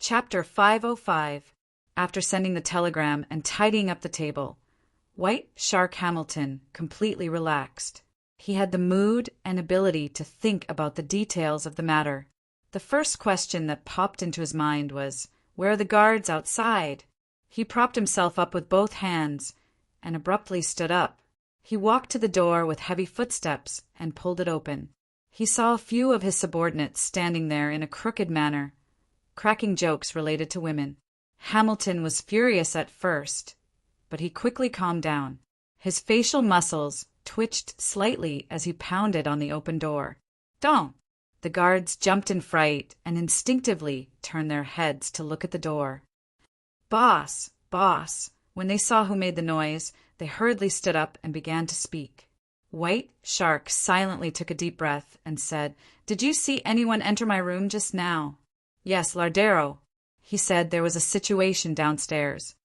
Chapter 505. After sending the telegram and tidying up the table, White Shark Hamilton completely relaxed. He had the mood and ability to think about the details of the matter. The first question that popped into his mind was, "Where are the guards outside?" He propped himself up with both hands and abruptly stood up. He walked to the door with heavy footsteps and pulled it open. He saw a few of his subordinates standing there in a crooked manner, cracking jokes related to women. Hamilton was furious at first, but he quickly calmed down. His facial muscles twitched slightly as he pounded on the open door. "Don't!" The guards jumped in fright and instinctively turned their heads to look at the door. "Boss! Boss!" When they saw who made the noise, they hurriedly stood up and began to speak. White Shark silently took a deep breath and said, "Did you see anyone enter my room just now?" "Yes, Lardero." He said there was a situation downstairs.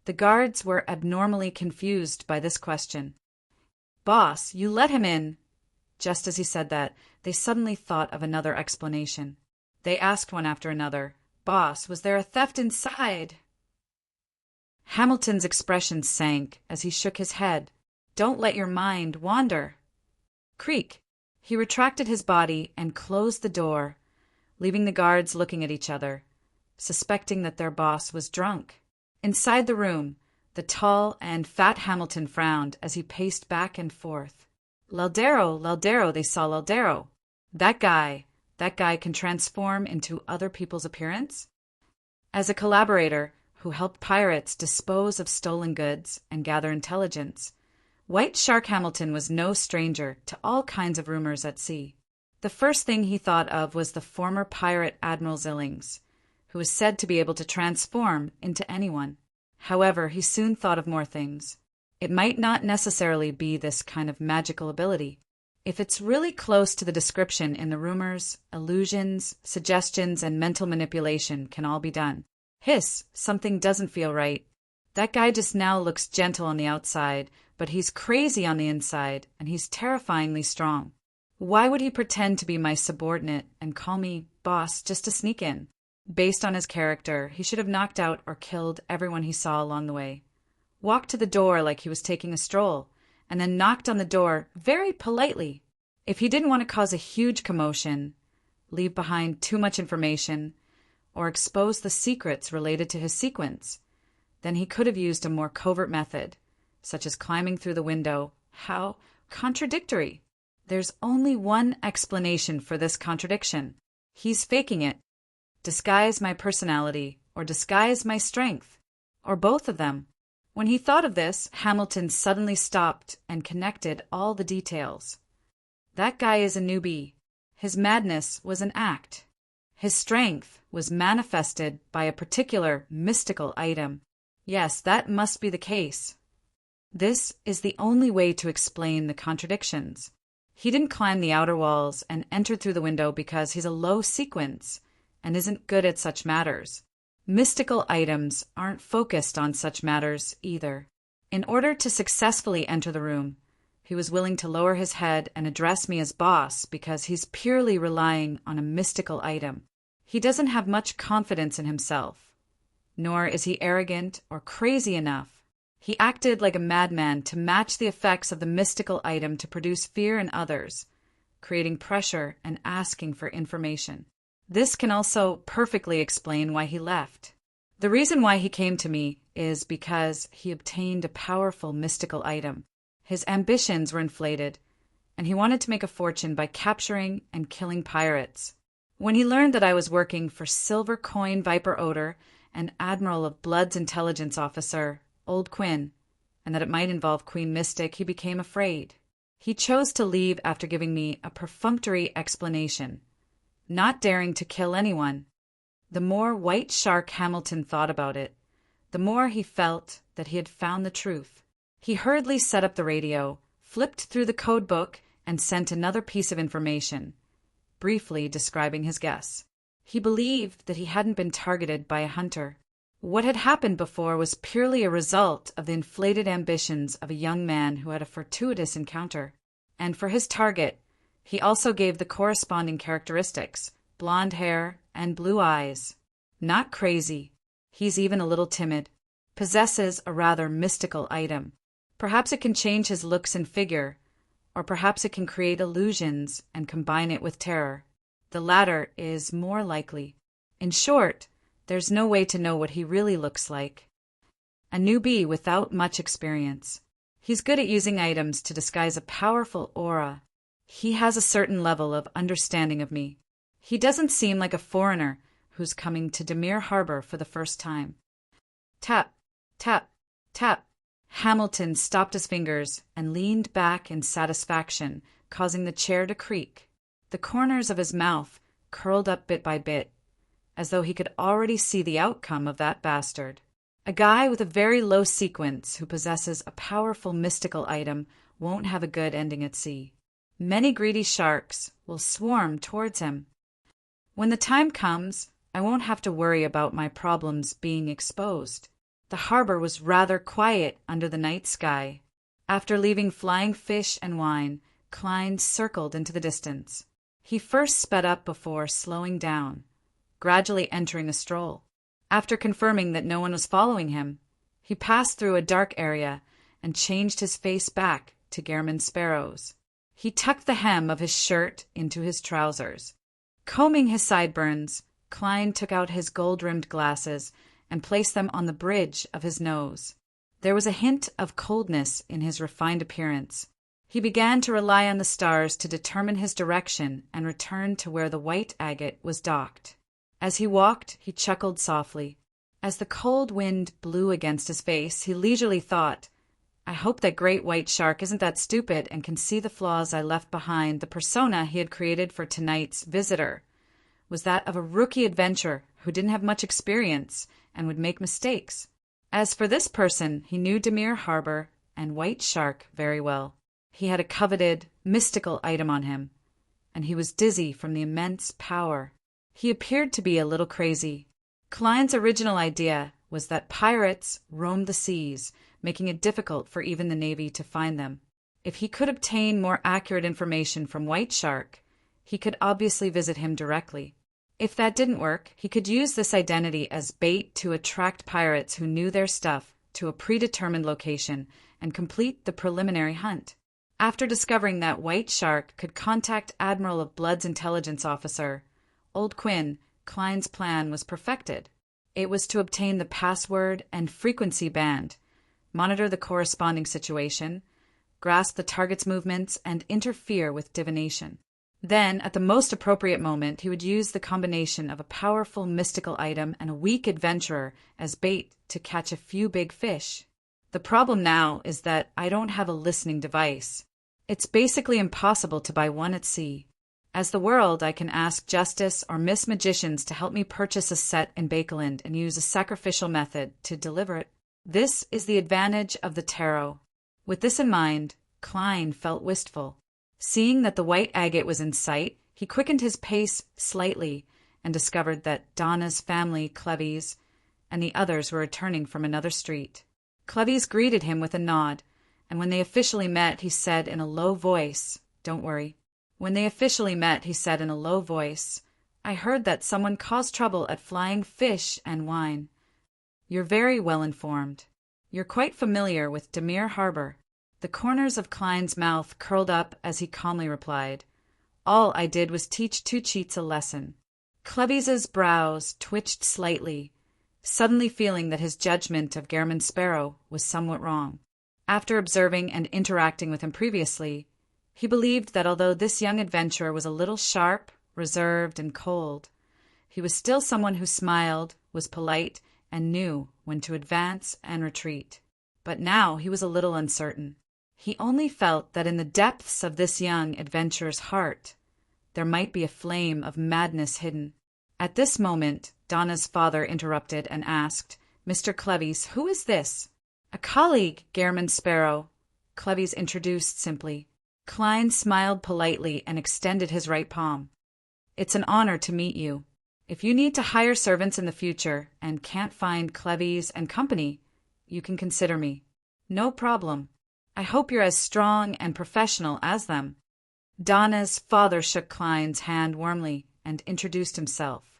The guards were abnormally confused by this question. "Boss, you let him in." Just as he said that, they suddenly thought of another explanation. They asked one after another, "Boss, was there a theft inside?" Hamilton's expression sank as he shook his head. "Don't let your mind wander." Creak! He retracted his body and closed the door, leaving the guards looking at each other, suspecting that their boss was drunk. Inside the room, the tall and fat Hamilton frowned as he paced back and forth. "Lardero, Lardero," they saw Lardero. That guy can transform into other people's appearance? As a collaborator who helped pirates dispose of stolen goods and gather intelligence, White Shark Hamilton was no stranger to all kinds of rumors at sea. The first thing he thought of was the former pirate Admiral Zillings, who was said to be able to transform into anyone. However, he soon thought of more things. It might not necessarily be this kind of magical ability. If it's really close to the description in the rumors, illusions, suggestions, and mental manipulation can all be done. Hiss, something doesn't feel right. That guy just now looks gentle on the outside, but he's crazy on the inside, and he's terrifyingly strong. Why would he pretend to be my subordinate and call me boss just to sneak in? Based on his character, he should have knocked out or killed everyone he saw along the way. Walked to the door like he was taking a stroll, and then knocked on the door very politely. If he didn't want to cause a huge commotion, leave behind too much information, or expose the secrets related to his sequence, then he could have used a more covert method, such as climbing through the window. How contradictory! There's only one explanation for this contradiction. He's faking it. Disguise my personality, or disguise my strength, or both of them. When he thought of this, Hamilton suddenly stopped and connected all the details. That guy is a newbie. His madness was an act. His strength was manifested by a particular mystical item. Yes, that must be the case. This is the only way to explain the contradictions. He didn't climb the outer walls and enter through the window because he's a low sequence and isn't good at such matters. Mystical items aren't focused on such matters either. In order to successfully enter the room, he was willing to lower his head and address me as boss because he's purely relying on a mystical item. He doesn't have much confidence in himself, nor is he arrogant or crazy enough. He acted like a madman to match the effects of the mystical item to produce fear in others, creating pressure and asking for information. This can also perfectly explain why he left. The reason why he came to me is because he obtained a powerful mystical item. His ambitions were inflated, and he wanted to make a fortune by capturing and killing pirates. When he learned that I was working for Silver Coin Viper Oder and Admiral of Blood's intelligence officer, Old Quinn, and that it might involve Queen Mystic, he became afraid. He chose to leave after giving me a perfunctory explanation, not daring to kill anyone. The more White Shark Hamilton thought about it, the more he felt that he had found the truth. He hurriedly set up the radio, flipped through the code book, and sent another piece of information, briefly describing his guess. He believed that he hadn't been targeted by a hunter. What had happened before was purely a result of the inflated ambitions of a young man who had a fortuitous encounter. And for his target, he also gave the corresponding characteristics: blonde hair and blue eyes. Not crazy. He's even a little timid. Possesses a rather mystical item. Perhaps it can change his looks and figure, or perhaps it can create illusions and combine it with terror. The latter is more likely. In short, there's no way to know what he really looks like. A newbie without much experience. He's good at using items to disguise a powerful aura. He has a certain level of understanding of me. He doesn't seem like a foreigner who's coming to Demir Harbor for the first time. Tap, tap, tap. Hamilton stopped his fingers and leaned back in satisfaction, causing the chair to creak. The corners of his mouth curled up bit by bit, as though he could already see the outcome of that bastard. A guy with a very low sequence who possesses a powerful mystical item won't have a good ending at sea. Many greedy sharks will swarm towards him. When the time comes, I won't have to worry about my problems being exposed. The harbor was rather quiet under the night sky. After leaving Flying Fish and Wine, Klein circled into the distance. He first sped up before slowing down, gradually entering a stroll. After confirming that no one was following him, he passed through a dark area and changed his face back to Gairman Sparrow's. He tucked the hem of his shirt into his trousers. Combing his sideburns, Klein took out his gold-rimmed glasses and placed them on the bridge of his nose. There was a hint of coldness in his refined appearance. He began to rely on the stars to determine his direction and returned to where the white agate was docked. As he walked, he chuckled softly. As the cold wind blew against his face, he leisurely thought, I hope that great white shark isn't that stupid and can see the flaws I left behind. The persona he had created for tonight's visitor was that of a rookie adventurer who didn't have much experience and would make mistakes. As for this person, he knew Demir Harbor and White Shark very well. He had a coveted, mystical item on him, and he was dizzy from the immense power. He appeared to be a little crazy. Klein's original idea was that pirates roamed the seas, making it difficult for even the Navy to find them. If he could obtain more accurate information from White Shark, he could obviously visit him directly. If that didn't work, he could use this identity as bait to attract pirates who knew their stuff to a predetermined location and complete the preliminary hunt. After discovering that White Shark could contact Admiral of Blood's intelligence officer, Old Quinn, Klein's plan was perfected. It was to obtain the password and frequency band, monitor the corresponding situation, grasp the target's movements, and interfere with divination. Then, at the most appropriate moment, he would use the combination of a powerful mystical item and a weak adventurer as bait to catch a few big fish. The problem now is that I don't have a listening device. It's basically impossible to buy one at sea. As the world, I can ask Justice or Miss Magicians to help me purchase a set in Bakeland and use a sacrificial method to deliver it. This is the advantage of the tarot. With this in mind, Klein felt wistful. Seeing that the white agate was in sight, he quickened his pace slightly and discovered that Donna's family, Cleves, and the others were returning from another street. Cleves greeted him with a nod, and when they officially met, he said in a low voice, "Don't worry." When they officially met, he said in a low voice, "I heard that someone caused trouble at Flying Fish and Wine. You're very well informed. You're quite familiar with Demir Harbor." The corners of Klein's mouth curled up as he calmly replied, "All I did was teach two cheats a lesson." Cleves's brows twitched slightly, suddenly feeling that his judgment of Gairman Sparrow was somewhat wrong. After observing and interacting with him previously, he believed that although this young adventurer was a little sharp, reserved, and cold, he was still someone who smiled, was polite, and knew when to advance and retreat. But now he was a little uncertain. He only felt that in the depths of this young adventurer's heart, there might be a flame of madness hidden. At this moment, Donna's father interrupted and asked, "Mr. Cleves, who is this?" "A colleague, Gairman Sparrow," Cleves introduced simply. Klein smiled politely and extended his right palm. "It's an honor to meet you. If you need to hire servants in the future and can't find Cleves and company, you can consider me. No problem. I hope you're as strong and professional as them." Donna's father shook Klein's hand warmly and introduced himself.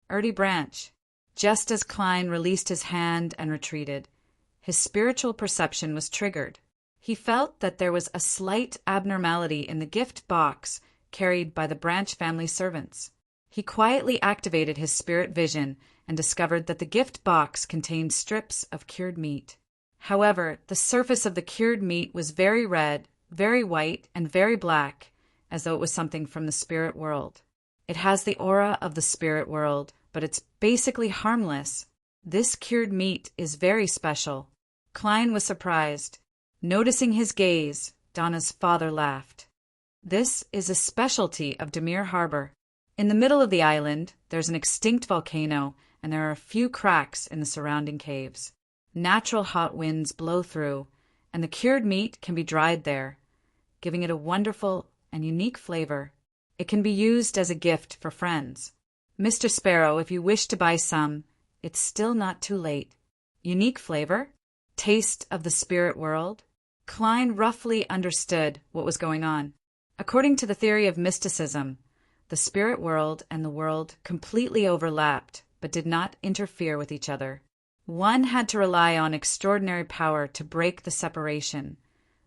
"Ertie Branch. Just as Klein released his hand and retreated, his spiritual perception was triggered. He felt that there was a slight abnormality in the gift box carried by the Branch family servants. He quietly activated his spirit vision and discovered that the gift box contained strips of cured meat. However, the surface of the cured meat was very red, very white, and very black, as though it was something from the spirit world. It has the aura of the spirit world, but it's basically harmless. This cured meat is very special. Klein was surprised. Noticing his gaze, Donna's father laughed. This is a specialty of Demir Harbor. In the middle of the island, there's an extinct volcano, and there are a few cracks in the surrounding caves. Natural hot winds blow through, and the cured meat can be dried there, giving it a wonderful and unique flavor. It can be used as a gift for friends. Mr. Sparrow, if you wish to buy some, it's still not too late. Unique flavor? Taste of the spirit world? Klein roughly understood what was going on. According to the theory of mysticism, the spirit world and the world completely overlapped, but did not interfere with each other. One had to rely on extraordinary power to break the separation,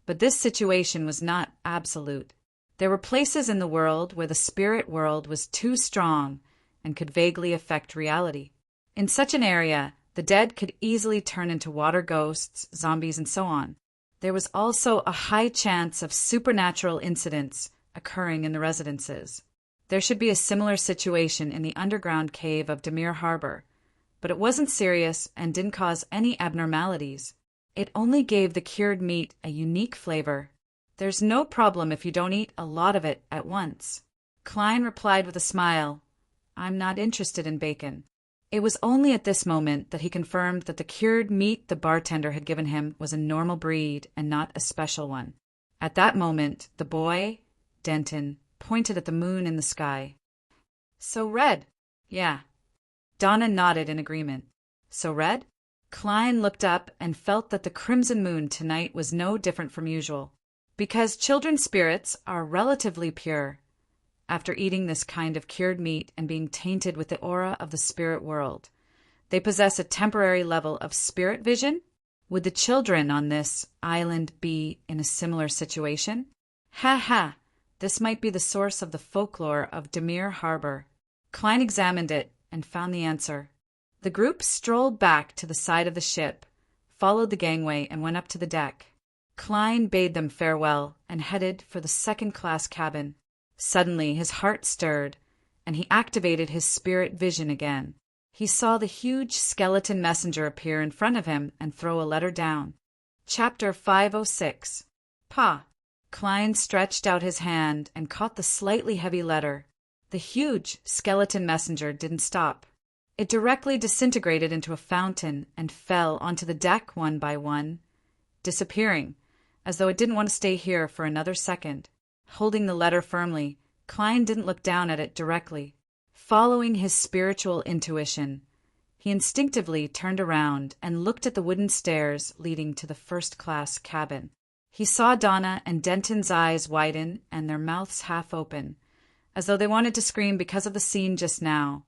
but this situation was not absolute. There were places in the world where the spirit world was too strong and could vaguely affect reality. In such an area, the dead could easily turn into water ghosts, zombies, and so on. There was also a high chance of supernatural incidents occurring in the residences. There should be a similar situation in the underground cave of Demir Harbor, but it wasn't serious and didn't cause any abnormalities. It only gave the cured meat a unique flavor. There's no problem if you don't eat a lot of it at once. Klein replied with a smile, I'm not interested in bacon. It was only at this moment that he confirmed that the cured meat the bartender had given him was a normal breed and not a special one. At that moment, the boy, Denton, pointed at the moon in the sky. So red? Yeah. Donna nodded in agreement. So red? Klein looked up and felt that the crimson moon tonight was no different from usual. Because children's spirits are relatively pure, after eating this kind of cured meat and being tainted with the aura of the spirit world, they possess a temporary level of spirit vision. Would the children on this island be in a similar situation? Ha ha! This might be the source of the folklore of Demir Harbor. Klein examined it and found the answer. The group strolled back to the side of the ship, followed the gangway, and went up to the deck. Klein bade them farewell and headed for the second-class cabin. Suddenly his heart stirred, and he activated his spirit vision again. He saw the huge skeleton messenger appear in front of him and throw a letter down. Chapter 506. Pa. Klein stretched out his hand and caught the slightly heavy letter. The huge skeleton messenger didn't stop. It directly disintegrated into a fountain and fell onto the deck one by one, disappearing, as though it didn't want to stay here for another second. Holding the letter firmly, Klein didn't look down at it directly. Following his spiritual intuition, he instinctively turned around and looked at the wooden stairs leading to the first-class cabin. He saw Donna and Denton's eyes widen and their mouths half open, as though they wanted to scream because of the scene just now,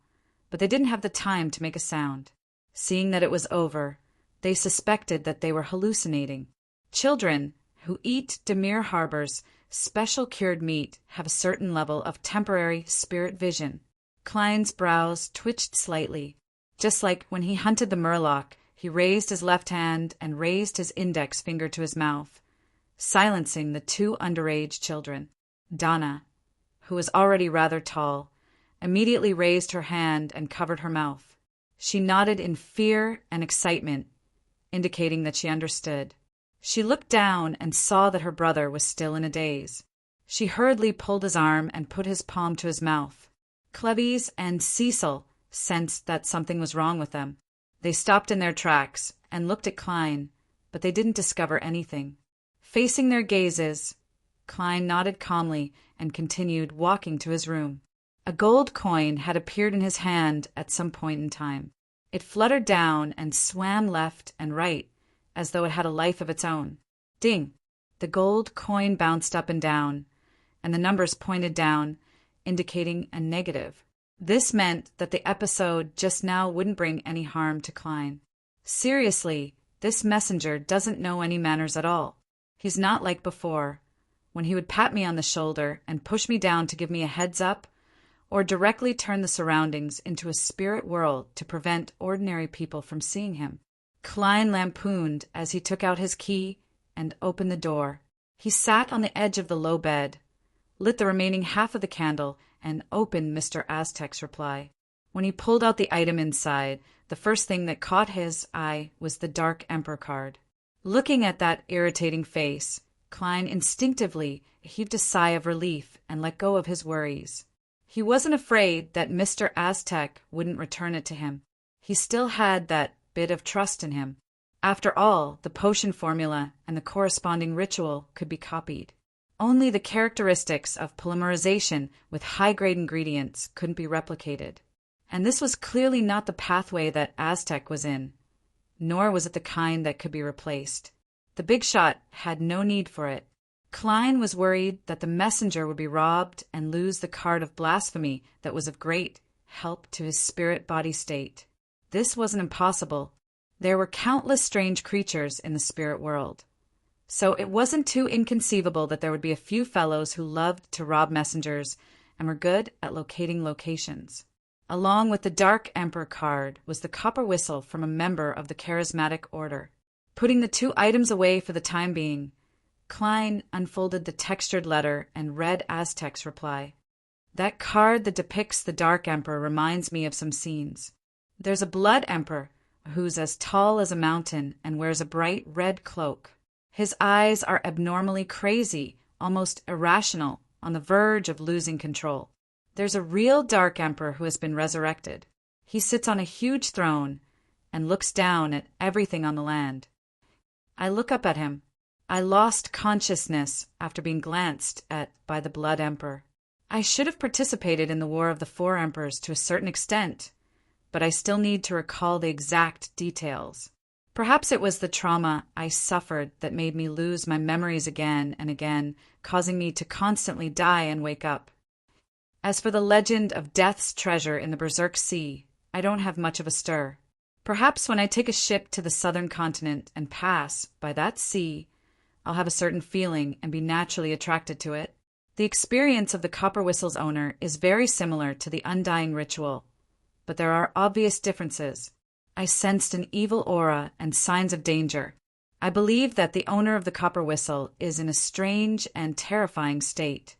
but they didn't have the time to make a sound. Seeing that it was over, they suspected that they were hallucinating. Children who eat Demir Harbor's special cured meat have a certain level of temporary spirit vision. Klein's brows twitched slightly. Just like when he hunted the murloc, he raised his left hand and raised his index finger to his mouth, silencing the two underage children. Donna, who was already rather tall, immediately raised her hand and covered her mouth. She nodded in fear and excitement, indicating that she understood. She looked down and saw that her brother was still in a daze. She hurriedly pulled his arm and put his palm to his mouth. Cleves and Cecil sensed that something was wrong with them. They stopped in their tracks and looked at Klein, but they didn't discover anything. Facing their gazes, Klein nodded calmly and continued walking to his room. A gold coin had appeared in his hand at some point in time. It fluttered down and swam left and right, as though it had a life of its own. Ding! The gold coin bounced up and down, and the numbers pointed down, indicating a negative. This meant that the episode just now wouldn't bring any harm to Klein. Seriously, this messenger doesn't know any manners at all. He's not like before, when he would pat me on the shoulder and push me down to give me a heads up, or directly turn the surroundings into a spirit world to prevent ordinary people from seeing him. Klein lampooned as he took out his key and opened the door. He sat on the edge of the low bed, lit the remaining half of the candle, and opened Mr. Aztec's reply. When he pulled out the item inside, the first thing that caught his eye was the Dark Emperor card. Looking at that irritating face, Klein instinctively heaved a sigh of relief and let go of his worries. He wasn't afraid that Mr. Aztec wouldn't return it to him. He still had that bit of trust in him. After all, the potion formula and the corresponding ritual could be copied. Only the characteristics of polymerization with high-grade ingredients couldn't be replicated. And this was clearly not the pathway that Aztec was in, nor was it the kind that could be replaced. The big shot had no need for it. Klein was worried that the messenger would be robbed and lose the card of blasphemy that was of great help to his spirit-body state. This wasn't impossible. There were countless strange creatures in the spirit world. So it wasn't too inconceivable that there would be a few fellows who loved to rob messengers and were good at locating locations. Along with the Dark Emperor card was the copper whistle from a member of the charismatic order. Putting the two items away for the time being, Klein unfolded the textured letter and read Aztec's reply. That card that depicts the Dark Emperor reminds me of some scenes. There's a Blood Emperor who's as tall as a mountain and wears a bright red cloak. His eyes are abnormally crazy, almost irrational, on the verge of losing control. There's a real Dark Emperor who has been resurrected. He sits on a huge throne and looks down at everything on the land. I look up at him. I lost consciousness after being glanced at by the Blood Emperor. I should have participated in the War of the Four Emperors to a certain extent, but I still need to recall the exact details. Perhaps it was the trauma I suffered that made me lose my memories again and again, causing me to constantly die and wake up. As for the legend of Death's treasure in the Berserk Sea, I don't have much of a stir. Perhaps when I take a ship to the southern continent and pass by that sea, I'll have a certain feeling and be naturally attracted to it. The experience of the Copper Whistle's owner is very similar to the Undying Ritual, but there are obvious differences. I sensed an evil aura and signs of danger. I believe that the owner of the Copper Whistle is in a strange and terrifying state.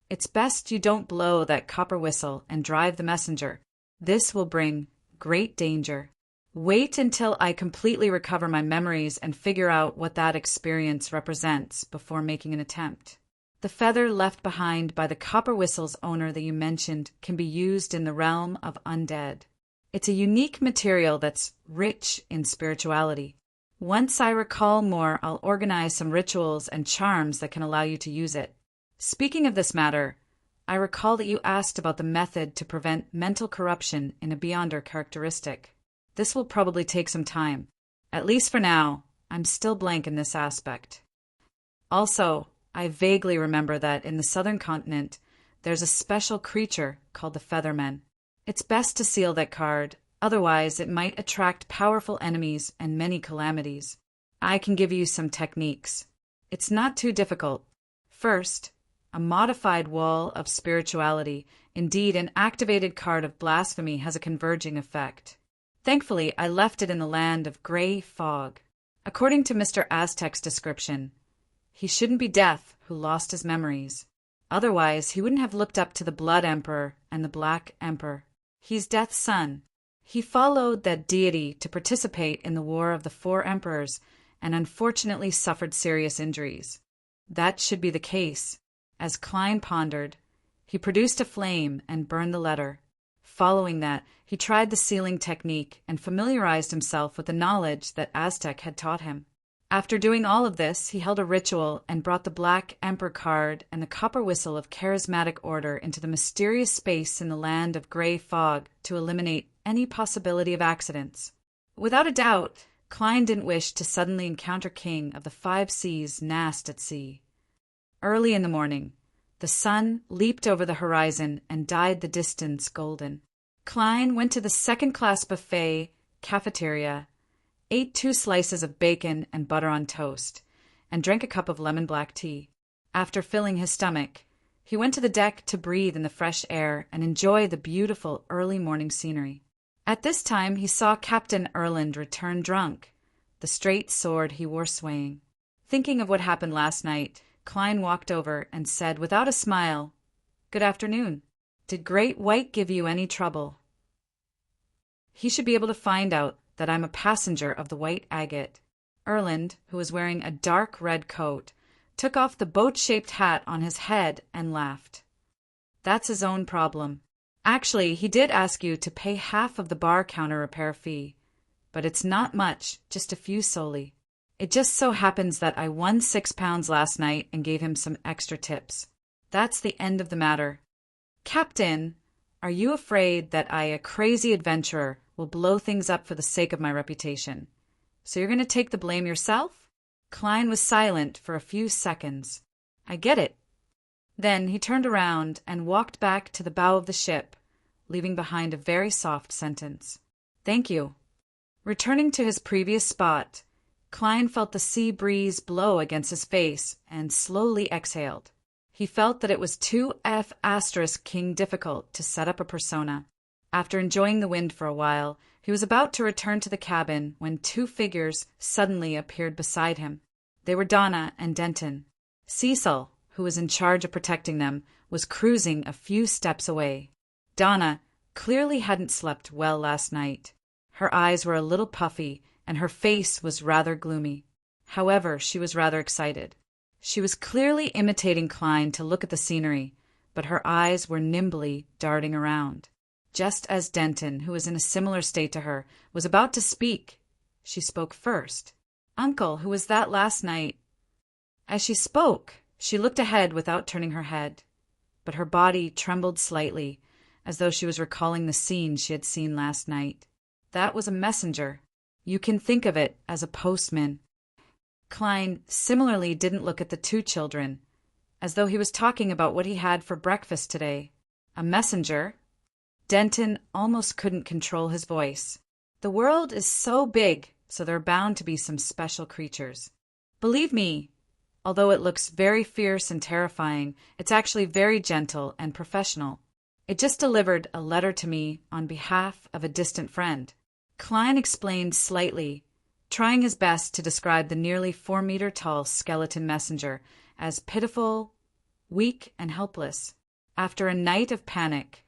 It's best you don't blow that copper whistle and drive the messenger. This will bring great danger. Wait until I completely recover my memories and figure out what that experience represents before making an attempt. The feather left behind by the Copper Whistle's owner that you mentioned can be used in the realm of undead. It's a unique material that's rich in spirituality. Once I recall more, I'll organize some rituals and charms that can allow you to use it. Speaking of this matter, I recall that you asked about the method to prevent mental corruption in a Beyonder characteristic. This will probably take some time. At least for now, I'm still blank in this aspect. Also, I vaguely remember that in the southern continent, there's a special creature called the Feathermen. It's best to seal that card, otherwise it might attract powerful enemies and many calamities. I can give you some techniques. It's not too difficult. First, a modified wall of spirituality, indeed an activated card of blasphemy, has a converging effect. Thankfully, I left it in the land of gray fog. According to Mr. Aztec's description, he shouldn't be Death who lost his memories. Otherwise, he wouldn't have looked up to the Blood Emperor and the Black Emperor. He's Death's son. He followed that deity to participate in the War of the Four Emperors and unfortunately suffered serious injuries. That should be the case. As Klein pondered, he produced a flame and burned the letter. Following that, he tried the sealing technique and familiarized himself with the knowledge that Aztec had taught him. After doing all of this, he held a ritual and brought the Black Emperor card and the copper whistle of charismatic order into the mysterious space in the land of gray fog to eliminate any possibility of accidents. Without a doubt, Klein didn't wish to suddenly encounter King of the Five Seas Nast at sea. Early in the morning, The sun leaped over the horizon and dyed the distance golden. Klein went to the second-class buffet cafeteria, ate 2 slices of bacon and butter on toast, and drank a cup of lemon black tea. After filling his stomach, he went to the deck to breathe in the fresh air and enjoy the beautiful early morning scenery. At this time he saw Captain Erland return drunk, the straight sword he wore swaying. Thinking of what happened last night, Klein walked over and said without a smile, "Good afternoon. Did Great White give you any trouble? He should be able to find out that I'm a passenger of the White Agate." Erland, who was wearing a dark red coat, took off the boat-shaped hat on his head and laughed. "That's his own problem. Actually, he did ask you to pay half of the bar counter repair fee, but it's not much, just a few soldi. It just so happens that I won £6 last night and gave him some extra tips. That's the end of the matter. Captain, are you afraid that I, a crazy adventurer, will blow things up for the sake of my reputation? So you're going to take the blame yourself?" Klein was silent for a few seconds. "I get it." Then he turned around and walked back to the bow of the ship, leaving behind a very soft sentence. "Thank you." Returning to his previous spot, Klein felt the sea breeze blow against his face and slowly exhaled. He felt that it was too King difficult to set up a persona. After enjoying the wind for a while, he was about to return to the cabin when 2 figures suddenly appeared beside him. They were Donna and Denton. Cecil, who was in charge of protecting them, was cruising a few steps away. Donna clearly hadn't slept well last night. Her eyes were a little puffy, and her face was rather gloomy. However, she was rather excited. She was clearly imitating Klein to look at the scenery, but her eyes were nimbly darting around. Just as Denton, who was in a similar state to her, was about to speak, she spoke first. "Uncle, who was that last night?" As she spoke, she looked ahead without turning her head, but her body trembled slightly, as though she was recalling the scene she had seen last night. "That was a messenger. You can think of it as a postman." Klein similarly didn't look at the 2 children, as though he was talking about what he had for breakfast today. "A messenger?" Denton almost couldn't control his voice. "The world is so big, so there are bound to be some special creatures. Believe me, although it looks very fierce and terrifying, it's actually very gentle and professional. It just delivered a letter to me on behalf of a distant friend." Klein explained slightly, trying his best to describe the nearly 4-meter-tall skeleton messenger as pitiful, weak, and helpless. After a night of panic,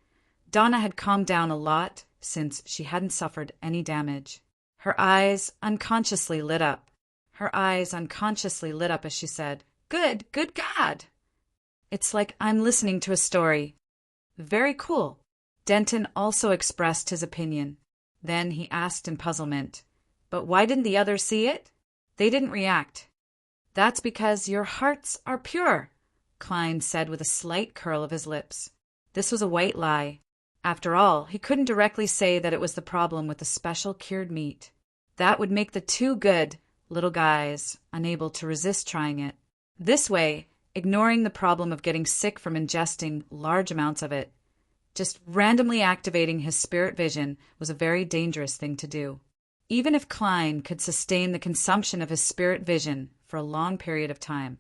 Donna had calmed down a lot since she hadn't suffered any damage. Her eyes unconsciously lit up as she said, Good God! It's like I'm listening to a story." "Very cool." Denton also expressed his opinion. Then he asked in puzzlement, "But why didn't the others see it?" "They didn't react." "That's because your hearts are pure," Klein said with a slight curl of his lips. This was a white lie. After all, he couldn't directly say that it was the problem with the special cured meat. That would make the 2 good little guys unable to resist trying it. This way, ignoring the problem of getting sick from ingesting large amounts of it, just randomly activating his spirit vision was a very dangerous thing to do. Even if Klein could sustain the consumption of his spirit vision for a long period of time,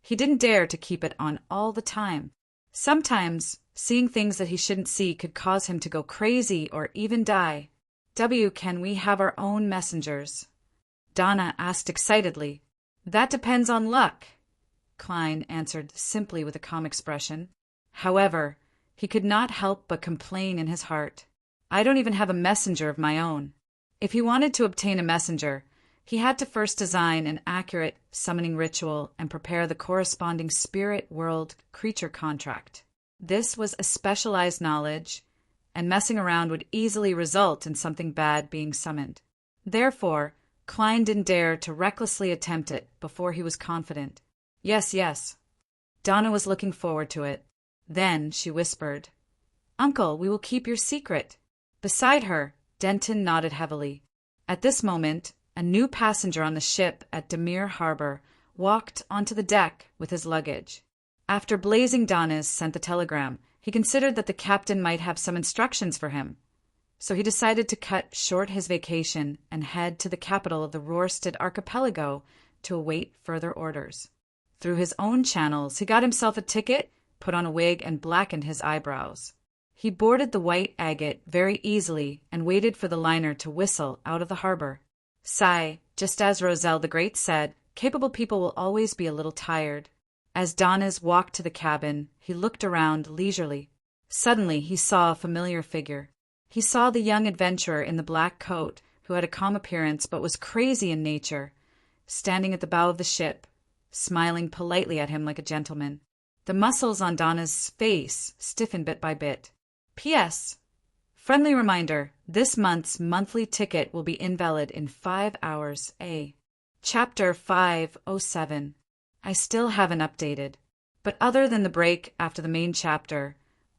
he didn't dare to keep it on all the time. Sometimes, seeing things that he shouldn't see could cause him to go crazy or even die. Can we have our own messengers?" Donna asked excitedly. "That depends on luck," Klein answered simply with a calm expression. However, he could not help but complain in his heart. "I don't even have a messenger of my own." If he wanted to obtain a messenger, he had to first design an accurate summoning ritual and prepare the corresponding spirit world creature contract. This was a specialized knowledge, and messing around would easily result in something bad being summoned. Therefore, Klein didn't dare to recklessly attempt it before he was confident. Yes. Donna was looking forward to it. Then she whispered, "Uncle, we will keep your secret." Beside her, Denton nodded heavily. At this moment, a new passenger on the ship at Demir Harbor walked onto the deck with his luggage. After Blazing Danas sent the telegram, he considered that the captain might have some instructions for him. So he decided to cut short his vacation and head to the capital of the Rörsted archipelago to await further orders. Through his own channels, he got himself a ticket, put on a wig, and blackened his eyebrows. He boarded the White Agate very easily and waited for the liner to whistle out of the harbor. Sigh, just as Roselle the Great said, capable people will always be a little tired. As Danas walked to the cabin, he looked around leisurely. Suddenly he saw a familiar figure. He saw the young adventurer in the black coat, who had a calm appearance but was crazy in nature, standing at the bow of the ship, smiling politely at him like a gentleman. The muscles on Donna's face stiffened bit by bit. P.S. Friendly reminder, this month's monthly ticket will be invalid in 5 hours. A. Chapter 507. I still haven't updated. But other than the break after the main chapter,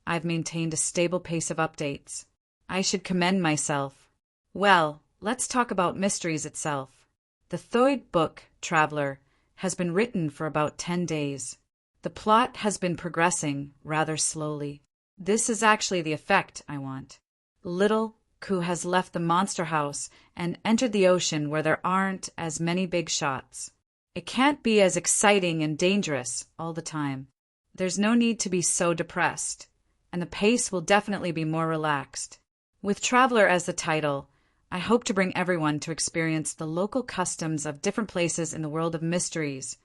I've maintained a stable pace of updates. I should commend myself. Well, let's talk about mysteries itself. The third book, Traveler, has been written for about 10 days. The plot has been progressing rather slowly. This is actually the effect I want. Little Ku has left the monster house and entered the ocean where there aren't as many big shots. It can't be as exciting and dangerous all the time. There's no need to be so depressed, and the pace will definitely be more relaxed. With Traveler as the title, I hope to bring everyone to experience the local customs of different places in the world of mysteries,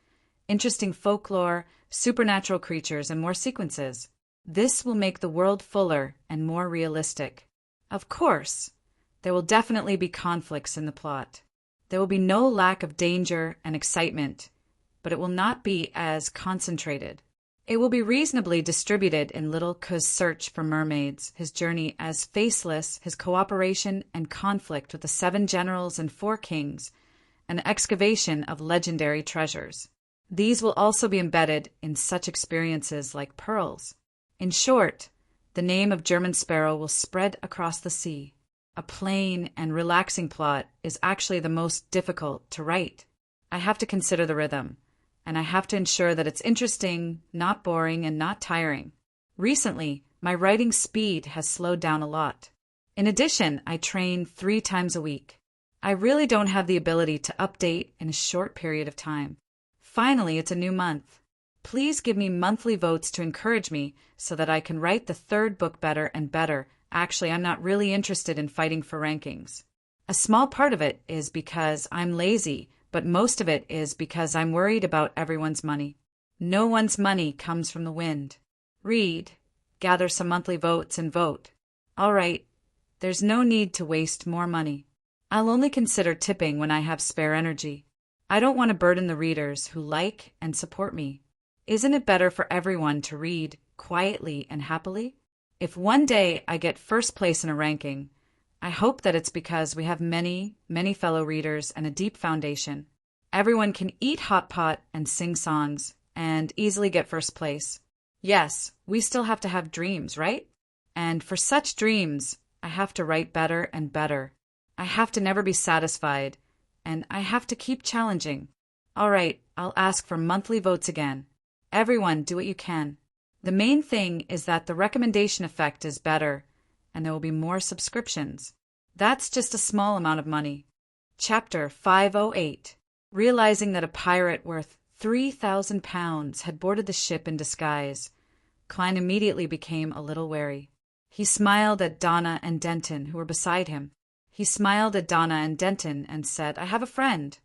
interesting folklore, supernatural creatures, and more sequences. This will make the world fuller and more realistic. Of course, there will definitely be conflicts in the plot. There will be no lack of danger and excitement, but it will not be as concentrated. It will be reasonably distributed in Little Ku's search for mermaids, his journey as faceless, his cooperation and conflict with the 7 generals and 4 kings, and the excavation of legendary treasures. These will also be embedded in such experiences like pearls. In short, the name of German Sparrow will spread across the sea. A plain and relaxing plot is actually the most difficult to write. I have to consider the rhythm, and I have to ensure that it's interesting, not boring, and not tiring. Recently, my writing speed has slowed down a lot. In addition, I train 3 times a week. I really don't have the ability to update in a short period of time. Finally, it's a new month. Please give me monthly votes to encourage me so that I can write the 3rd book better and better. Actually, I'm not really interested in fighting for rankings. A small part of it is because I'm lazy, but most of it is because I'm worried about everyone's money. No one's money comes from the wind. Read, gather some monthly votes, and vote. All right, there's no need to waste more money. I'll only consider tipping when I have spare energy. I don't want to burden the readers who like and support me. Isn't it better for everyone to read quietly and happily? If one day I get first place in a ranking, I hope that it's because we have many, many fellow readers and a deep foundation. Everyone can eat hot pot and sing songs and easily get first place. Yes, we still have to have dreams, right? And for such dreams, I have to write better and better. I have to never be satisfied, and I have to keep challenging. All right, I'll ask for monthly votes again. Everyone, do what you can. The main thing is that the recommendation effect is better, and there will be more subscriptions. That's just a small amount of money. Chapter 508. Realizing that a pirate worth 3,000 pounds had boarded the ship in disguise, Klein immediately became a little wary. He smiled at Donna and Denton, who were beside him. He smiled at Donna and Denton and said, "I have a friend."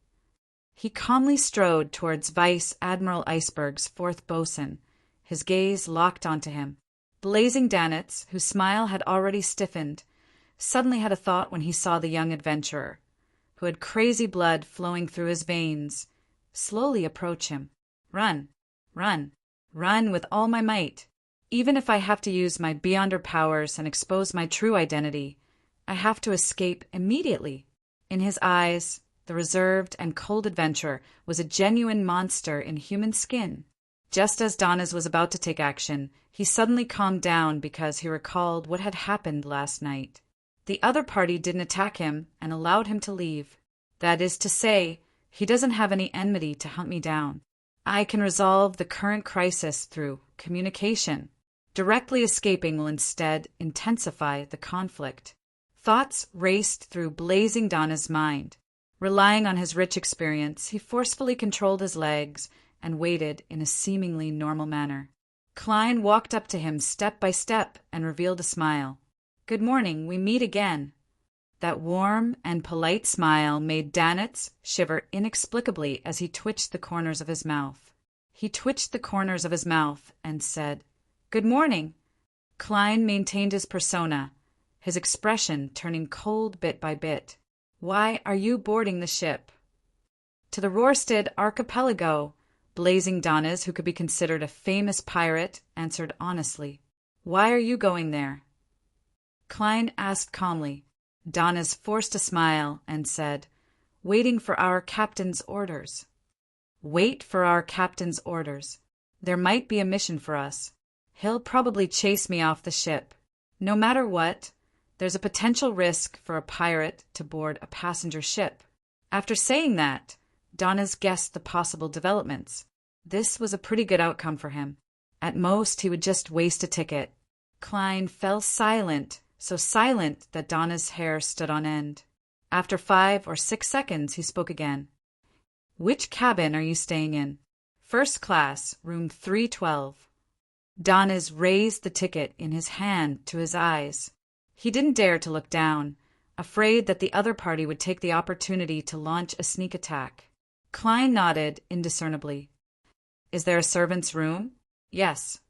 He calmly strode towards Vice Admiral Iceberg's 4th bosun, his gaze locked onto him. Blazing Danitz, whose smile had already stiffened, suddenly had a thought when he saw the young adventurer, who had crazy blood flowing through his veins, slowly approach him. Run, run, run with all my might. Even if I have to use my beyonder powers and expose my true identity, I have to escape immediately. In his eyes, the reserved and cold adventurer was a genuine monster in human skin. Just as Donnas was about to take action, he suddenly calmed down because he recalled what had happened last night. The other party didn't attack him and allowed him to leave. That is to say, he doesn't have any enmity to hunt me down. I can resolve the current crisis through communication. Directly escaping will instead intensify the conflict. Thoughts raced through blazing Donna's mind. Relying on his rich experience, he forcefully controlled his legs and waited in a seemingly normal manner. Klein walked up to him step by step and revealed a smile. "Good morning, we meet again." That warm and polite smile made Danitz shiver inexplicably as he twitched the corners of his mouth. And said, "Good morning." Klein maintained his persona, his expression turning cold bit by bit. "Why are you boarding the ship?" "To the Rorstad archipelago," Blazing Donnas, who could be considered a famous pirate, answered honestly. "Why are you going there?" Klein asked calmly. Donnas forced a smile and said, "Waiting for our captain's orders." "Wait for our captain's orders. There might be a mission for us. He'll probably chase me off the ship. No matter what, there's a potential risk for a pirate to board a passenger ship." After saying that, Donnas guessed the possible developments. This was a pretty good outcome for him. At most, he would just waste a ticket. Klein fell silent, so silent that Donna's hair stood on end. After 5 or 6 seconds, he spoke again. "Which cabin are you staying in?" "First class, room 312. Donnas raised the ticket in his hand to his eyes. He didn't dare to look down, afraid that the other party would take the opportunity to launch a sneak attack. Klein nodded indiscernibly. "Is there a servant's room?" "Yes."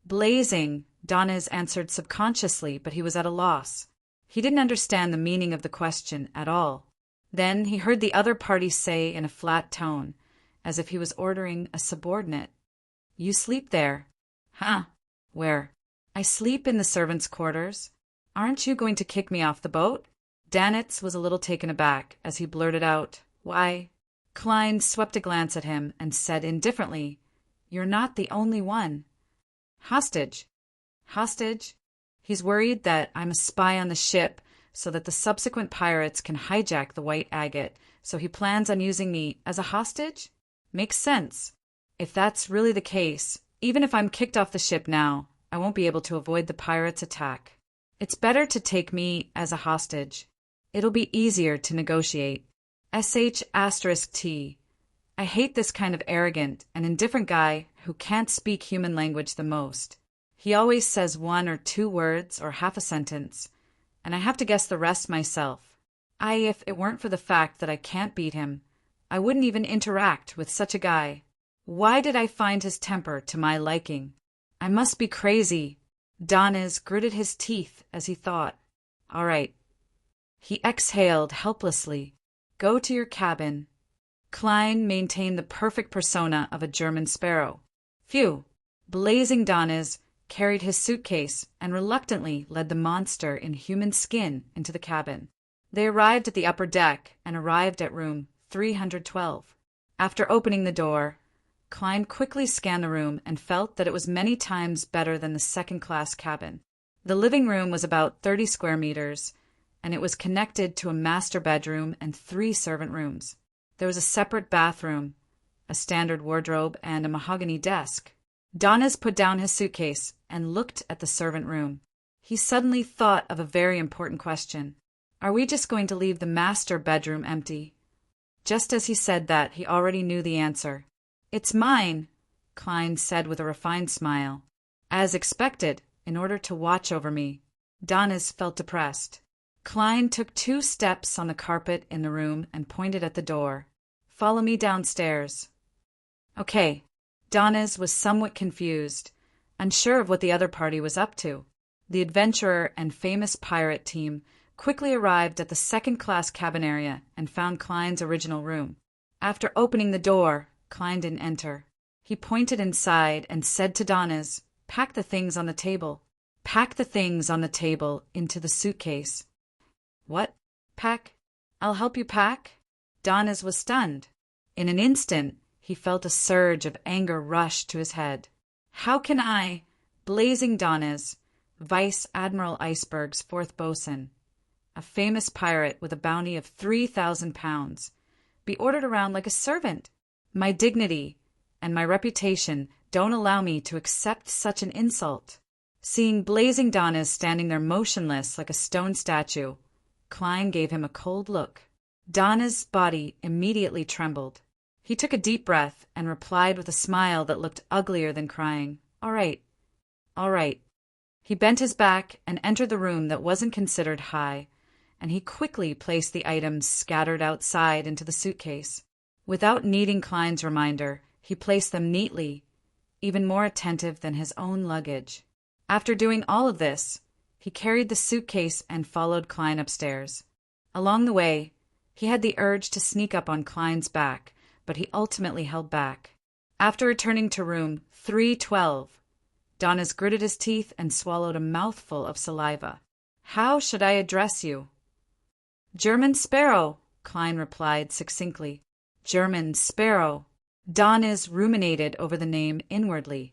Blazing, Donnas answered subconsciously, but he was at a loss. He didn't understand the meaning of the question at all. Then he heard the other party say in a flat tone, as if he was ordering a subordinate, "You sleep there." "Huh? Where?" "I sleep in the servants' quarters. Aren't you going to kick me off the boat?" Danitz was a little taken aback as he blurted out, "Why?" Klein swept a glance at him and said indifferently, "You're not the only one." "Hostage." "Hostage? He's worried that I'm a spy on the ship so that the subsequent pirates can hijack the white agate, so he plans on using me as a hostage? Makes sense. If that's really the case, even if I'm kicked off the ship now, I won't be able to avoid the pirates' attack. It's better to take me as a hostage. It'll be easier to negotiate. **T. I hate this kind of arrogant and indifferent guy who can't speak human language the most. He always says 1 or 2 words or half a sentence, and I have to guess the rest myself. If it weren't for the fact that I can't beat him, I wouldn't even interact with such a guy. Why did I find his temper to my liking? I must be crazy." Donnas gritted his teeth as he thought. "All right." He exhaled helplessly. "Go to your cabin." Klein maintained the perfect persona of a German sparrow. Phew! Blazing Donnas carried his suitcase and reluctantly led the monster in human skin into the cabin. They arrived at the upper deck and arrived at room 312. After opening the door, Klein quickly scanned the room and felt that it was many times better than the second-class cabin. The living room was about 30 square meters, and it was connected to a master bedroom and 3 servant rooms. There was a separate bathroom, a standard wardrobe, and a mahogany desk. Donnas put down his suitcase and looked at the servant room. He suddenly thought of a very important question. Are we just going to leave the master bedroom empty? Just as he said that, he already knew the answer. "It's mine," Klein said with a refined smile. "As expected, in order to watch over me." Donnas felt depressed. Klein took 2 steps on the carpet in the room and pointed at the door. "Follow me downstairs." "Okay." Donnas was somewhat confused, unsure of what the other party was up to. The adventurer and famous pirate team quickly arrived at the second-class cabin area and found Klein's original room. After opening the door, Klein didn't enter. He pointed inside and said to Donnas, "Pack the things on the table." "Pack the things on the table into the suitcase." "What? Pack? I'll help you pack?" Donnas was stunned. In an instant, he felt a surge of anger rush to his head. "How can I, Blazing Donnas, Vice Admiral Iceberg's 4th bosun, a famous pirate with a bounty of £3,000, be ordered around like a servant? My dignity, and my reputation don't allow me to accept such an insult." Seeing blazing Donnas standing there motionless like a stone statue, Klein gave him a cold look. Donna's body immediately trembled. He took a deep breath and replied with a smile that looked uglier than crying, "All right, all right." He bent his back and entered the room that wasn't considered high, and he quickly placed the items scattered outside into the suitcase. Without needing Klein's reminder, he placed them neatly, even more attentive than his own luggage. After doing all of this, he carried the suitcase and followed Klein upstairs. Along the way, he had the urge to sneak up on Klein's back, but he ultimately held back. After returning to room 312, Donnas gritted his teeth and swallowed a mouthful of saliva. "How should I address you?" "German Sparrow," Klein replied succinctly. "German Sparrow." Donnas ruminated over the name inwardly,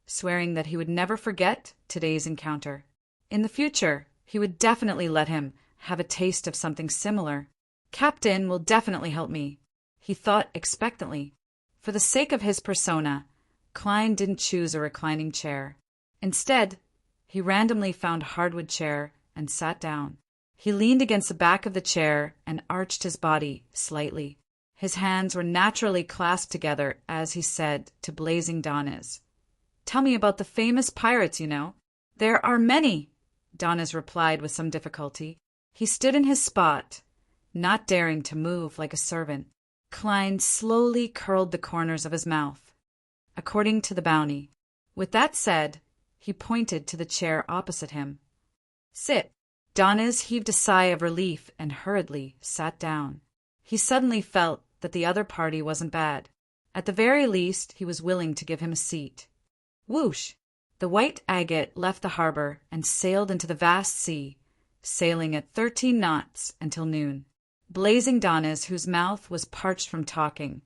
swearing that he would never forget today's encounter. In the future, he would definitely let him have a taste of something similar. "Captain will definitely help me," he thought expectantly. For the sake of his persona, Klein didn't choose a reclining chair. Instead, he randomly found a hardwood chair and sat down. He leaned against the back of the chair and arched his body slightly. His hands were naturally clasped together as he said to blazing Donnas, "Tell me about the famous pirates, you know." "There are many," Donnas replied with some difficulty. He stood in his spot, not daring to move like a servant. Klein slowly curled the corners of his mouth, according to the bounty. With that said, he pointed to the chair opposite him. "Sit." Donnas heaved a sigh of relief and hurriedly sat down. He suddenly felt that the other party wasn't bad. At the very least, he was willing to give him a seat. Whoosh! The white agate left the harbor and sailed into the vast sea, sailing at 13 knots until noon. Blazing Donnas, whose mouth was parched from talking,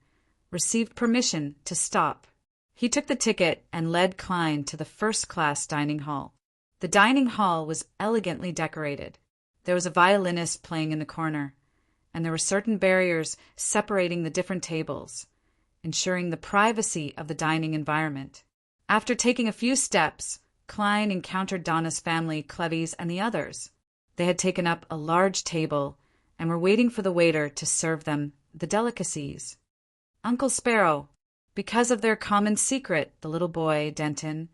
received permission to stop. He took the ticket and led Klein to the first-class dining hall. The dining hall was elegantly decorated. There was a violinist playing in the corner, and there were certain barriers separating the different tables, ensuring the privacy of the dining environment. After taking a few steps, Klein encountered Donna's family, Cleves, and the others. They had taken up a large table and were waiting for the waiter to serve them the delicacies. Uncle Sparrow, because of their common secret, the little boy, Denton,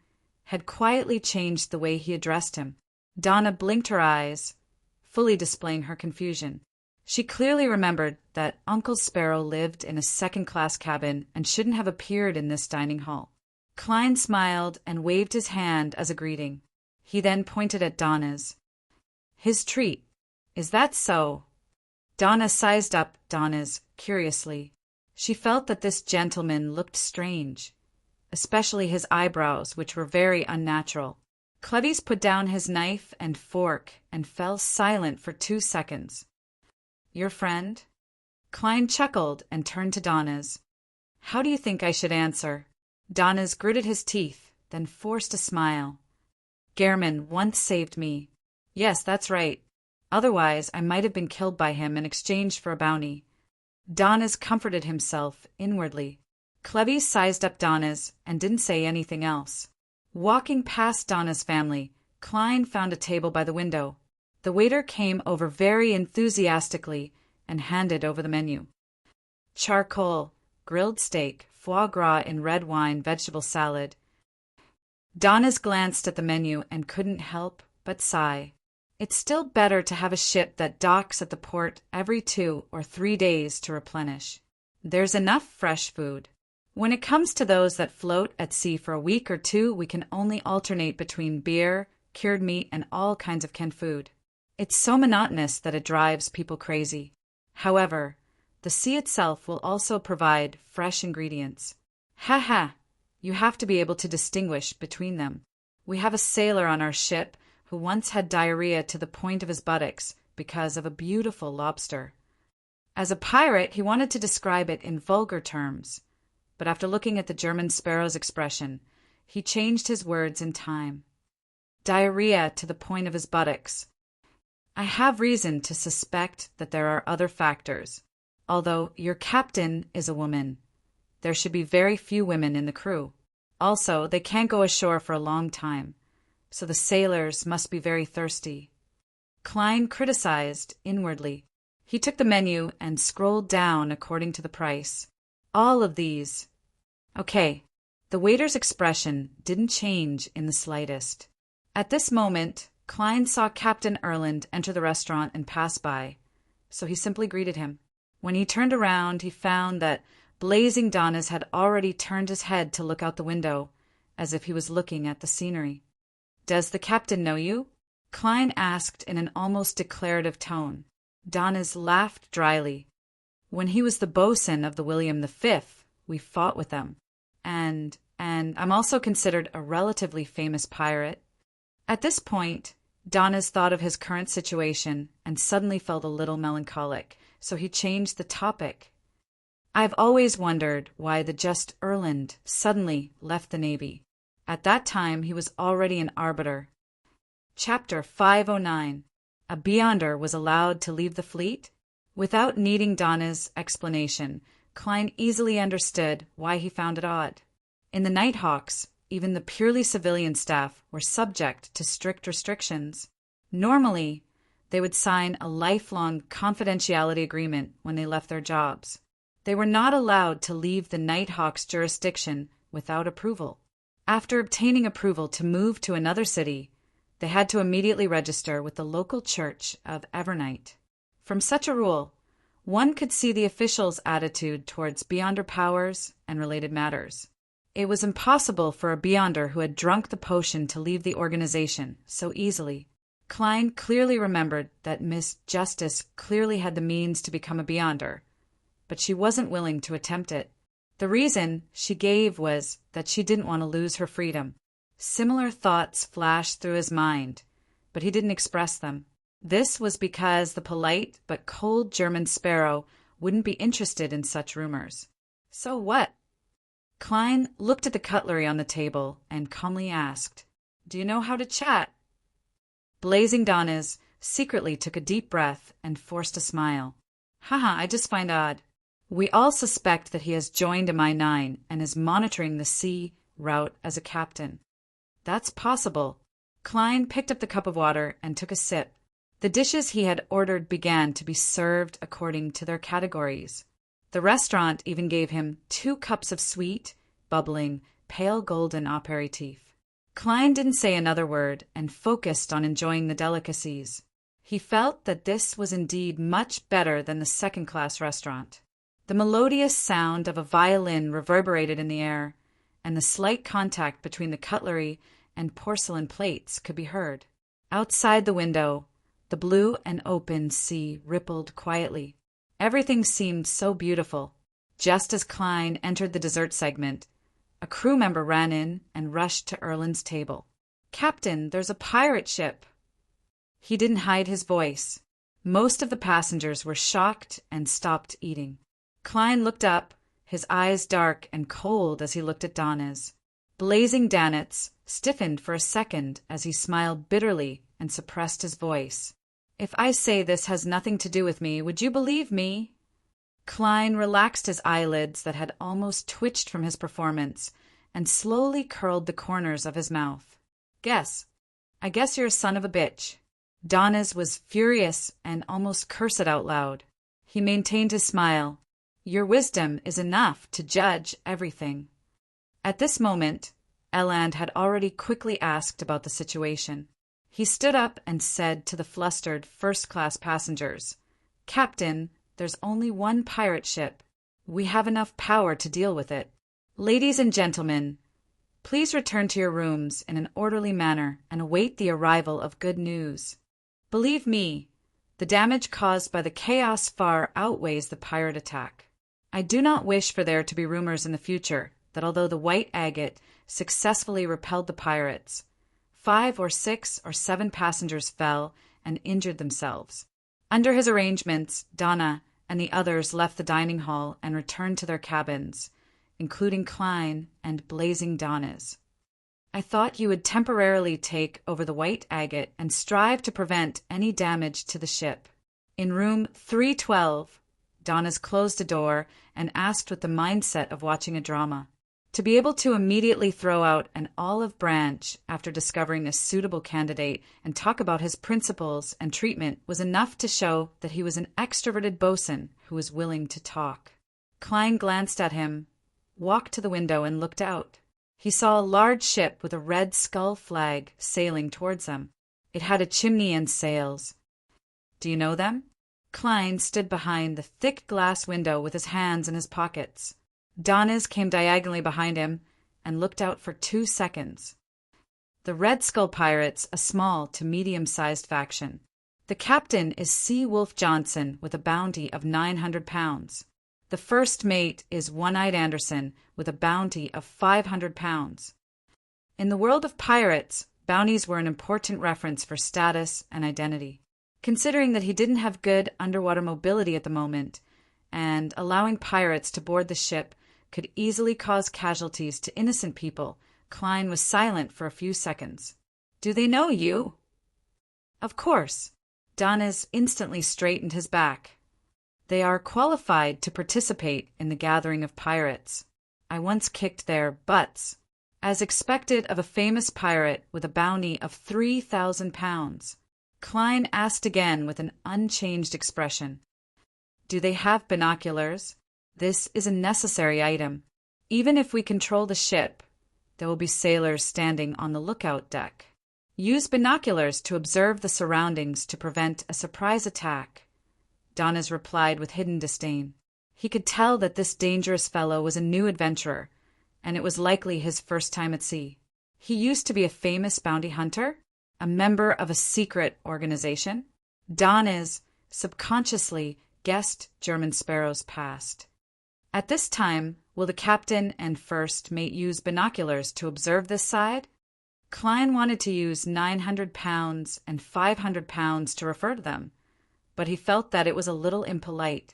had quietly changed the way he addressed him. Donna blinked her eyes, fully displaying her confusion. She clearly remembered that Uncle Sparrow lived in a second-class cabin and shouldn't have appeared in this dining hall. Klein smiled and waved his hand as a greeting. He then pointed at Donnas. "His treat. Is that so?" Donna sized up Donnas curiously. She felt that this gentleman looked strange, especially his eyebrows, which were very unnatural. Cleves put down his knife and fork and fell silent for 2 seconds. "Your friend?" Klein chuckled and turned to Donnas. "How do you think I should answer?" Donnas gritted his teeth, then forced a smile. "Gehrman once saved me. Yes, that's right. Otherwise, I might have been killed by him in exchange for a bounty." Donnas comforted himself inwardly. Cleves sized up Donnas and didn't say anything else. Walking past Donna's family, Klein found a table by the window. The waiter came over very enthusiastically and handed over the menu. Charcoal, grilled steak, foie gras in red wine, vegetable salad. Donnas glanced at the menu and couldn't help but sigh. It's still better to have a ship that docks at the port every 2 or 3 days to replenish. There's enough fresh food. When it comes to those that float at sea for a week or 2, we can only alternate between beer, cured meat, and all kinds of canned food. It's so monotonous that it drives people crazy. However, the sea itself will also provide fresh ingredients. Ha ha! You have to be able to distinguish between them. We have a sailor on our ship who once had diarrhea to the point of his buttocks because of a beautiful lobster. As a pirate, he wanted to describe it in vulgar terms, but after looking at the German Sparrow's expression, he changed his words in time. Diarrhea to the point of his buttocks. I have reason to suspect that there are other factors, although your captain is a woman. There should be very few women in the crew. Also, they can't go ashore for a long time, so the sailors must be very thirsty. Klein criticized inwardly. He took the menu and scrolled down according to the price. All of these. Okay. The waiter's expression didn't change in the slightest. At this moment, Klein saw Captain Erland enter the restaurant and pass by, so he simply greeted him. When he turned around, he found that Blazing Donis had already turned his head to look out the window, as if he was looking at the scenery. "Does the captain know you?" Klein asked in an almost declarative tone. Donis laughed dryly. "When he was the boatswain of the William V, we fought with them. And I'm also considered a relatively famous pirate." At this point, Donis thought of his current situation and suddenly felt a little melancholic, so he changed the topic. "I've always wondered why the just Erland suddenly left the Navy. At that time, he was already an arbiter." Chapter 509. A Beyonder was allowed to leave the fleet? Without needing Donna's explanation, Klein easily understood why he found it odd. In the Nighthawks, even the purely civilian staff were subject to strict restrictions. Normally, they would sign a lifelong confidentiality agreement when they left their jobs. They were not allowed to leave the Nighthawks' jurisdiction without approval. After obtaining approval to move to another city, they had to immediately register with the local church of Evernight. From such a rule, one could see the officials' attitude towards Beyonder powers and related matters. It was impossible for a Beyonder who had drunk the potion to leave the organization so easily. Klein clearly remembered that Miss Justice clearly had the means to become a Beyonder, but she wasn't willing to attempt it. The reason she gave was that she didn't want to lose her freedom. Similar thoughts flashed through his mind, but he didn't express them. This was because the polite but cold German sparrow wouldn't be interested in such rumors. So what? Klein looked at the cutlery on the table and calmly asked, "Do you know how to chat?" Blazing Donis secretly took a deep breath and forced a smile. "Haha, I just find odd. We all suspect that he has joined MI9 and is monitoring the sea route as a captain." "That's possible." Klein picked up the cup of water and took a sip. The dishes he had ordered began to be served according to their categories. The restaurant even gave him 2 cups of sweet, bubbling, pale golden aperitif. Klein didn't say another word and focused on enjoying the delicacies. He felt that this was indeed much better than the second-class restaurant. The melodious sound of a violin reverberated in the air, and the slight contact between the cutlery and porcelain plates could be heard. Outside the window, the blue and open sea rippled quietly. Everything seemed so beautiful. Just as Klein entered the dessert segment, a crew member ran in and rushed to Erland's table. "Captain, there's a pirate ship." He didn't hide his voice. Most of the passengers were shocked and stopped eating. Klein looked up, his eyes dark and cold as he looked at Donis. Blazing Donis stiffened for a second as he smiled bitterly and suppressed his voice. "If I say this has nothing to do with me, would you believe me?" Klein relaxed his eyelids that had almost twitched from his performance and slowly curled the corners of his mouth. I guess you're a son of a bitch." Donis was furious and almost cursed out loud. He maintained his smile. "Your wisdom is enough to judge everything." At this moment, Erland had already quickly asked about the situation. He stood up and said to the flustered first-class passengers, "Captain, there's only one pirate ship. We have enough power to deal with it. Ladies and gentlemen, please return to your rooms in an orderly manner and await the arrival of good news. Believe me, the damage caused by the chaos far outweighs the pirate attack. I do not wish for there to be rumors in the future that although the White Agate successfully repelled the pirates, 5 or 6 or 7 passengers fell and injured themselves." Under his arrangements, Donna and the others left the dining hall and returned to their cabins, including Klein and Blazing Donis. "I thought you would temporarily take over the White Agate and strive to prevent any damage to the ship. In room 312, Donnas closed the door and asked with the mindset of watching a drama. To be able to immediately throw out an olive branch after discovering a suitable candidate and talk about his principles and treatment was enough to show that he was an extroverted bosun who was willing to talk. Klein glanced at him, walked to the window, and looked out. He saw a large ship with a red skull flag sailing towards them. It had a chimney and sails. "Do you know them?" Klein stood behind the thick glass window with his hands in his pockets. Donnas came diagonally behind him and looked out for 2 seconds. The Red Skull Pirates, a small to medium-sized faction. The captain is C. Wolfe Johnson with a bounty of £900. The first mate is One-Eyed Anderson with a bounty of £500. In the world of pirates, bounties were an important reference for status and identity. Considering that he didn't have good underwater mobility at the moment, and allowing pirates to board the ship could easily cause casualties to innocent people, Klein was silent for a few seconds. "Do they know you?" "Of course." Donnas instantly straightened his back. "They are qualified to participate in the gathering of pirates. I once kicked their butts, as expected of a famous pirate with a bounty of £3,000. Klein asked again with an unchanged expression. "Do they have binoculars? This is a necessary item. Even if we control the ship, there will be sailors standing on the lookout deck. Use binoculars to observe the surroundings to prevent a surprise attack." Donnas replied with hidden disdain. He could tell that this dangerous fellow was a new adventurer, and it was likely his first time at sea. He used to be a famous bounty hunter, a member of a secret organization. Donnas subconsciously guessed German Sparrow's past. At this time, will the captain and first mate use binoculars to observe this side? Klein wanted to use £900 and £500 to refer to them, but he felt that it was a little impolite.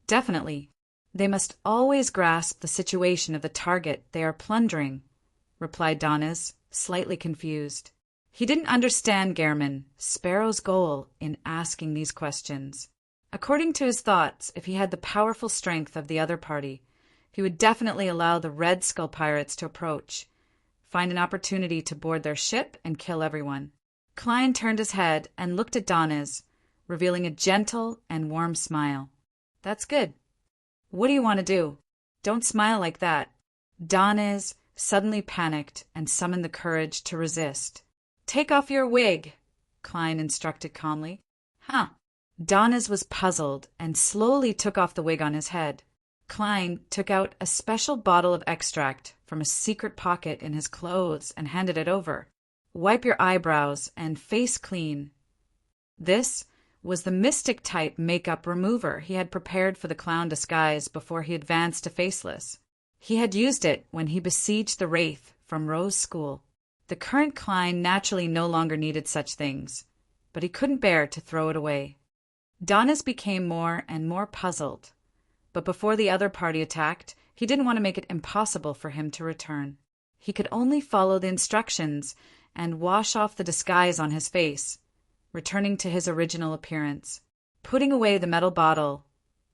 "Definitely. They must always grasp the situation of the target they are plundering," replied Donnas, slightly confused. He didn't understand Gehrman, Sparrow's goal in asking these questions. According to his thoughts, if he had the powerful strength of the other party, he would definitely allow the Red Skull Pirates to approach, find an opportunity to board their ship, and kill everyone. Klein turned his head and looked at Donnas, revealing a gentle and warm smile. "That's good. What do you want to do? Don't smile like that." Donnas suddenly panicked and summoned the courage to resist. "Take off your wig," Klein instructed calmly. "Huh." Donnas was puzzled and slowly took off the wig on his head. Klein took out a special bottle of extract from a secret pocket in his clothes and handed it over. "Wipe your eyebrows and face clean." This was the mystic-type makeup remover he had prepared for the clown disguise before he advanced to faceless. He had used it when he besieged the Wraith from Rose School. The current Klein naturally no longer needed such things, but he couldn't bear to throw it away. Donnas became more and more puzzled, but before the other party attacked, he didn't want to make it impossible for him to return. He could only follow the instructions and wash off the disguise on his face, returning to his original appearance. Putting away the metal bottle,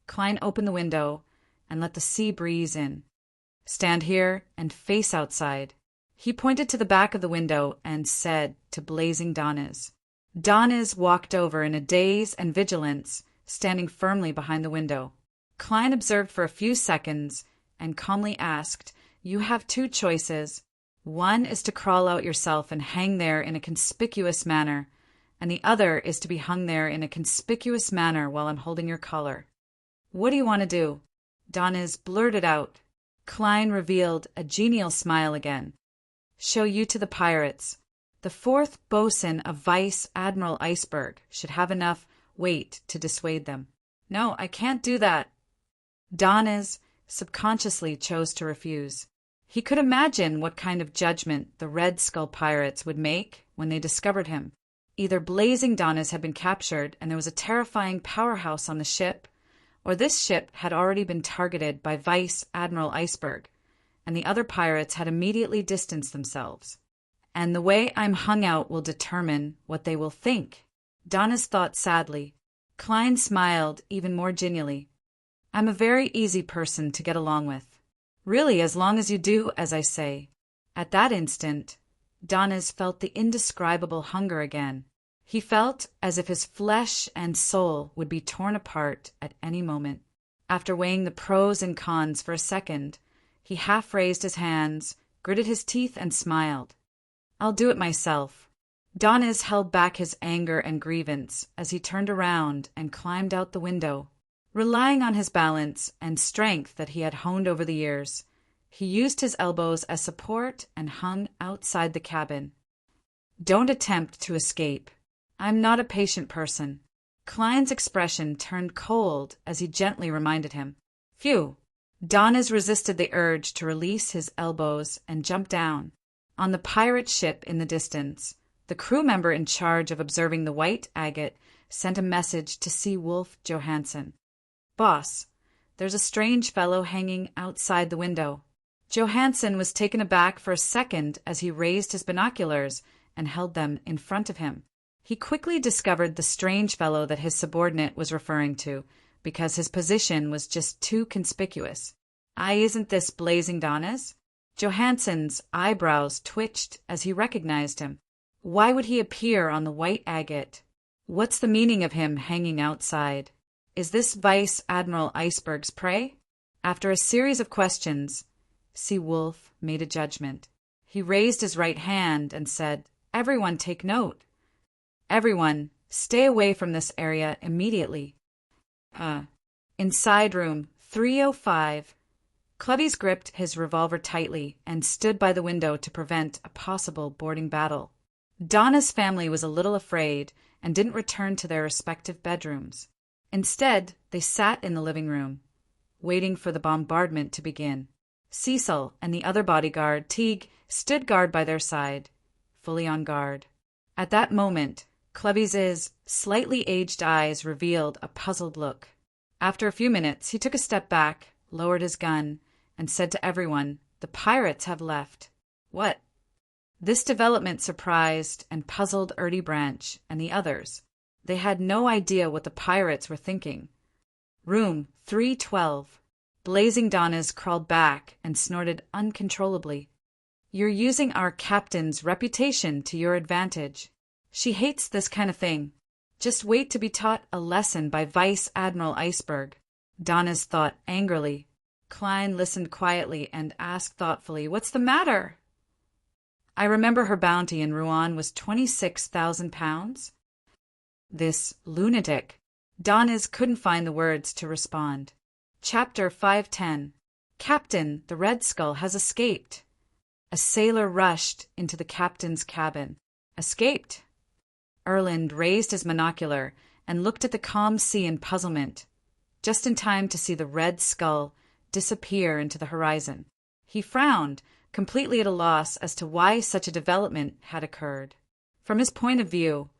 Klein opened the window and let the sea breeze in. "Stand here and face outside." He pointed to the back of the window and said to blazing Donnas. Donnas walked over in a daze and vigilance, standing firmly behind the window. Klein observed for a few seconds and calmly asked, "You have 2 choices. One is to crawl out yourself and hang there in a conspicuous manner, and the other is to be hung there in a conspicuous manner while I'm holding your collar. What do you want to do?" Donnas blurted out. Klein revealed a genial smile again. "Show you to the pirates. The 4th bosun of Vice Admiral Iceberg should have enough weight to dissuade them." "No, I can't do that." Donnas subconsciously chose to refuse. He could imagine what kind of judgment the Red Skull Pirates would make when they discovered him. Either Blazing Donnas had been captured and there was a terrifying powerhouse on the ship, or this ship had already been targeted by Vice Admiral Iceberg, and the other pirates had immediately distanced themselves. "And the way I'm hung out will determine what they will think," Donnas thought sadly. Klein smiled even more genially. I'm a very easy person to get along with. Really, as long as you do as I say." At that instant, Donis felt the indescribable hunger again. He felt as if his flesh and soul would be torn apart at any moment. After weighing the pros and cons for a second, he half raised his hands, gritted his teeth, and smiled. "I'll do it myself." Donis held back his anger and grievance as he turned around and climbed out the window. Relying on his balance and strength that he had honed over the years, he used his elbows as support and hung outside the cabin. "Don't attempt to escape. I'm not a patient person." Klein's expression turned cold as he gently reminded him. "Phew." Donis resisted the urge to release his elbows and jump down. On the pirate ship in the distance, the crew member in charge of observing the white agate sent a message to Sea Wolf Johansen. "Boss, there's a strange fellow hanging outside the window." Johansen was taken aback for a second as he raised his binoculars and held them in front of him. He quickly discovered the strange fellow that his subordinate was referring to, because his position was just too conspicuous. Isn't this blazing Donis?" Johansen's eyebrows twitched as he recognized him. Why would he appear on the white agate? What's the meaning of him hanging outside? Is this Vice Admiral Iceberg's prey? After a series of questions, Sea Wolf made a judgment. He raised his right hand and said, "Everyone take note. Everyone, stay away from this area immediately." Inside room 305, Clubbies gripped his revolver tightly and stood by the window to prevent a possible boarding battle. Donna's family was a little afraid and didn't return to their respective bedrooms. Instead, they sat in the living room, waiting for the bombardment to begin. Cecil and the other bodyguard, Teague, stood guard by their side, fully on guard. At that moment, Clubbies' slightly aged eyes revealed a puzzled look. After a few minutes, he took a step back, lowered his gun, and said to everyone, "The pirates have left." "What?" This development surprised and puzzled Ertie Branch and the others. They had no idea what the pirates were thinking. Room 312. Blazing Donis crawled back and snorted uncontrollably. "You're using our captain's reputation to your advantage. She hates this kind of thing. Just wait to be taught a lesson by Vice Admiral Iceberg." Donis thought angrily. Klein listened quietly and asked thoughtfully, "What's the matter?" "I remember her bounty in Rouen was 26,000 pounds. This lunatic." Donis couldn't find the words to respond. Chapter 510. Captain, the Red Skull has escaped. A sailor rushed into the captain's cabin. Escaped? Erland raised his monocular and looked at the calm sea in puzzlement, just in time to see the Red Skull disappear into the horizon. He frowned, completely at a loss as to why such a development had occurred. From his point of view,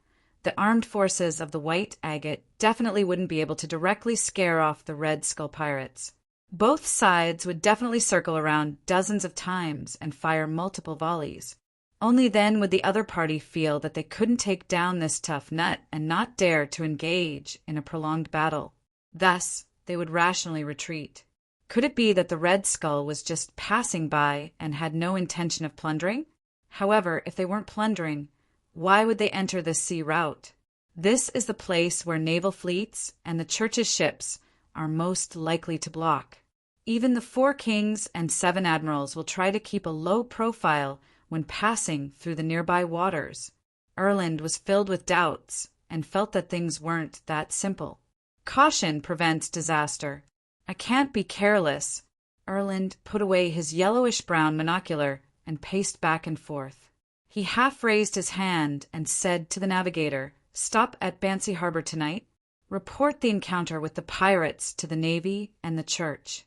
the armed forces of the White Agate definitely wouldn't be able to directly scare off the Red Skull pirates. Both sides would definitely circle around dozens of times and fire multiple volleys. Only then would the other party feel that they couldn't take down this tough nut and not dare to engage in a prolonged battle. Thus, they would rationally retreat. Could it be that the Red Skull was just passing by and had no intention of plundering? However, if they weren't plundering, why would they enter this sea route? This is the place where naval fleets and the Church's ships are most likely to block. Even the 4 kings and 7 admirals will try to keep a low profile when passing through the nearby waters. Erland was filled with doubts and felt that things weren't that simple. Caution prevents disaster. I can't be careless. Erland put away his yellowish-brown monocular and paced back and forth. He half raised his hand and said to the navigator, "Stop at Bancy Harbor tonight. Report the encounter with the pirates to the Navy and the Church."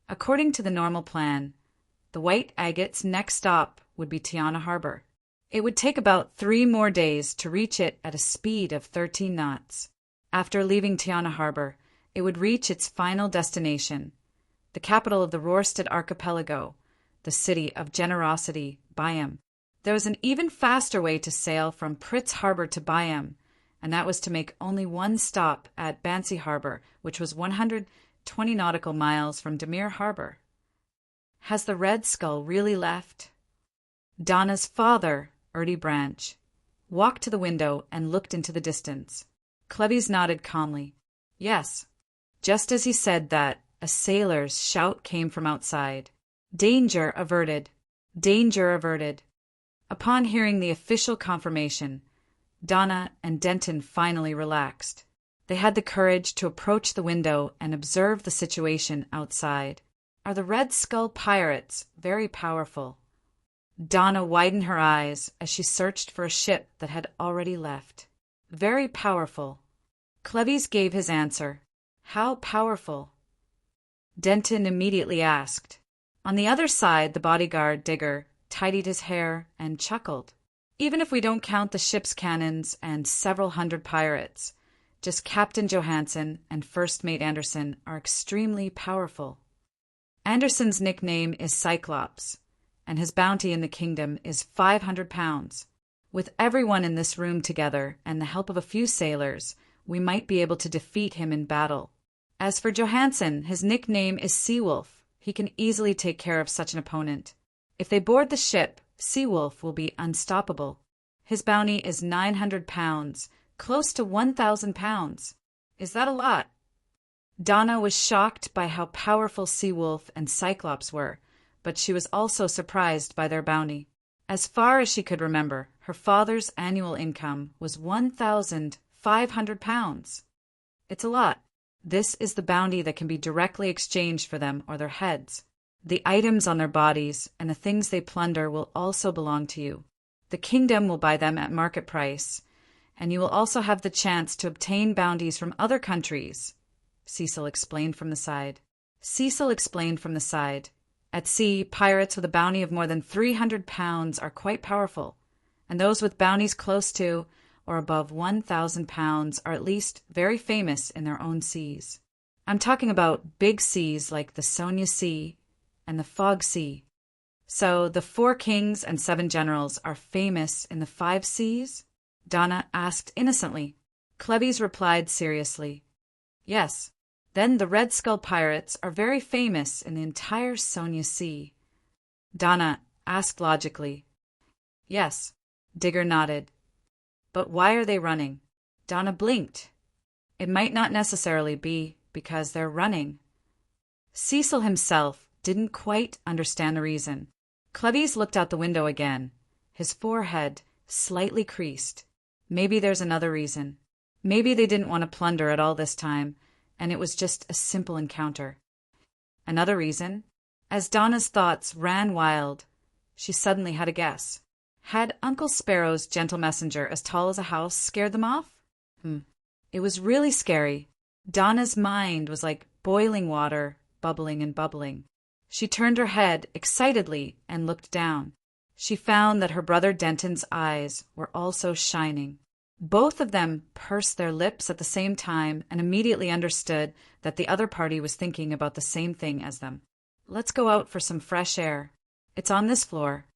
According to the normal plan, the White Agate's next stop would be Tiana Harbor. It would take about 3 more days to reach it at a speed of 13 knots. After leaving Tiana Harbor, it would reach its final destination, the capital of the Rorstad Archipelago, the city of Generosity, Byam. There was an even faster way to sail from Pritz Harbor to Byam, and that was to make only one stop at Bancy Harbor, which was 100 20 nautical miles from Demir Harbor. Has the Red Skull really left? Donna's father, Ertie Branch, walked to the window and looked into the distance. Cleves nodded calmly. Yes. Just as he said that, a sailor's shout came from outside. Danger averted. Danger averted. Upon hearing the official confirmation, Donna and Denton finally relaxed. They had the courage to approach the window and observe the situation outside. Are the Red Skull pirates very powerful? Donna widened her eyes as she searched for a ship that had already left. Very powerful. Cleves gave his answer. How powerful? Denton immediately asked. On the other side, the bodyguard, Digger, tidied his hair and chuckled. Even if we don't count the ship's cannons and several hundred pirates, just Captain Johansson and First Mate Anderson are extremely powerful. Anderson's nickname is Cyclops, and his bounty in the kingdom is 500 pounds. With everyone in this room together and the help of a few sailors, we might be able to defeat him in battle. As for Johansson, his nickname is Seawolf. He can easily take care of such an opponent. If they board the ship, Seawolf will be unstoppable. His bounty is 900 pounds, close to 1,000 pounds. Is that a lot? Donna was shocked by how powerful Seawolf and Cyclops were, but she was also surprised by their bounty. As far as she could remember, her father's annual income was 1,500 pounds. It's a lot. This is the bounty that can be directly exchanged for them or their heads. The items on their bodies and the things they plunder will also belong to you. The kingdom will buy them at market price, and you will also have the chance to obtain bounties from other countries, Cecil explained from the side. At sea, pirates with a bounty of more than 300 pounds are quite powerful, and those with bounties close to or above 1,000 pounds are at least very famous in their own seas. I'm talking about big seas like the Sonia Sea and the Fog Sea. So the 4 kings and 7 generals are famous in the 5 seas? Donna asked innocently. Cleves replied seriously. Yes. Then the Red Skull pirates are very famous in the entire Sonia Sea. Donna asked logically. Yes. Digger nodded. But why are they running? Donna blinked. It might not necessarily be because they're running. Cecil himself didn't quite understand the reason. Cleves looked out the window again, his forehead slightly creased. Maybe there's another reason. Maybe they didn't want to plunder at all this time, and it was just a simple encounter. Another reason? As Donna's thoughts ran wild, she suddenly had a guess. Had Uncle Sparrow's gentle messenger as tall as a house scared them off? It was really scary. Donna's mind was like boiling water, bubbling and bubbling. She turned her head excitedly and looked down. She found that her brother Denton's eyes were also shining. Both of them pursed their lips at the same time and immediately understood that the other party was thinking about the same thing as them. Let's go out for some fresh air. It's on this floor.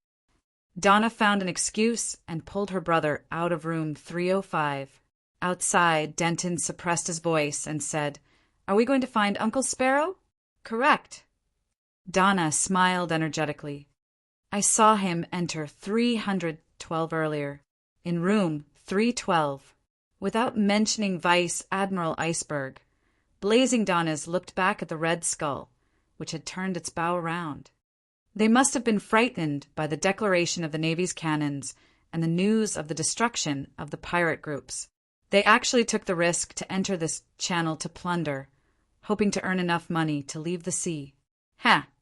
Donna found an excuse and pulled her brother out of room 305. Outside, Denton suppressed his voice and said, Are we going to find Uncle Sparrow? Correct. Donna smiled energetically. I saw him enter 312 earlier, in room 312, without mentioning Vice Admiral Iceberg. Blazing Donnas looked back at the Red Skull, which had turned its bow around. They must have been frightened by the declaration of the Navy's cannons and the news of the destruction of the pirate groups. They actually took the risk to enter this channel to plunder, hoping to earn enough money to leave the sea.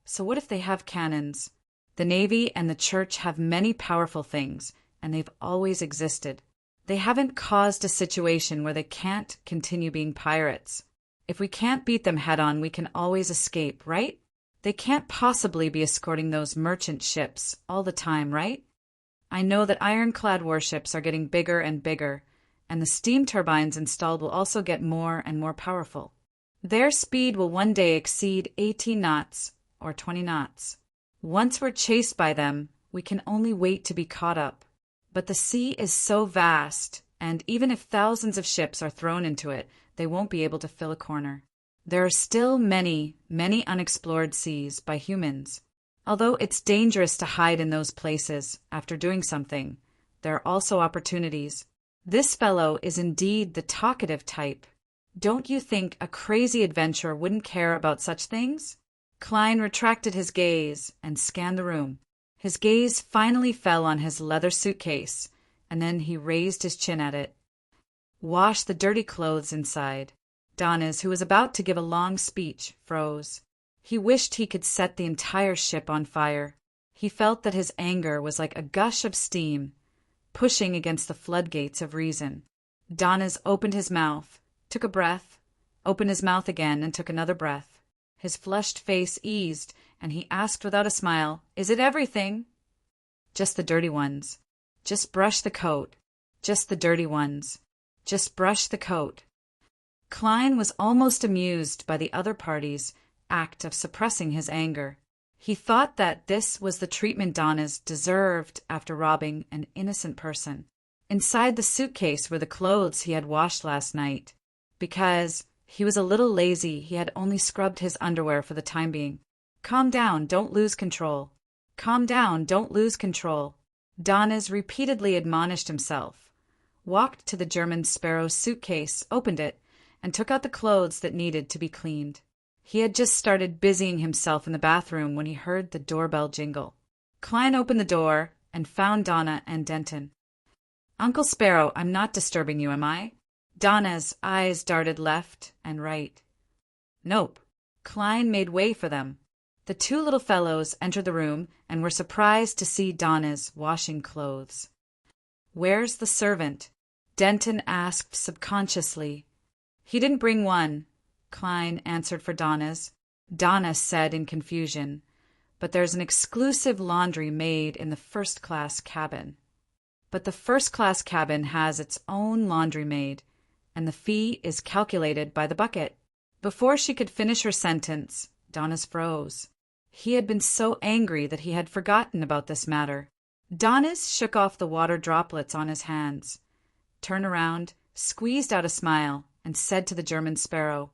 So what if they have cannons? The Navy and the Church have many powerful things, and they've always existed. They haven't caused a situation where they can't continue being pirates. If we can't beat them head-on, we can always escape, right? They can't possibly be escorting those merchant ships all the time, right? I know that ironclad warships are getting bigger and bigger, and the steam turbines installed will also get more and more powerful. Their speed will one day exceed 18 knots or 20 knots. Once we're chased by them, we can only wait to be caught up. But the sea is so vast, and even if thousands of ships are thrown into it, they won't be able to fill a corner. There are still many, many unexplored seas by humans. Although it's dangerous to hide in those places after doing something, there are also opportunities. This fellow is indeed the talkative type. Don't you think a crazy adventurer wouldn't care about such things? Klein retracted his gaze and scanned the room. His gaze finally fell on his leather suitcase, and then he raised his chin at it. Wash the dirty clothes inside. Danes, who was about to give a long speech, froze. He wished he could set the entire ship on fire. He felt that his anger was like a gush of steam, pushing against the floodgates of reason. Danes opened his mouth, took a breath, opened his mouth again, and took another breath. His flushed face eased, and he asked without a smile, "Is it everything?" "Just the dirty ones. Just brush the coat. Just the dirty ones. Just brush the coat." Klein was almost amused by the other party's act of suppressing his anger. He thought that this was the treatment Danes deserved after robbing an innocent person. Inside the suitcase were the clothes he had washed last night. Because he was a little lazy, he had only scrubbed his underwear for the time being. "Calm down, don't lose control. Calm down, don't lose control." Danes repeatedly admonished himself, walked to the German Sparrow's suitcase, opened it, and took out the clothes that needed to be cleaned. He had just started busying himself in the bathroom when he heard the doorbell jingle. Klein opened the door and found Donna and Denton. "Uncle Sparrow, I'm not disturbing you, am I?" Donna's eyes darted left and right. "Nope." Klein made way for them. The two little fellows entered the room and were surprised to see Donna's washing clothes. "Where's the servant?" Denton asked subconsciously. "He didn't bring one," Klein answered for Donna's. Donna said in confusion, "But there's an exclusive laundry made in the first-class cabin." "But the first-class cabin has its own laundry maid, and the fee is calculated by the bucket." Before she could finish her sentence, Donna's froze. He had been so angry that he had forgotten about this matter. Donna's shook off the water droplets on his hands, turned around, squeezed out a smile, and said to the German Sparrow,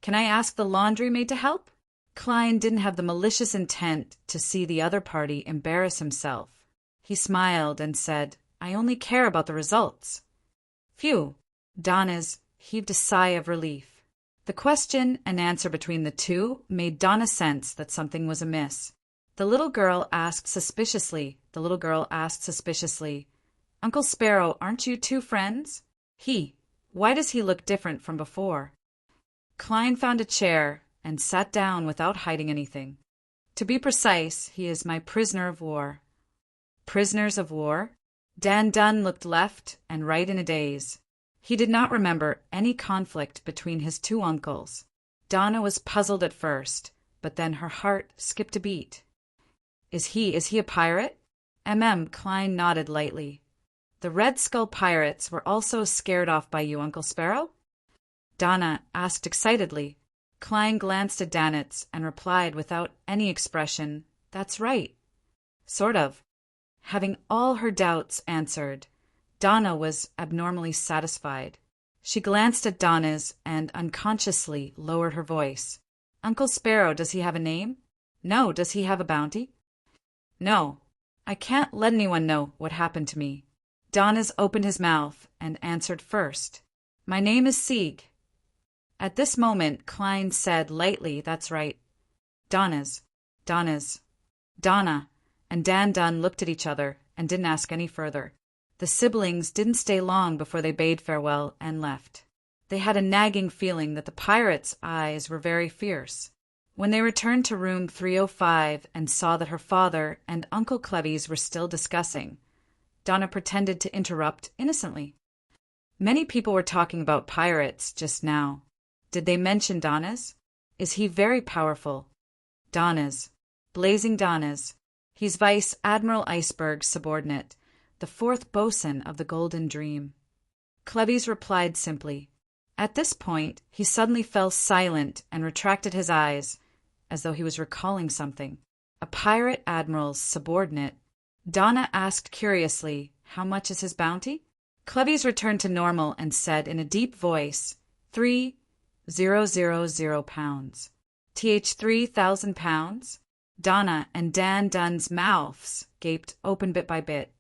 "Can I ask the laundry maid to help?" Klein didn't have the malicious intent to see the other party embarrass himself. He smiled and said, "I only care about the results." "Phew!" Donna's heaved a sigh of relief. The question and answer between the two made Donna sense that something was amiss. The little girl asked suspiciously, "Uncle Sparrow, aren't you two friends?" Why does he look different from before?" Klein found a chair and sat down without hiding anything. "To be precise, he is my prisoner of war." "Prisoners of war?" Dan Dunn looked left and right in a daze. He did not remember any conflict between his two uncles. Donna was puzzled at first, but then her heart skipped a beat. Is he a pirate?" Klein nodded lightly. "The Red Skull pirates were also scared off by you, Uncle Sparrow?" Donna asked excitedly. Klein glanced at Danitz and replied without any expression, "That's right." "Sort of." Having all her doubts answered, Donna was abnormally satisfied. She glanced at Donna's and unconsciously lowered her voice. "Uncle Sparrow, does he have a name?" "No. Does he have a bounty?" "No. I can't let anyone know what happened to me." Donna's opened his mouth and answered first. "My name is Sieg." At this moment, Klein said lightly, "That's right." Donna's. Donna and Dan Dunn looked at each other and didn't ask any further. The siblings didn't stay long before they bade farewell and left. They had a nagging feeling that the pirate's eyes were very fierce. When they returned to room 305 and saw that her father and Uncle Cleves were still discussing, Donna pretended to interrupt innocently. "Many people were talking about pirates just now. Did they mention Donna's? Is he very powerful?" "Donna's. Blazing Donna's. He's Vice Admiral Iceberg's subordinate, the fourth bosun of the Golden Dream." Cleves replied simply. At this point, he suddenly fell silent and retracted his eyes, as though he was recalling something. A pirate admiral's subordinate. Donna asked curiously, "How much is his bounty?" Cleves returned to normal and said in a deep voice, 3 £3,000. £3,000? Donna and Dan Dunn's mouths gaped open bit by bit,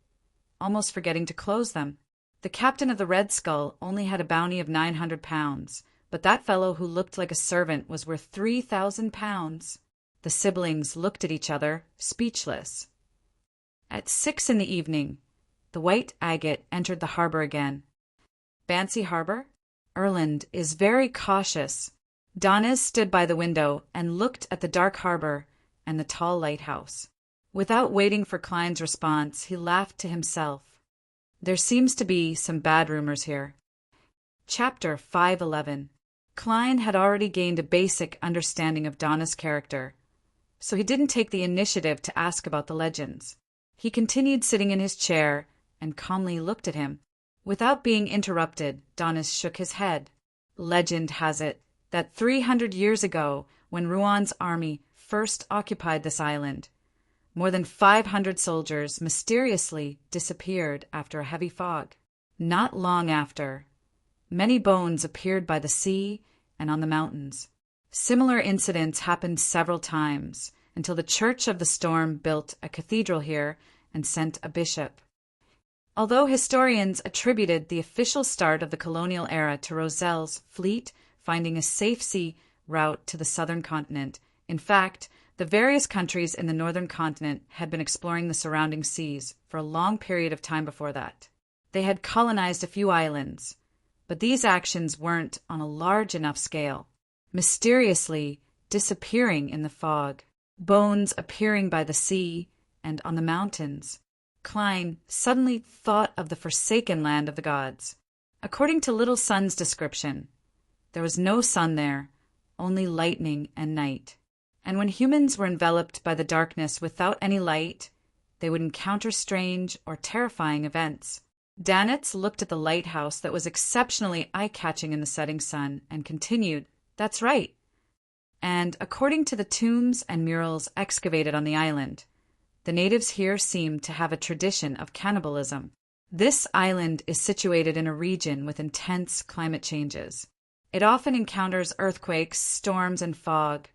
almost forgetting to close them. The captain of the Red Skull only had a bounty of £900, but that fellow who looked like a servant was worth £3,000. The siblings looked at each other, speechless. At 6 in the evening, the White Agate entered the harbor again. Bancy Harbor? Erland is very cautious. Donnez stood by the window and looked at the dark harbor and the tall lighthouse. Without waiting for Klein's response, he laughed to himself. There seems to be some bad rumors here. Chapter 511. Klein had already gained a basic understanding of Donna's character, so he didn't take the initiative to ask about the legends. He continued sitting in his chair and calmly looked at him. Without being interrupted, Donna's shook his head. Legend has it that 300 years ago, when Ruan's army first occupied this island, more than 500 soldiers mysteriously disappeared after a heavy fog. Not long after, many bones appeared by the sea and on the mountains. Similar incidents happened several times until the Church of the Storm built a cathedral here and sent a bishop. Although historians attributed the official start of the colonial era to Rozelle's fleet finding a safe sea route to the southern continent, in fact, the various countries in the northern continent had been exploring the surrounding seas for a long period of time before that. They had colonized a few islands, but these actions weren't on a large enough scale, mysteriously disappearing in the fog, bones appearing by the sea and on the mountains. Klein suddenly thought of the forsaken land of the gods. According to Little Sun's description, there was no sun there, only lightning and night. And when humans were enveloped by the darkness without any light, they would encounter strange or terrifying events. Danitz looked at the lighthouse that was exceptionally eye-catching in the setting sun and continued, "That's right. And according to the tombs and murals excavated on the island, the natives here seem to have a tradition of cannibalism. This island is situated in a region with intense climate changes. It often encounters earthquakes, storms, and fog,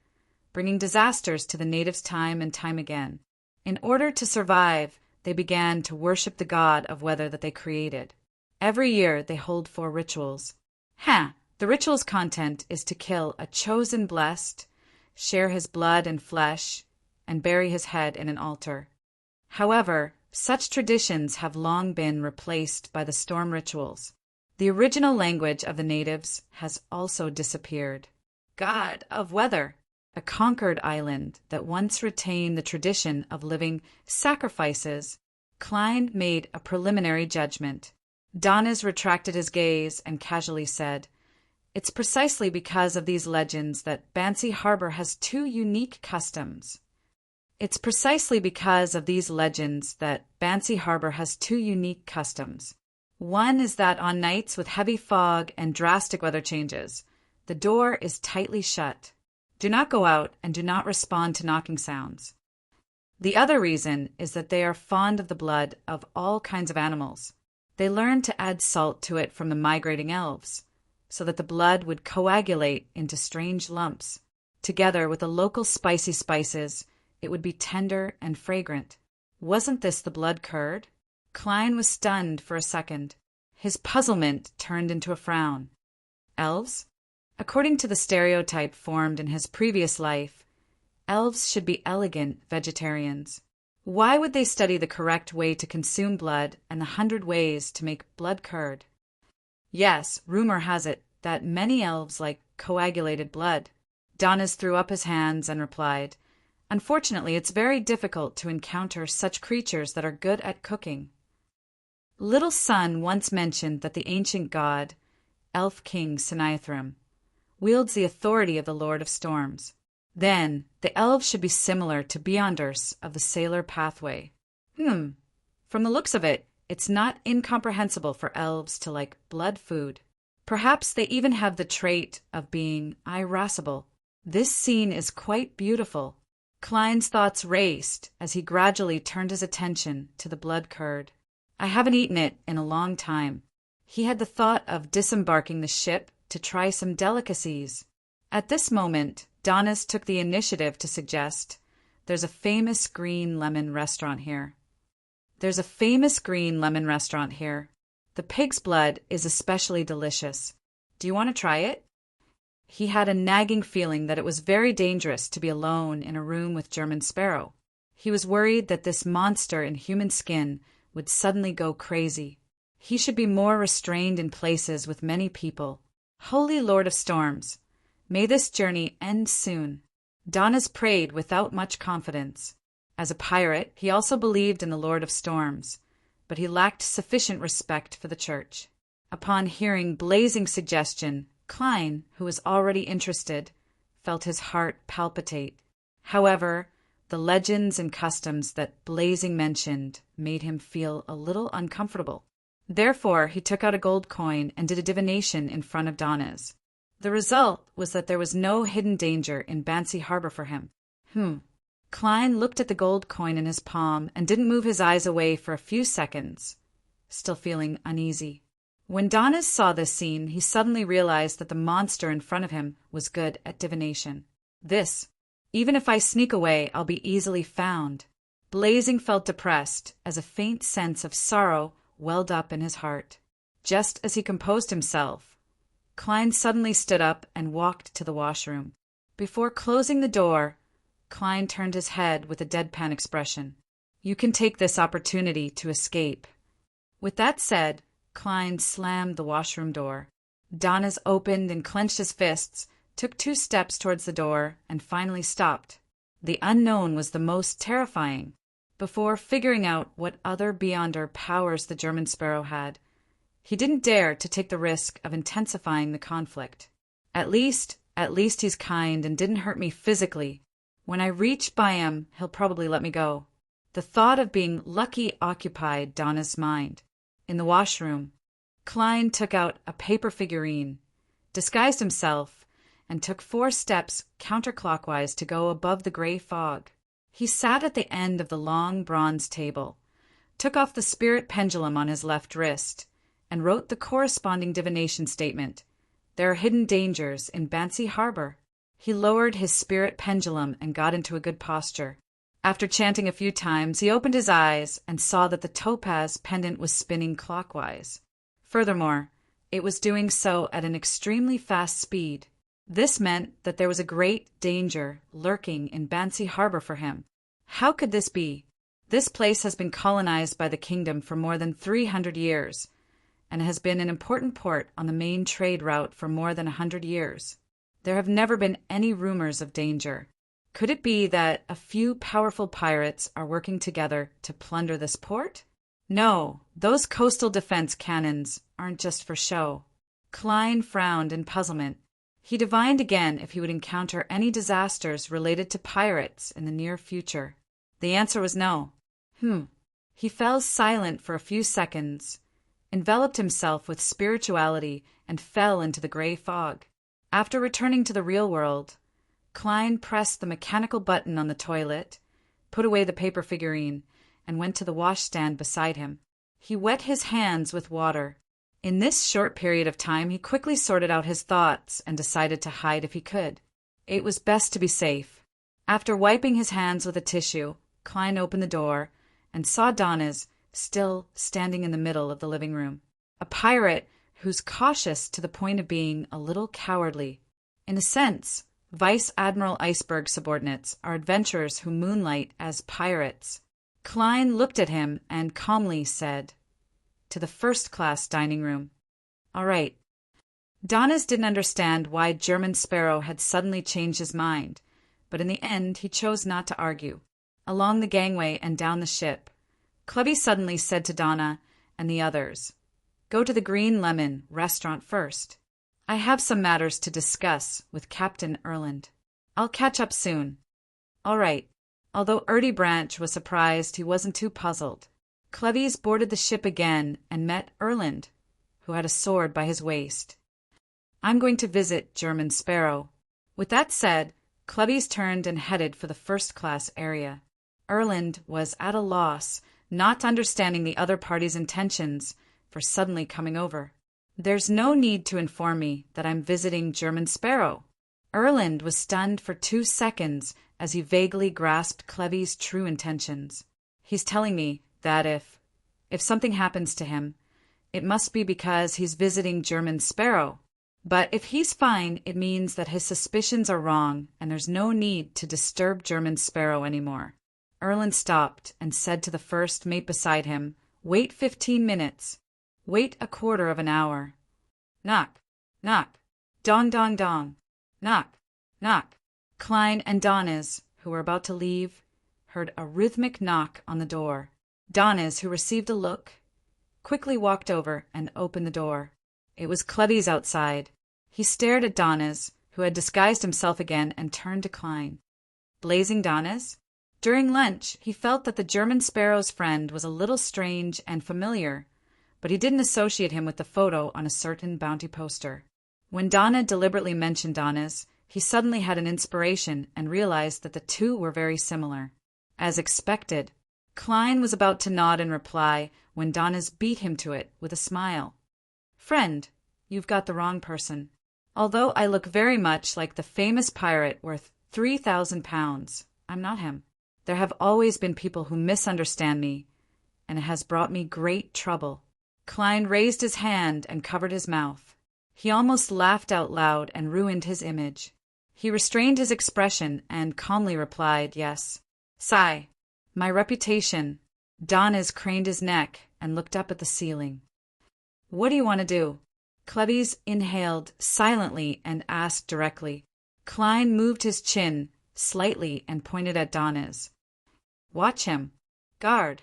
bringing disasters to the natives time and time again. In order to survive, they began to worship the god of weather that they created. Every year they hold 4 rituals. The ritual's content is to kill a chosen blessed, share his blood and flesh, and bury his head in an altar. However, such traditions have long been replaced by the storm rituals. The original language of the natives has also disappeared. God of weather, a conquered island that once retained the tradition of living sacrifices, Klein made a preliminary judgment. Donez retracted his gaze and casually said, "It's precisely because of these legends that Bancy Harbor has 2 unique customs. It's precisely because of these legends that Bancy Harbor has 2 unique customs. One is that on nights with heavy fog and drastic weather changes, the door is tightly shut. Do not go out and do not respond to knocking sounds. The other reason is that they are fond of the blood of all kinds of animals. They learned to add salt to it from the migrating elves, so that the blood would coagulate into strange lumps. Together with the local spicy spices, it would be tender and fragrant. Wasn't this the blood curd?" Klein was stunned for a second. His puzzlement turned into a frown. Elves? According to the stereotype formed in his previous life, elves should be elegant vegetarians. Why would they study the correct way to consume blood and the 100 ways to make blood curd? Yes, rumor has it that many elves like coagulated blood. Donez threw up his hands and replied, "Unfortunately, it's very difficult to encounter such creatures that are good at cooking." Little Sun once mentioned that the ancient god, Elf King Sinithrim, wields the authority of the Lord of Storms. Then, the elves should be similar to Beyonders of the Sailor Pathway. From the looks of it, it's not incomprehensible for elves to like blood food. Perhaps they even have the trait of being irascible. This scene is quite beautiful. Klein's thoughts raced as he gradually turned his attention to the blood curd. I haven't eaten it in a long time. He had the thought of disembarking the ship to try some delicacies. At this moment, Donna's took the initiative to suggest, "There's a famous green lemon restaurant here. There's a famous green lemon restaurant here. The pig's blood is especially delicious. Do you want to try it?" He had a nagging feeling that it was very dangerous to be alone in a room with German Sparrow. He was worried that this monster in human skin would suddenly go crazy. He should be more restrained in places with many people. Holy Lord of Storms, may this journey end soon. Donnas prayed without much confidence. As a pirate, he also believed in the Lord of Storms, but he lacked sufficient respect for the church. Upon hearing Blazing's suggestion, Klein, who was already interested, felt his heart palpitate. However, the legends and customs that Blazing mentioned made him feel a little uncomfortable. Therefore, he took out a gold coin and did a divination in front of Donna's. The result was that there was no hidden danger in Bancy Harbor for him. Klein looked at the gold coin in his palm and didn't move his eyes away for a few seconds, still feeling uneasy. When Donnas saw this scene, he suddenly realized that the monster in front of him was good at divination. Even if I sneak away, I'll be easily found. Blazing felt depressed as a faint sense of sorrow welled up in his heart. Just as he composed himself, Klein suddenly stood up and walked to the washroom. Before closing the door, Klein turned his head with a deadpan expression. "You can take this opportunity to escape." With that said, Klein slammed the washroom door. Donnas opened and clenched his fists, took 2 steps towards the door, and finally stopped. The unknown was the most terrifying. Before figuring out what other beyonder powers the German Sparrow had, he didn't dare to take the risk of intensifying the conflict. At least he's kind and didn't hurt me physically. When I reach by him, he'll probably let me go. The thought of being lucky occupied Donna's mind. In the washroom, Klein took out a paper figurine, disguised himself, and took 4 steps counterclockwise to go above the gray fog. He sat at the end of the long bronze table, took off the spirit pendulum on his left wrist, and wrote the corresponding divination statement. "There are hidden dangers in Bancy Harbor." He lowered his spirit pendulum and got into a good posture. After chanting a few times, he opened his eyes and saw that the topaz pendant was spinning clockwise. Furthermore, it was doing so at an extremely fast speed. This meant that there was a great danger lurking in Bancy Harbor for him. How could this be? This place has been colonized by the kingdom for more than 300 years, and has been an important port on the main trade route for more than 100 years. There have never been any rumors of danger. Could it be that a few powerful pirates are working together to plunder this port? No, those coastal defense cannons aren't just for show. Klein frowned in puzzlement. He divined again if he would encounter any disasters related to pirates in the near future. The answer was no. He fell silent for a few seconds, enveloped himself with spirituality, and fell into the gray fog. After returning to the real world, Klein pressed the mechanical button on the toilet, put away the paper figurine, and went to the washstand beside him. He wet his hands with water. In this short period of time, he quickly sorted out his thoughts and decided to hide if he could. It was best to be safe. After wiping his hands with a tissue, Klein opened the door and saw Donnas still standing in the middle of the living room. A pirate who's cautious to the point of being a little cowardly. In a sense, Vice Admiral Iceberg subordinates are adventurers who moonlight as pirates. Klein looked at him and calmly said, "To the first-class dining room." "All right." Donnas didn't understand why German Sparrow had suddenly changed his mind, but in the end he chose not to argue. Along the gangway and down the ship, Clubby suddenly said to Donna and the others, "Go to the Green Lemon restaurant first. I have some matters to discuss with Captain Erland. I'll catch up soon." "All right." Although Erdy Branch was surprised, he wasn't too puzzled. Clevies boarded the ship again and met Erland, who had a sword by his waist. "I'm going to visit German Sparrow." With that said, Clevies turned and headed for the first-class area. Erland was at a loss, not understanding the other party's intentions for suddenly coming over. There's no need to inform me that I'm visiting German Sparrow. Erland was stunned for 2 seconds as he vaguely grasped Clevy's true intentions. He's telling me that if something happens to him, it must be because he's visiting German Sparrow. But if he's fine, it means that his suspicions are wrong and there's no need to disturb German Sparrow anymore. Erland stopped and said to the first mate beside him, "Wait 15 minutes. Wait a quarter of an hour. Knock, knock, dong, dong, dong. Knock, knock." Klein and Doniz, who were about to leave, heard a rhythmic knock on the door. Doniz, who received a look, quickly walked over and opened the door. It was Clevy's outside. He stared at Doniz, who had disguised himself again, and turned to Klein. Blazing Doniz? During lunch, he felt that the German Sparrow's friend was a little strange and familiar, but he didn't associate him with the photo on a certain bounty poster. When Donna deliberately mentioned Doniz, he suddenly had an inspiration and realized that the two were very similar. As expected, Klein was about to nod in reply when Doniz beat him to it with a smile. "Friend, you've got the wrong person. Although I look very much like the famous pirate worth 3,000 pounds, I'm not him. There have always been people who misunderstand me, and it has brought me great trouble." Klein raised his hand and covered his mouth. He almost laughed out loud and ruined his image. He restrained his expression and calmly replied, "Yes. Sigh. My reputation." Doniz craned his neck and looked up at the ceiling. "What do you want to do?" Clevy's inhaled silently and asked directly. Klein moved his chin slightly and pointed at Doniz. "Watch him. Guard."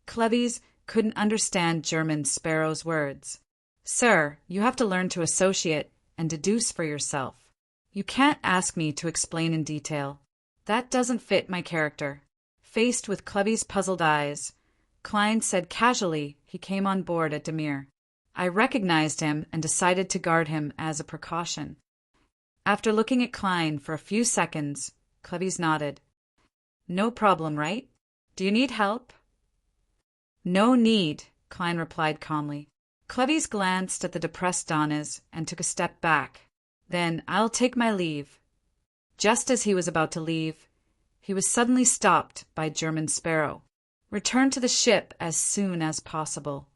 Clevy's couldn't understand German Sparrow's words. "Sir, you have to learn to associate and deduce for yourself. You can't ask me to explain in detail. That doesn't fit my character." Faced with Clevy's puzzled eyes, Klein said casually he came on board at Demir. "I recognized him and decided to guard him as a precaution." After looking at Klein for a few seconds, Clevy's nodded. "No problem, right? Do you need help?" "No need," Klein replied calmly. Clevy's glanced at the depressed Doniz and took a step back. "Then I'll take my leave." Just as he was about to leave, he was suddenly stopped by German Sparrow. "Return to the ship as soon as possible.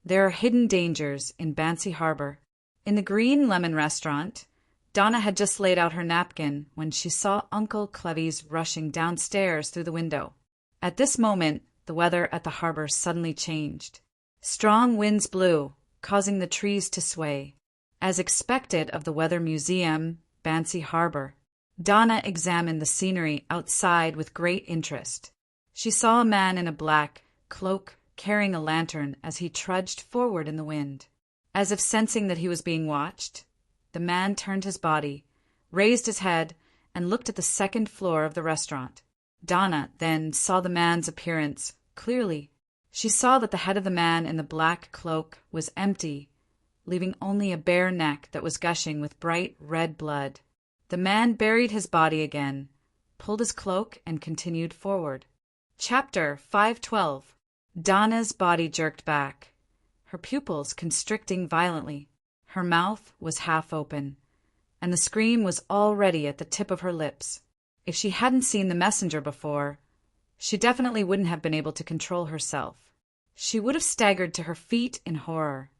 There are hidden dangers in Bancy Harbor." In the Green Lemon restaurant, Donna had just laid out her napkin when she saw Uncle Clevy's rushing downstairs through the window. At this moment, the weather at the harbor suddenly changed. Strong winds blew, causing the trees to sway. As expected of the Weather Museum, Bancy Harbor, Donna examined the scenery outside with great interest. She saw a man in a black cloak carrying a lantern as he trudged forward in the wind. As if sensing that he was being watched, the man turned his body, raised his head, and looked at the second floor of the restaurant. Donna then saw the man's appearance clearly. She saw that the head of the man in the black cloak was empty, leaving only a bare neck that was gushing with bright red blood. The man buried his body again, pulled his cloak, and continued forward. Chapter 512. Donna's body jerked back, her pupils constricting violently. Her mouth was half open, and the scream was already at the tip of her lips. If she hadn't seen the messenger before, she definitely wouldn't have been able to control herself. She would have staggered to her feet in horror,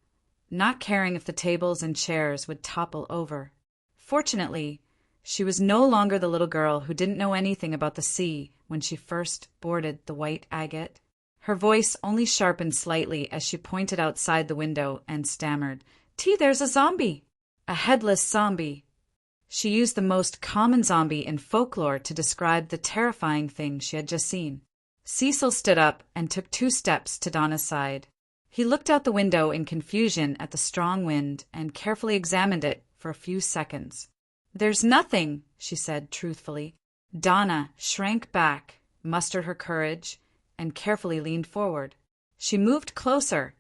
not caring if the tables and chairs would topple over. Fortunately, she was no longer the little girl who didn't know anything about the sea when she first boarded the White Agate. Her voice only sharpened slightly as she pointed outside the window and stammered, There's a zombie! A headless zombie." She used the most common zombie in folklore to describe the terrifying thing she had just seen. Cecil stood up and took 2 steps to Donna's side. He looked out the window in confusion at the strong wind and carefully examined it for a few seconds. "There's nothing," she said truthfully. Donna shrank back, mustered her courage, and carefully leaned forward. She moved closer,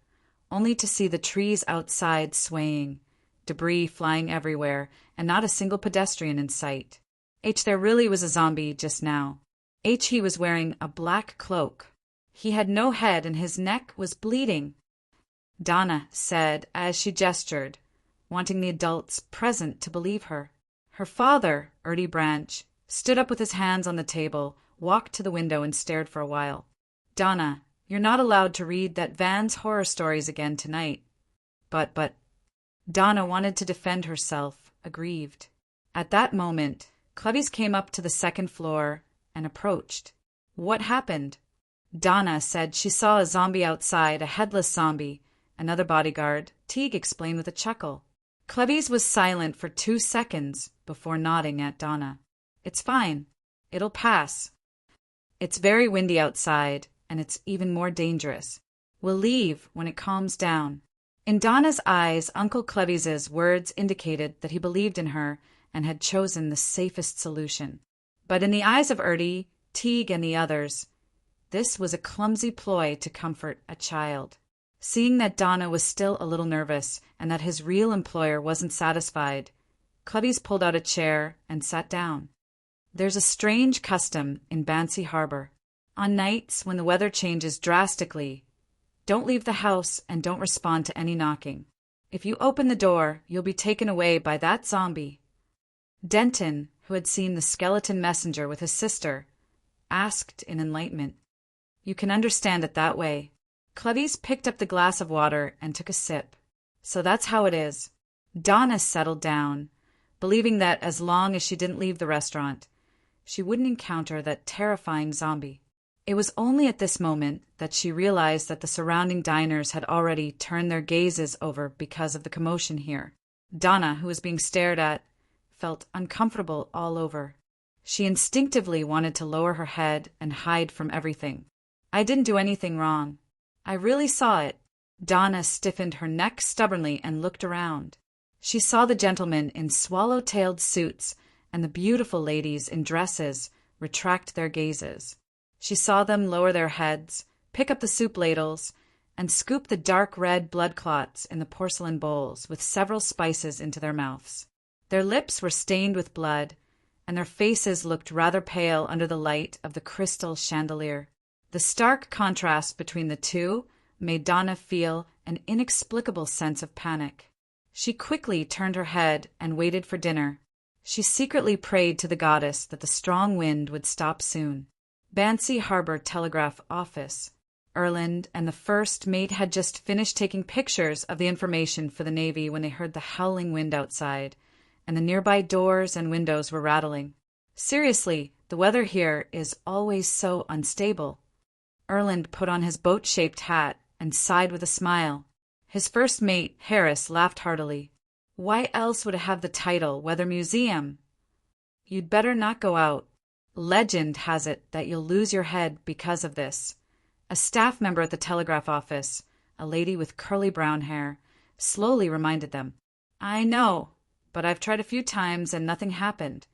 only to see the trees outside swaying, debris flying everywhere, and not a single pedestrian in sight. There really was a zombie just now. He was wearing a black cloak. He had no head and his neck was bleeding. Donna said as she gestured, wanting the adults present to believe her. Her father, Ertie Branch, stood up with his hands on the table, walked to the window and stared for a while. Donna, you're not allowed to read that Van's horror stories again tonight. But, Donna wanted to defend herself, aggrieved. At that moment, Clevis came up to the second floor and approached. What happened? Donna said she saw a zombie outside, a headless zombie. Another bodyguard, Teague explained with a chuckle. Clevis was silent for 2 seconds before nodding at Donna. It's fine. It'll pass. It's very windy outside, and it's even more dangerous. We'll leave when it calms down. In Donna's eyes, Uncle Clevis's words indicated that he believed in her and had chosen the safest solution. But in the eyes of Ertie, Teague, and the others, this was a clumsy ploy to comfort a child. Seeing that Donna was still a little nervous and that his real employer wasn't satisfied, Clevis pulled out a chair and sat down. There's a strange custom in Bancy Harbor. On nights when the weather changes drastically, don't leave the house and don't respond to any knocking. If you open the door, you'll be taken away by that zombie. Denton, who had seen the skeleton messenger with his sister, asked in enlightenment. You can understand it that way. Clevis picked up the glass of water and took a sip. So that's how it is. Donna settled down, believing that as long as she didn't leave the restaurant, she wouldn't encounter that terrifying zombie. It was only at this moment that she realized that the surrounding diners had already turned their gazes over because of the commotion here. Donna, who was being stared at, felt uncomfortable all over. She instinctively wanted to lower her head and hide from everything. I didn't do anything wrong. I really saw it. Donna stiffened her neck stubbornly and looked around. She saw the gentlemen in swallow-tailed suits and the beautiful ladies in dresses retract their gazes. She saw them lower their heads, pick up the soup ladles, and scoop the dark red blood clots in the porcelain bowls with several spices into their mouths. Their lips were stained with blood, and their faces looked rather pale under the light of the crystal chandelier. The stark contrast between the two made Donna feel an inexplicable sense of panic. She quickly turned her head and waited for dinner. She secretly prayed to the goddess that the strong wind would stop soon. Bancy Harbor Telegraph Office. Erland and the first mate had just finished taking pictures of the information for the Navy when they heard the howling wind outside, and the nearby doors and windows were rattling. Seriously, the weather here is always so unstable. Erland put on his boat-shaped hat and sighed with a smile. His first mate, Harris, laughed heartily. Why else would it have the title Weather Museum? You'd better not go out. Legend has it that you'll lose your head because of this. A staff member at the telegraph office, a lady with curly brown hair, slowly reminded them. I know, but I've tried a few times and nothing happened.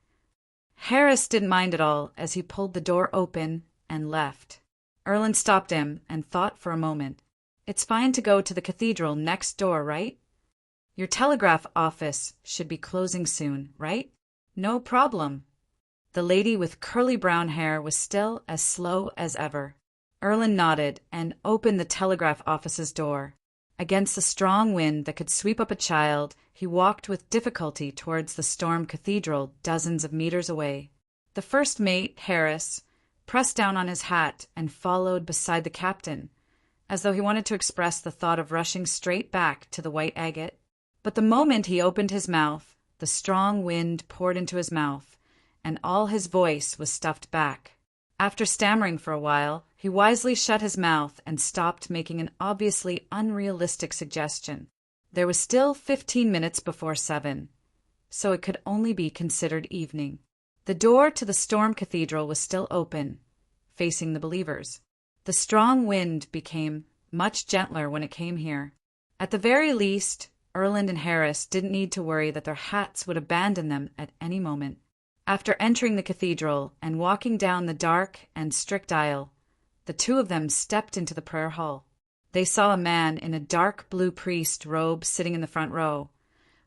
Harris didn't mind at all as he pulled the door open and left. Erland stopped him and thought for a moment. It's fine to go to the cathedral next door, right? Your telegraph office should be closing soon, right? No problem. The lady with curly brown hair was still as slow as ever. Erland nodded and opened the telegraph office's door. Against the strong wind that could sweep up a child, he walked with difficulty towards the storm cathedral dozens of meters away. The first mate, Harris, pressed down on his hat and followed beside the captain, as though he wanted to express the thought of rushing straight back to the white agate. But the moment he opened his mouth, the strong wind poured into his mouth, and all his voice was stuffed back. After stammering for a while, he wisely shut his mouth and stopped making an obviously unrealistic suggestion. There was still 15 minutes before 7, so it could only be considered evening. The door to the storm cathedral was still open, facing the believers. The strong wind became much gentler when it came here. At the very least, Erland and Harris didn't need to worry that their hats would abandon them at any moment. After entering the cathedral and walking down the dark and strict aisle, the two of them stepped into the prayer hall. They saw a man in a dark blue priest robe sitting in the front row,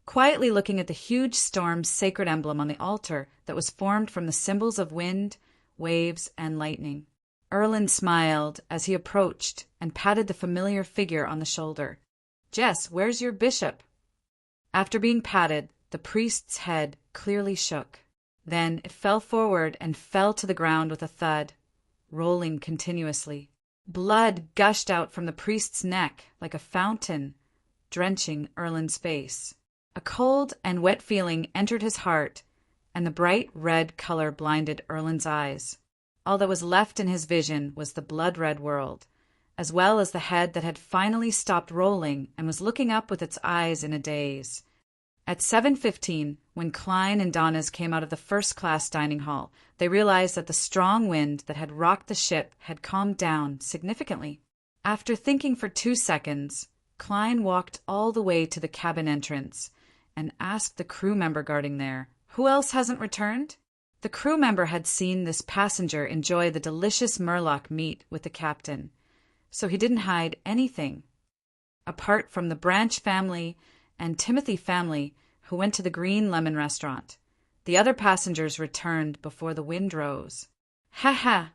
quietly looking at the huge storm's sacred emblem on the altar that was formed from the symbols of wind, waves, and lightning. Erland smiled as he approached and patted the familiar figure on the shoulder. Jess, where's your bishop? After being patted, the priest's head clearly shook. Then it fell forward and fell to the ground with a thud, rolling continuously. Blood gushed out from the priest's neck like a fountain, drenching Erland's face. A cold and wet feeling entered his heart, and the bright red color blinded Erland's eyes. All that was left in his vision was the blood-red world, as well as the head that had finally stopped rolling and was looking up with its eyes in a daze. At 7:15, when Klein and Donnas came out of the first-class dining hall, they realized that the strong wind that had rocked the ship had calmed down significantly. After thinking for 2 seconds, Klein walked all the way to the cabin entrance and asked the crew member guarding there, "Who else hasn't returned?" The crew member had seen this passenger enjoy the delicious Murloc meat with the captain, so he didn't hide anything. Apart from the Branch family and Timothy family, who went to the Green Lemon restaurant, the other passengers returned before the wind rose. "Ha ha!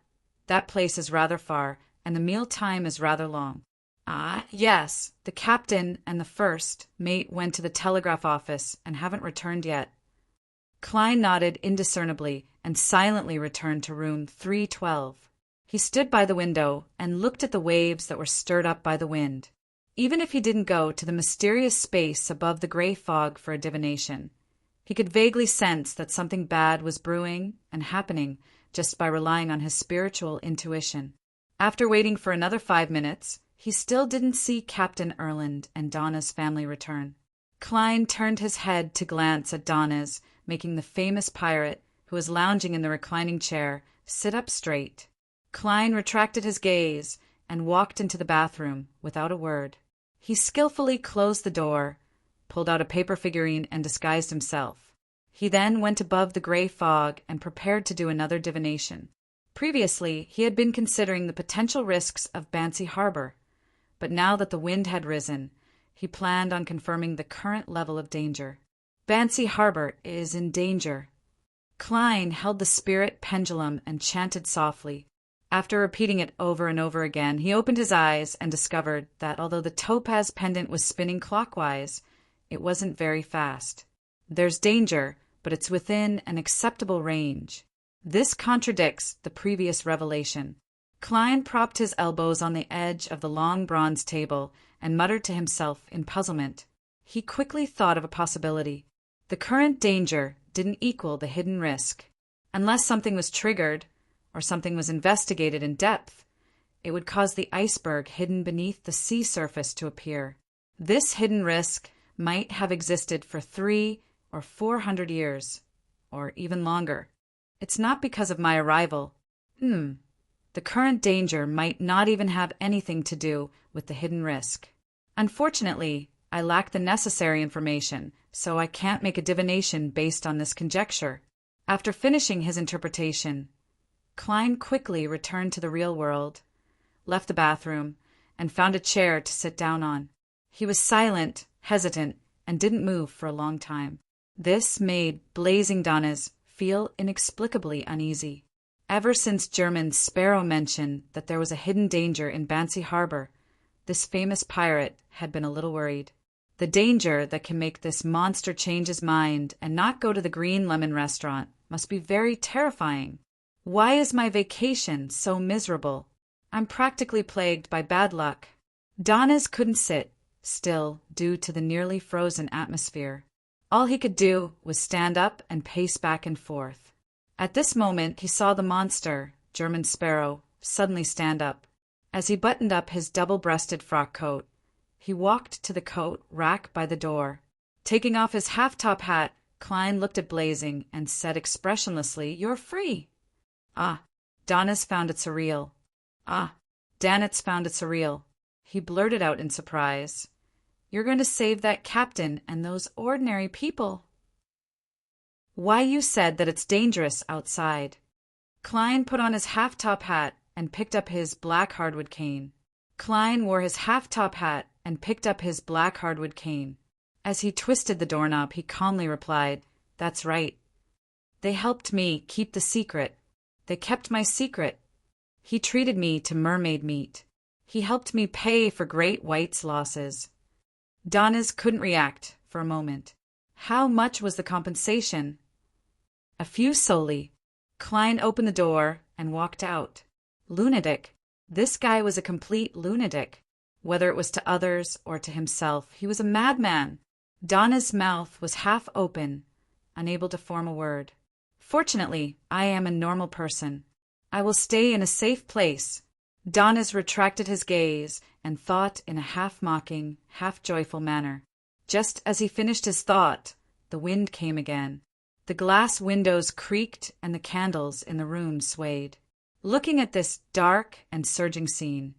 That place is rather far, and the meal time is rather long." "Ah, yes, the captain and the first mate went to the telegraph office and haven't returned yet." Klein nodded indiscernibly and silently returned to room 312. He stood by the window and looked at the waves that were stirred up by the wind. Even if he didn't go to the mysterious space above the gray fog for a divination, he could vaguely sense that something bad was brewing and happening just by relying on his spiritual intuition. After waiting for another 5 minutes, he still didn't see Captain Erland and Donna's family return. Klein turned his head to glance at Donna's, making the famous pirate, who was lounging in the reclining chair, sit up straight. Klein retracted his gaze and walked into the bathroom without a word. He skillfully closed the door, pulled out a paper figurine, and disguised himself. He then went above the gray fog and prepared to do another divination. Previously, he had been considering the potential risks of Bancy Harbor, but now that the wind had risen, he planned on confirming the current level of danger. Bancy Harbor is in danger. Klein held the spirit pendulum and chanted softly. After repeating it over and over again, he opened his eyes and discovered that although the topaz pendant was spinning clockwise, it wasn't very fast. There's danger, but it's within an acceptable range. This contradicts the previous revelation. Klein propped his elbows on the edge of the long bronze table and muttered to himself in puzzlement. He quickly thought of a possibility. The current danger didn't equal the hidden risk. Unless something was triggered, or something was investigated in depth, it would cause the iceberg hidden beneath the sea surface to appear. This hidden risk might have existed for 300 or 400 years, or even longer. It's not because of my arrival. The current danger might not even have anything to do with the hidden risk. Unfortunately, I lack the necessary information, so I can't make a divination based on this conjecture. After finishing his interpretation, Klein quickly returned to the real world, left the bathroom, and found a chair to sit down on. He was silent, hesitant, and didn't move for a long time. This made Blazing Donnas feel inexplicably uneasy. Ever since German Sparrow mentioned that there was a hidden danger in Bancy Harbor, this famous pirate had been a little worried. The danger that can make this monster change his mind and not go to the Green Lemon restaurant must be very terrifying. Why is my vacation so miserable? I'm practically plagued by bad luck. Donnas couldn't sit still due to the nearly frozen atmosphere. All he could do was stand up and pace back and forth. At this moment, he saw the monster, German Sparrow, suddenly stand up. As he buttoned up his double-breasted frock coat, he walked to the coat rack by the door. Taking off his half-top hat, Klein looked at Blazing and said expressionlessly, "You're free." Ah, Donnas found it surreal. Ah, Danitz found it surreal. He blurted out in surprise, "You're going to save that captain and those ordinary people." "Why, you said that it's dangerous outside." Klein put on his half-top hat and picked up his black hardwood cane. Klein wore his half-top hat and picked up his black hardwood cane. As he twisted the doorknob, he calmly replied, "That's right. They helped me keep the secret. They kept my secret. He treated me to mermaid meat. He helped me pay for Great White's losses. Donna's couldn't react for a moment. How much was the compensation? A few solely. Klein opened the door and walked out. Lunatic. This guy was a complete lunatic. Whether it was to others or to himself, he was a madman. Donna's mouth was half open, unable to form a word. Fortunately, I am a normal person. I will stay in a safe place. Donna's retracted his gaze and thought in a half-mocking, half-joyful manner. Just as he finished his thought, the wind came again. The glass windows creaked and the candles in the room swayed. Looking at this dark and surging scene,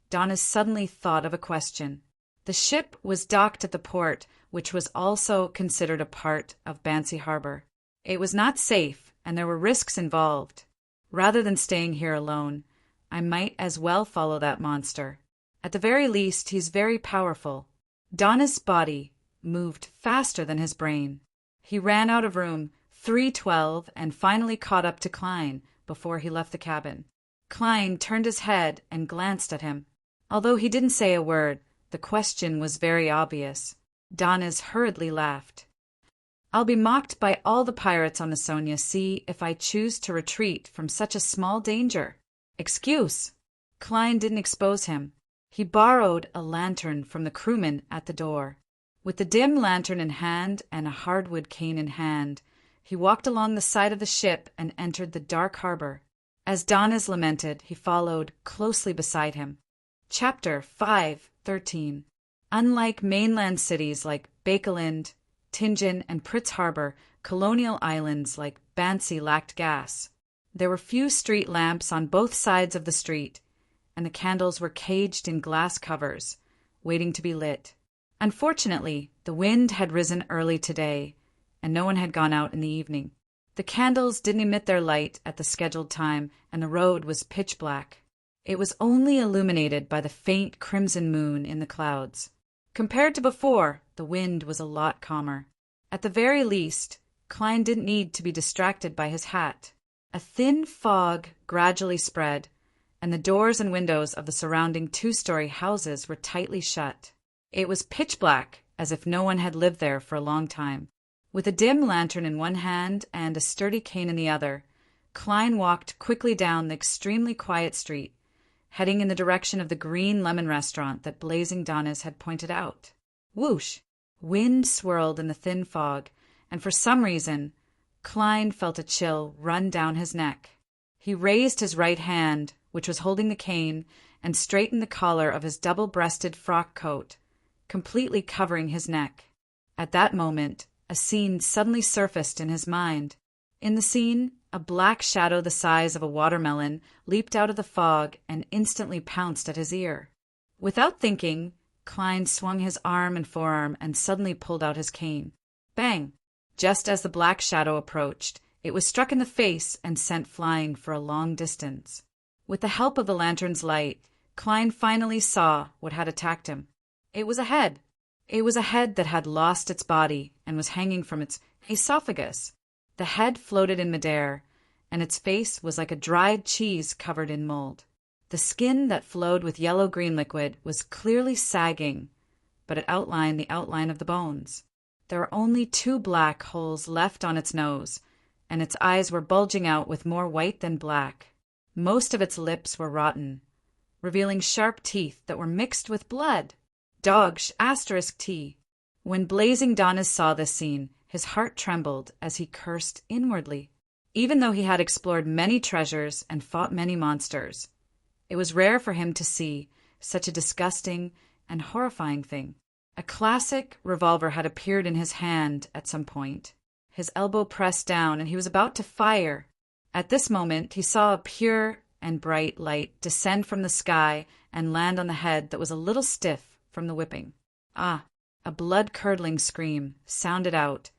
Donna suddenly thought of a question. The ship was docked at the port, which was also considered a part of Bancy Harbor. It was not safe, and there were risks involved. Rather than staying here alone, I might as well follow that monster. At the very least, he's very powerful. Donna's body moved faster than his brain. He ran out of room 312 and finally caught up to Klein before he left the cabin. Klein turned his head and glanced at him. Although he didn't say a word, the question was very obvious. Donna's hurriedly laughed. I'll be mocked by all the pirates on the Sonia Sea if I choose to retreat from such a small danger. Excuse. Klein didn't expose him. He borrowed a lantern from the crewman at the door. With the dim lantern in hand and a hardwood cane in hand, he walked along the side of the ship and entered the dark harbor. As Donna's lamented, he followed closely beside him. Chapter 5:13. Unlike mainland cities like Bakeland, Tingen, and Pritz Harbor, colonial islands like Bancy lacked gas. There were few street lamps on both sides of the street, and the candles were caged in glass covers, waiting to be lit. Unfortunately, the wind had risen early today, and no one had gone out in the evening. The candles didn't emit their light at the scheduled time, and the road was pitch black. It was only illuminated by the faint crimson moon in the clouds. Compared to before, the wind was a lot calmer. At the very least, Klein didn't need to be distracted by his hat. A thin fog gradually spread, and the doors and windows of the surrounding two-story houses were tightly shut. It was pitch black, as if no one had lived there for a long time. With a dim lantern in one hand and a sturdy cane in the other, Klein walked quickly down the extremely quiet street, heading in the direction of the Green Lemon restaurant that Blazing Donnas had pointed out. Whoosh! Wind swirled in the thin fog, and for some reason, Klein felt a chill run down his neck. He raised his right hand, which was holding the cane, and straightened the collar of his double-breasted frock coat, completely covering his neck. At that moment, a scene suddenly surfaced in his mind. In the scene, a black shadow the size of a watermelon leaped out of the fog and instantly pounced at his ear. Without thinking, Klein swung his arm and forearm and suddenly pulled out his cane. Bang! Just as the black shadow approached, it was struck in the face and sent flying for a long distance. With the help of the lantern's light, Klein finally saw what had attacked him. It was a head. It was a head that had lost its body and was hanging from its esophagus. The head floated in midair, and its face was like a dried cheese covered in mold. The skin that flowed with yellow-green liquid was clearly sagging, but it outlined the outline of the bones. There were only 2 black holes left on its nose, and its eyes were bulging out with more white than black. Most of its lips were rotten, revealing sharp teeth that were mixed with blood. Dog*T. When Blazing Donnas saw this scene, his heart trembled as he cursed inwardly. Even though he had explored many treasures and fought many monsters, it was rare for him to see such a disgusting and horrifying thing. A classic revolver had appeared in his hand at some point. His elbow pressed down, and he was about to fire. At this moment, he saw a pure and bright light descend from the sky and land on the head that was a little stiff from the whipping. Ah! A blood-curdling scream sounded out,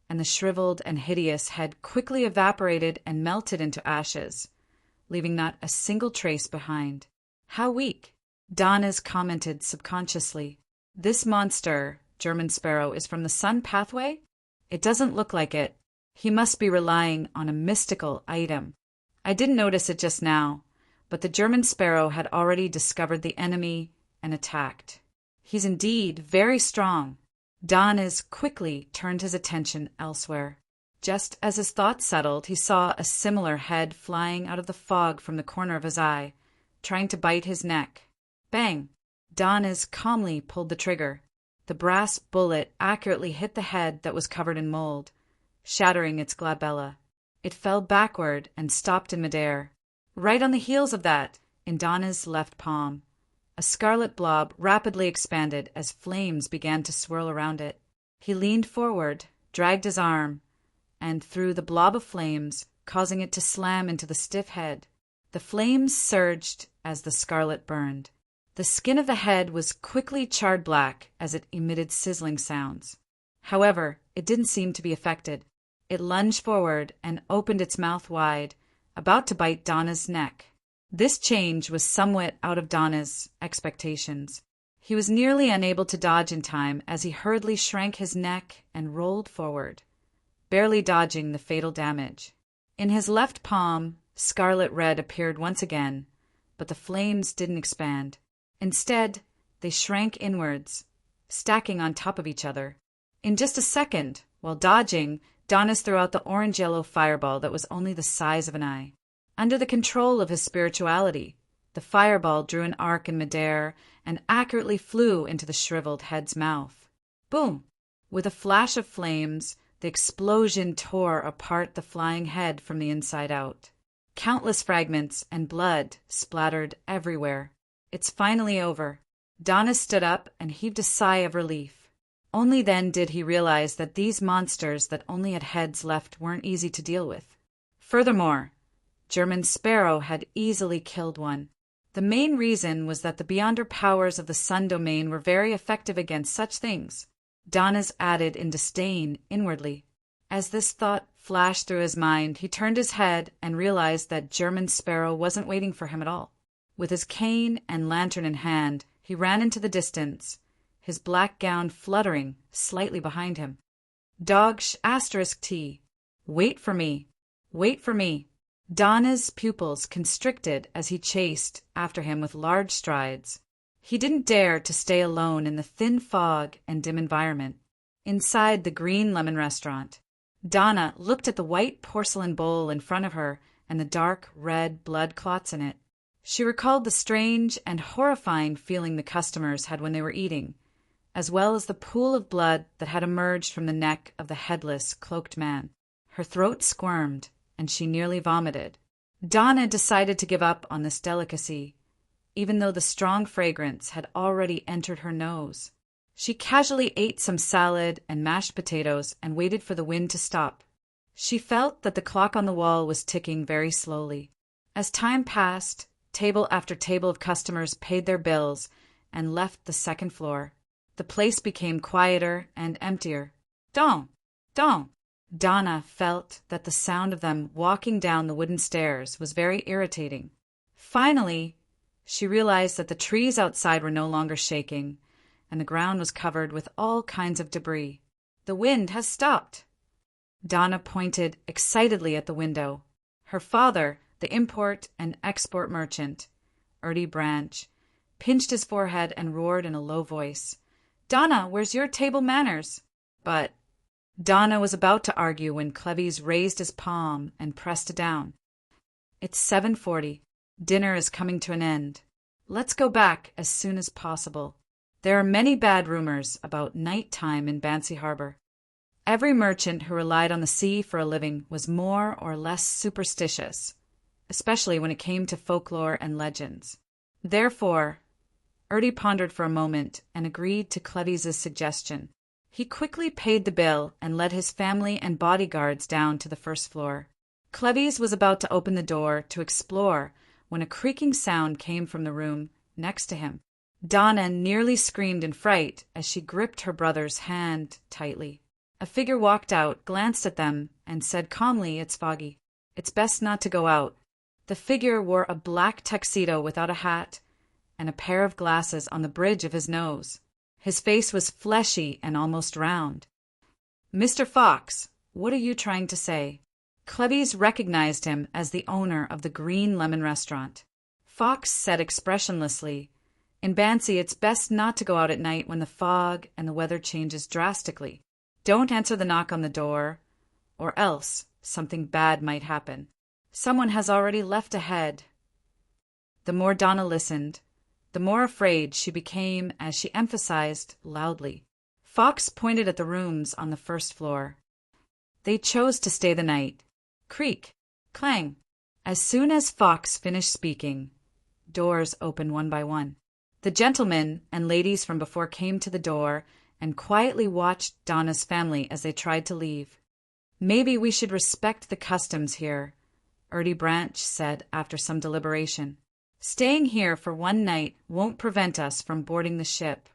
and the shriveled and hideous head quickly evaporated and melted into ashes, leaving not a single trace behind. How weak! Donnas commented subconsciously. This monster, German Sparrow, is from the Sun Pathway? It doesn't look like it. He must be relying on a mystical item. I didn't notice it just now, but the German Sparrow had already discovered the enemy and attacked. He's indeed very strong. Dana's quickly turned his attention elsewhere. Just as his thoughts settled, he saw a similar head flying out of the fog from the corner of his eye, trying to bite his neck. Bang! Dana's calmly pulled the trigger. The brass bullet accurately hit the head that was covered in mold, shattering its glabella. It fell backward and stopped in midair. Right on the heels of that, in Dana's left palm, a scarlet blob rapidly expanded as flames began to swirl around it. He leaned forward, dragged his arm, and threw the blob of flames, causing it to slam into the stiff head. The flames surged as the scarlet burned. The skin of the head was quickly charred black as it emitted sizzling sounds. However, it didn't seem to be affected. It lunged forward and opened its mouth wide, about to bite Dana's neck. This change was somewhat out of Dana's expectations. He was nearly unable to dodge in time as he hurriedly shrank his neck and rolled forward, barely dodging the fatal damage. In his left palm, scarlet red appeared once again, but the flames didn't expand. Instead, they shrank inwards, stacking on top of each other. In just a second, while dodging, Danas threw out the orange-yellow fireball that was only the size of an eye. Under the control of his spirituality, the fireball drew an arc in midair and accurately flew into the shriveled head's mouth. Boom! With a flash of flames, the explosion tore apart the flying head from the inside out. Countless fragments and blood splattered everywhere. It's finally over. Dana stood up and heaved a sigh of relief. Only then did he realize that these monsters that only had heads left weren't easy to deal with. Furthermore, German Sparrow had easily killed one. The main reason was that the Beyonder powers of the Sun domain were very effective against such things. Dana's added in disdain inwardly. As this thought flashed through his mind, he turned his head and realized that German Sparrow wasn't waiting for him at all. With his cane and lantern in hand, he ran into the distance, his black gown fluttering slightly behind him. Dog*T. Wait for me. Wait for me. Dana's pupils constricted as he chased after him with large strides. He didn't dare to stay alone in the thin fog and dim environment. Inside the Green Lemon restaurant, Dana looked at the white porcelain bowl in front of her and the dark red blood clots in it. She recalled the strange and horrifying feeling the customers had when they were eating, as well as the pool of blood that had emerged from the neck of the headless, cloaked man. Her throat squirmed, and she nearly vomited. Dana decided to give up on this delicacy, even though the strong fragrance had already entered her nose. She casually ate some salad and mashed potatoes and waited for the wind to stop. She felt that the clock on the wall was ticking very slowly. As time passed, table after table of customers paid their bills and left the second floor. The place became quieter and emptier. Dong! Dong! Dana felt that the sound of them walking down the wooden stairs was very irritating. Finally, she realized that the trees outside were no longer shaking, and the ground was covered with all kinds of debris. The wind has stopped. Dana pointed excitedly at the window. Her father, the import and export merchant, Erdy Branch, pinched his forehead and roared in a low voice, "Dana, where's your table manners?" But Dana was about to argue when Cleves raised his palm and pressed it down. "It's 7:40. Dinner is coming to an end. Let's go back as soon as possible. There are many bad rumors about nighttime in Bancy Harbor." Every merchant who relied on the sea for a living was more or less superstitious, especially when it came to folklore and legends. Therefore, Erdy pondered for a moment and agreed to Cleves's suggestion. He quickly paid the bill and led his family and bodyguards down to the first floor. Cleves was about to open the door to explore when a creaking sound came from the room next to him. Dana nearly screamed in fright as she gripped her brother's hand tightly. A figure walked out, glanced at them, and said calmly, "It's foggy. It's best not to go out." The figure wore a black tuxedo without a hat and a pair of glasses on the bridge of his nose. His face was fleshy and almost round. "Mr. Fox, what are you trying to say?" Cleves recognized him as the owner of the Green Lemon restaurant. Fox said expressionlessly, In Bancy, it's best not to go out at night when the fog and the weather changes drastically. Don't answer the knock on the door, or else something bad might happen. Someone has already left ahead. The more Donna listened, the more afraid she became as she emphasized loudly. Fox pointed at the rooms on the first floor. They chose to stay the night. Creak, clang. As soon as Fox finished speaking, doors opened one by one. The gentlemen and ladies from before came to the door and quietly watched Donna's family as they tried to leave. Maybe we should respect the customs here, Ertie Branch said after some deliberation. Staying here for one night won't prevent us from boarding the ship.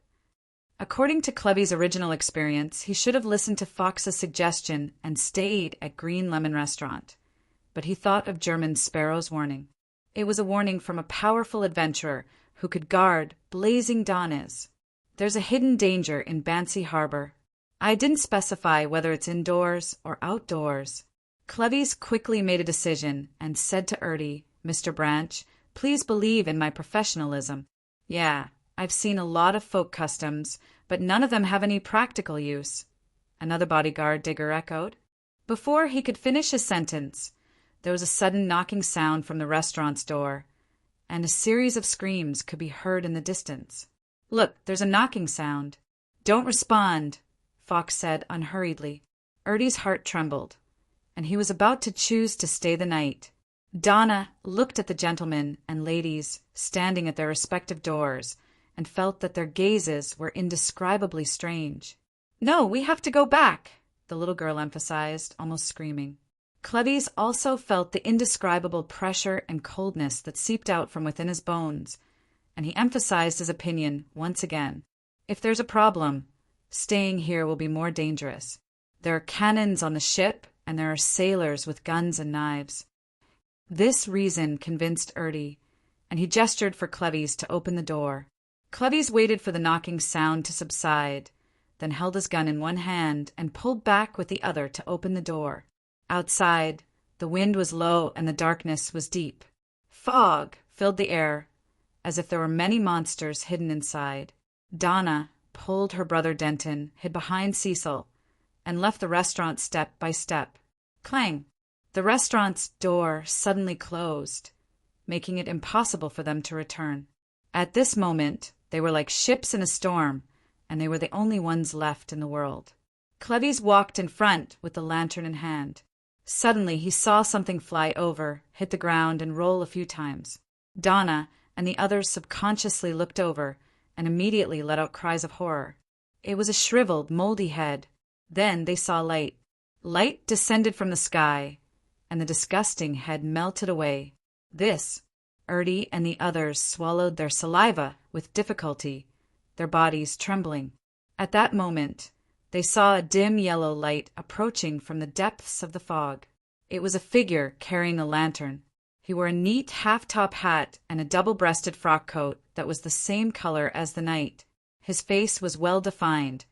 According to Clevy's original experience, he should have listened to Fox's suggestion and stayed at Green Lemon Restaurant. But he thought of German Sparrow's warning. It was a warning from a powerful adventurer who could guard blazing Donnas. There's a hidden danger in Bancy Harbor. I didn't specify whether it's indoors or outdoors. Clevy's quickly made a decision and said to Ertie, Mr. Branch, please believe in my professionalism. Yeah, I've seen a lot of folk customs, but none of them have any practical use. Another bodyguard digger echoed. Before he could finish his sentence, there was a sudden knocking sound from the restaurant's door, and a series of screams could be heard in the distance. Look, there's a knocking sound. Don't respond, Fox said unhurriedly. Ertie's heart trembled, and he was about to choose to stay the night. Donna looked at the gentlemen and ladies standing at their respective doors and felt that their gazes were indescribably strange. No, we have to go back, the little girl emphasized, almost screaming. Clevy's also felt the indescribable pressure and coldness that seeped out from within his bones, and he emphasized his opinion once again. If there's a problem, staying here will be more dangerous. There are cannons on the ship, and there are sailors with guns and knives. This reason convinced Ertie, and he gestured for Clevy's to open the door. Clevy's waited for the knocking sound to subside, then held his gun in one hand and pulled back with the other to open the door. Outside, the wind was low and the darkness was deep. Fog filled the air, as if there were many monsters hidden inside. Donna pulled her brother Denton, hid behind Cecil, and left the restaurant step by step. Clang! The restaurant's door suddenly closed, making it impossible for them to return. At this moment, they were like ships in a storm, and they were the only ones left in the world. Clevy's walked in front with the lantern in hand. Suddenly, he saw something fly over, hit the ground, and roll a few times. Donna and the others subconsciously looked over and immediately let out cries of horror. It was a shriveled, moldy head. Then they saw light. Light descended from the sky, and the disgusting head melted away. This, Ertie and the others swallowed their saliva with difficulty, their bodies trembling. At that moment, they saw a dim yellow light approaching from the depths of the fog. It was a figure carrying a lantern. He wore a neat half-top hat and a double-breasted frock coat that was the same color as the night. His face was well-defined,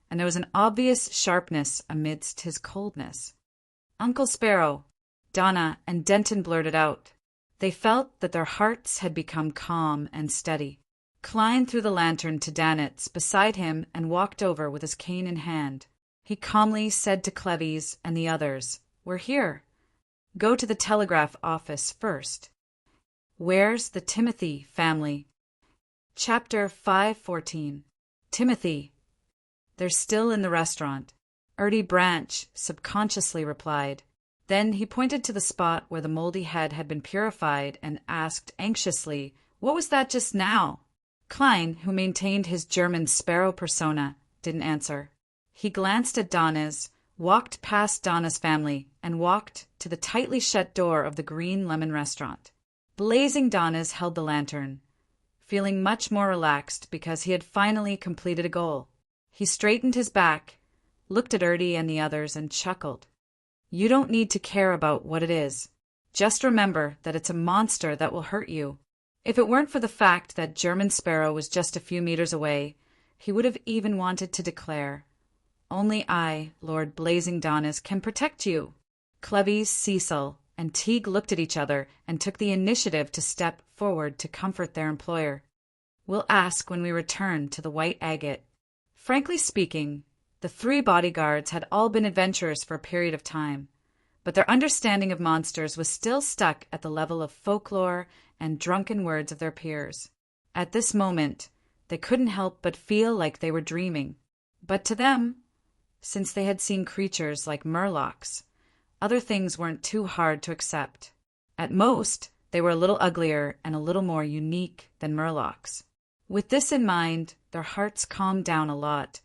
and there was an obvious sharpness amidst his coldness. "Uncle Sparrow," Donna and Denton blurted out. They felt that their hearts had become calm and steady. Klein threw the lantern to Danitz beside him and walked over with his cane in hand. He calmly said to Clevy's and the others, "We're here. Go to the telegraph office first." Where's the Timothy family? Chapter 514. Timothy. They're still in the restaurant, Ertie Branch subconsciously replied. Then he pointed to the spot where the moldy head had been purified and asked anxiously, "What was that just now?" Klein, who maintained his German Sparrow persona, didn't answer. He glanced at Donna's, walked past Donna's family, and walked to the tightly shut door of the Green Lemon Restaurant. Blazing Donna's held the lantern, feeling much more relaxed because he had finally completed a goal. He straightened his back, looked at Ertie and the others, and chuckled. "You don't need to care about what it is. Just remember that it's a monster that will hurt you." If it weren't for the fact that German Sparrow was just a few meters away, he would have even wanted to declare, "Only I, Lord Blazing Donnas, can protect you." Clevy's, Cecil, and Teague looked at each other and took the initiative to step forward to comfort their employer. We'll ask when we return to the White Agate. Frankly speaking, the 3 bodyguards had all been adventurers for a period of time, but their understanding of monsters was still stuck at the level of folklore and drunken words of their peers. At this moment, they couldn't help but feel like they were dreaming. But to them, since they had seen creatures like murlocs, other things weren't too hard to accept. At most, they were a little uglier and a little more unique than murlocs. With this in mind, their hearts calmed down a lot,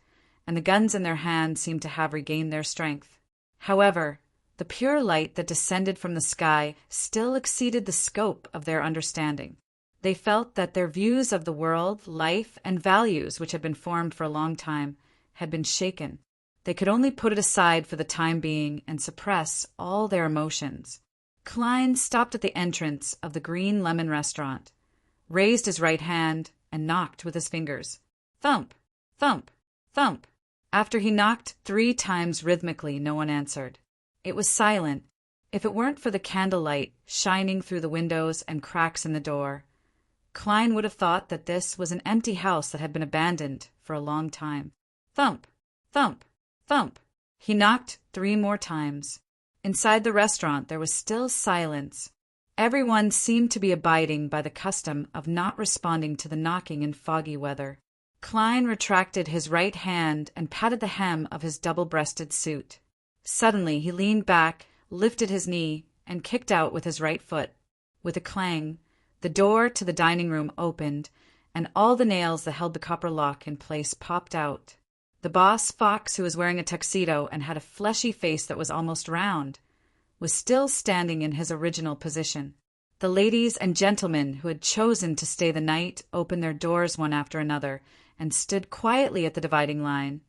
and the guns in their hands seemed to have regained their strength. However, the pure light that descended from the sky still exceeded the scope of their understanding. They felt that their views of the world, life, and values, which had been formed for a long time, had been shaken. They could only put it aside for the time being and suppress all their emotions. Klein stopped at the entrance of the Green Lemon restaurant, raised his right hand, and knocked with his fingers. Thump, thump, thump. After he knocked 3 times rhythmically, no one answered. It was silent. If it weren't for the candlelight shining through the windows and cracks in the door, Klein would have thought that this was an empty house that had been abandoned for a long time. Thump, thump, thump. He knocked 3 more times. Inside the restaurant there was still silence. Everyone seemed to be abiding by the custom of not responding to the knocking in foggy weather. Klein retracted his right hand and patted the hem of his double-breasted suit. Suddenly he leaned back, lifted his knee, and kicked out with his right foot. With a clang, the door to the dining room opened, and all the nails that held the copper lock in place popped out. The boss, Fox, who was wearing a tuxedo and had a fleshy face that was almost round, was still standing in his original position. The ladies and gentlemen who had chosen to stay the night opened their doors one after another and stood quietly at the dividing line,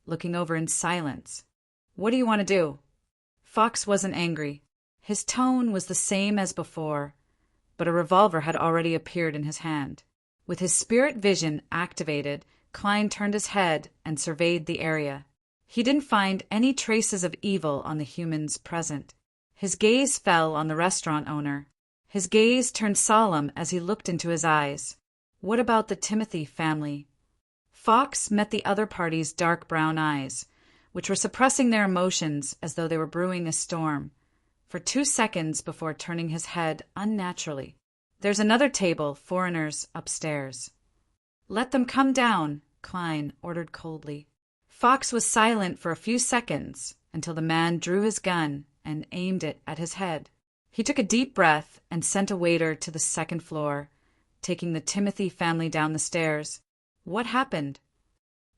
looking over in silence. "What do you want to do?" Fox wasn't angry. His tone was the same as before, but a revolver had already appeared in his hand. With his spirit vision activated, Klein turned his head and surveyed the area. He didn't find any traces of evil on the humans present. His gaze fell on the restaurant owner. His gaze turned solemn as he looked into his eyes. What about the Timothy family? Fox met the other party's dark brown eyes, which were suppressing their emotions as though they were brewing a storm, for 2 seconds before turning his head unnaturally. "There's another table, foreigners, upstairs." "Let them come down," Klein ordered coldly. Fox was silent for a few seconds until the man drew his gun and aimed it at his head. He took a deep breath and sent a waiter to the 2nd floor, taking the Timothy family down the stairs. What happened?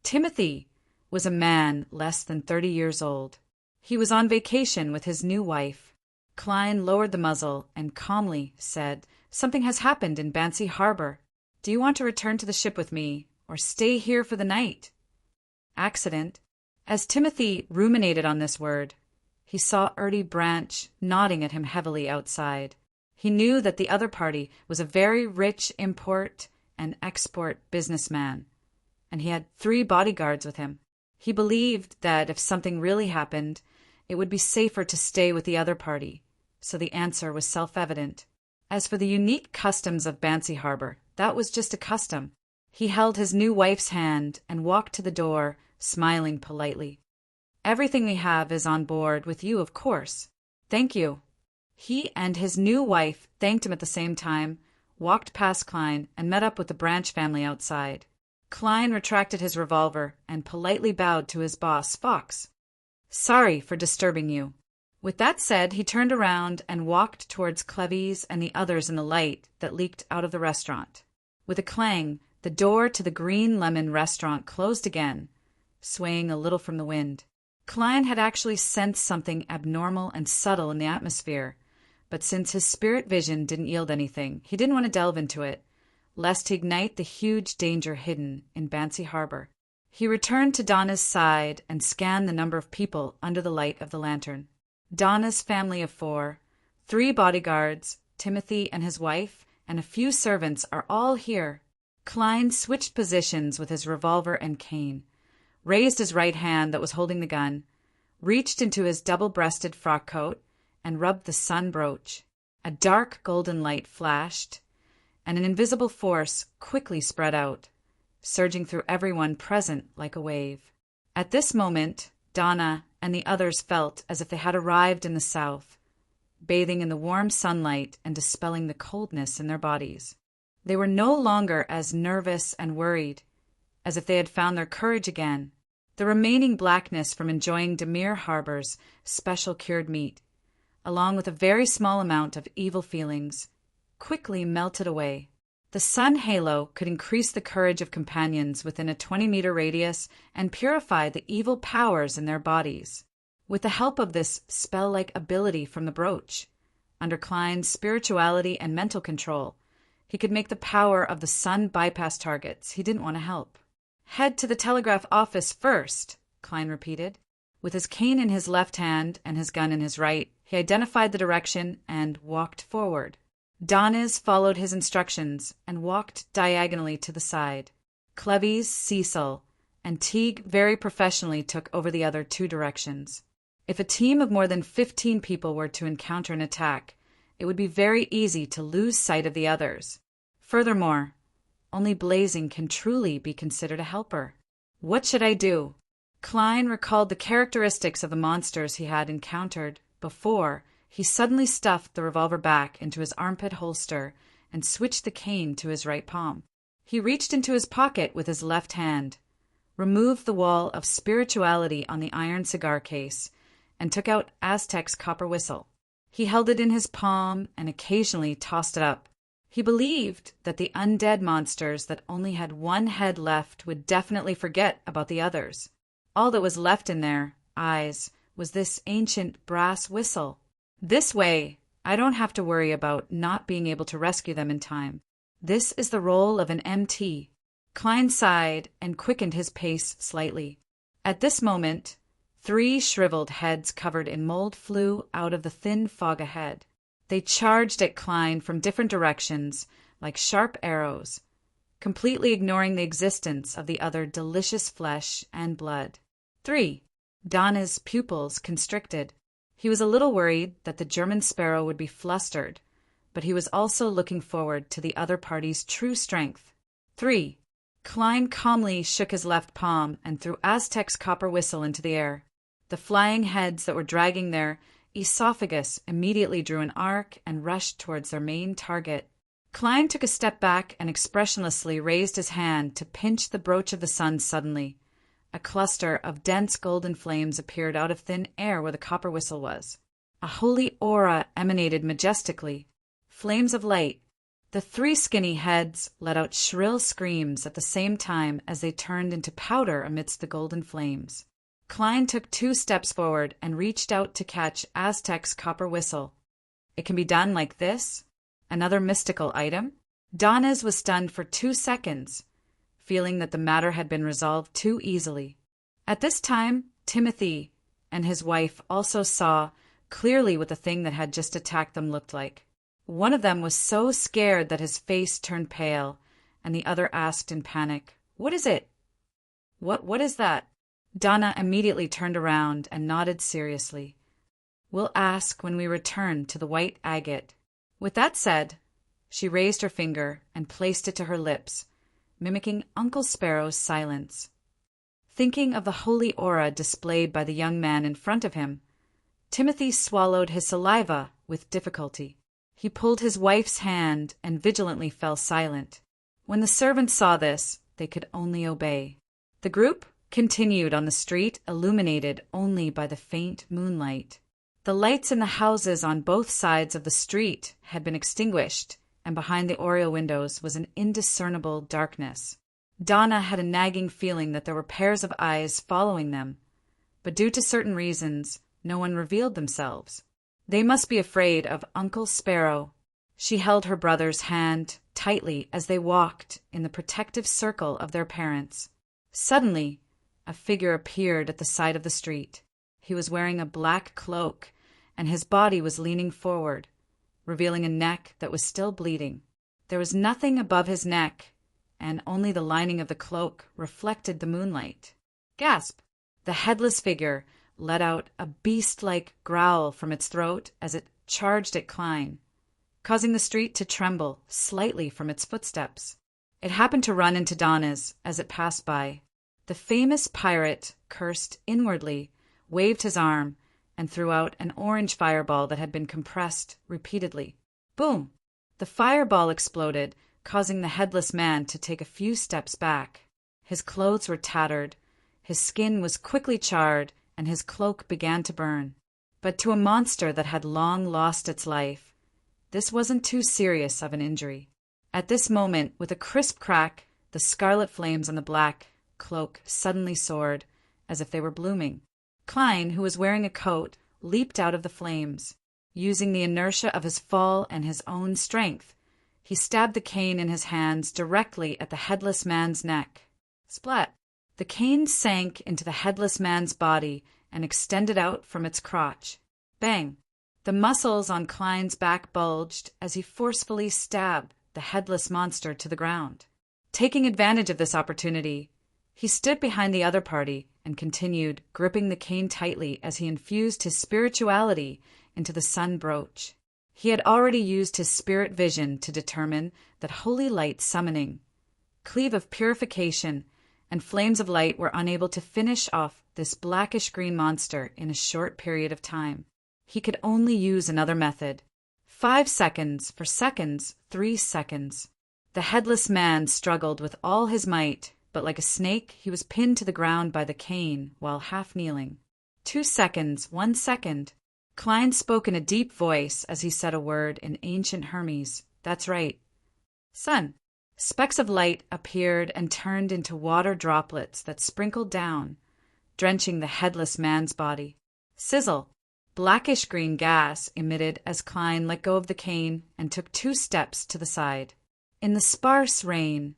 Timothy was a man less than 30 years old. He was on vacation with his new wife. Klein lowered the muzzle and calmly said, "Something has happened in Bancy Harbor. Do you want to return to the ship with me, or stay here for the night?" Accident. As Timothy ruminated on this word, he saw Ertie Branch nodding at him heavily outside. He knew that the other party was a very rich import and export businessman, and he had 3 bodyguards with him. He believed that if something really happened, it would be safer to stay with the other party, so the answer was self-evident. As for the unique customs of Bancy Harbor, that was just a custom. He held his new wife's hand and walked to the door, smiling politely. "Everything we have is on board with you, of course." "Thank you." He and his new wife thanked him at the same time, walked past Klein, and met up with the Branch family outside. Klein retracted his revolver and politely bowed to his boss, Fox. "Sorry for disturbing you." With that said, he turned around and walked towards Clevy's and the others in the light that leaked out of the restaurant. With a clang, the door to the Green Lemon restaurant closed again, swaying a little from the wind. Klein had actually sensed something abnormal and subtle in the atmosphere, but since his spirit vision didn't yield anything, he didn't want to delve into it, lest he ignite the huge danger hidden in Bancy Harbor. He returned to Donna's side and scanned the number of people under the light of the lantern. Donna's family of 4, 3 bodyguards, Timothy and his wife, and a few servants are all here. Klein switched positions with his revolver and cane, raised his right hand that was holding the gun, reached into his double-breasted frock coat, and rubbed the sun brooch. A dark golden light flashed, and an invisible force quickly spread out, surging through everyone present like a wave. At this moment, Donna and the others felt as if they had arrived in the south, bathing in the warm sunlight and dispelling the coldness in their bodies. They were no longer as nervous and worried, as if they had found their courage again. The remaining blackness from enjoying Demir Harbor's special cured meat, along with a very small amount of evil feelings, quickly melted away. The sun halo could increase the courage of companions within a 20-meter radius and purify the evil powers in their bodies. With the help of this spell-like ability from the brooch, under Klein's spirituality and mental control, he could make the power of the sun bypass targets he didn't want to help. "Head to the telegraph office first," Klein repeated. With his cane in his left hand and his gun in his right, he identified the direction and walked forward. Doniz followed his instructions and walked diagonally to the side. Cleves, Cecil, and Teague very professionally took over the other two directions. If a team of more than 15 people were to encounter an attack, it would be very easy to lose sight of the others. Furthermore, only Blazing can truly be considered a helper. What should I do? Klein recalled the characteristics of the monsters he had encountered before. He suddenly stuffed the revolver back into his armpit holster and switched the cane to his right palm. He reached into his pocket with his left hand, removed the wall of spirituality on the iron cigar case, and took out Aztec's copper whistle. He held it in his palm and occasionally tossed it up. He believed that the undead monsters that only had one head left would definitely forget about the others. All that was left in their eyes was this ancient brass whistle. This way, I don't have to worry about not being able to rescue them in time. This is the role of an MT. Klein sighed and quickened his pace slightly. At this moment, 3 shriveled heads covered in mold flew out of the thin fog ahead. They charged at Klein from different directions, like sharp arrows, completely ignoring the existence of the other delicious flesh and blood. 3. Donna's pupils constricted. He was a little worried that the German sparrow would be flustered, but he was also looking forward to the other party's true strength. 3. Klein calmly shook his left palm and threw Aztec's copper whistle into the air. The flying heads that were dragging their esophagus immediately drew an arc and rushed towards their main target. Klein took a step back and expressionlessly raised his hand to pinch the brooch of the sun suddenly. A cluster of dense golden flames appeared out of thin air where the copper whistle was. A holy aura emanated majestically. Flames of light. The 3 skinny heads let out shrill screams at the same time as they turned into powder amidst the golden flames. Klein took 2 steps forward and reached out to catch Aztec's copper whistle. It can be done like this? Another mystical item? Donna's was stunned for 2 seconds, feeling that the matter had been resolved too easily. At this time, Timothy and his wife also saw clearly what the thing that had just attacked them looked like. One of them was so scared that his face turned pale, and the other asked in panic, "What is it?" What is that?" Donna immediately turned around and nodded seriously. "We'll ask when we return to the white agate." With that said, she raised her finger and placed it to her lips, mimicking Uncle Sparrow's silence. Thinking of the holy aura displayed by the young man in front of him, Timothy swallowed his saliva with difficulty. He pulled his wife's hand and vigilantly fell silent. When the servants saw this, they could only obey. The group continued on the street, illuminated only by the faint moonlight. The lights in the houses on both sides of the street had been extinguished, and behind the oriel windows was an indiscernible darkness. Donna had a nagging feeling that there were pairs of eyes following them, but due to certain reasons, no one revealed themselves. They must be afraid of Uncle Sparrow. She held her brother's hand tightly as they walked in the protective circle of their parents. Suddenly, a figure appeared at the side of the street. He was wearing a black cloak, and his body was leaning forward, revealing a neck that was still bleeding. There was nothing above his neck, and only the lining of the cloak reflected the moonlight. Gasp! The headless figure let out a beast-like growl from its throat as it charged at Klein. causing the street to tremble slightly from its footsteps. It happened to run into Donna's as it passed by. The famous pirate cursed inwardly, waved his arm, and threw out an orange fireball that had been compressed repeatedly. Boom! The fireball exploded, causing the headless man to take a few steps back. His clothes were tattered, his skin was quickly charred, and his cloak began to burn. But to a monster that had long lost its life, this wasn't too serious of an injury. At this moment, with a crisp crack, the scarlet flames on the black cloak suddenly soared, as if they were blooming. Klein, who was wearing a coat, leaped out of the flames. Using the inertia of his fall and his own strength, he stabbed the cane in his hands directly at the headless man's neck. Splat! The cane sank into the headless man's body and extended out from its crotch. Bang! The muscles on Klein's back bulged as he forcefully stabbed the headless monster to the ground. Taking advantage of this opportunity, he stood behind the other party and continued, gripping the cane tightly as he infused his spirituality into the sun brooch. He had already used his spirit vision to determine that holy light summoning, cleave of purification, and flames of light were unable to finish off this blackish-green monster in a short period of time. He could only use another method. 5 seconds, for seconds, 3 seconds. The headless man struggled with all his might, but like a snake, he was pinned to the ground by the cane while half kneeling. 2 seconds, 1 second. Klein spoke in a deep voice as he said a word in ancient Hermes. That's right. Sun. Specks of light appeared and turned into water droplets that sprinkled down, drenching the headless man's body. Sizzle. Blackish-green gas emitted as Klein let go of the cane and took 2 steps to the side. In the sparse rain,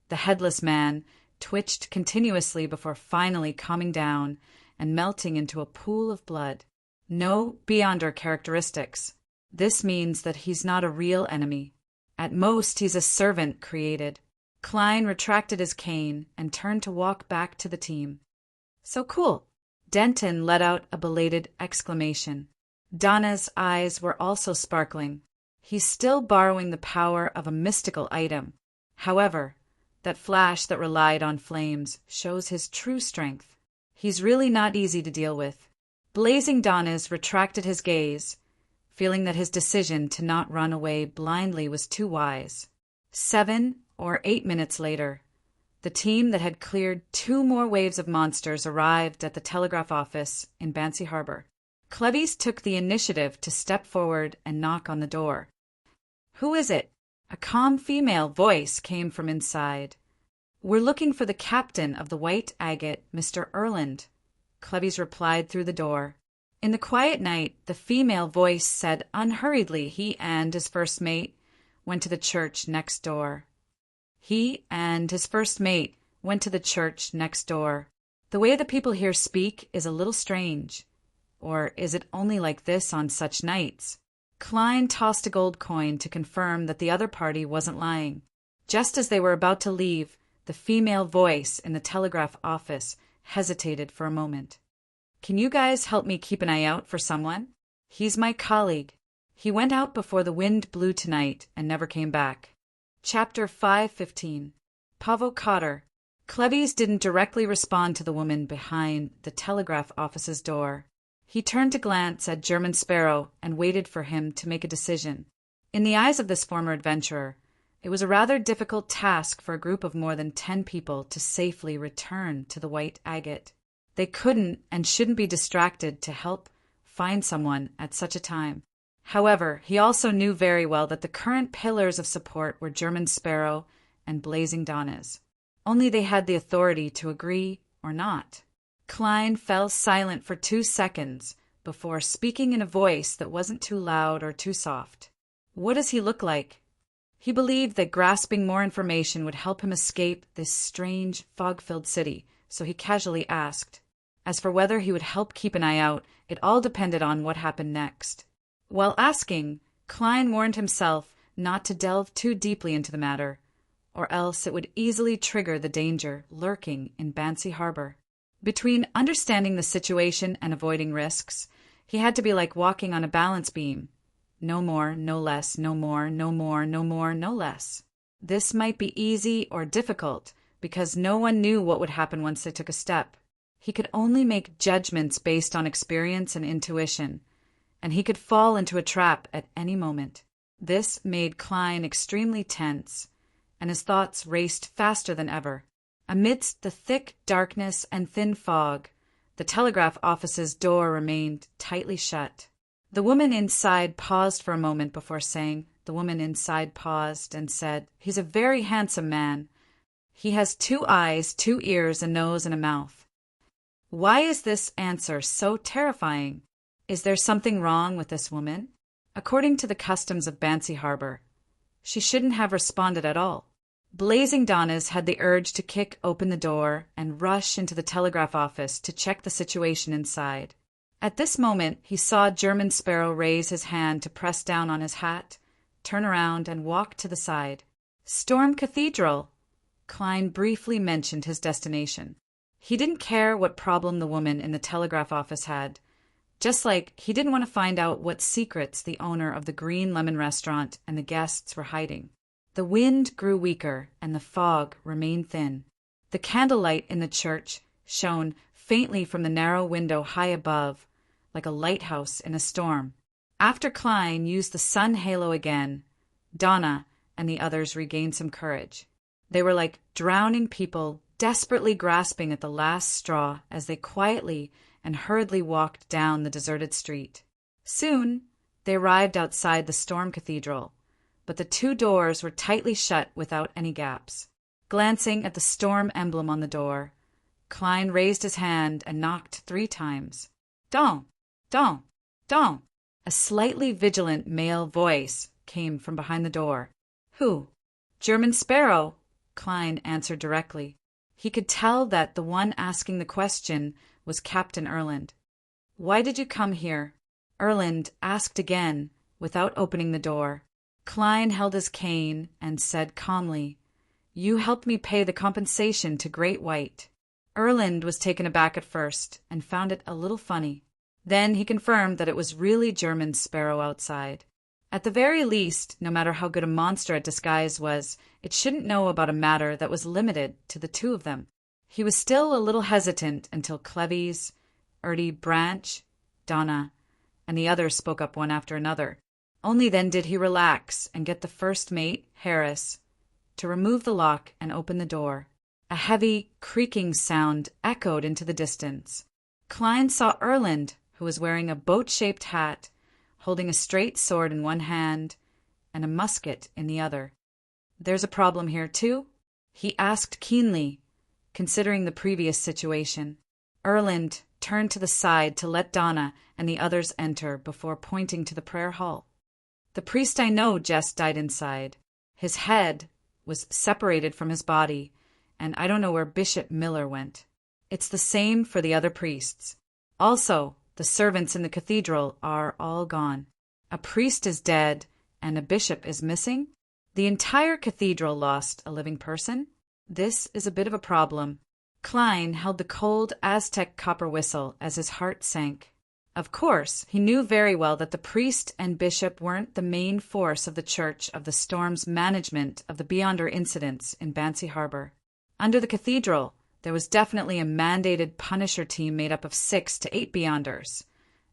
the headless man twitched continuously before finally calming down and melting into a pool of blood. No Beyonder characteristics. This means that he's not a real enemy. At most, he's a servant created. Klein retracted his cane and turned to walk back to the team. So cool. Denton let out a belated exclamation. Donna's eyes were also sparkling. He's still borrowing the power of a mystical item. However, that flash that relied on flames shows his true strength. He's really not easy to deal with. Blazing Donnas retracted his gaze, feeling that his decision to not run away blindly was too wise. 7 or 8 minutes later, the team that had cleared 2 more waves of monsters arrived at the telegraph office in Bancy Harbor. Cleves took the initiative to step forward and knock on the door. "Who is it?" A calm female voice came from inside. "We're looking for the captain of the White Agate, Mr. Erland," Cleves replied through the door. In the quiet night, the female voice said unhurriedly he and his first mate went to the church next door. He and his first mate went to the church next door. The way the people here speak is a little strange. Or is it only like this on such nights? Klein tossed a gold coin to confirm that the other party wasn't lying. Just as they were about to leave, the female voice in the telegraph office hesitated for a moment. "Can you guys help me keep an eye out for someone? He's my colleague. He went out before the wind blew tonight and never came back." Chapter 5:15. Pavo Cotter. Cleves didn't directly respond to the woman behind the telegraph office's door. He turned to glance at German Sparrow and waited for him to make a decision. In the eyes of this former adventurer, it was a rather difficult task for a group of more than 10 people to safely return to the White Agate. They couldn't and shouldn't be distracted to help find someone at such a time. However, he also knew very well that the current pillars of support were German Sparrow and Blazing Donnas. Only they had the authority to agree or not. Klein fell silent for 2 seconds before speaking in a voice that wasn't too loud or too soft. What does he look like? He believed that grasping more information would help him escape this strange, fog-filled city, so he casually asked. As for whether he would help keep an eye out, it all depended on what happened next. While asking, Klein warned himself not to delve too deeply into the matter, or else it would easily trigger the danger lurking in Bancy Harbor. Between understanding the situation and avoiding risks, he had to be like walking on a balance beam. No more, no less, no more, no more, no more, no less. This might be easy or difficult, because no one knew what would happen once they took a step. He could only make judgments based on experience and intuition, and he could fall into a trap at any moment. This made Klein extremely tense, and his thoughts raced faster than ever. Amidst the thick darkness and thin fog, the telegraph office's door remained tightly shut. The woman inside paused for a moment before saying, and said, "He's a very handsome man. He has 2 eyes, 2 ears, a nose, and a mouth." Why is this answer so terrifying? Is there something wrong with this woman? According to the customs of Bancy Harbor, she shouldn't have responded at all. Blazing Donnas had the urge to kick open the door and rush into the telegraph office to check the situation inside. At this moment, he saw German Sparrow raise his hand to press down on his hat, turn around, and walk to the side. Storm Cathedral! Klein briefly mentioned his destination. He didn't care what problem the woman in the telegraph office had, just like he didn't want to find out what secrets the owner of the Green Lemon restaurant and the guests were hiding. The wind grew weaker and the fog remained thin. The candlelight in the church shone faintly from the narrow window high above, like a lighthouse in a storm. After Klein used the sun halo again, Donna and the others regained some courage. They were like drowning people desperately grasping at the last straw as they quietly and hurriedly walked down the deserted street. Soon they arrived outside the Storm Cathedral, but the 2 doors were tightly shut without any gaps. Glancing at the storm emblem on the door, Klein raised his hand and knocked 3 times. "Don! Don! Don!" A slightly vigilant male voice came from behind the door. "Who?" "German Sparrow," Klein answered directly. He could tell that the one asking the question was Captain Erland. "Why did you come here?" Erland asked again, without opening the door. Klein held his cane and said calmly, "You helped me pay the compensation to Great White." Erland was taken aback at first and found it a little funny. Then he confirmed that it was really German Sparrow outside. At the very least, no matter how good a monster at disguise was, it shouldn't know about a matter that was limited to the 2 of them. He was still a little hesitant until Cleves, Ertie Branch, Donna, and the others spoke up one after another. Only then did he relax and get the first mate, Harris, to remove the lock and open the door. A heavy, creaking sound echoed into the distance. Klein saw Erland, who was wearing a boat-shaped hat, holding a straight sword in one hand and a musket in the other. "There's a problem here, too?" he asked keenly, considering the previous situation. Erland turned to the side to let Donna and the others enter before pointing to the prayer hall. "The priest I know just died inside. His head was separated from his body, and I don't know where Bishop Miller went. It's the same for the other priests. Also, the servants in the cathedral are all gone. A priest is dead, and a bishop is missing? The entire cathedral lost a living person? This is a bit of a problem." Klein held the cold Aztec copper whistle as his heart sank. Of course, he knew very well that the priest and bishop weren't the main force of the Church of the Storm's management of the Beyonder incidents in Bancy Harbor. Under the cathedral, there was definitely a mandated Punisher team made up of 6 to 8 Beyonders,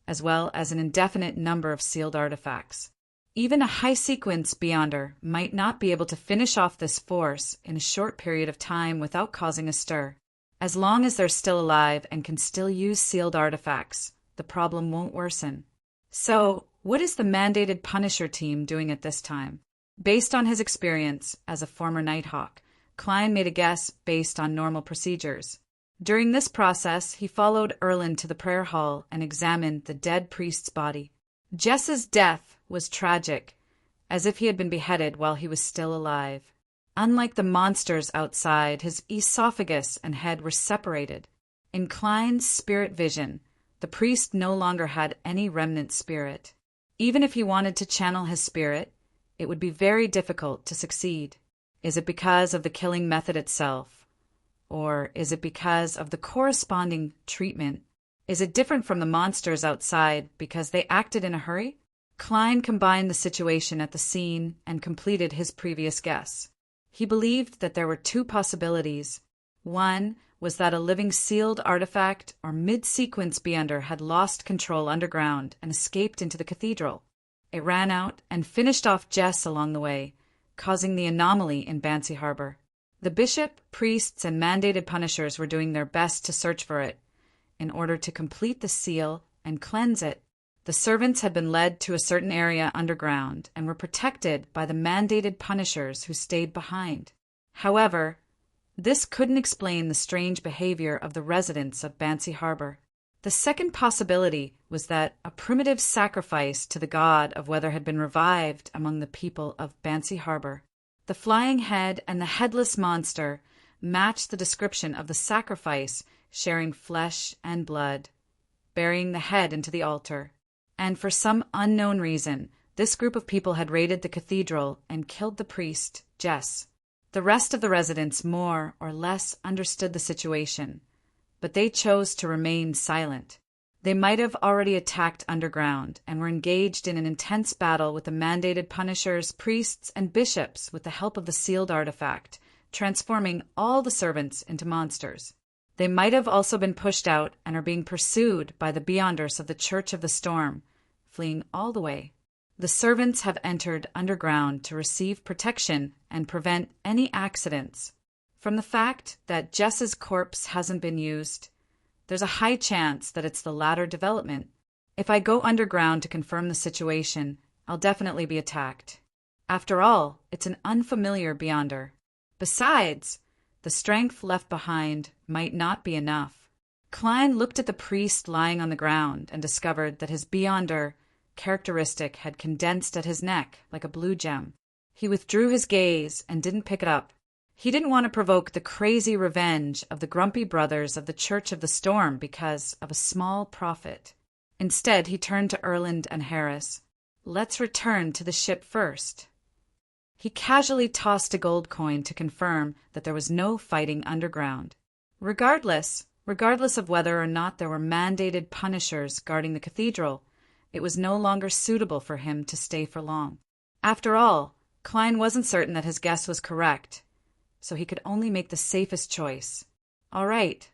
as well as an indefinite number of sealed artifacts. Even a high-sequence Beyonder might not be able to finish off this force in a short period of time without causing a stir. As long as they're still alive and can still use sealed artifacts, the problem won't worsen. So, what is the mandated Punisher team doing at this time? Based on his experience as a former Nighthawk, Klein made a guess based on normal procedures. During this process, he followed Erland to the prayer hall and examined the dead priest's body. Jess's death was tragic, as if he had been beheaded while he was still alive. Unlike the monsters outside, his esophagus and head were separated. In Klein's spirit vision, the priest no longer had any remnant spirit. Even if he wanted to channel his spirit, it would be very difficult to succeed. Is it because of the killing method itself? Or is it because of the corresponding treatment? Is it different from the monsters outside because they acted in a hurry? Klein combined the situation at the scene and completed his previous guess. He believed that there were two possibilities. One was that a living sealed artifact or mid-sequence beyonder had lost control underground and escaped into the cathedral. It ran out and finished off Jess along the way, causing the anomaly in Banshee Harbor. The bishop, priests, and mandated punishers were doing their best to search for it, in order to complete the seal and cleanse it. The servants had been led to a certain area underground and were protected by the mandated punishers who stayed behind. However, this couldn't explain the strange behavior of the residents of Banshee Harbor. The second possibility was that a primitive sacrifice to the god of weather had been revived among the people of Banshee Harbor. The flying head and the headless monster matched the description of the sacrifice, sharing flesh and blood, burying the head into the altar. And for some unknown reason, this group of people had raided the cathedral and killed the priest, Jess. The rest of the residents more or less understood the situation, but they chose to remain silent. They might have already attacked underground and were engaged in an intense battle with the mandated punishers, priests, and bishops with the help of the sealed artifact, transforming all the servants into monsters. They might have also been pushed out and are being pursued by the Beyonders of the Church of the Storm, fleeing all the way. The servants have entered underground to receive protection and prevent any accidents. From the fact that Jess's corpse hasn't been used, there's a high chance that it's the latter development. If I go underground to confirm the situation, I'll definitely be attacked. After all, it's an unfamiliar Beyonder. Besides, the strength left behind might not be enough. Klein looked at the priest lying on the ground and discovered that his Beyonder characteristic had condensed at his neck like a blue gem. He withdrew his gaze and didn't pick it up. He didn't want to provoke the crazy revenge of the grumpy brothers of the Church of the Storm because of a small profit. Instead, he turned to Erland and Harris. "Let's return to the ship first." He casually tossed a gold coin to confirm that there was no fighting underground. Regardless of whether or not there were mandated punishers guarding the cathedral, it was no longer suitable for him to stay for long. After all, Klein wasn't certain that his guess was correct, so he could only make the safest choice. All right.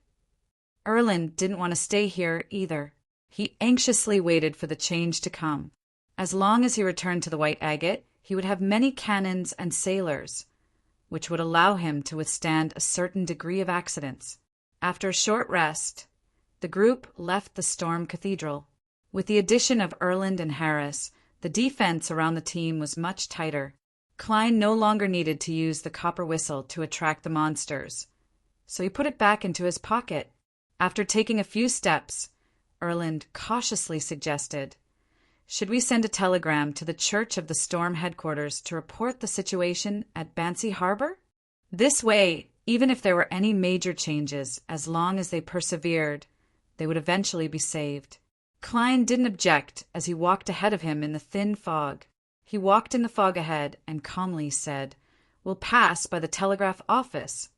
Erland didn't want to stay here either. He anxiously waited for the change to come. As long as he returned to the White Agate, he would have many cannons and sailors, which would allow him to withstand a certain degree of accidents. After a short rest, the group left the Storm Cathedral. With the addition of Erland and Harris, the defense around the team was much tighter. Klein no longer needed to use the copper whistle to attract the monsters, so he put it back into his pocket. After taking a few steps, Erland cautiously suggested, "Should we send a telegram to the Church of the Storm headquarters to report the situation at Banshee Harbor? This way, even if there were any major changes, as long as they persevered, they would eventually be saved." Klein didn't object as he walked ahead of him in the thin fog. He walked in the fog ahead and calmly said, "We'll pass by the telegraph office."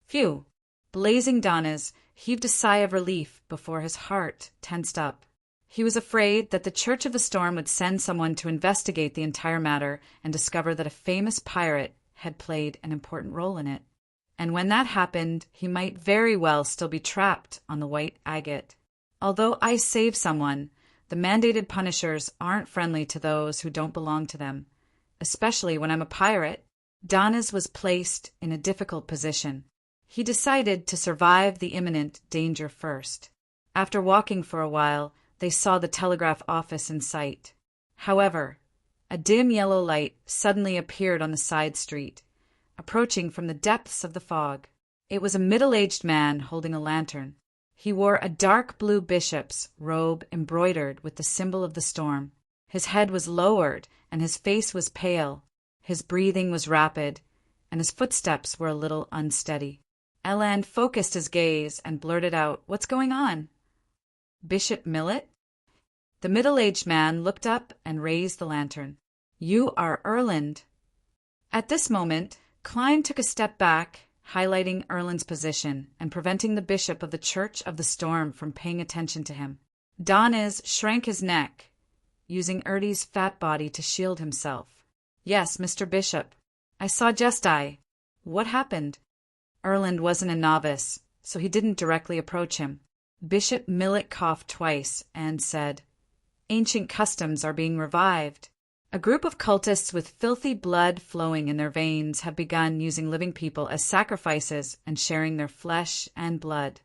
Phew! Blazing Donnes heaved a sigh of relief before his heart tensed up. He was afraid that the Church of the Storm would send someone to investigate the entire matter and discover that a famous pirate had played an important role in it. And when that happened, he might very well still be trapped on the White Agate. Although I save someone, the mandated punishers aren't friendly to those who don't belong to them, especially when I'm a pirate. Donnes was placed in a difficult position. He decided to survive the imminent danger first. After walking for a while, they saw the telegraph office in sight. However, a dim yellow light suddenly appeared on the side street, approaching from the depths of the fog. It was a middle-aged man holding a lantern. He wore a dark blue bishop's robe embroidered with the symbol of the storm. His head was lowered and his face was pale. His breathing was rapid, and his footsteps were a little unsteady. Erland focused his gaze and blurted out, "What's going on?" "Bishop Millet?" The middle-aged man looked up and raised the lantern. "You are Erland." At this moment, Klein took a step back, highlighting Erland's position and preventing the bishop of the Church of the Storm from paying attention to him. Donnes shrank his neck. using Ertie's fat body to shield himself. "Yes, Mr. Bishop. I saw just I. What happened?" Erland wasn't a novice, so he didn't directly approach him. Bishop Millet coughed twice and said, "Ancient customs are being revived. A group of cultists with filthy blood flowing in their veins have begun using living people as sacrifices and sharing their flesh and blood.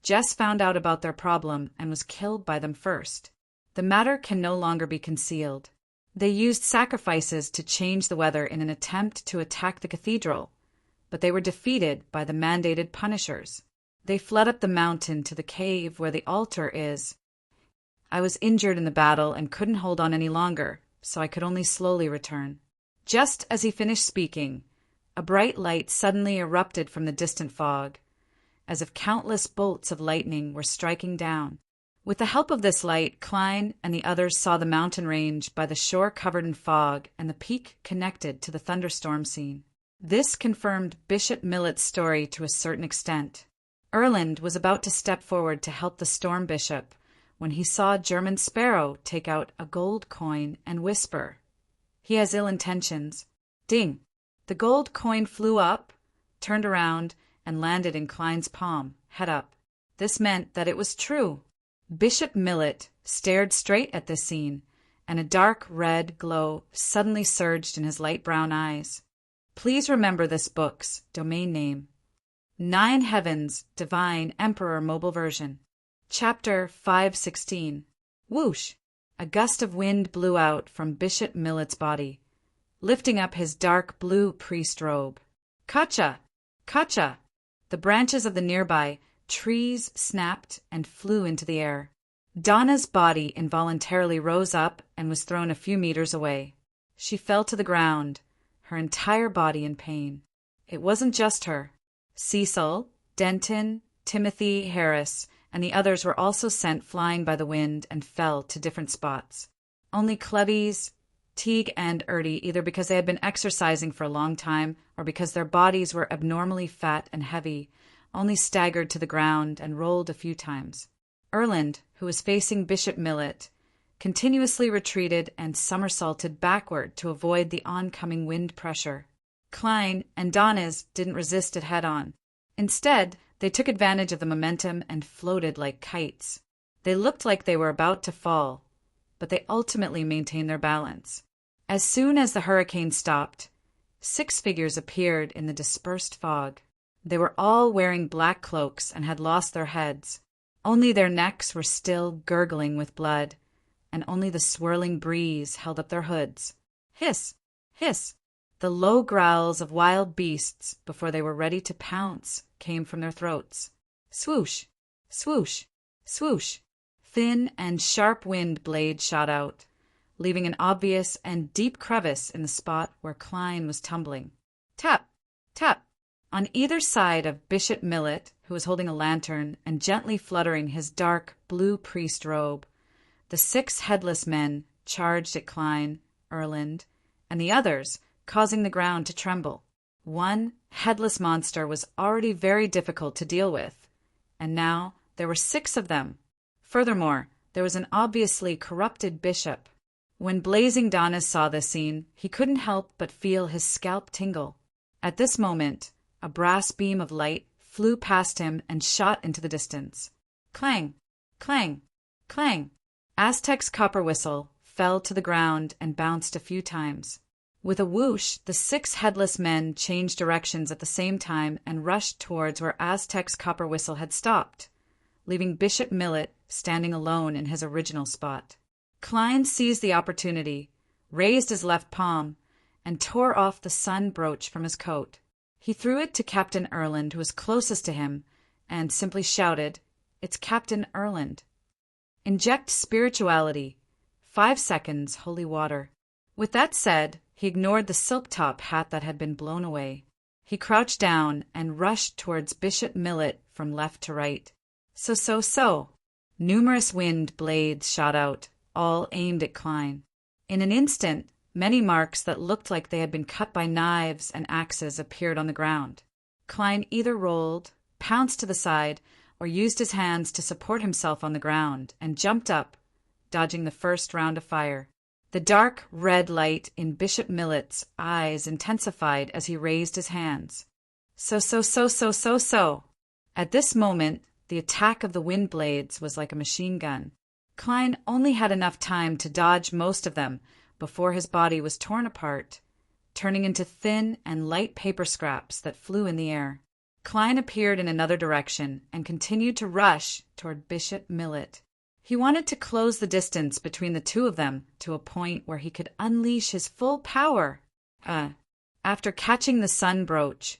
Jess found out about their problem and was killed by them first. The matter can no longer be concealed. They used sacrifices to change the weather in an attempt to attack the cathedral, but they were defeated by the mandated punishers. They fled up the mountain to the cave where the altar is. I was injured in the battle and couldn't hold on any longer, so I could only slowly return." Just as he finished speaking, a bright light suddenly erupted from the distant fog, as if countless bolts of lightning were striking down. With the help of this light, Klein and the others saw the mountain range by the shore covered in fog and the peak connected to the thunderstorm scene. This confirmed Bishop Millet's story to a certain extent. Erland was about to step forward to help the storm bishop when he saw German Sparrow take out a gold coin and whisper, "He has ill intentions." Ding! The gold coin flew up, turned around, and landed in Klein's palm, head up. This meant that it was true. Bishop Millet stared straight at this scene, and a dark red glow suddenly surged in his light brown eyes. Please remember this book's domain name. 9 Heavens, Divine Emperor Mobile Version. Chapter 516. Whoosh! A gust of wind blew out from Bishop Millet's body, lifting up his dark blue priest robe. Kacha! Kacha! The branches of the nearby trees snapped and flew into the air. Donna's body involuntarily rose up and was thrown a few meters away. She fell to the ground, her entire body in pain. It wasn't just her. Cecil, Denton, Timothy, Harris, and the others were also sent flying by the wind and fell to different spots. Only Cleves, Teague, and Ertie, either because they had been exercising for a long time or because their bodies were abnormally fat and heavy, only staggered to the ground and rolled a few times. Erland, who was facing Bishop Millet, continuously retreated and somersaulted backward to avoid the oncoming wind pressure. Klein and Donnes didn't resist it head-on. Instead, they took advantage of the momentum and floated like kites. They looked like they were about to fall, but they ultimately maintained their balance. As soon as the hurricane stopped, 6 figures appeared in the dispersed fog. They were all wearing black cloaks and had lost their heads. Only their necks were still gurgling with blood, and only the swirling breeze held up their hoods. Hiss! Hiss! The low growls of wild beasts before they were ready to pounce came from their throats. Swoosh! Swoosh! Swoosh! Thin and sharp wind blades shot out, leaving an obvious and deep crevice in the spot where Klein was tumbling. Tap! Tap! On either side of Bishop Millet, who was holding a lantern and gently fluttering his dark blue priest robe, the 6 headless men charged at Klein, Erland, and the others, causing the ground to tremble. One headless monster was already very difficult to deal with, and now there were 6 of them. Furthermore, there was an obviously corrupted bishop. When Blazing Donnes saw this scene, he couldn't help but feel his scalp tingle. At this moment, a brass beam of light flew past him and shot into the distance. Clang! Clang! Clang! Aztec's copper whistle fell to the ground and bounced a few times. With a whoosh, the 6 headless men changed directions at the same time and rushed towards where Aztec's copper whistle had stopped, leaving Bishop Millet standing alone in his original spot. Klein seized the opportunity, raised his left palm, and tore off the sun brooch from his coat. He threw it to Captain Erland, who was closest to him, and simply shouted, "It's Captain Erland. Inject spirituality. 5 seconds, holy water." With that said, he ignored the silk-top hat that had been blown away. He crouched down and rushed towards Bishop Millet from left to right. So. Numerous wind blades shot out, all aimed at Klein. In an instant, many marks that looked like they had been cut by knives and axes appeared on the ground. Klein either rolled, pounced to the side, or used his hands to support himself on the ground, and jumped up, dodging the first round of fire. The dark red light in Bishop Millet's eyes intensified as he raised his hands. So. At this moment, the attack of the wind blades was like a machine gun. Klein only had enough time to dodge most of them before his body was torn apart, turning into thin and light paper scraps that flew in the air. Klein appeared in another direction and continued to rush toward Bishop Millet. He wanted to close the distance between the two of them to a point where he could unleash his full power. After catching the sun brooch,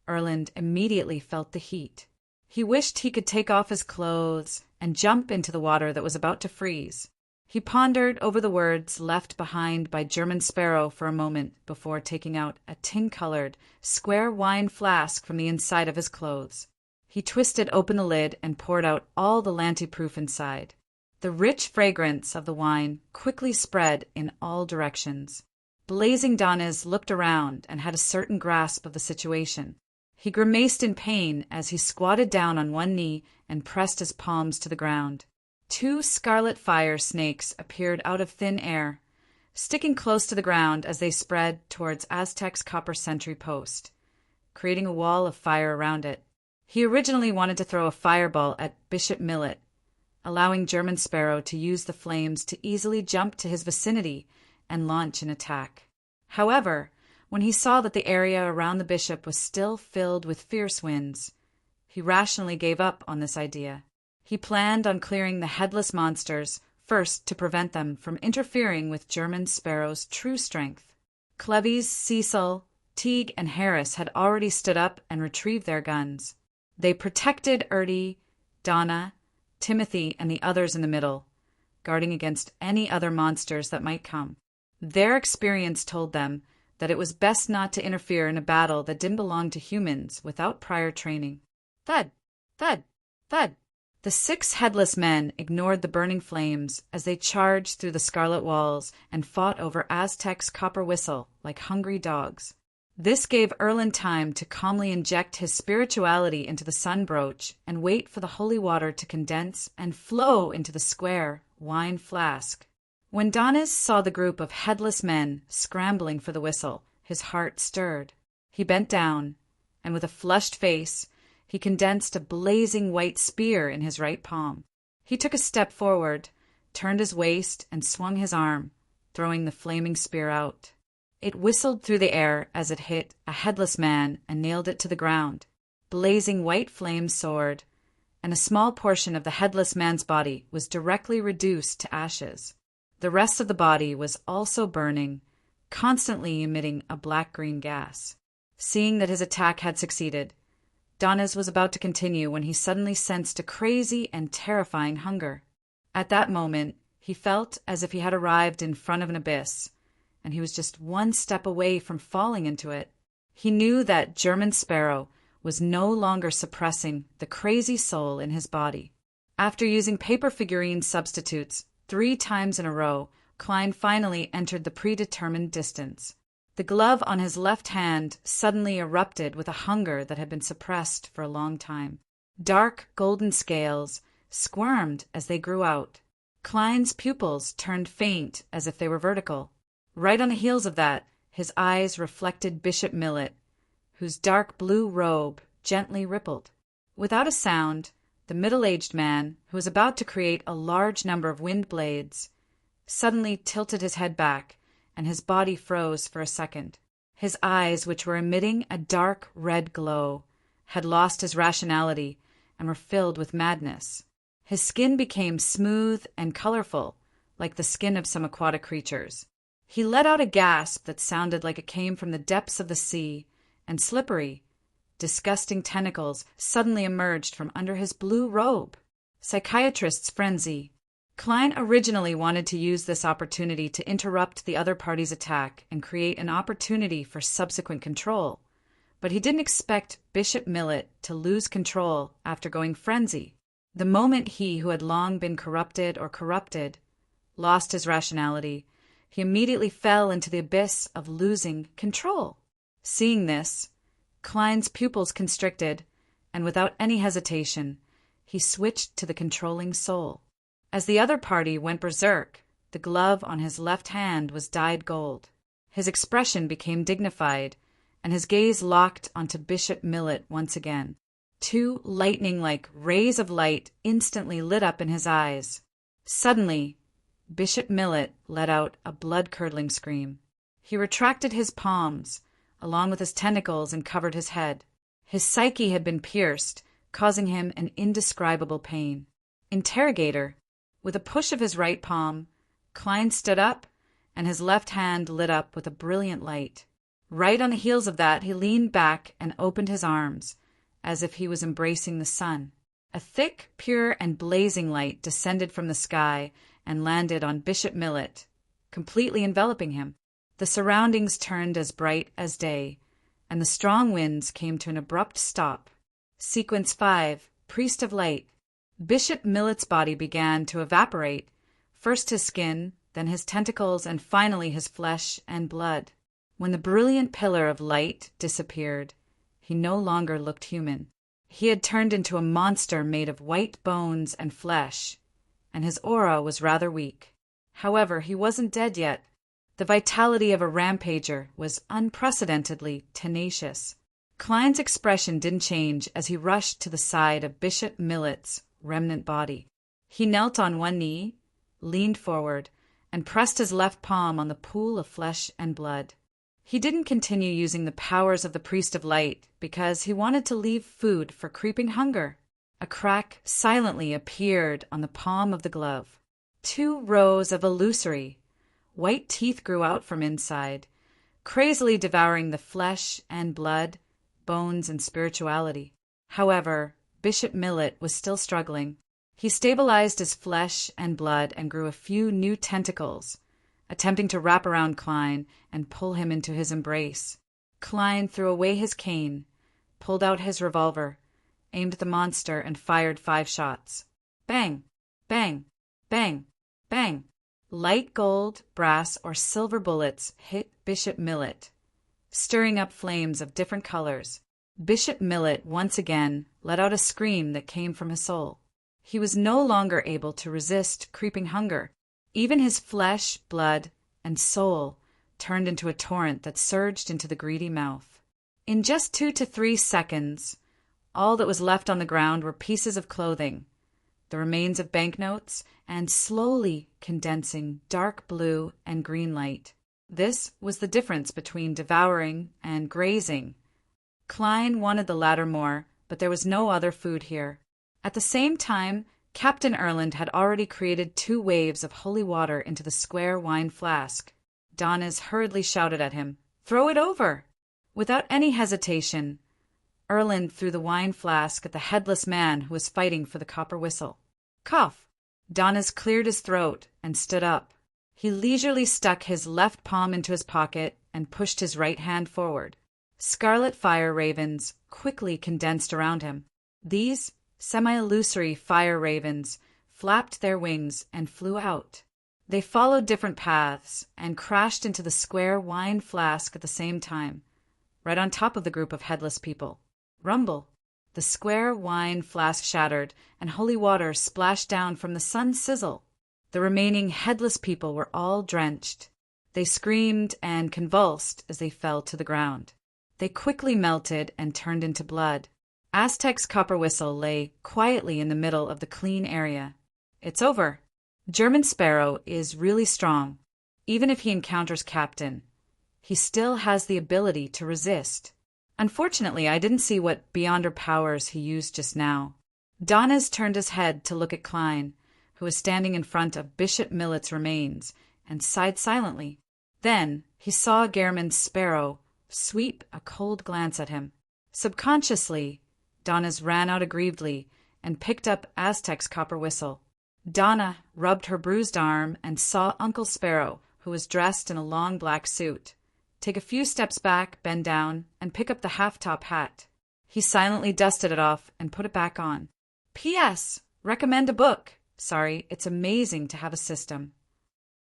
Erland immediately felt the heat. He wished he could take off his clothes and jump into the water that was about to freeze. He pondered over the words left behind by German Sparrow for a moment before taking out a tin-colored, square wine flask from the inside of his clothes. He twisted open the lid and poured out all the Lanti-proof inside. The rich fragrance of the wine quickly spread in all directions. Blazing Donnes looked around and had a certain grasp of the situation. He grimaced in pain as he squatted down on one knee and pressed his palms to the ground. 2 scarlet fire snakes appeared out of thin air, sticking close to the ground as they spread towards Aztec's copper sentry post, creating a wall of fire around it. He originally wanted to throw a fireball at Bishop Millet, allowing German Sparrow to use the flames to easily jump to his vicinity and launch an attack. However, when he saw that the area around the bishop was still filled with fierce winds, he rationally gave up on this idea. He planned on clearing the headless monsters first to prevent them from interfering with German Sparrow's true strength. Cleves, Cecil, Teague, and Harris had already stood up and retrieved their guns. They protected Erdy, Donna, Timothy, and the others in the middle, guarding against any other monsters that might come. Their experience told them that it was best not to interfere in a battle that didn't belong to humans without prior training. Thud! Thud! Thud! The 6 headless men ignored the burning flames as they charged through the scarlet walls and fought over Aztec's copper whistle like hungry dogs. This gave Erland time to calmly inject his spirituality into the sun brooch and wait for the holy water to condense and flow into the square wine flask. When Donnes saw the group of headless men scrambling for the whistle, his heart stirred. He bent down, and with a flushed face, he condensed a blazing white spear in his right palm. He took a step forward, turned his waist, and swung his arm, throwing the flaming spear out. It whistled through the air as it hit a headless man and nailed it to the ground. Blazing white flames soared, and a small portion of the headless man's body was directly reduced to ashes. The rest of the body was also burning, constantly emitting a black-green gas. Seeing that his attack had succeeded, Donnes was about to continue when he suddenly sensed a crazy and terrifying hunger. At that moment, he felt as if he had arrived in front of an abyss, and he was just one step away from falling into it. He knew that German Sparrow was no longer suppressing the crazy soul in his body. After using paper figurine substitutes 3 times in a row, Klein finally entered the predetermined distance. The glove on his left hand suddenly erupted with a hunger that had been suppressed for a long time. Dark golden scales squirmed as they grew out. Klein's pupils turned faint as if they were vertical. Right on the heels of that, his eyes reflected Bishop Millet, whose dark blue robe gently rippled. Without a sound, the middle-aged man, who was about to create a large number of wind blades, suddenly tilted his head back, and his body froze for a second. His eyes, which were emitting a dark red glow, had lost his rationality and were filled with madness. His skin became smooth and colorful, like the skin of some aquatic creatures. He let out a gasp that sounded like it came from the depths of the sea, and slippery, disgusting tentacles suddenly emerged from under his blue robe. Psychiatrist's frenzy. Klein originally wanted to use this opportunity to interrupt the other party's attack and create an opportunity for subsequent control, but he didn't expect Bishop Millet to lose control after going frenzy. The moment he who had long been corrupted lost his rationality, he immediately fell into the abyss of losing control. Seeing this, Klein's pupils constricted, and without any hesitation, he switched to the controlling soul. As the other party went berserk, the glove on his left hand was dyed gold. His expression became dignified, and his gaze locked onto Bishop Millet once again. Two lightning-like rays of light instantly lit up in his eyes. Suddenly, Bishop Millet let out a blood-curdling scream. He retracted his palms, along with his tentacles, and covered his head. His psyche had been pierced, causing him an indescribable pain. Interrogator, with a push of his right palm, Klein stood up, and his left hand lit up with a brilliant light. Right on the heels of that, he leaned back and opened his arms, as if he was embracing the sun. A thick, pure, and blazing light descended from the sky and landed on Bishop Millet, completely enveloping him. The surroundings turned as bright as day, and the strong winds came to an abrupt stop. Sequence 5, Priest of Light. Bishop Millet's body began to evaporate, first his skin, then his tentacles, and finally his flesh and blood. When the brilliant pillar of light disappeared, he no longer looked human. He had turned into a monster made of white bones and flesh, and his aura was rather weak. However, he wasn't dead yet. The vitality of a rampager was unprecedentedly tenacious. Klein's expression didn't change as he rushed to the side of Bishop Millet's remnant body. He knelt on one knee, leaned forward, and pressed his left palm on the pool of flesh and blood. He didn't continue using the powers of the Priest of Light because he wanted to leave food for creeping hunger. A crack silently appeared on the palm of the glove. 2 rows of illusory, white teeth grew out from inside, crazily devouring the flesh and blood, bones, and spirituality. However, Bishop Millet was still struggling. He stabilized his flesh and blood and grew a few new tentacles, attempting to wrap around Klein and pull him into his embrace. Klein threw away his cane, pulled out his revolver, aimed at the monster, and fired 5 shots. Bang! Bang! Bang! Bang! Light gold, brass, or silver bullets hit Bishop Millet, stirring up flames of different colors. Bishop Millet once again let out a scream that came from his soul. He was no longer able to resist creeping hunger. Even his flesh, blood, and soul turned into a torrent that surged into the greedy mouth. In just 2 to 3 seconds, all that was left on the ground were pieces of clothing, the remains of banknotes, and slowly condensing dark blue and green light. This was the difference between devouring and grazing. Klein wanted the latter more, but there was no other food here. At the same time, Captain Erland had already created 2 waves of holy water into the square wine flask. Donis hurriedly shouted at him, "Throw it over!" Without any hesitation, Erland threw the wine flask at the headless man who was fighting for the copper whistle. Cough! Donis cleared his throat and stood up. He leisurely stuck his left palm into his pocket and pushed his right hand forward. Scarlet fire ravens quickly condensed around him. These semi-illusory fire ravens flapped their wings and flew out. They followed different paths and crashed into the square wine flask at the same time, right on top of the group of headless people. Rumble! The square wine flask shattered, and holy water splashed down from the sun's sizzle. The remaining headless people were all drenched. They screamed and convulsed as they fell to the ground. They quickly melted and turned into blood. Aztec's copper whistle lay quietly in the middle of the clean area. It's over. German Sparrow is really strong. Even if he encounters Captain, he still has the ability to resist. Unfortunately, I didn't see what beyonder powers he used just now. Donis turned his head to look at Klein, who was standing in front of Bishop Millet's remains, and sighed silently. Then he saw German Sparrow sweep a cold glance at him. Subconsciously, Donis ran out aggrievedly and picked up Aztec's copper whistle. Donna rubbed her bruised arm and saw Uncle Sparrow, who was dressed in a long black suit, take a few steps back, bend down, and pick up the half-top hat. He silently dusted it off and put it back on. P.S. Recommend a book. Sorry, it's amazing to have a system.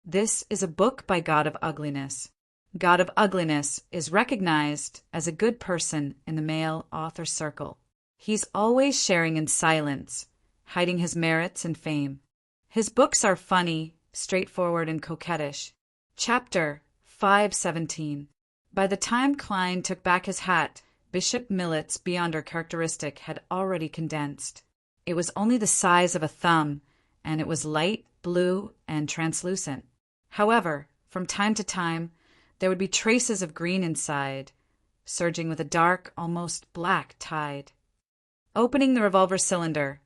This is a book by God of Ugliness. God of Ugliness is recognized as a good person in the male author circle. He's always sharing in silence, hiding his merits and fame. His books are funny, straightforward, and coquettish. Chapter 517. By the time Klein took back his hat, Bishop Millet's Beyonder characteristic had already condensed. It was only the size of a thumb, and it was light blue and translucent. However, from time to time, there would be traces of green inside, surging with a dark, almost black tide. Opening the revolver cylinder,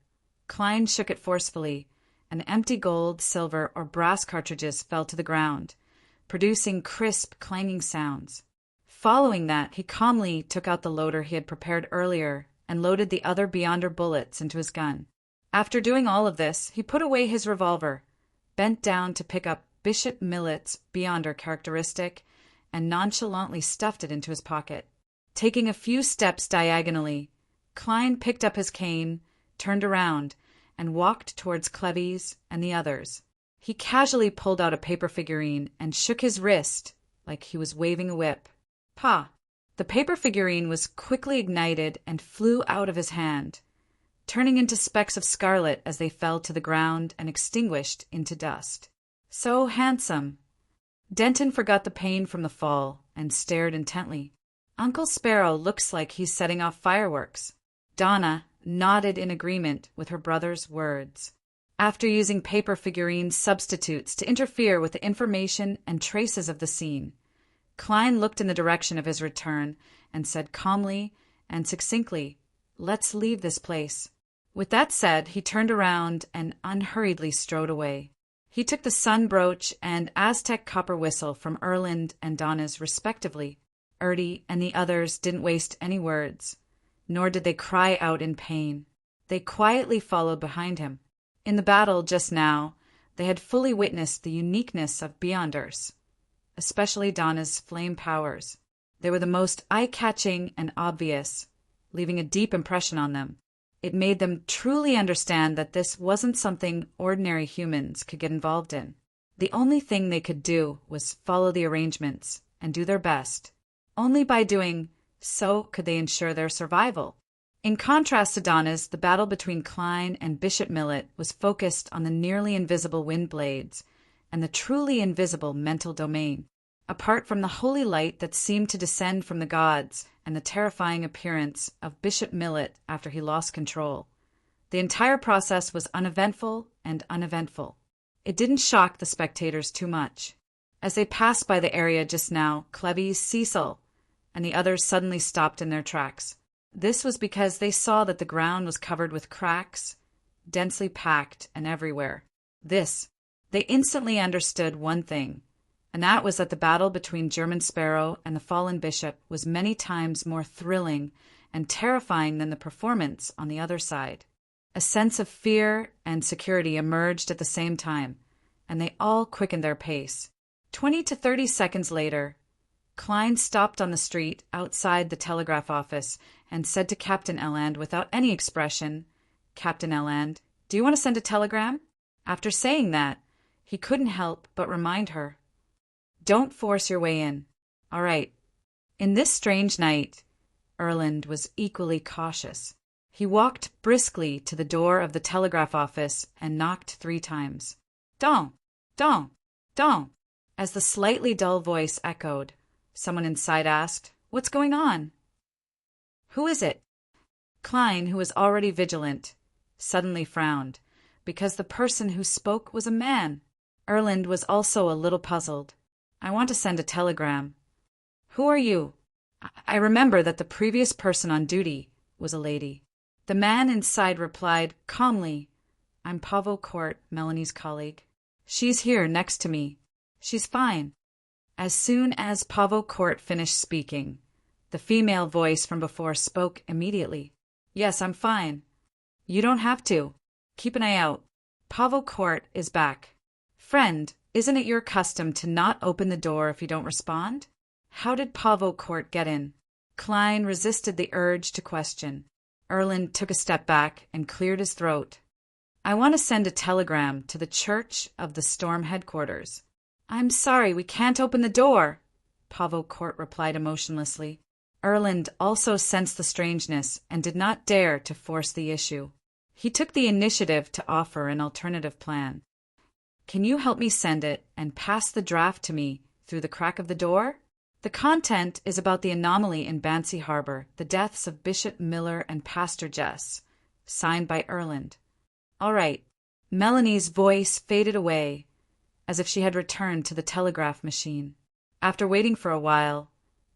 Klein shook it forcefully, and empty gold, silver, or brass cartridges fell to the ground, producing crisp, clanging sounds. Following that, he calmly took out the loader he had prepared earlier and loaded the other Beyonder bullets into his gun. After doing all of this, he put away his revolver, bent down to pick up Bishop Millet's Beyonder characteristic, and nonchalantly stuffed it into his pocket. Taking a few steps diagonally, Klein picked up his cane, turned around, and walked towards Cleves and the others. He casually pulled out a paper figurine and shook his wrist like he was waving a whip. Pa! The paper figurine was quickly ignited and flew out of his hand, turning into specks of scarlet as they fell to the ground and extinguished into dust. So handsome! Denton forgot the pain from the fall and stared intently. Uncle Sparrow looks like he's setting off fireworks. Donna nodded in agreement with her brother's words. After using paper figurine substitutes to interfere with the information and traces of the scene, Klein looked in the direction of his return and said calmly and succinctly, "Let's leave this place." With that said, he turned around and unhurriedly strode away. He took the sun brooch and Aztec copper whistle from Erland and Donna's respectively. Ertie and the others didn't waste any words, nor did they cry out in pain. They quietly followed behind him. In the battle just now, they had fully witnessed the uniqueness of Beyonders, especially Donna's flame powers. They were the most eye-catching and obvious, leaving a deep impression on them. It made them truly understand that this wasn't something ordinary humans could get involved in. The only thing they could do was follow the arrangements and do their best. Only by doing so could they ensure their survival. In contrast to Donna's, the battle between Klein and Bishop Millet was focused on the nearly invisible wind blades and the truly invisible mental domain. Apart from the holy light that seemed to descend from the gods and the terrifying appearance of Bishop Millet after he lost control, the entire process was uneventful and uneventful. It didn't shock the spectators too much. As they passed by the area just now, Cleves, Cecil, and the others suddenly stopped in their tracks. This was because they saw that the ground was covered with cracks, densely packed and everywhere. They instantly understood one thing, and that was that the battle between German Sparrow and the fallen bishop was many times more thrilling and terrifying than the performance on the other side. A sense of fear and security emerged at the same time, and they all quickened their pace. 20 to 30 seconds later, Klein stopped on the street outside the telegraph office and said to Captain Elland without any expression, "Captain Elland, do you want to send a telegram?" After saying that, he couldn't help but remind her, "Don't force your way in. All right." In this strange night, Erland was equally cautious. He walked briskly to the door of the telegraph office and knocked 3 times. "Dong, dong, dong." As the slightly dull voice echoed, someone inside asked, "What's going on?" "Who is it?" Klein, who was already vigilant, suddenly frowned, because the person who spoke was a man. Erland was also a little puzzled. "I want to send a telegram." "Who are you?" "I remember that the previous person on duty was a lady." The man inside replied calmly, "I'm Pavo Court, Melanie's colleague. She's here next to me. She's fine." As soon as Pavo Court finished speaking, the female voice from before spoke immediately. "Yes, I'm fine." "You don't have to. Keep an eye out. Pavo Court is back." "Friend, isn't it your custom to not open the door if you don't respond?" How did Pavo Court get in? Klein resisted the urge to question. Erland took a step back and cleared his throat. "I want to send a telegram to the Church of the Storm headquarters." "I'm sorry, we can't open the door," Pavo Court replied emotionlessly. Erland also sensed the strangeness and did not dare to force the issue. He took the initiative to offer an alternative plan. Can you help me send it and pass the draft to me through the crack of the door? The content is about the anomaly in Bancy Harbor, the deaths of Bishop Miller and Pastor Jess. Signed by Erland. All right. Melanie's voice faded away, as if she had returned to the telegraph machine. After waiting for a while,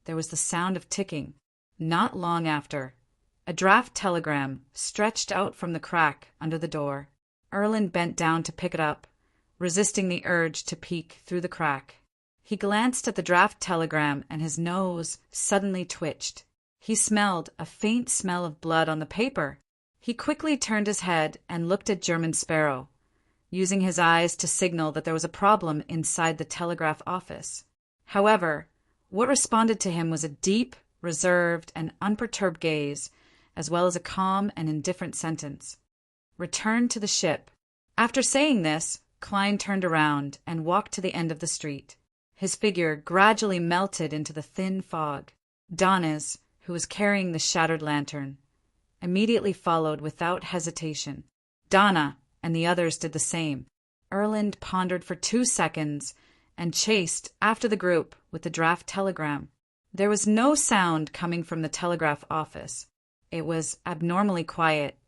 there was the sound of ticking. Not long after, a draft telegram stretched out from the crack under the door. Erland bent down to pick it up, resisting the urge to peek through the crack. He glanced at the draft telegram and his nose suddenly twitched. He smelled a faint smell of blood on the paper. He quickly turned his head and looked at German Sparrow, using his eyes to signal that there was a problem inside the telegraph office. However, what responded to him was a deep, reserved, and unperturbed gaze, as well as a calm and indifferent sentence. Return to the ship. After saying this, Klein turned around and walked to the end of the street. His figure gradually melted into the thin fog. Donna's, who was carrying the shattered lantern, immediately followed without hesitation. Donna and the others did the same. Erland pondered for 2 seconds and chased after the group with the draft telegram. There was no sound coming from the telegraph office. It was abnormally quiet.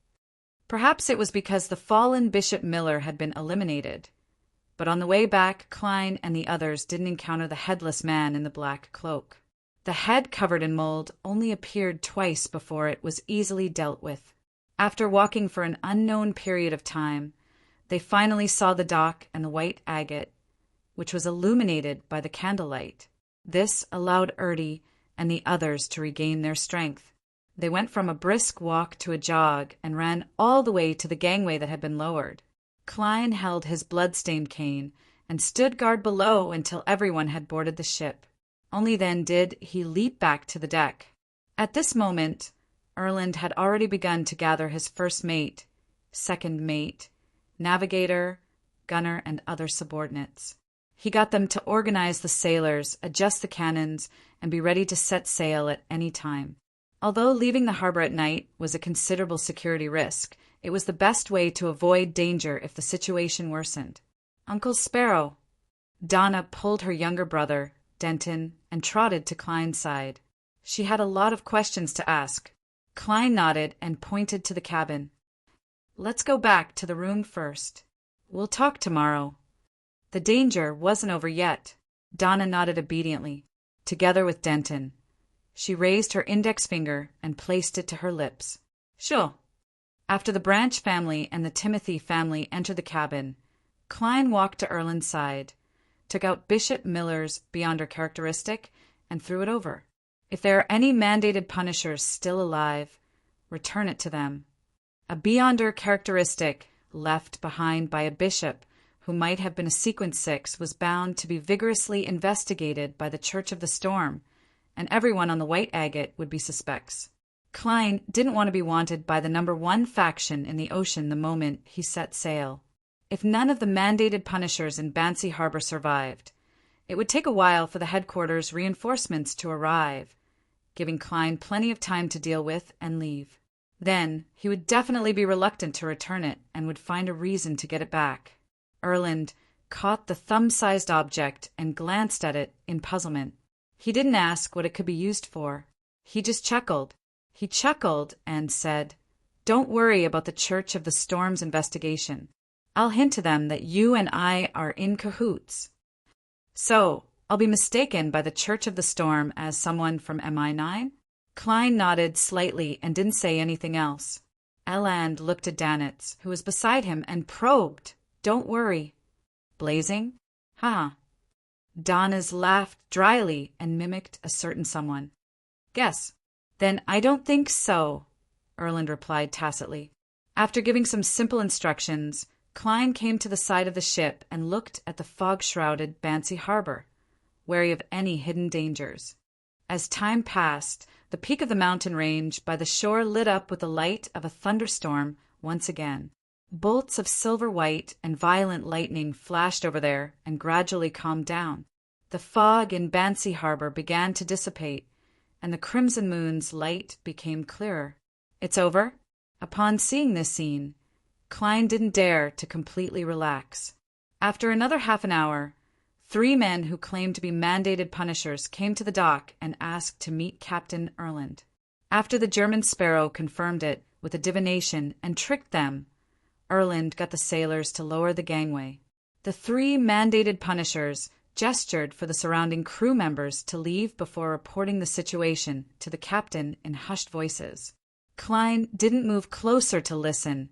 Perhaps it was because the fallen Bishop Miller had been eliminated. But on the way back, Klein and the others didn't encounter the headless man in the black cloak. The head covered in mold only appeared twice before it was easily dealt with. After walking for an unknown period of time, they finally saw the dock and the white agate, which was illuminated by the candlelight. This allowed Erdy and the others to regain their strength. They went from a brisk walk to a jog and ran all the way to the gangway that had been lowered. Klein held his blood-stained cane and stood guard below until everyone had boarded the ship. Only then did he leap back to the deck. At this moment, Erland had already begun to gather his first mate, second mate, navigator, gunner, and other subordinates. He got them to organize the sailors, adjust the cannons, and be ready to set sail at any time. Although leaving the harbor at night was a considerable security risk, it was the best way to avoid danger if the situation worsened. Uncle Sparrow. Donna pulled her younger brother, Denton, and trotted to Klein's side. She had a lot of questions to ask. Klein nodded and pointed to the cabin. Let's go back to the room first. We'll talk tomorrow. The danger wasn't over yet. Donna nodded obediently, together with Denton. She raised her index finger and placed it to her lips. Sure. After the Branch family and the Timothy family entered the cabin, Klein walked to Erland's side, took out Bishop Miller's Beyonder characteristic, and threw it over. If there are any mandated punishers still alive, return it to them. A Beyonder characteristic left behind by a bishop who might have been a Sequence 6 was bound to be vigorously investigated by the Church of the Storm, and everyone on the White Agate would be suspects. Klein didn't want to be wanted by the number 1 faction in the ocean the moment he set sail. If none of the mandated punishers in Bancy Harbor survived, it would take a while for the headquarters reinforcements to arrive, giving Klein plenty of time to deal with and leave. Then he would definitely be reluctant to return it and would find a reason to get it back. Erland caught the thumb-sized object and glanced at it in puzzlement. He didn't ask what it could be used for. He just chuckled. He chuckled and said, "Don't worry about the Church of the Storm's investigation. I'll hint to them that you and I are in cahoots. So, I'll be mistaken by the Church of the Storm as someone from MI9? Klein nodded slightly and didn't say anything else. Eland looked at Danitz, who was beside him, and probed. Don't worry. Blazing? Huh. Donna's laughed dryly and mimicked a certain someone. Guess. Then I don't think so, Erland replied tacitly. After giving some simple instructions, Klein came to the side of the ship and looked at the fog-shrouded Bancy Harbor, wary of any hidden dangers. As time passed, the peak of the mountain range by the shore lit up with the light of a thunderstorm once again. Bolts of silver white and violent lightning flashed over there and gradually calmed down. The fog in Bancy Harbor began to dissipate, and the crimson moon's light became clearer. It's over? Upon seeing this scene, Klein didn't dare to completely relax. After another half an hour, 3 men who claimed to be mandated punishers came to the dock and asked to meet Captain Erland. After the German Sparrow confirmed it with a divination and tricked them, Erland got the sailors to lower the gangway. The 3 mandated punishers gestured for the surrounding crew members to leave before reporting the situation to the captain in hushed voices. Klein didn't move closer to listen,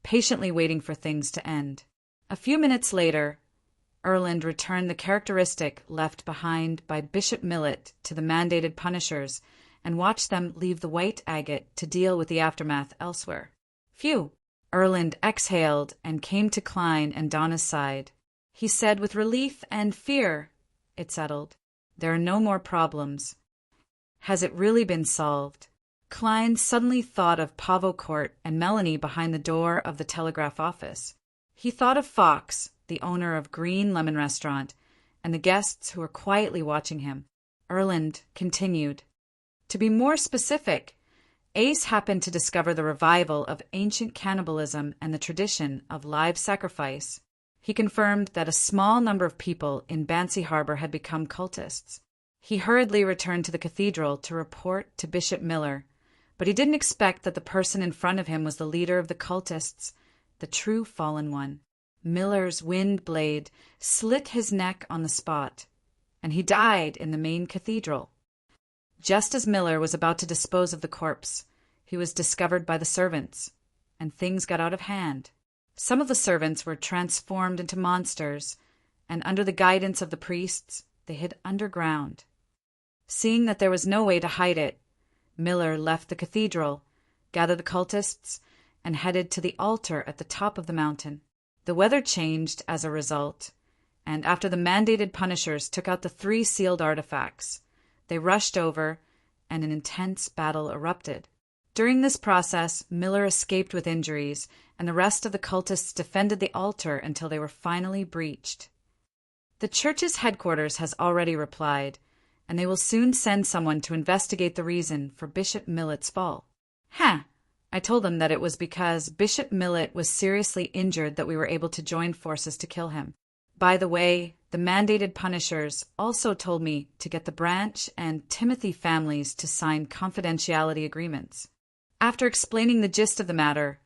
patiently waiting for things to end. A few minutes later, Erland returned the characteristic left behind by Bishop Millet to the mandated punishers and watched them leave the white agate to deal with the aftermath elsewhere. Phew! Erland exhaled and came to Klein and Donna's side. He said with relief and fear, it settled. There are no more problems. Has it really been solved? Klein suddenly thought of Pavo Court and Melanie behind the door of the telegraph office. He thought of Fox, the owner of Green Lemon Restaurant, and the guests who were quietly watching him. Erland continued. To be more specific, Ace happened to discover the revival of ancient cannibalism and the tradition of live sacrifice. He confirmed that a small number of people in Bancy Harbor had become cultists. He hurriedly returned to the cathedral to report to Bishop Miller, but he didn't expect that the person in front of him was the leader of the cultists, the true fallen one. Miller's wind blade slit his neck on the spot, and he died in the main cathedral. Just as Miller was about to dispose of the corpse, he was discovered by the servants, and things got out of hand. Some of the servants were transformed into monsters, and under the guidance of the priests, they hid underground. Seeing that there was no way to hide it, Miller left the cathedral, gathered the cultists, and headed to the altar at the top of the mountain. The weather changed as a result, and after the mandated punishers took out the 3 sealed artifacts, they rushed over, and an intense battle erupted. During this process, Miller escaped with injuries, and the rest of the cultists defended the altar until they were finally breached. The church's headquarters has already replied, and they will soon send someone to investigate the reason for Bishop Millet's fall. I told them that it was because Bishop Millet was seriously injured that we were able to join forces to kill him. By the way, the mandated punishers also told me to get the Branch and Timothy families to sign confidentiality agreements. After explaining the gist of the matter,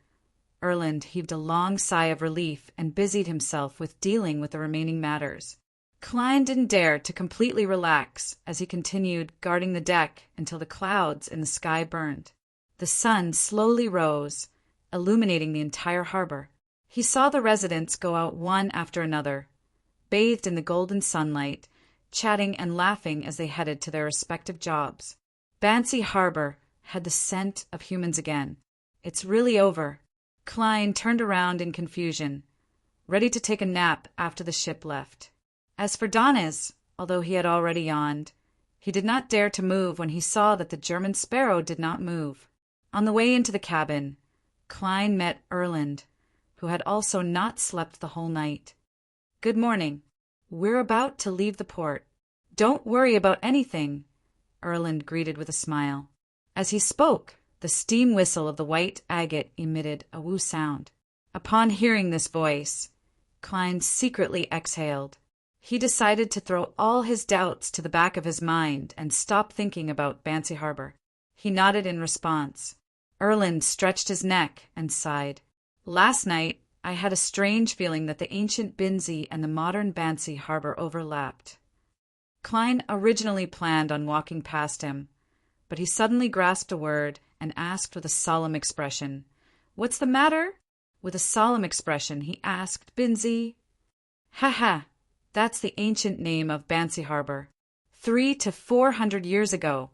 Erland heaved a long sigh of relief and busied himself with dealing with the remaining matters. Klein didn't dare to completely relax as he continued guarding the deck until the clouds in the sky burned. The sun slowly rose, illuminating the entire harbor. He saw the residents go out one after another, bathed in the golden sunlight, chatting and laughing as they headed to their respective jobs. Bancy Harbor had the scent of humans again. It's really over. Klein turned around in confusion, ready to take a nap after the ship left. As for Donnes, although he had already yawned, he did not dare to move when he saw that the German Sparrow did not move. On the way into the cabin, Klein met Erland, who had also not slept the whole night. Good morning. We're about to leave the port. Don't worry about anything, Erland greeted with a smile. As he spoke, the steam whistle of the white agate emitted a woo sound. Upon hearing this voice, Klein secretly exhaled. He decided to throw all his doubts to the back of his mind and stop thinking about Bancy Harbor. He nodded in response. Erland stretched his neck and sighed. Last night, I had a strange feeling that the ancient Binzi and the modern Bancy Harbor overlapped. Klein originally planned on walking past him, but he suddenly grasped a word and asked with a solemn expression, "What's the matter?" With a solemn expression, he asked, "Binzi?" "Ha! That's the ancient name of Bancy Harbor. 300 to 400 years ago,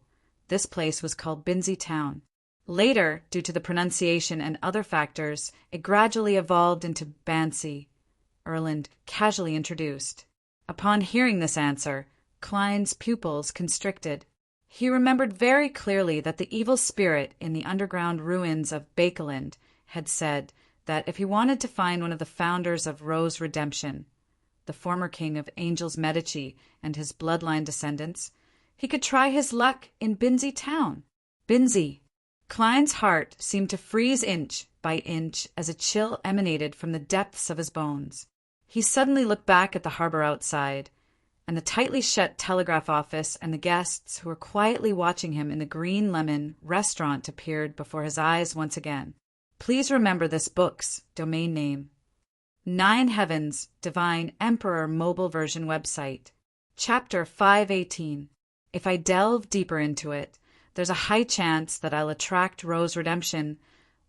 this place was called Binzi Town. Later, due to the pronunciation and other factors, it gradually evolved into Bancy," Erland casually introduced. Upon hearing this answer, Klein's pupils constricted. He remembered very clearly that the evil spirit in the underground ruins of Bakeland had said that if he wanted to find one of the founders of Rose Redemption, the former king of Angels Medici and his bloodline descendants, he could try his luck in Binzi Town. Binzi. Klein's heart seemed to freeze inch by inch as a chill emanated from the depths of his bones. He suddenly looked back at the harbor outside, and the tightly shut telegraph office and the guests who were quietly watching him in the Green Lemon restaurant appeared before his eyes once again. Please remember this book's domain name. 9 Heavens Divine Emperor Mobile Version Website. Chapter 518. If I delve deeper into it, there's a high chance that I'll attract Rose Redemption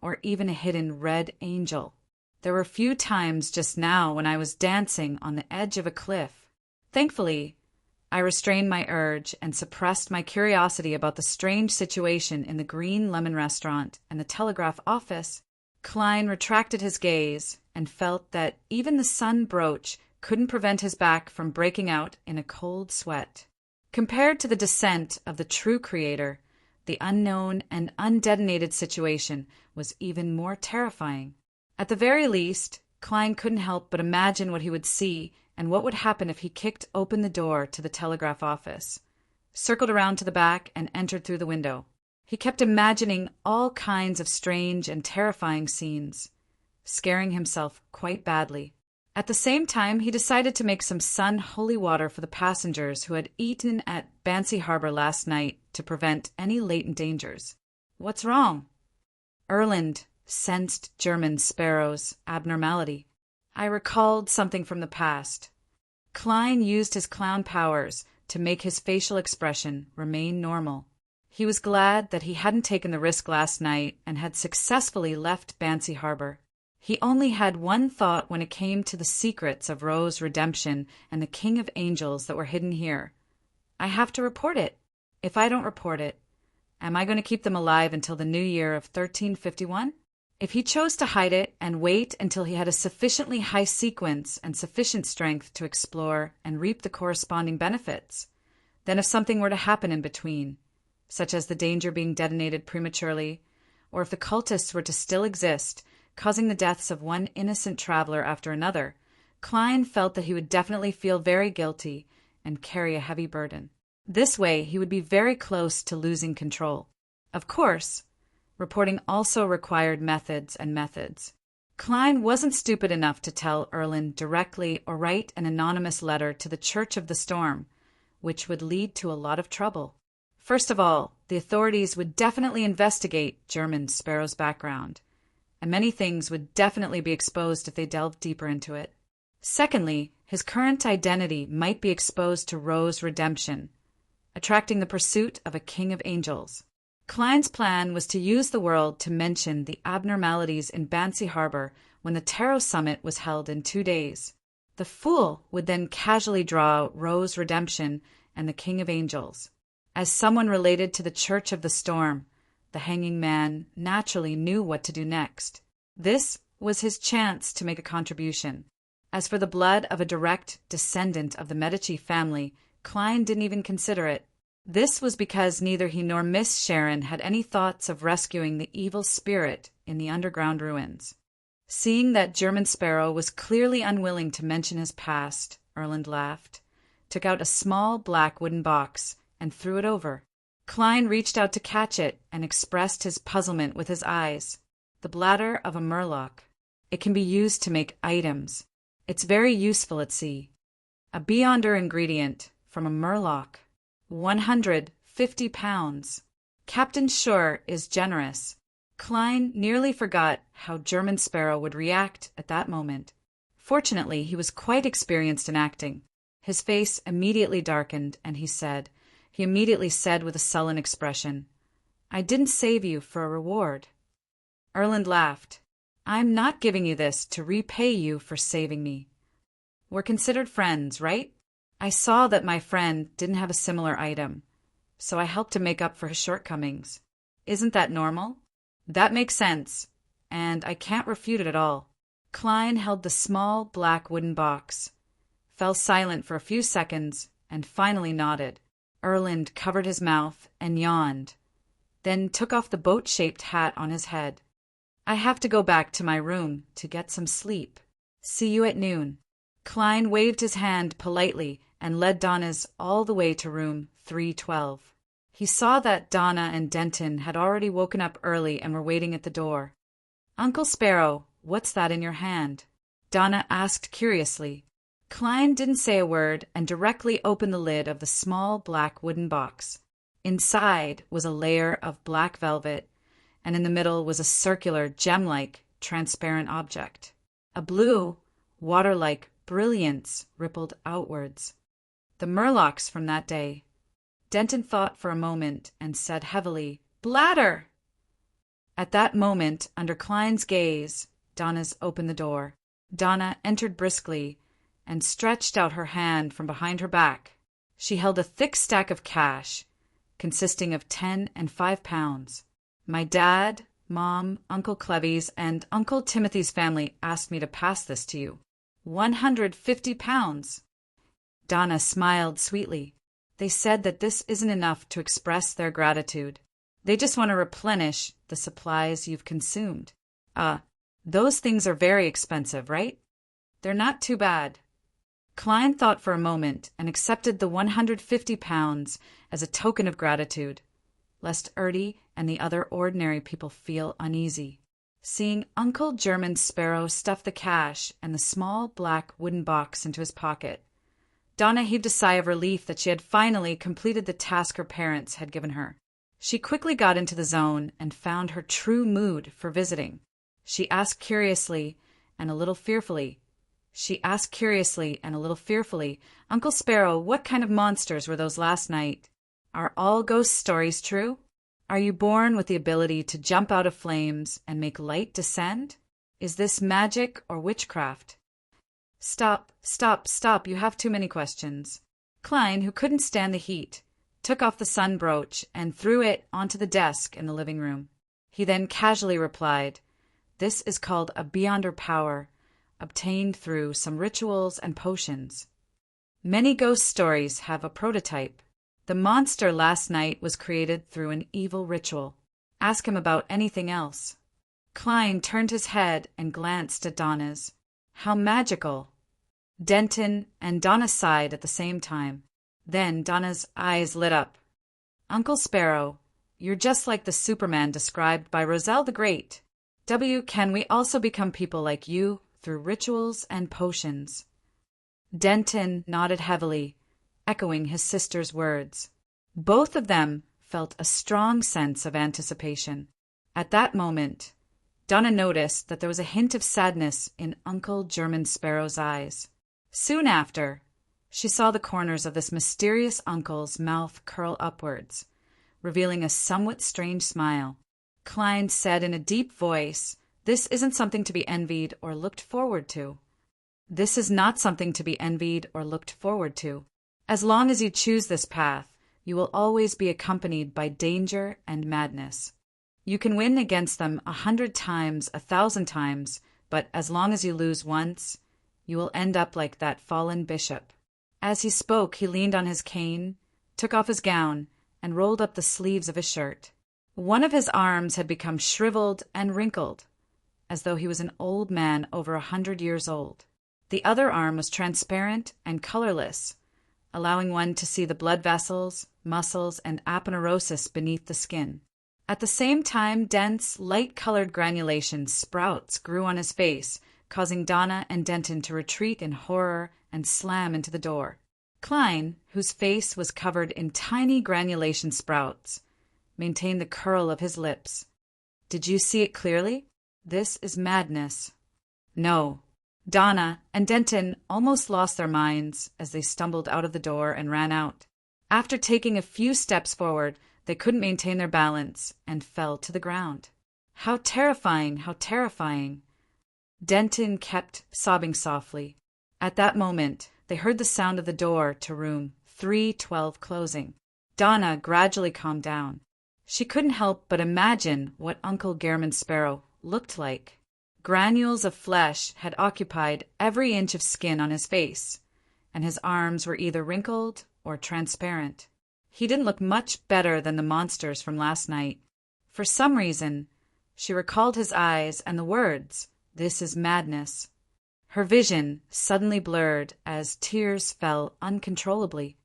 or even a hidden red angel. There were few times just now when I was dancing on the edge of a cliff. Thankfully, I restrained my urge and suppressed my curiosity about the strange situation in the Green Lemon restaurant and the telegraph office. Klein retracted his gaze and felt that even the sun brooch couldn't prevent his back from breaking out in a cold sweat. Compared to the descent of the true creator, the unknown and undetonated situation was even more terrifying. At the very least, Klein couldn't help but imagine what he would see and what would happen if he kicked open the door to the telegraph office, circled around to the back, and entered through the window. He kept imagining all kinds of strange and terrifying scenes, scaring himself quite badly. At the same time, he decided to make some sun-holy water for the passengers who had eaten at Bancy Harbor last night to prevent any latent dangers. What's wrong? Erland sensed German Sparrow's abnormality. I recalled something from the past. Klein used his clown powers to make his facial expression remain normal. He was glad that he hadn't taken the risk last night and had successfully left Bancy Harbor. He only had one thought when it came to the secrets of Rose Redemption and the King of Angels that were hidden here. I have to report it. If I don't report it, am I going to keep them alive until the new year of 1351? If he chose to hide it and wait until he had a sufficiently high sequence and sufficient strength to explore and reap the corresponding benefits, then if something were to happen in between, such as the danger being detonated prematurely, or if the cultists were to still exist, causing the deaths of one innocent traveler after another, Klein felt that he would definitely feel very guilty and carry a heavy burden. This way, he would be very close to losing control. Of course, reporting also required methods and methods. Klein wasn't stupid enough to tell Erland directly or write an anonymous letter to the Church of the Storm, which would lead to a lot of trouble. First of all, the authorities would definitely investigate German Sparrow's background, and many things would definitely be exposed if they delved deeper into it. Secondly, his current identity might be exposed to Rose Redemption, attracting the pursuit of a King of Angels. Klein's plan was to use the world to mention the abnormalities in Bancy Harbor when the Tarot Summit was held in 2 days. The Fool would then casually draw out Rose Redemption and the King of Angels. As someone related to the Church of the Storm, the hanging man naturally knew what to do next. This was his chance to make a contribution. As for the blood of a direct descendant of the Medici family, Klein didn't even consider it. This was because neither he nor Miss Sharon had any thoughts of rescuing the evil spirit in the underground ruins. Seeing that German Sparrow was clearly unwilling to mention his past, Erland laughed, took out a small black wooden box, and threw it over. Klein reached out to catch it and expressed his puzzlement with his eyes. The bladder of a murloc. It can be used to make items. It's very useful at sea. A beyonder ingredient from a murloc. 150 pounds. Captain Shore is generous. Klein nearly forgot how German Sparrow would react at that moment. Fortunately, he was quite experienced in acting. His face immediately darkened, and he immediately said with a sullen expression, "I didn't save you for a reward." Erland laughed. "I'm not giving you this to repay you for saving me. We're considered friends, right? I saw that my friend didn't have a similar item, so I helped to make up for his shortcomings. Isn't that normal? That makes sense, and I can't refute it at all." Klein held the small black wooden box, fell silent for a few seconds, and finally nodded. Erland covered his mouth and yawned, then took off the boat-shaped hat on his head. "I have to go back to my room to get some sleep. See you at noon." Klein waved his hand politely and led Donna's all the way to room 312. He saw that Donna and Denton had already woken up early and were waiting at the door. "Uncle Sparrow, what's that in your hand?" Donna asked curiously. Klein didn't say a word and directly opened the lid of the small black wooden box. Inside was a layer of black velvet, and in the middle was a circular, gem-like, transparent object. A blue, water-like brilliance rippled outwards. The murlocs from that day. Denton thought for a moment and said heavily, "Bladder!" At that moment, under Klein's gaze, Donna's opened the door. Donna entered briskly and stretched out her hand from behind her back. She held a thick stack of cash, consisting of 10 and 5 pounds. "My dad, Mom, Uncle Clevy's, and Uncle Timothy's family asked me to pass this to you. 150 pounds. Donna smiled sweetly. They said that this isn't enough to express their gratitude. They just want to replenish the supplies you've consumed. Those things are very expensive, right?" "They're not too bad." Klein thought for a moment and accepted the 150 pounds as a token of gratitude, lest Ertie and the other ordinary people feel uneasy. Seeing Uncle German Sparrow stuff the cash and the small black wooden box into his pocket, Donna heaved a sigh of relief that she had finally completed the task her parents had given her. She quickly got into the zone and found her true mood for visiting. She asked curiously and a little fearfully, "Uncle Sparrow, what kind of monsters were those last night? Are all ghost stories true? Are you born with the ability to jump out of flames and make light descend? Is this magic or witchcraft?" Stop, you have too many questions." Klein, who couldn't stand the heat, took off the sun brooch and threw it onto the desk in the living room. He then casually replied, "This is called a beyonder power, obtained through some rituals and potions. Many ghost stories have a prototype. The monster last night was created through an evil ritual. Ask him about anything else." Klein turned his head and glanced at Donna's. "How magical!" Denton and Donna sighed at the same time. Then Donna's eyes lit up. "Uncle Sparrow, you're just like the Superman described by Roselle the Great. Can we also become people like you through rituals and potions?" Denton nodded heavily, echoing his sister's words. Both of them felt a strong sense of anticipation. At that moment, Donna noticed that there was a hint of sadness in Uncle German Sparrow's eyes. Soon after, she saw the corners of this mysterious uncle's mouth curl upwards, revealing a somewhat strange smile. Klein said in a deep voice, "This isn't something to be envied or looked forward to." "This is not something to be envied or looked forward to. As long as you choose this path, you will always be accompanied by danger and madness. You can win against them 100 times, 1,000 times, but as long as you lose once, you will end up like that fallen bishop." As he spoke, he leaned on his cane, took off his gown, and rolled up the sleeves of his shirt. One of his arms had become shriveled and wrinkled, as though he was an old man over 100 years old. The other arm was transparent and colorless, allowing one to see the blood vessels, muscles, and aponeurosis beneath the skin. At the same time, dense, light-colored granulation sprouts grew on his face, causing Donna and Denton to retreat in horror and slam into the door. Klein, whose face was covered in tiny granulation sprouts, maintained the curl of his lips. "Did you see it clearly? This is madness." "No." Donna and Denton almost lost their minds as they stumbled out of the door and ran out. After taking a few steps forward, they couldn't maintain their balance and fell to the ground. "How terrifying! How terrifying!" Denton kept sobbing softly. At that moment, they heard the sound of the door to room 312 closing. Donna gradually calmed down. She couldn't help but imagine what Uncle German Sparrow looked like. Granules of flesh had occupied every inch of skin on his face, and his arms were either wrinkled or transparent. He didn't look much better than the monsters from last night. For some reason, she recalled his eyes and the words, "This is madness." Her vision suddenly blurred as tears fell uncontrollably.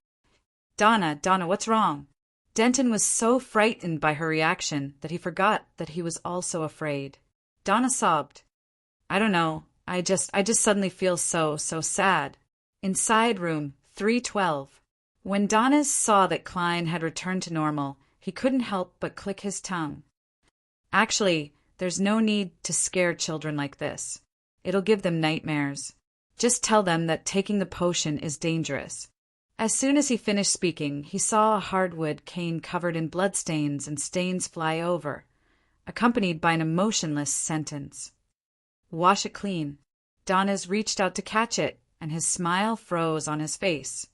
Donna, what's wrong?" Denton was so frightened by her reaction that he forgot that he was also afraid. Donna sobbed. "I don't know. I just suddenly feel so sad. Inside room 312. When Donis saw that Klein had returned to normal, he couldn't help but click his tongue. Actually, there's no need to scare children like this. It'll give them nightmares. Just tell them that taking the potion is dangerous. As soon as he finished speaking, he saw a hardwood cane covered in bloodstains and stains fly over, accompanied by an emotionless sentence. Wash it clean. Donis reached out to catch it, and his smile froze on his face.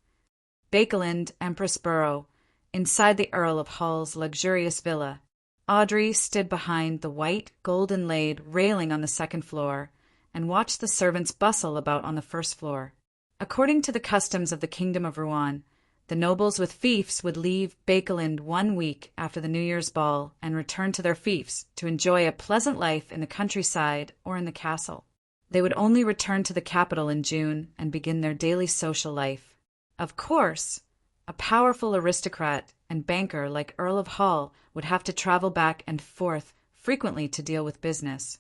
Bakeland, Empress Borough, inside the Earl of Hull's luxurious villa. Audrey stood behind the white, gold-inlaid railing on the second floor and watched the servants bustle about on the first floor. According to the customs of the Kingdom of Rouen, the nobles with fiefs would leave Bakeland 1 week after the New Year's ball and return to their fiefs to enjoy a pleasant life in the countryside or in the castle. They would only return to the capital in June and begin their daily social life. Of course, a powerful aristocrat and banker like Earl of Hull would have to travel back and forth frequently to deal with business.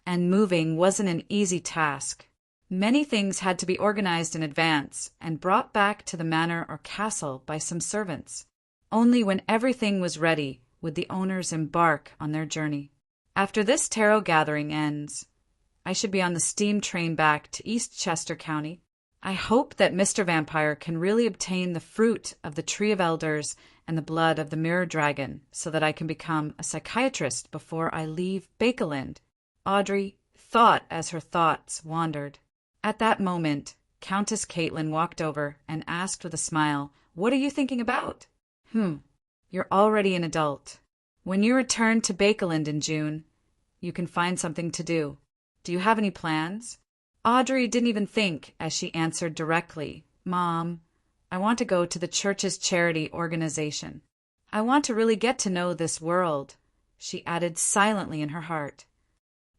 And moving wasn't an easy task. Many things had to be organized in advance and brought back to the manor or castle by some servants. Only when everything was ready would the owners embark on their journey. After this tarot gathering ends, I should be on the steam train back to East Chester County. I hope that Mr. Vampire can really obtain the fruit of the Tree of Elders and the blood of the Mirror Dragon so that I can become a psychiatrist before I leave Bakeland. Audrey thought as her thoughts wandered. At that moment, Countess Caitlin walked over and asked with a smile, "What are you thinking about?" You're already an adult. When you return to Bakeland in June, you can find something to do. Do you have any plans?" Audrey didn't even think as she answered directly, "Mom, I want to go to the church's charity organization. I want to really get to know this world," she added silently in her heart.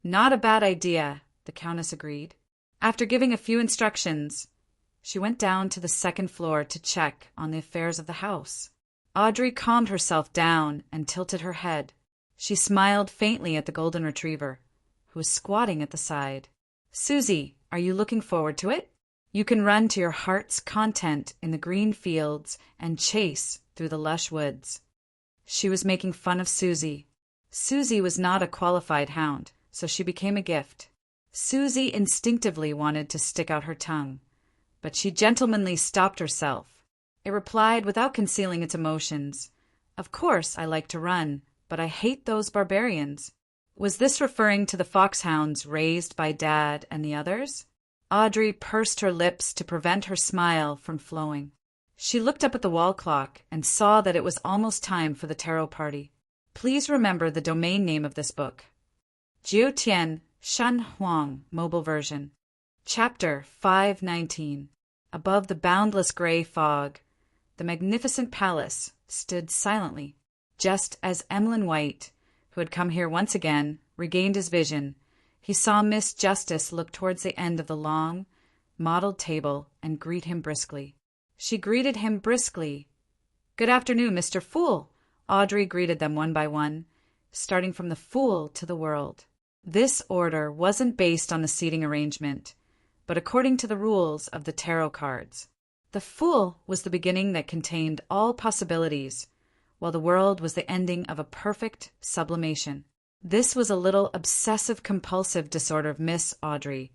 "Not a bad idea," the Countess agreed. After giving a few instructions, she went down to the second floor to check on the affairs of the house. Audrey calmed herself down and tilted her head. She smiled faintly at the golden retriever, who was squatting at the side. "Susie, are you looking forward to it? You can run to your heart's content in the green fields and chase through the lush woods." She was making fun of Susie. Susie was not a qualified hound, so she became a gift. Susie instinctively wanted to stick out her tongue, but she gentlemanly stopped herself. It replied without concealing its emotions, "Of course I like to run, but I hate those barbarians." Was this referring to the foxhounds raised by Dad and the others? Audrey pursed her lips to prevent her smile from flowing. She looked up at the wall clock and saw that it was almost time for the tarot party. Please remember the domain name of this book. Jiutian Shan Huang, mobile version. Chapter 519. Above the boundless gray fog, the magnificent palace stood silently. Just as Emlyn White, who had come here once again, regained his vision, he saw Miss Justice look towards the end of the long, mottled table and greet him briskly. She greeted him briskly. "Good afternoon, Mr. Fool." Audrey greeted them one by one, starting from the Fool to the World. This order wasn't based on the seating arrangement, but according to the rules of the tarot cards. The Fool was the beginning that contained all possibilities, while the World was the ending of a perfect sublimation. This was a little obsessive-compulsive disorder of Miss Audrey,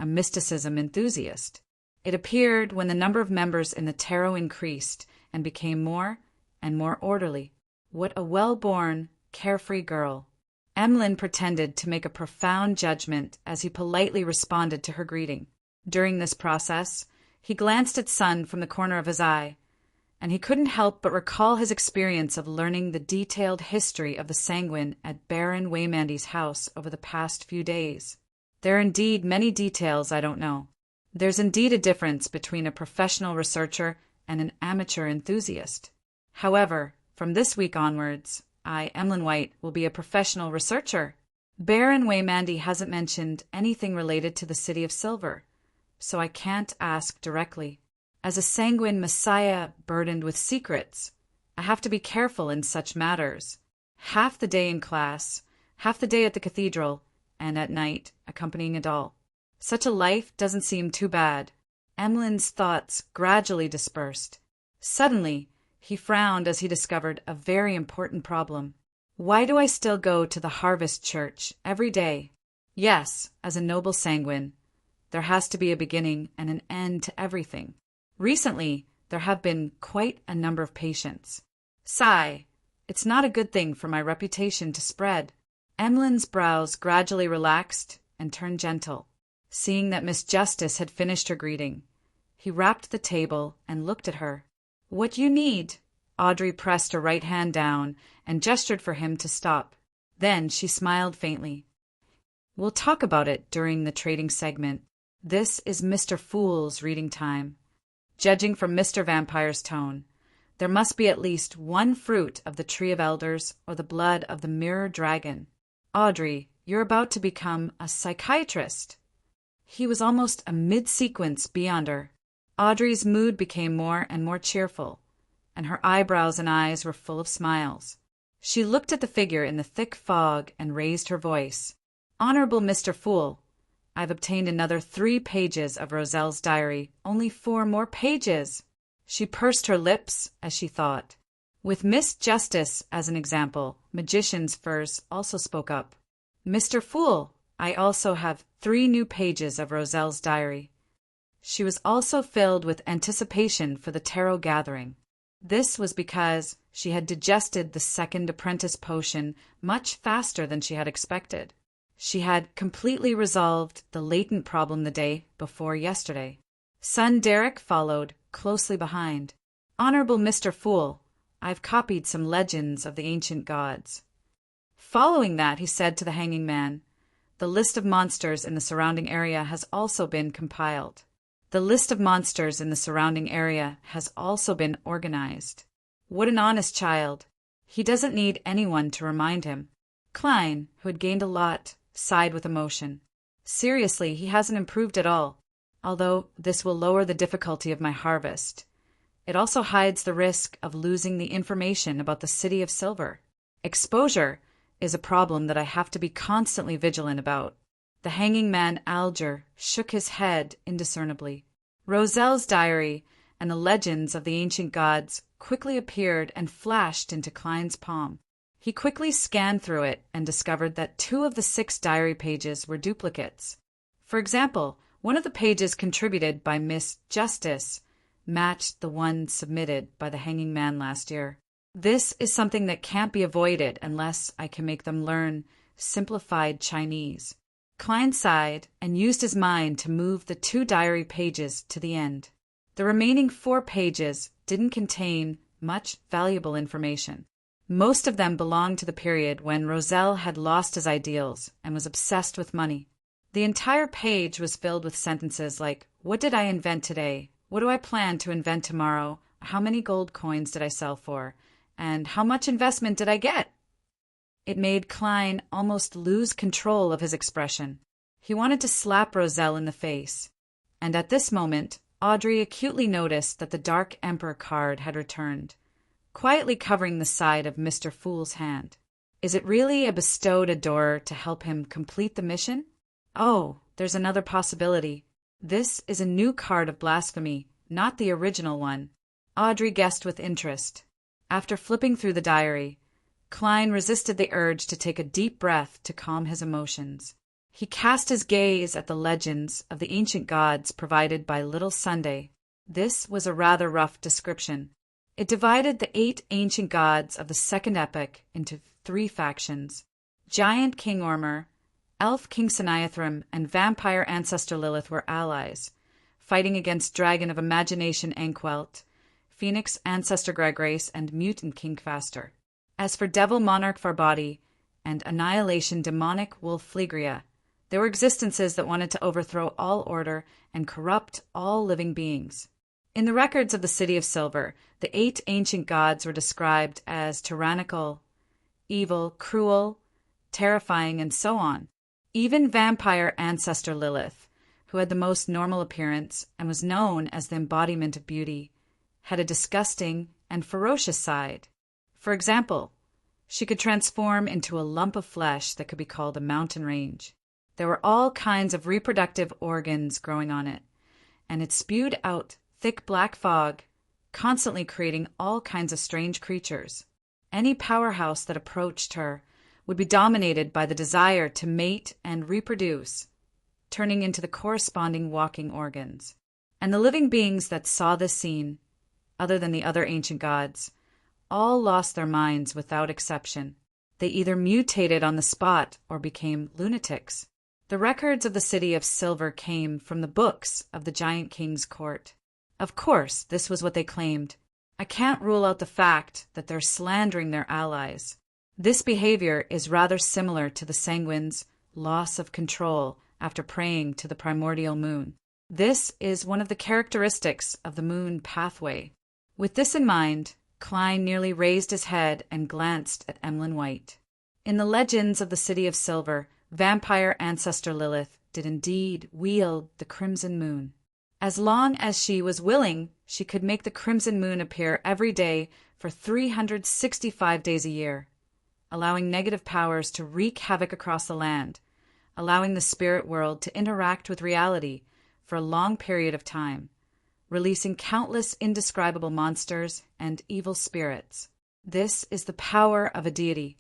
a mysticism enthusiast. It appeared when the number of members in the tarot increased and became more and more orderly. What a well-born, carefree girl. Emlyn pretended to make a profound judgment as he politely responded to her greeting. During this process, he glanced at Sun from the corner of his eye, and he couldn't help but recall his experience of learning the detailed history of the Sanguine at Baron Waymandy's house over the past few days. There are indeed many details I don't know. There's indeed a difference between a professional researcher and an amateur enthusiast. However, from this week onwards, I, Emlyn White, will be a professional researcher. Baron Waymandy hasn't mentioned anything related to the City of Silver, so I can't ask directly. As a sanguine messiah burdened with secrets, I have to be careful in such matters. Half the day in class, half the day at the cathedral, and at night accompanying a doll. Such a life doesn't seem too bad. Emlyn's thoughts gradually dispersed. Suddenly, he frowned as he discovered a very important problem. Why do I still go to the Harvest Church every day? Yes, as a noble sanguine, there has to be a beginning and an end to everything. Recently, there have been quite a number of patients. Sigh, it's not a good thing for my reputation to spread. Emlyn's brows gradually relaxed and turned gentle. Seeing that Miss Justice had finished her greeting, he rapped the table and looked at her. What you need? Audrey pressed her right hand down and gestured for him to stop. Then she smiled faintly. We'll talk about it during the trading segment. This is Mr. Fool's reading time. Judging from Mr. Vampire's tone, there must be at least one fruit of the Tree of Elders or the blood of the Mirror Dragon. Audrey, you're about to become a psychiatrist. He was almost a mid-sequence beyond her. Audrey's mood became more and more cheerful, and her eyebrows and eyes were full of smiles. She looked at the figure in the thick fog and raised her voice. Honorable Mr. Fool, I've obtained another 3 pages of Roselle's diary. Only 4 more pages. She pursed her lips as she thought. With Miss Justice as an example, Magician's Furs also spoke up. Mr. Fool, I also have 3 new pages of Roselle's diary. She was also filled with anticipation for the tarot gathering. This was because she had digested the second apprentice potion much faster than she had expected. She had completely resolved the latent problem the day before yesterday. Son Derek followed closely behind. Honorable Mr. Fool, I've copied some legends of the ancient gods. Following that, he said to the hanging man, the list of monsters in the surrounding area has also been compiled. The list of monsters in the surrounding area has also been organized. What an honest child. He doesn't need anyone to remind him. Klein, who had gained a lot, sighed with emotion. Seriously, he hasn't improved at all, although this will lower the difficulty of my harvest. It also hides the risk of losing the information about the City of Silver. Exposure is a problem that I have to be constantly vigilant about. The hanging man Alger shook his head indiscernibly. Roselle's diary and the legends of the ancient gods quickly appeared and flashed into Klein's palm. He quickly scanned through it and discovered that 2 of the 6 diary pages were duplicates. For example, one of the pages contributed by Miss Justice matched the one submitted by the hanging man last year. This is something that can't be avoided unless I can make them learn simplified Chinese. Klein sighed and used his mind to move the 2 diary pages to the end. The remaining 4 pages didn't contain much valuable information. Most of them belonged to the period when Roselle had lost his ideals and was obsessed with money. The entire page was filled with sentences like, what did I invent today? What do I plan to invent tomorrow? How many gold coins did I sell for? And how much investment did I get? It made Klein almost lose control of his expression. He wanted to slap Roselle in the face. And at this moment, Audrey acutely noticed that the Dark Emperor card had returned, quietly covering the side of Mr. Fool's hand. Is it really a bestowed adorer to help him complete the mission? Oh, there's another possibility. This is a new card of blasphemy, not the original one. Audrey guessed with interest. After flipping through the diary, Klein resisted the urge to take a deep breath to calm his emotions. He cast his gaze at the legends of the ancient gods provided by Little Sunday. This was a rather rough description. It divided the 8 ancient gods of the second epoch into 3 factions. Giant King Ormer, Elf King Siniathrim, and Vampire Ancestor Lilith were allies, fighting against Dragon of Imagination Anquelt, Phoenix Ancestor Gregrace, and Mutant King Faster. As for Devil Monarch Farbody and Annihilation Demonic Wolf Flegria, they were existences that wanted to overthrow all order and corrupt all living beings. In the records of the City of Silver, the 8 ancient gods were described as tyrannical, evil, cruel, terrifying, and so on. Even Vampire Ancestor Lilith, who had the most normal appearance and was known as the embodiment of beauty, had a disgusting and ferocious side. For example, she could transform into a lump of flesh that could be called a mountain range. There were all kinds of reproductive organs growing on it, and it spewed out thick black fog, constantly creating all kinds of strange creatures. Any powerhouse that approached her would be dominated by the desire to mate and reproduce, turning into the corresponding walking organs. And the living beings that saw this scene, other than the other ancient gods, all lost their minds without exception. They either mutated on the spot or became lunatics. The records of the City of Silver came from the books of the Giant King's court. Of course, this was what they claimed. I can't rule out the fact that they're slandering their allies. This behavior is rather similar to the Sanguine's loss of control after praying to the primordial moon. This is one of the characteristics of the moon pathway. With this in mind, Klein nearly raised his head and glanced at Emlyn White. In the legends of the City of Silver, vampire ancestor Lilith did indeed wield the crimson moon. As long as she was willing, she could make the crimson moon appear every day for 365 days a year, allowing negative powers to wreak havoc across the land, allowing the spirit world to interact with reality for a long period of time, releasing countless indescribable monsters and evil spirits. This is the power of a deity.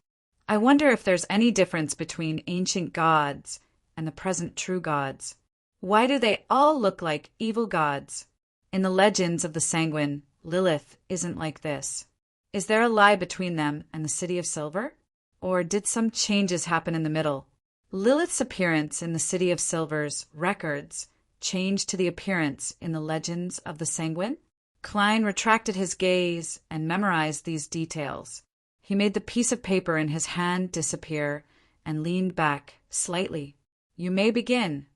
I wonder if there's any difference between ancient gods and the present true gods. Why do they all look like evil gods? In the legends of the Sanguine, Lilith isn't like this. Is there a lie between them and the City of Silver? Or did some changes happen in the middle? Lilith's appearance in the City of Silver's records changed to the appearance in the legends of the Sanguine? Klein retracted his gaze and memorized these details. He made the piece of paper in his hand disappear and leaned back slightly. "You may begin."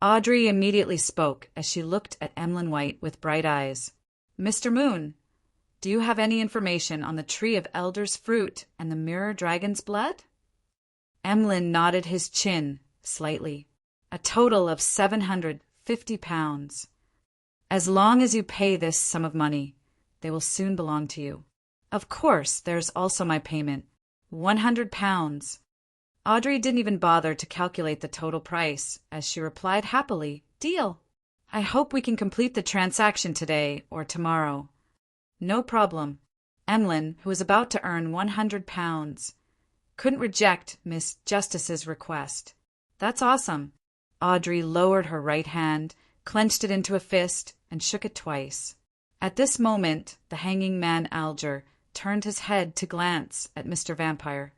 Audrey immediately spoke as she looked at Emlyn White with bright eyes. "Mr. Moon, do you have any information on the Tree of Elder's fruit and the Mirror Dragon's blood?" Emlyn nodded his chin slightly. "A total of 750 pounds. As long as you pay this sum of money, they will soon belong to you. Of course, there's also my payment, 100 pounds. Audrey didn't even bother to calculate the total price, as she replied happily, "Deal. I hope we can complete the transaction today or tomorrow." "No problem." Emlyn, who was about to earn 100 pounds, couldn't reject Miss Justice's request. "That's awesome." Audrey lowered her right hand, clenched it into a fist, and shook it twice. At this moment, the hanging man Alger turned his head to glance at Mr. Vampire.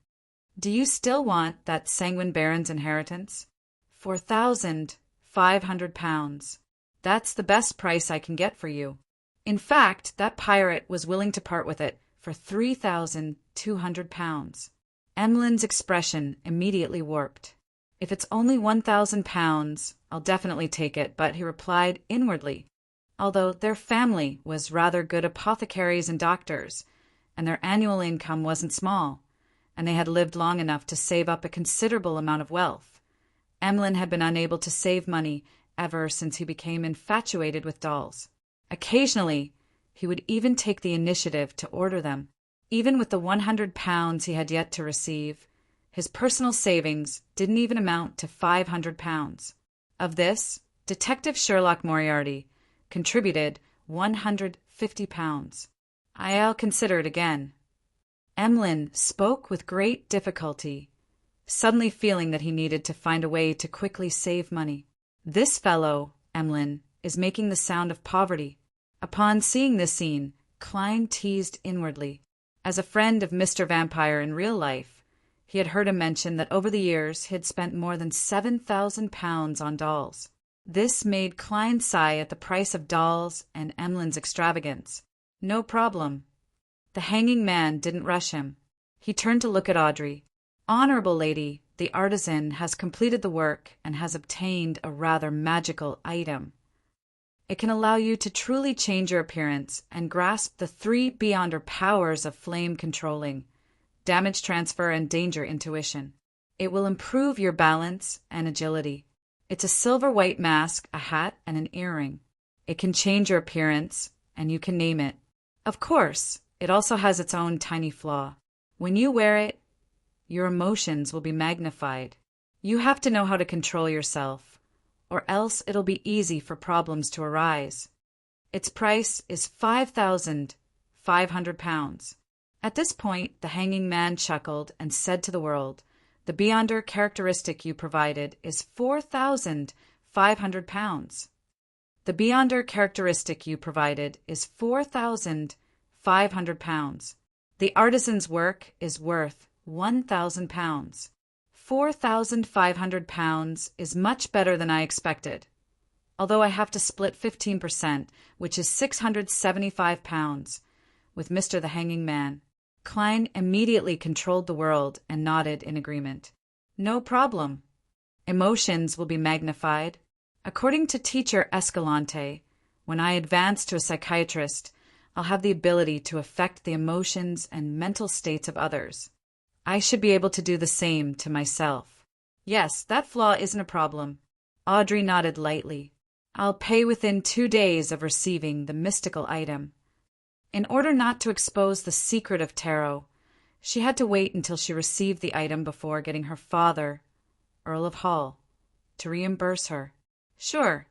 "Do you still want that Sanguine Baron's inheritance?" 4,500 pounds. That's the best price I can get for you. In fact, that pirate was willing to part with it for 3,200 pounds. Emlyn's expression immediately warped. "If it's only 1,000 pounds, I'll definitely take it," but he replied inwardly, although their family was rather good apothecaries and doctors, and their annual income wasn't small, and they had lived long enough to save up a considerable amount of wealth. Emlyn had been unable to save money ever since he became infatuated with dolls. Occasionally, he would even take the initiative to order them. Even with the 100 pounds he had yet to receive, his personal savings didn't even amount to 500 pounds. Of this, Detective Sherlock Moriarty contributed 150 pounds. "I'll consider it again." Emlyn spoke with great difficulty, suddenly feeling that he needed to find a way to quickly save money. "This fellow, Emlyn, is making the sound of poverty." Upon seeing this scene, Klein teased inwardly. As a friend of Mr. Vampire in real life, he had heard him mention that over the years he had spent more than 7,000 pounds on dolls. This made Klein sigh at the price of dolls and Emlyn's extravagance. "No problem." The hanging man didn't rush him. He turned to look at Audrey. "Honorable lady, the artisan has completed the work and has obtained a rather magical item. It can allow you to truly change your appearance and grasp the 3 beyonder powers of flame controlling, damage transfer, and danger intuition. It will improve your balance and agility. It's a silver-white mask, a hat, and an earring. It can change your appearance, and you can name it. Of course, it also has its own tiny flaw. When you wear it, your emotions will be magnified. You have to know how to control yourself, or else it'll be easy for problems to arise. Its price is £5,500. At this point, the hanging man chuckled and said to the world, "The beyonder characteristic you provided is £4,500. The beyonder characteristic you provided is £4,500. The artisan's work is worth £1,000. £4,500 is much better than I expected. Although I have to split 15%, which is £675, with Mr. the Hanging Man." Klein immediately controlled the world and nodded in agreement. "No problem. Emotions will be magnified. According to teacher Escalante, when I advance to a psychiatrist, I'll have the ability to affect the emotions and mental states of others. I should be able to do the same to myself." "Yes, that flaw isn't a problem." Audrey nodded lightly. "I'll pay within 2 days of receiving the mystical item." In order not to expose the secret of tarot, she had to wait until she received the item before getting her father, Earl of Hull, to reimburse her. Sure.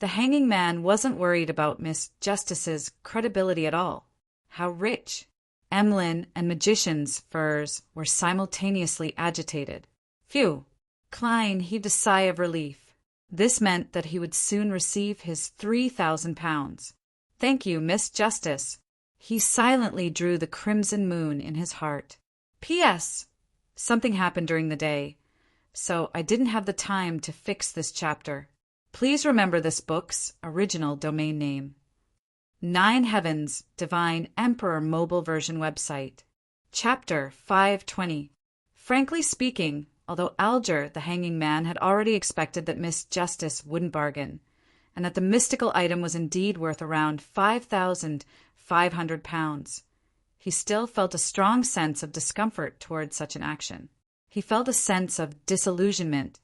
The hanging man wasn't worried about Miss Justice's credibility at all. How rich! Emlyn and Magician's furs were simultaneously agitated. Phew! Klein heaved a sigh of relief. This meant that he would soon receive his £3,000. "Thank you, Miss Justice." He silently drew the crimson moon in his heart. P.S. Something happened during the day, so I didn't have the time to fix this chapter. Please remember this book's original domain name. 9 Heavens Divine Emperor Mobile Version Website. Chapter 520. Frankly speaking, although Alger, the hanging man, had already expected that Miss Justice wouldn't bargain, and that the mystical item was indeed worth around £5,500, he still felt a strong sense of discomfort toward such an action. He felt a sense of disillusionment,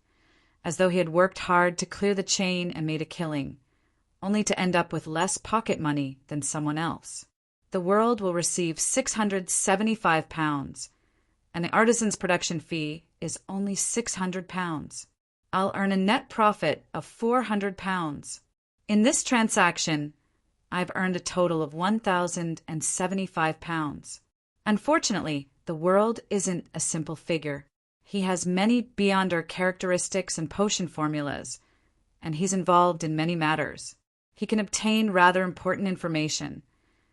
as though he had worked hard to clear the chain and made a killing, only to end up with less pocket money than someone else. The world will receive £675, and the artisan's production fee is only £600. I'll earn a net profit of £400. In this transaction, I've earned a total of £1,075. Unfortunately, the world isn't a simple figure. He has many beyonder characteristics and potion formulas, and he's involved in many matters. He can obtain rather important information,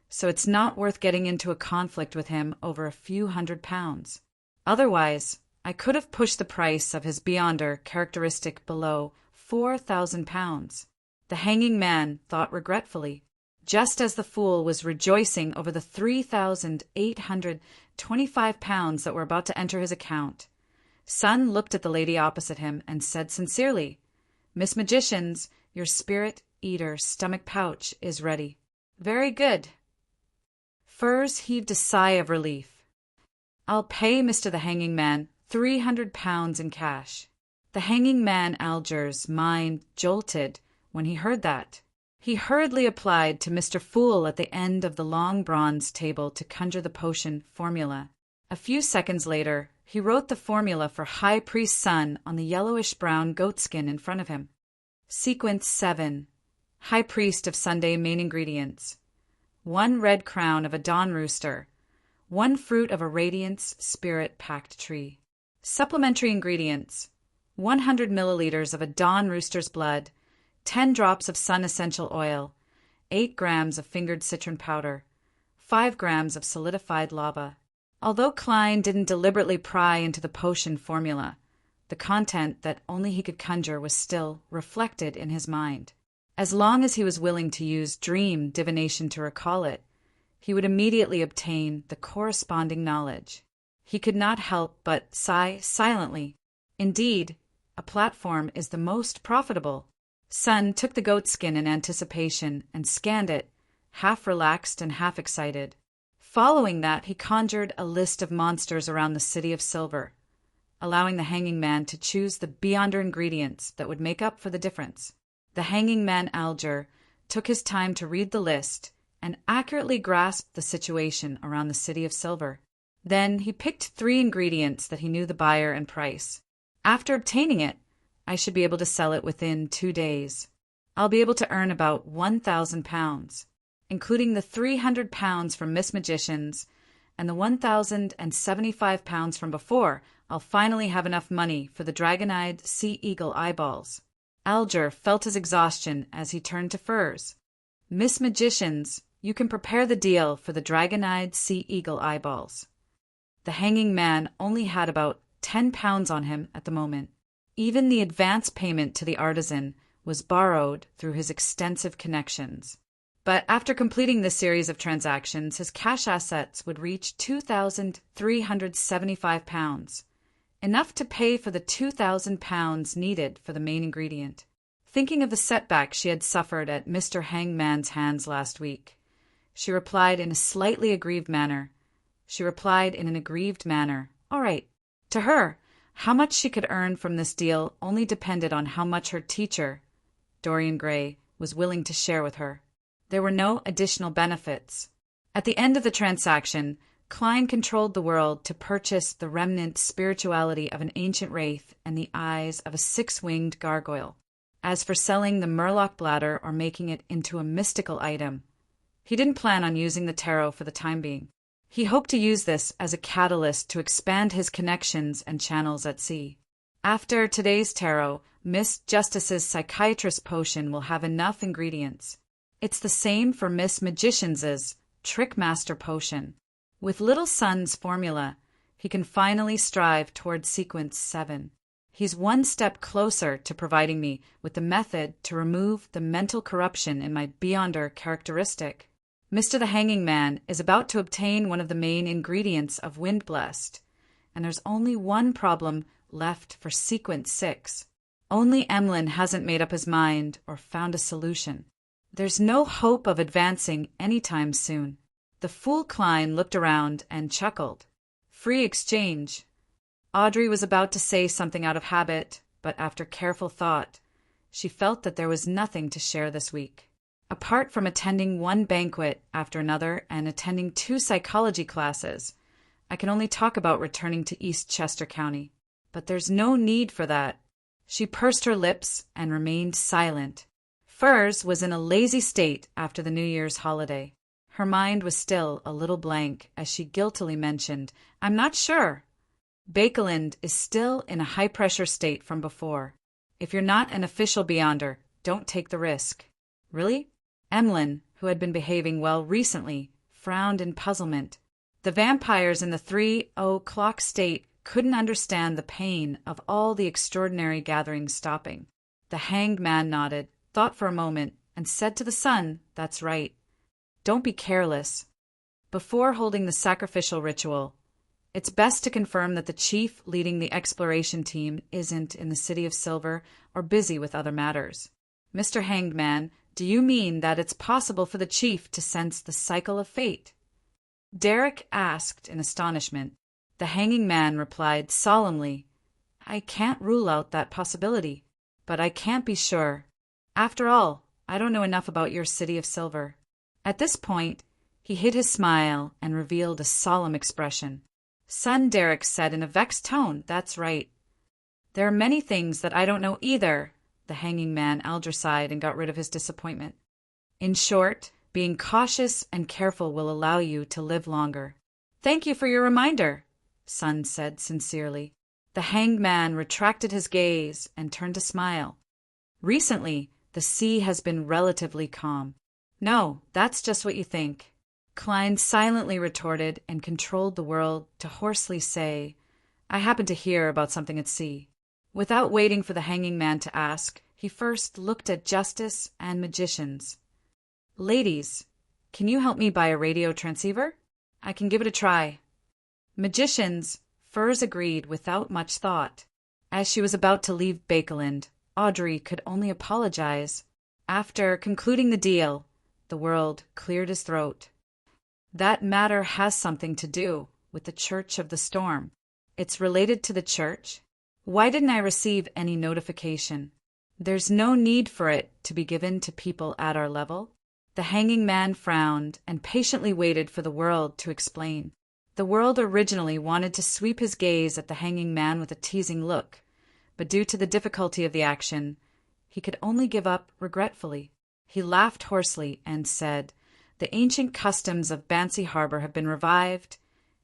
so it's not worth getting into a conflict with him over a few £100s. Otherwise, I could have pushed the price of his beyonder characteristic below £4,000. The hanging man thought regretfully, just as the fool was rejoicing over the £3,825 that were about to enter his account. Sun looked at the lady opposite him and said sincerely, "Miss Magicians, your spirit eater stomach pouch is ready." "Very good." Furs heaved a sigh of relief. "I'll pay Mr. the Hanging Man £300 in cash." The hanging man Alger's mind jolted when he heard that. He hurriedly applied to Mr. Fool at the end of the long bronze table to conjure the potion formula. A few seconds later, he wrote the formula for High Priest Sun on the yellowish-brown goatskin in front of him. Sequence 7. High Priest of Sunday main ingredients. 1 red crown of a dawn rooster. 1 fruit of a radiance spirit-packed tree. Supplementary ingredients. 100 milliliters of a dawn rooster's blood. 10 drops of sun essential oil, 8 grams of fingered citron powder, 5 grams of solidified lava. Although Klein didn't deliberately pry into the potion formula, the content that only he could conjure was still reflected in his mind. As long as he was willing to use dream divination to recall it, he would immediately obtain the corresponding knowledge. He could not help but sigh silently. Indeed, a platform is the most profitable. Sun took the goatskin in anticipation and scanned it, half relaxed and half excited. Following that, he conjured a list of monsters around the City of Silver, allowing the hanging man to choose the beyonder ingredients that would make up for the difference. The hanging man Alger took his time to read the list and accurately grasped the situation around the City of Silver. Then he picked 3 ingredients that he knew the buyer and price. After obtaining it, I should be able to sell it within 2 days. I'll be able to earn about £1,000, including the £300 from Miss Magicians and the £1,075 from before. I'll finally have enough money for the dragon-eyed sea eagle eyeballs. Alger felt his exhaustion as he turned to Furs. Miss Magicians, you can prepare the deal for the dragon-eyed sea eagle eyeballs. The hanging man only had about £10 on him at the moment. Even the advance payment to the artisan was borrowed through his extensive connections. But after completing this series of transactions, his cash assets would reach £2,375, enough to pay for the £2,000 needed for the main ingredient. Thinking of the setback she had suffered at Mr. Hangman's hands last week, she replied in a slightly aggrieved manner. All right. To her, how much she could earn from this deal only depended on how much her teacher, Dorian Gray, was willing to share with her. There were no additional benefits. At the end of the transaction, Klein controlled the world to purchase the remnant spirituality of an ancient wraith and the eyes of a 6-winged gargoyle. As for selling the Murloc bladder or making it into a mystical item, he didn't plan on using the tarot for the time being. He hoped to use this as a catalyst to expand his connections and channels at sea. After today's tarot, Miss Justice's psychiatrist potion will have enough ingredients. It's the same for Miss Magicians's Trickmaster potion. With Little Sun's formula, he can finally strive towards sequence 7. He's one step closer to providing me with the method to remove the mental corruption in my Beyonder characteristic. Mr. the Hanging Man is about to obtain one of the main ingredients of Windblessed, and there's only one problem left for sequence 6. Only Emlyn hasn't made up his mind or found a solution. There's no hope of advancing anytime soon. The fool Klein looked around and chuckled. Free exchange. Audrey was about to say something out of habit, but after careful thought, she felt that there was nothing to share this week. Apart from attending one banquet after another and attending 2 psychology classes, I can only talk about returning to East Chester County. But there's no need for that. She pursed her lips and remained silent. Furs was in a lazy state after the New Year's holiday. Her mind was still a little blank as she guiltily mentioned, "I'm not sure." Bakeland is still in a high-pressure state from before. If you're not an official Beyonder, don't take the risk. Really? Emlyn, who had been behaving well recently, frowned in puzzlement. The vampires in the 3 o'clock state couldn't understand the pain of all the extraordinary gatherings stopping. The Hanged Man nodded, thought for a moment, and said to the sun, "That's right. Don't be careless. Before holding the sacrificial ritual, it's best to confirm that the chief leading the exploration team isn't in the City of Silver or busy with other matters." "Mr. Hanged Man, do you mean that it's possible for the chief to sense the cycle of fate?" Derek asked in astonishment. The Hanging Man replied solemnly, "I can't rule out that possibility, but I can't be sure. After all, I don't know enough about your City of Silver." At this point, he hid his smile and revealed a solemn expression. "Son," Derek said in a vexed tone, "that's right. There are many things that I don't know either." The Hanging Man Alger sighed and got rid of his disappointment. "In short, being cautious and careful will allow you to live longer." "Thank you for your reminder," Sun said sincerely. The Hanged Man retracted his gaze and turned to smile. "Recently, the sea has been relatively calm." "No, that's just what you think," Klein silently retorted and controlled the world to hoarsely say, "I happened to hear about something at sea." Without waiting for the Hanging Man to ask, he first looked at Justice and Magicians. "Ladies, can you help me buy a radio transceiver? I can give it a try." Magicians, Furs agreed without much thought. As she was about to leave Bakeland, Audrey could only apologize. After concluding the deal, the world cleared his throat. "That matter has something to do with the Church of the Storm. It's related to the church? Why didn't I receive any notification? There's no need for it to be given to people at our level." The Hanging Man frowned and patiently waited for the world to explain. The world originally wanted to sweep his gaze at the Hanging Man with a teasing look, but due to the difficulty of the action, he could only give up regretfully. He laughed hoarsely and said, "The ancient customs of Bansi Harbor have been revived,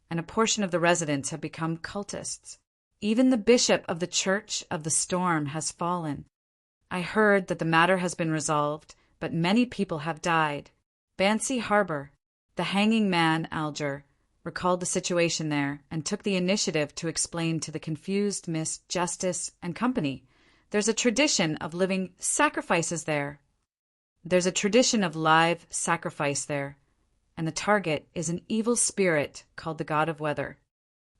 and a portion of the residents have become cultists. Even the bishop of the Church of the Storm has fallen. I heard that the matter has been resolved, but many people have died. Bansi Harbor." The hanging man, Alger, recalled the situation there and took the initiative to explain to the confused Miss Justice and company, "There's a tradition of living sacrifices there. There's a tradition of live sacrifice there, and the target is an evil spirit called the God of Weather.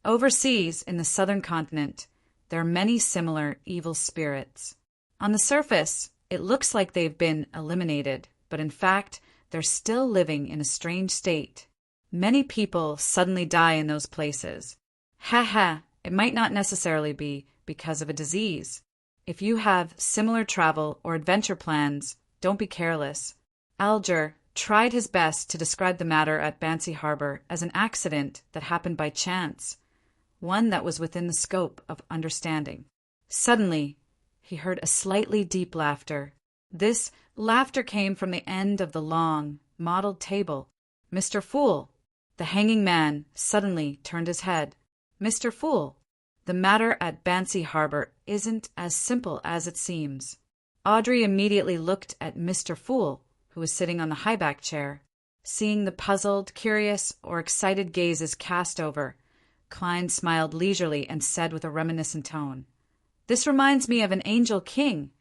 Overseas, in the southern continent, there are many similar evil spirits. On the surface, it looks like they've been eliminated, but in fact, they're still living in a strange state. Many people suddenly die in those places. Ha ha, it might not necessarily be because of a disease. If you have similar travel or adventure plans, don't be careless." Alger tried his best to describe the matter at Bansi Harbor as an accident that happened by chance, one that was within the scope of understanding. Suddenly, he heard a slightly deep laughter. This laughter came from the end of the long, mottled table. "Mr. Fool!" The hanging man suddenly turned his head. "Mr. Fool, the matter at Bansi Harbor isn't as simple as it seems." Audrey immediately looked at Mr. Fool, who was sitting on the high-back chair. Seeing the puzzled, curious, or excited gazes cast over, Klein smiled leisurely and said with a reminiscent tone, "This reminds me of an angel king.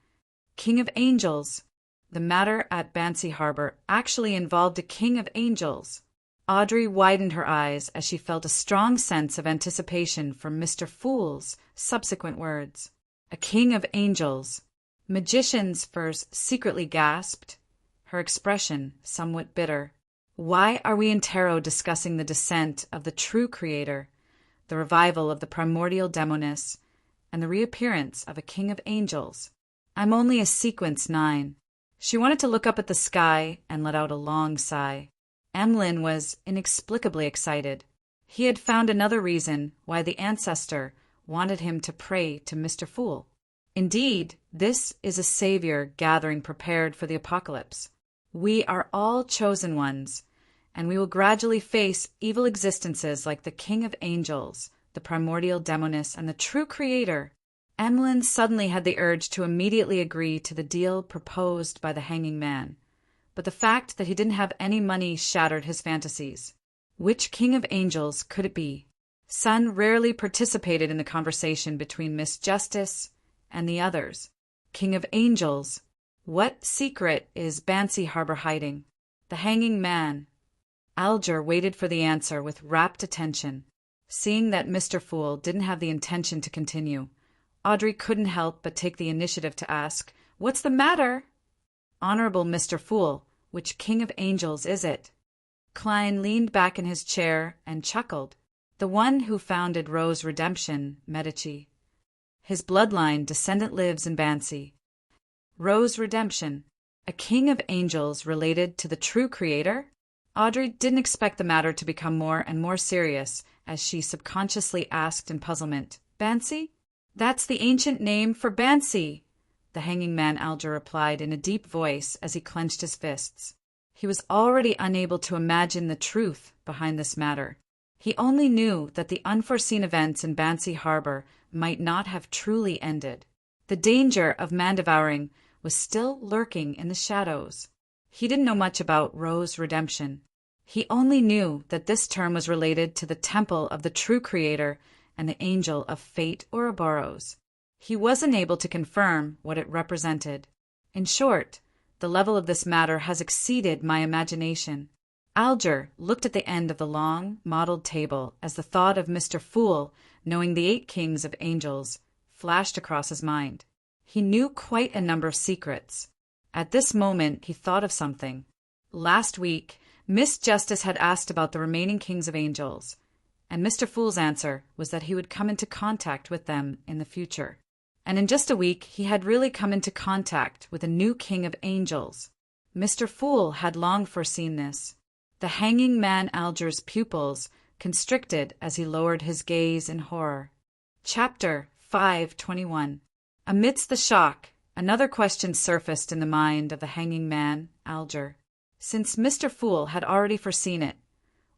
King of angels. The matter at Bansi Harbor actually involved a king of angels." Audrey widened her eyes as she felt a strong sense of anticipation for Mr. Fool's subsequent words. "A king of angels." Magician's first secretly gasped, her expression somewhat bitter. "Why are we in tarot discussing the descent of the true creator, the revival of the primordial demoness, and the reappearance of a king of angels? I'm only a sequence 9. She wanted to look up at the sky and let out a long sigh. Emlyn was inexplicably excited. He had found another reason why the ancestor wanted him to pray to Mr. Fool. Indeed, this is a savior gathering prepared for the apocalypse. We are all chosen ones, and we will gradually face evil existences like the King of Angels, the primordial demoness, and the true creator. Emlyn suddenly had the urge to immediately agree to the deal proposed by the hanging man, but the fact that he didn't have any money shattered his fantasies. Which King of Angels could it be? Sun rarely participated in the conversation between Miss Justice and the others. King of Angels. What secret is Bansi Harbor hiding? The hanging man. Alger waited for the answer with rapt attention. Seeing that Mr. Fool didn't have the intention to continue, Audrey couldn't help but take the initiative to ask, "What's the matter?" "Honorable Mr. Fool, which King of Angels is it?" Klein leaned back in his chair and chuckled. "The one who founded Rose Redemption, Medici. His bloodline descendant lives in Bansi. Rose Redemption, a king of angels related to the true creator?" Audrey didn't expect the matter to become more and more serious as she subconsciously asked in puzzlement, "Bansi? That's the ancient name for Bansi," the hanging man Alger replied in a deep voice as he clenched his fists. He was already unable to imagine the truth behind this matter. He only knew that the unforeseen events in Bansi Harbor might not have truly ended. The danger of man-devouring was still lurking in the shadows. He didn't know much about Rose Redemption. He only knew that this term was related to the temple of the true creator and the angel of fate or Ouroboros. He wasn't able to confirm what it represented. In short, the level of this matter has exceeded my imagination. Alger looked at the end of the long, mottled table as the thought of Mr. Fool knowing the 8 kings of angels flashed across his mind. He knew quite a number of secrets. At this moment, he thought of something. Last week, Miss Justice had asked about the remaining kings of angels, and Mr. Fool's answer was that he would come into contact with them in the future. And in just a week, he had really come into contact with a new king of angels. Mr. Fool had long foreseen this. The hanging man Alger's pupils constricted as he lowered his gaze in horror. Chapter 521. Amidst the shock, another question surfaced in the mind of the hanging man, Alger. Since Mr. Fool had already foreseen it,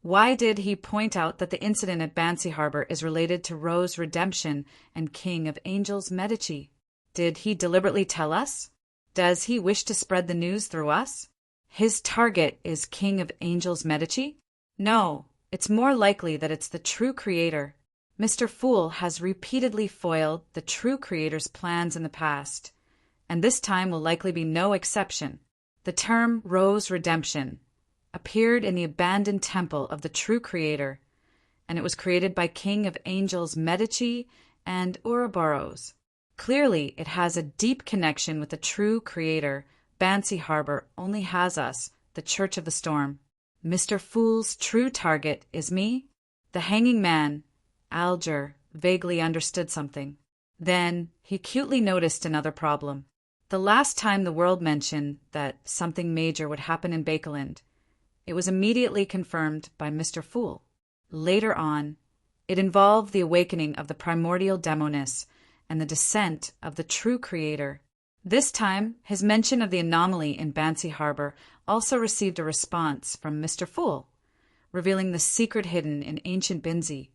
why did he point out that the incident at Bancy Harbor is related to Roe's redemption and King of Angels Medici? Did he deliberately tell us? Does he wish to spread the news through us? His target is King of Angels Medici? No, it's more likely that it's the true creator. Mr. Fool has repeatedly foiled the true creator's plans in the past, and this time will likely be no exception. The term Roe's redemption appeared in the abandoned temple of the true creator, and it was created by King of Angels Medici and Ouroboros. Clearly, it has a deep connection with the true creator. Bancy Harbor only has us, the Church of the Storm. Mr. Fool's true target is me? The hanging man, Alger, vaguely understood something. Then he acutely noticed another problem. The last time the world mentioned that something major would happen in Bakeland, it was immediately confirmed by Mr. Fool. Later on, it involved the awakening of the primordial demoness and the descent of the true creator. This time, his mention of the anomaly in Bancy Harbor also received a response from Mr. Fool, revealing the secret hidden in ancient Binzi,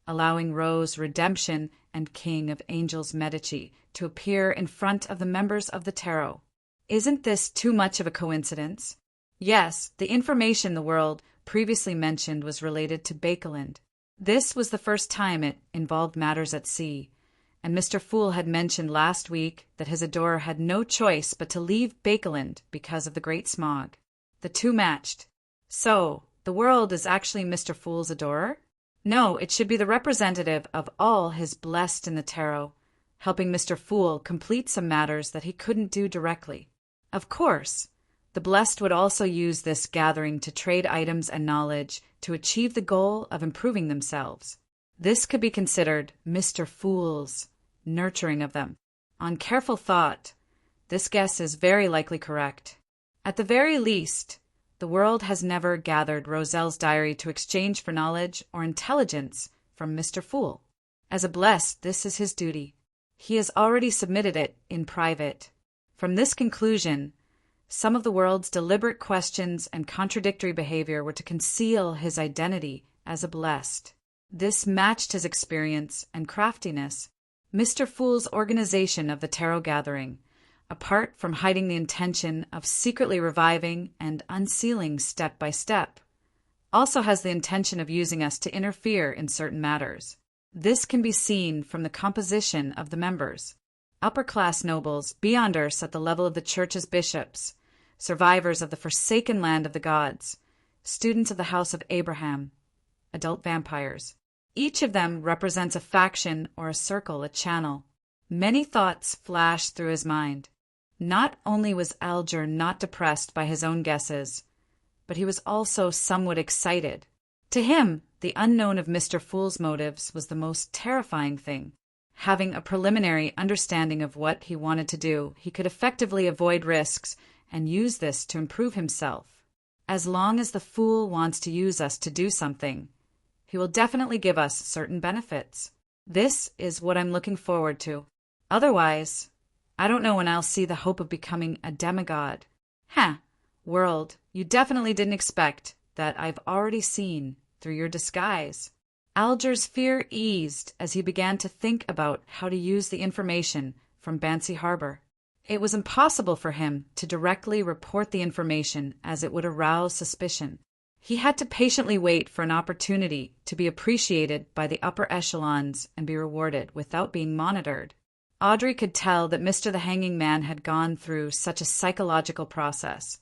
allowing Roe's redemption and King of Angels Medici to appear in front of the members of the tarot. Isn't this too much of a coincidence? Yes, the information the world previously mentioned was related to Bakeland. This was the first time it involved matters at sea, and Mr. Fool had mentioned last week that his adorer had no choice but to leave Bakeland because of the great smog. The two matched. So, the world is actually Mr. Fool's adorer? No, it should be the representative of all his blessed in the tarot, helping Mr. Fool complete some matters that he couldn't do directly. Of course, the blessed would also use this gathering to trade items and knowledge to achieve the goal of improving themselves. This could be considered Mr. Fool's nurturing of them. On careful thought, this guess is very likely correct. At the very least, the world has never gathered Roselle's diary to exchange for knowledge or intelligence from Mr. Fool. As a blessed, this is his duty. He has already submitted it in private. From this conclusion, some of the world's deliberate questions and contradictory behavior were to conceal his identity as a blessed. This matched his experience and craftiness. Mr. Fool's organization of the tarot gathering, apart from hiding the intention of secretly reviving and unsealing step by step, also has the intention of using us to interfere in certain matters. This can be seen from the composition of the members. Upper-class nobles, beyonders at the level of the church's bishops, survivors of the forsaken land of the gods, students of the house of Abraham, adult vampires. Each of them represents a faction or a circle, a channel. Many thoughts flashed through his mind. Not only was Alger not depressed by his own guesses, but he was also somewhat excited. To him, the unknown of Mr. Fool's motives was the most terrifying thing. Having a preliminary understanding of what he wanted to do, he could effectively avoid risks and use this to improve himself. As long as the Fool wants to use us to do something, he will definitely give us certain benefits. This is what I'm looking forward to. Otherwise, I don't know when I'll see the hope of becoming a demigod. World, you definitely didn't expect that I've already seen through your disguise. Alger's fear eased as he began to think about how to use the information from Bancy Harbor. It was impossible for him to directly report the information as it would arouse suspicion. He had to patiently wait for an opportunity to be appreciated by the upper echelons and be rewarded without being monitored. Audrey could tell that Mr. the Hanging Man had gone through such a psychological process,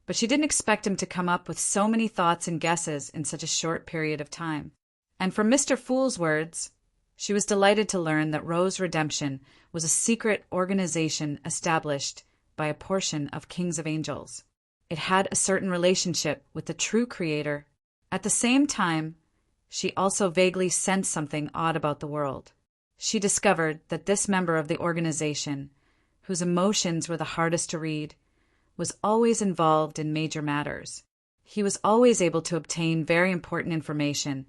but she didn't expect him to come up with so many thoughts and guesses in such a short period of time. And from Mr. Fool's words, she was delighted to learn that Roe's redemption was a secret organization established by a portion of Kings of Angels. It had a certain relationship with the true creator. At the same time, she also vaguely sensed something odd about the world. She discovered that this member of the organization, whose emotions were the hardest to read, was always involved in major matters. He was always able to obtain very important information,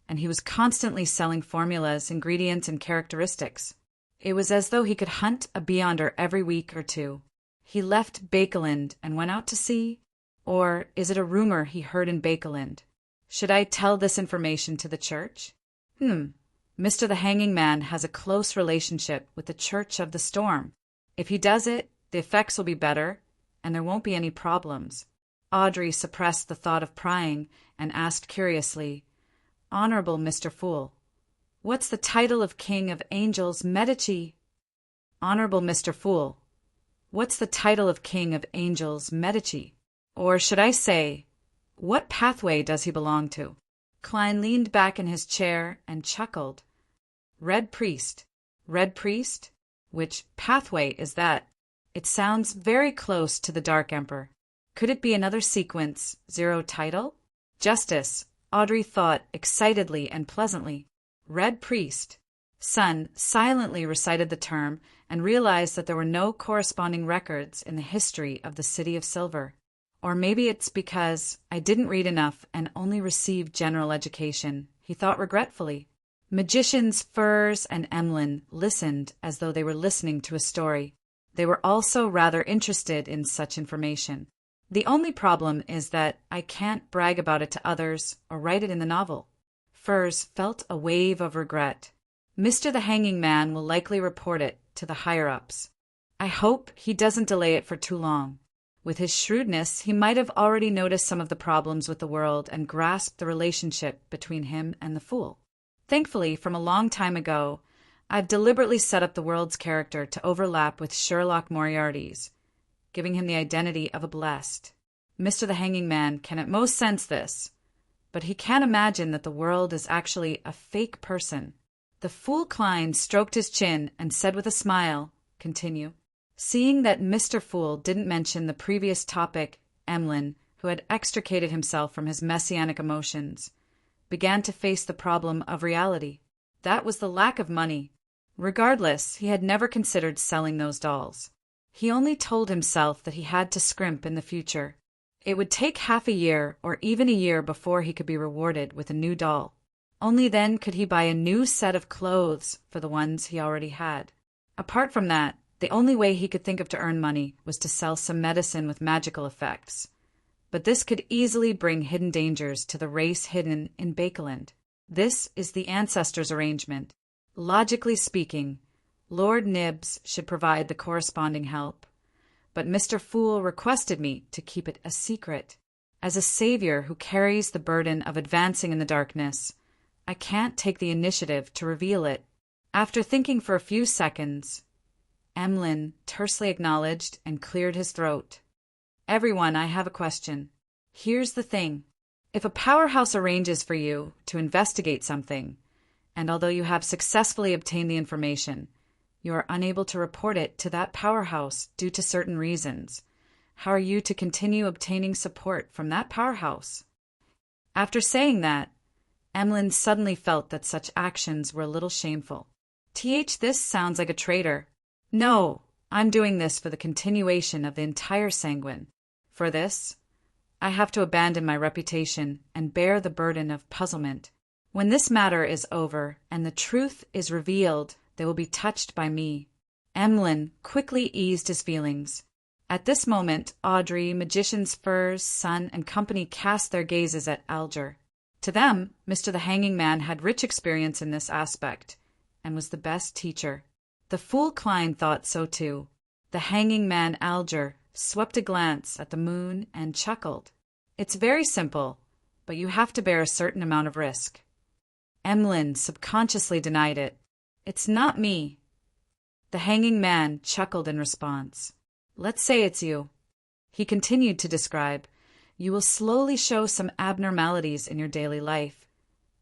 and he was constantly selling formulas, ingredients, and characteristics. It was as though he could hunt a beyonder every week or two. He left Bakeland and went out to sea? Or is it a rumor he heard in Bakeland? Should I tell this information to the church? Mr. the Hanging Man has a close relationship with the Church of the Storm. If he does it, the effects will be better, and there won't be any problems. Audrey suppressed the thought of prying and asked curiously, "Honorable Mr. Fool, what's the title of King of Angels Medici?" "Honorable Mr. Fool, what's the title of King of Angels Medici? Or should I say, what pathway does he belong to?" Klein leaned back in his chair and chuckled. "Red Priest. Red Priest? Which pathway is that? It sounds very close to the Dark Emperor. Could it be another sequence, zero title?" "Justice," Audrey thought excitedly and pleasantly. "Red Priest." Sun silently recited the term and realized that there were no corresponding records in the history of the City of Silver. Or maybe it's because I didn't read enough and only received general education, he thought regretfully. Magicians Furs and Emlyn listened as though they were listening to a story. They were also rather interested in such information. The only problem is that I can't brag about it to others or write it in the novel. Furs felt a wave of regret. Mr. the Hanging Man will likely report it to the higher-ups. I hope he doesn't delay it for too long. With his shrewdness, he might have already noticed some of the problems with the world and grasped the relationship between him and the Fool. Thankfully, from a long time ago, I've deliberately set up the world's character to overlap with Sherlock Moriarty's, giving him the identity of a blessed. Mr. the Hanging Man can at most sense this, but he can't imagine that the world is actually a fake person. The Fool Klein stroked his chin and said with a smile, "Continue." Seeing that Mr. Fool didn't mention the previous topic, Emlyn, who had extricated himself from his messianic emotions, began to face the problem of reality. That was the lack of money. Regardless, he had never considered selling those dolls. He only told himself that he had to scrimp in the future. It would take half a year or even a year before he could be rewarded with a new doll. Only then could he buy a new set of clothes for the ones he already had. Apart from that, the only way he could think of to earn money was to sell some medicine with magical effects. But this could easily bring hidden dangers to the race hidden in Bakeland. This is the ancestors' arrangement. Logically speaking, Lord Nibs should provide the corresponding help. But Mr. Fool requested me to keep it a secret. As a savior who carries the burden of advancing in the darkness, I can't take the initiative to reveal it. After thinking for a few seconds, Emlyn tersely acknowledged and cleared his throat. "Everyone, I have a question. Here's the thing. If a powerhouse arranges for you to investigate something, and although you have successfully obtained the information, you are unable to report it to that powerhouse due to certain reasons, how are you to continue obtaining support from that powerhouse?" After saying that, Emlyn suddenly felt that such actions were a little shameful. This sounds like a traitor. No, I'm doing this for the continuation of the entire Sanguine. For this, I have to abandon my reputation and bear the burden of puzzlement. When this matter is over and the truth is revealed, they will be touched by me. Emlyn quickly eased his feelings. At this moment, Audrey, Magician's Furs, Sun, and company cast their gazes at Alger. To them, Mr. the Hanging Man had rich experience in this aspect, and was the best teacher. The Fool Klein thought so too. The Hanging Man Alger swept a glance at the moon and chuckled. "It's very simple, but you have to bear a certain amount of risk." Emlyn subconsciously denied it. "It's not me." The Hanging Man chuckled in response. "Let's say it's you." He continued to describe, "You will slowly show some abnormalities in your daily life,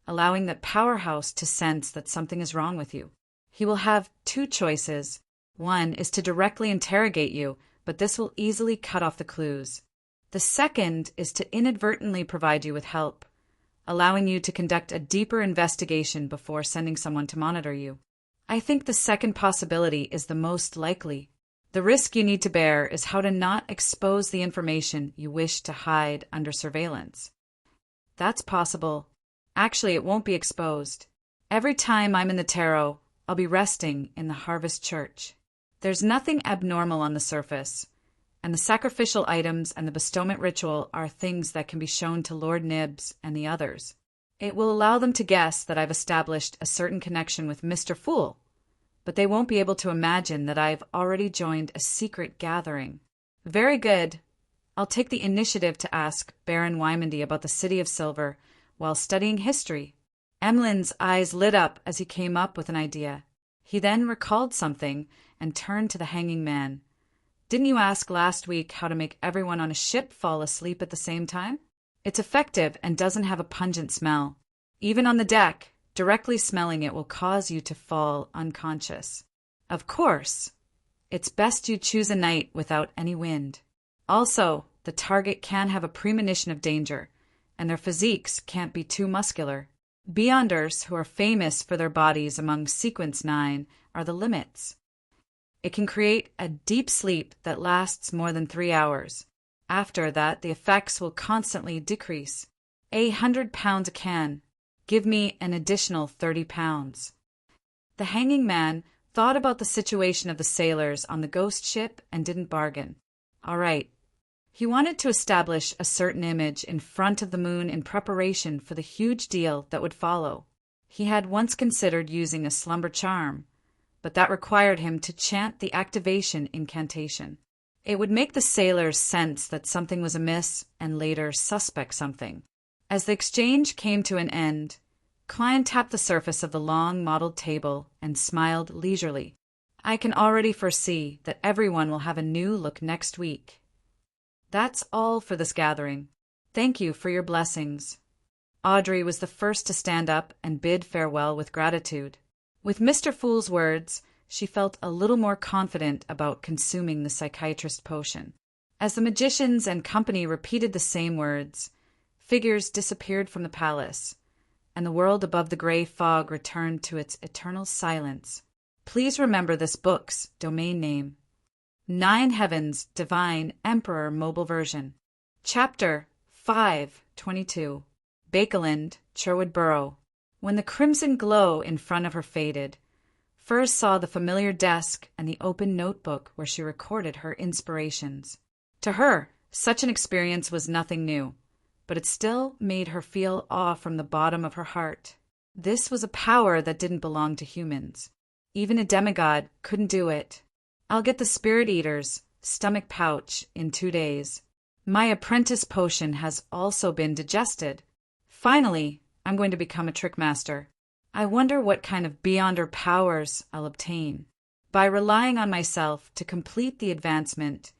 allowing that powerhouse to sense that something is wrong with you. He will have two choices. One is to directly interrogate you, but this will easily cut off the clues. The second is to inadvertently provide you with help, allowing you to conduct a deeper investigation before sending someone to monitor you. I think the second possibility is the most likely. The risk you need to bear is how to not expose the information you wish to hide under surveillance." "That's possible. Actually, it won't be exposed. Every time I'm in the tarot, I'll be resting in the Harvest Church. There's nothing abnormal on the surface, and the sacrificial items and the bestowment ritual are things that can be shown to Lord Nibs and the others. It will allow them to guess that I've established a certain connection with Mr. Fool, but they won't be able to imagine that I've already joined a secret gathering. Very good. I'll take the initiative to ask Baron Wymondy about the City of Silver while studying history. Emlyn's eyes lit up as he came up with an idea. He then recalled something and turned to the hanging man. Didn't you ask last week how to make everyone on a ship fall asleep at the same time? It's effective and doesn't have a pungent smell. Even on the deck, directly smelling it will cause you to fall unconscious. Of course, it's best you choose a night without any wind. Also, the target can have a premonition of danger, and their physiques can't be too muscular. Beyonders, who are famous for their bodies among Sequence 9, are the limits. It can create a deep sleep that lasts more than 3 hours. After that, the effects will constantly decrease. 100 pounds a can. Give me an additional 30 pounds. The hanging man thought about the situation of the sailors on the ghost ship and didn't bargain. All right. He wanted to establish a certain image in front of the moon in preparation for the huge deal that would follow. He had once considered using a slumber charm, but that required him to chant the activation incantation. It would make the sailors sense that something was amiss and later suspect something. As the exchange came to an end, Klein tapped the surface of the long mottled table and smiled leisurely. I can already foresee that everyone will have a new look next week. That's all for this gathering. Thank you for your blessings. Audrey was the first to stand up and bid farewell with gratitude. With Mr. Fool's words, she felt a little more confident about consuming the psychiatrist potion. As the magicians and company repeated the same words, figures disappeared from the palace, and the world above the gray fog returned to its eternal silence. Please remember this book's domain name. 9 Heavens Divine Emperor Mobile Version. Chapter 522. Bakeland, Sherwood Borough. When the crimson glow in front of her faded, Furs saw the familiar desk and the open notebook where she recorded her inspirations. To her, such an experience was nothing new, but it still made her feel awe from the bottom of her heart. This was a power that didn't belong to humans. Even a demigod couldn't do it. I'll get the Spirit Eater's stomach pouch in 2 days. My apprentice potion has also been digested. Finally, I'm going to become a trickmaster. I wonder what kind of beyonder powers I'll obtain. By relying on myself to complete the advancement,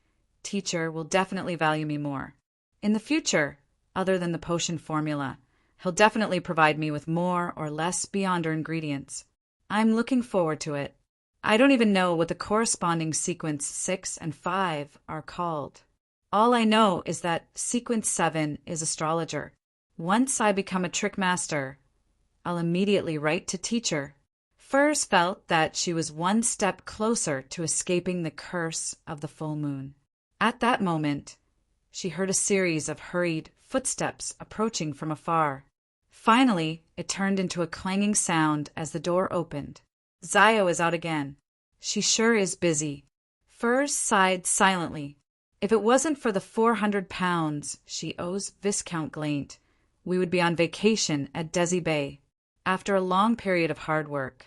teacher will definitely value me more. In the future, other than the potion formula, he'll definitely provide me with more or less beyonder ingredients. I'm looking forward to it. I don't even know what the corresponding sequence 6 and 5 are called. All I know is that sequence 7 is astrologer. Once I become a trick master, I'll immediately write to teacher. Furs felt that she was one step closer to escaping the curse of the full moon. At that moment, she heard a series of hurried footsteps approaching from afar. Finally, it turned into a clanging sound as the door opened. Zio is out again. She sure is busy. Furs sighed silently. If it wasn't for the 400 pounds she owes Viscount Glaint, we would be on vacation at Desi Bay. After a long period of hard work,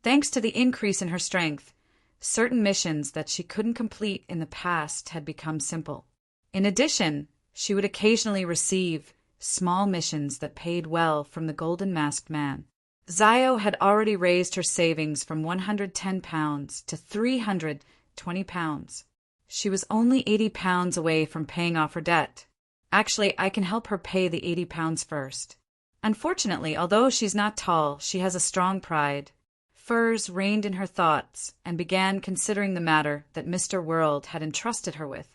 thanks to the increase in her strength, certain missions that she couldn't complete in the past had become simple. In addition, she would occasionally receive small missions that paid well from the Golden Masked Man. Zio had already raised her savings from 110 pounds to 320 pounds. She was only 80 pounds away from paying off her debt. Actually, I can help her pay the 80 pounds first. Unfortunately, although she's not tall, she has a strong pride. Furs reined in her thoughts and began considering the matter that Mr. World had entrusted her with.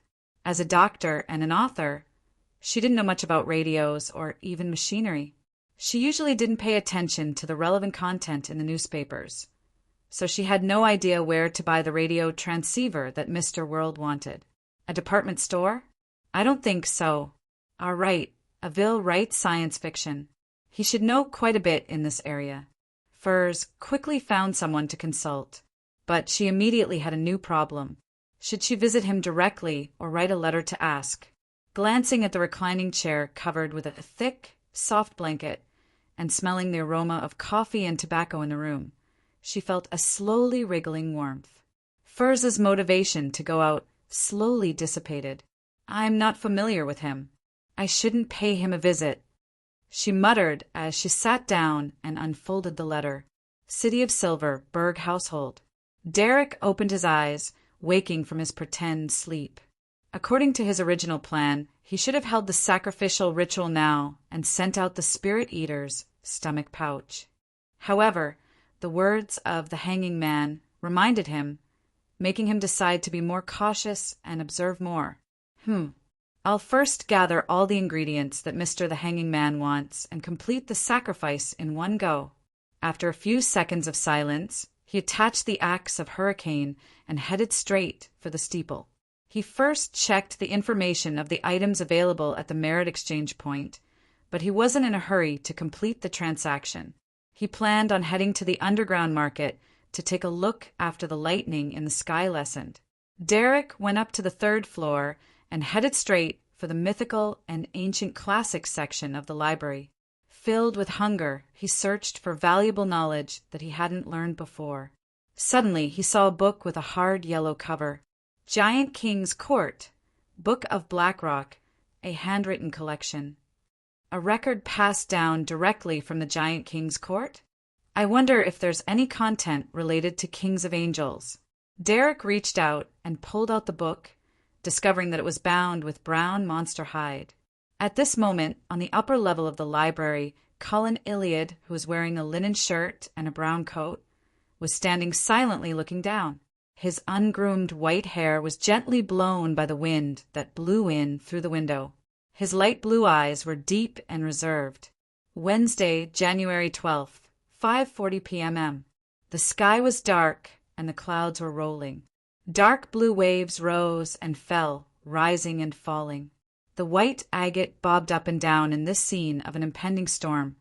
As a doctor and an author, she didn't know much about radios or even machinery. She usually didn't pay attention to the relevant content in the newspapers, so she had no idea where to buy the radio transceiver that Mr. World wanted. A department store? I don't think so. All right, Avil writes science fiction. He should know quite a bit in this area. Furs quickly found someone to consult, but she immediately had a new problem. Should she visit him directly or write a letter to ask? Glancing at the reclining chair covered with a thick, soft blanket and smelling the aroma of coffee and tobacco in the room, she felt a slowly wriggling warmth. Furs's motivation to go out slowly dissipated. I'm not familiar with him. I shouldn't pay him a visit, she muttered as she sat down and unfolded the letter. City of Silver, Berg household. Derek opened his eyes, waking from his pretend sleep. According to his original plan, he should have held the sacrificial ritual now and sent out the Spirit Eater's stomach pouch. However, the words of the hanging man reminded him, making him decide to be more cautious and observe more. I'll first gather all the ingredients that Mr. the Hanging Man wants and complete the sacrifice in one go. After a few seconds of silence, he attached the axe of Hurricane and headed straight for the steeple. He first checked the information of the items available at the merit exchange point, but he wasn't in a hurry to complete the transaction. He planned on heading to the underground market to take a look after the lightning in the sky lessened. Derek went up to the 3rd floor and headed straight for the mythical and ancient classics section of the library. Filled with hunger, he searched for valuable knowledge that he hadn't learned before. Suddenly, he saw a book with a hard yellow cover. Giant King's Court, Book of Blackrock, a handwritten collection. A record passed down directly from the Giant King's Court? I wonder if there's any content related to Kings of Angels. Derek reached out and pulled out the book, discovering that it was bound with brown monster hide. At this moment, on the upper level of the library, Cullen Iliad, who was wearing a linen shirt and a brown coat, was standing silently looking down. His ungroomed white hair was gently blown by the wind that blew in through the window. His light blue eyes were deep and reserved. Wednesday, January 12th, 5:40 p.m. The sky was dark and the clouds were rolling. Dark blue waves rose and fell, rising and falling. The white agate bobbed up and down in this scene of an impending storm,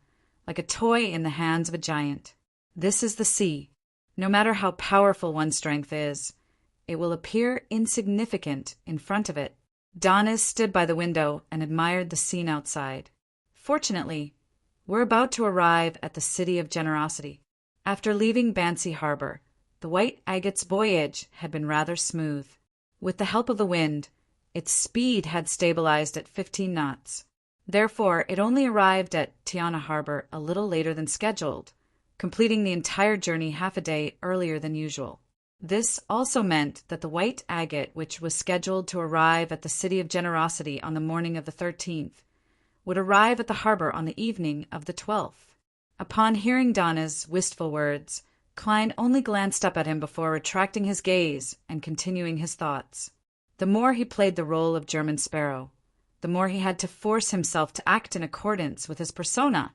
like a toy in the hands of a giant. This is the sea. No matter how powerful one's strength is, it will appear insignificant in front of it. Donis stood by the window and admired the scene outside. Fortunately, we're about to arrive at the City of Generosity. After leaving Bancy Harbor, the White Agate's voyage had been rather smooth. With the help of the wind, its speed had stabilized at 15 knots. Therefore, it only arrived at Tiana Harbor a little later than scheduled, completing the entire journey half a day earlier than usual. This also meant that the White Agate, which was scheduled to arrive at the City of Generosity on the morning of the 13th, would arrive at the harbor on the evening of the 12th. Upon hearing Donna's wistful words, Klein only glanced up at him before retracting his gaze and continuing his thoughts. The more he played the role of German Sparrow, the more he had to force himself to act in accordance with his persona,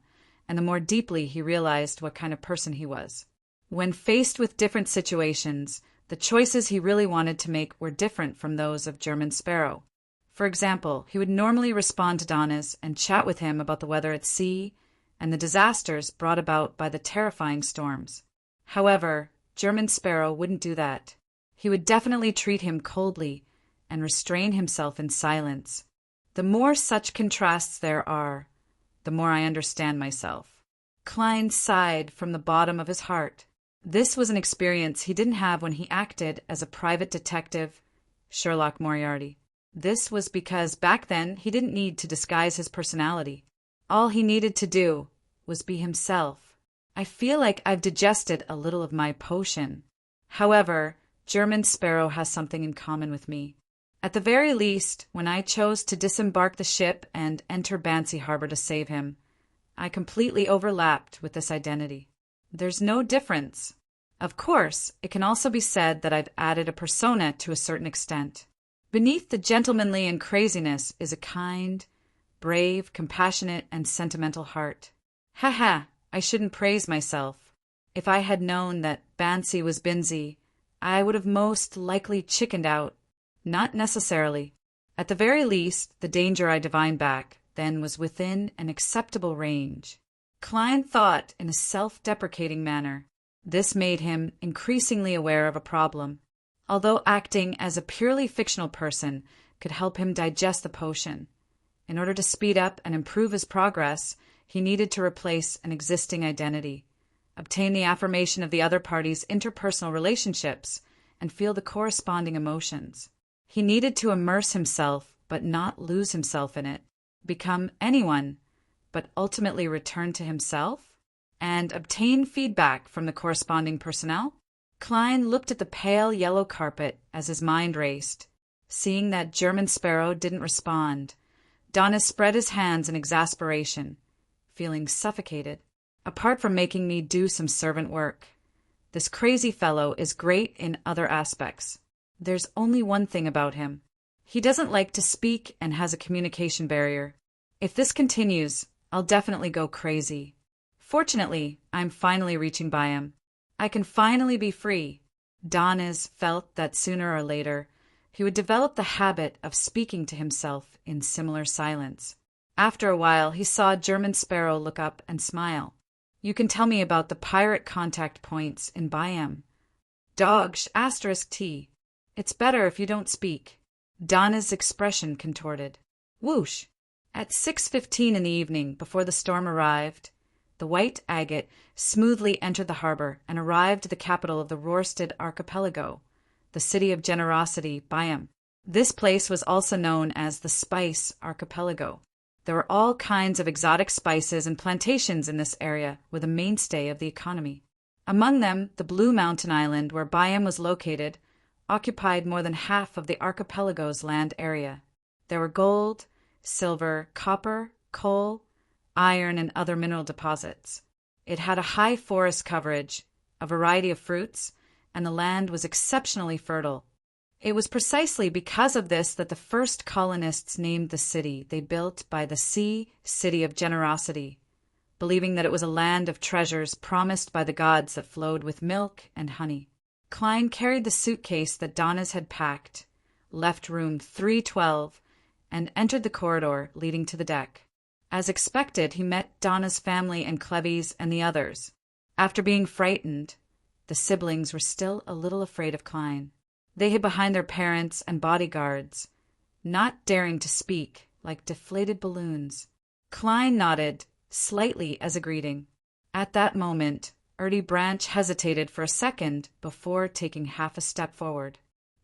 and the more deeply he realized what kind of person he was. When faced with different situations, the choices he really wanted to make were different from those of German Sparrow. For example, he would normally respond to Donis and chat with him about the weather at sea and the disasters brought about by the terrifying storms. However, German Sparrow wouldn't do that. He would definitely treat him coldly and restrain himself in silence. The more such contrasts there are, the more I understand myself. Klein sighed from the bottom of his heart. This was an experience he didn't have when he acted as a private detective, Sherlock Moriarty. This was because back then he didn't need to disguise his personality. All he needed to do was be himself. I feel like I've digested a little of my potion. However, German Sparrow has something in common with me. At the very least, when I chose to disembark the ship and enter Bancy Harbor to save him, I completely overlapped with this identity. There's no difference. Of course, it can also be said that I've added a persona to a certain extent. Beneath the gentlemanly and craziness is a kind, brave, compassionate, and sentimental heart. Ha, I shouldn't praise myself. If I had known that Bancy was Binsey, I would have most likely chickened out. Not necessarily. At the very least, the danger I divined back then was within an acceptable range. Klein thought in a self-deprecating manner. This made him increasingly aware of a problem. Although acting as a purely fictional person could help him digest the potion, in order to speed up and improve his progress, he needed to replace an existing identity, obtain the affirmation of the other party's interpersonal relationships, and feel the corresponding emotions. He needed to immerse himself but not lose himself in it, become anyone but ultimately return to himself, and obtain feedback from the corresponding personnel. Klein looked at the pale yellow carpet as his mind raced. Seeing that German Sparrow didn't respond, Donis spread his hands in exasperation, feeling suffocated. Apart from making me do some servant work, this crazy fellow is great in other aspects. There's only one thing about him. He doesn't like to speak and has a communication barrier. If this continues, I'll definitely go crazy. Fortunately, I'm finally reaching by him. I can finally be free. Donis felt that sooner or later, he would develop the habit of speaking to himself in similar silence. After a while, he saw German Sparrow look up and smile. You can tell me about the pirate contact points in Byam. Dogsh *T. It's better if you don't speak. Donna's expression contorted. Whoosh! At 6:15 in the evening, before the storm arrived, the white agate smoothly entered the harbor and arrived at the capital of the Rörsted archipelago, the city of generosity, Byam. This place was also known as the Spice Archipelago. There were all kinds of exotic spices and plantations in this area, were the mainstay of the economy. Among them, the Blue Mountain Island, where Byam was located, occupied more than half of the archipelago's land area. There were gold, silver, copper, coal, iron, and other mineral deposits. It had a high forest coverage, a variety of fruits, and the land was exceptionally fertile. It was precisely because of this that the first colonists named the city they built by the sea City of Generosity, believing that it was a land of treasures promised by the gods that flowed with milk and honey. Klein carried the suitcase that Donis had packed, left room 312, and entered the corridor leading to the deck. As expected, he met Donna's family and Clevy's and the others. After being frightened, the siblings were still a little afraid of Klein. They hid behind their parents and bodyguards, not daring to speak, like deflated balloons. Klein nodded slightly as a greeting. At that moment, Ertie Branch hesitated for a second before taking half a step forward.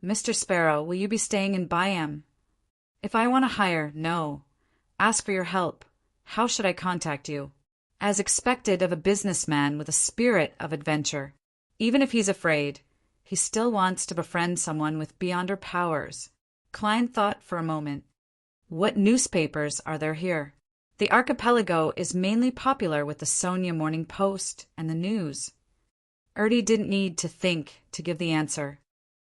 Mr. Sparrow, will you be staying in Byam? If I want to hire, no. Ask for your help. How should I contact you? As expected of a businessman with a spirit of adventure. Even if he's afraid, he still wants to befriend someone with beyonder powers. Klein thought for a moment. What newspapers are there here? The archipelago is mainly popular with the Sonia Morning Post and the News. Ertie didn't need to think to give the answer.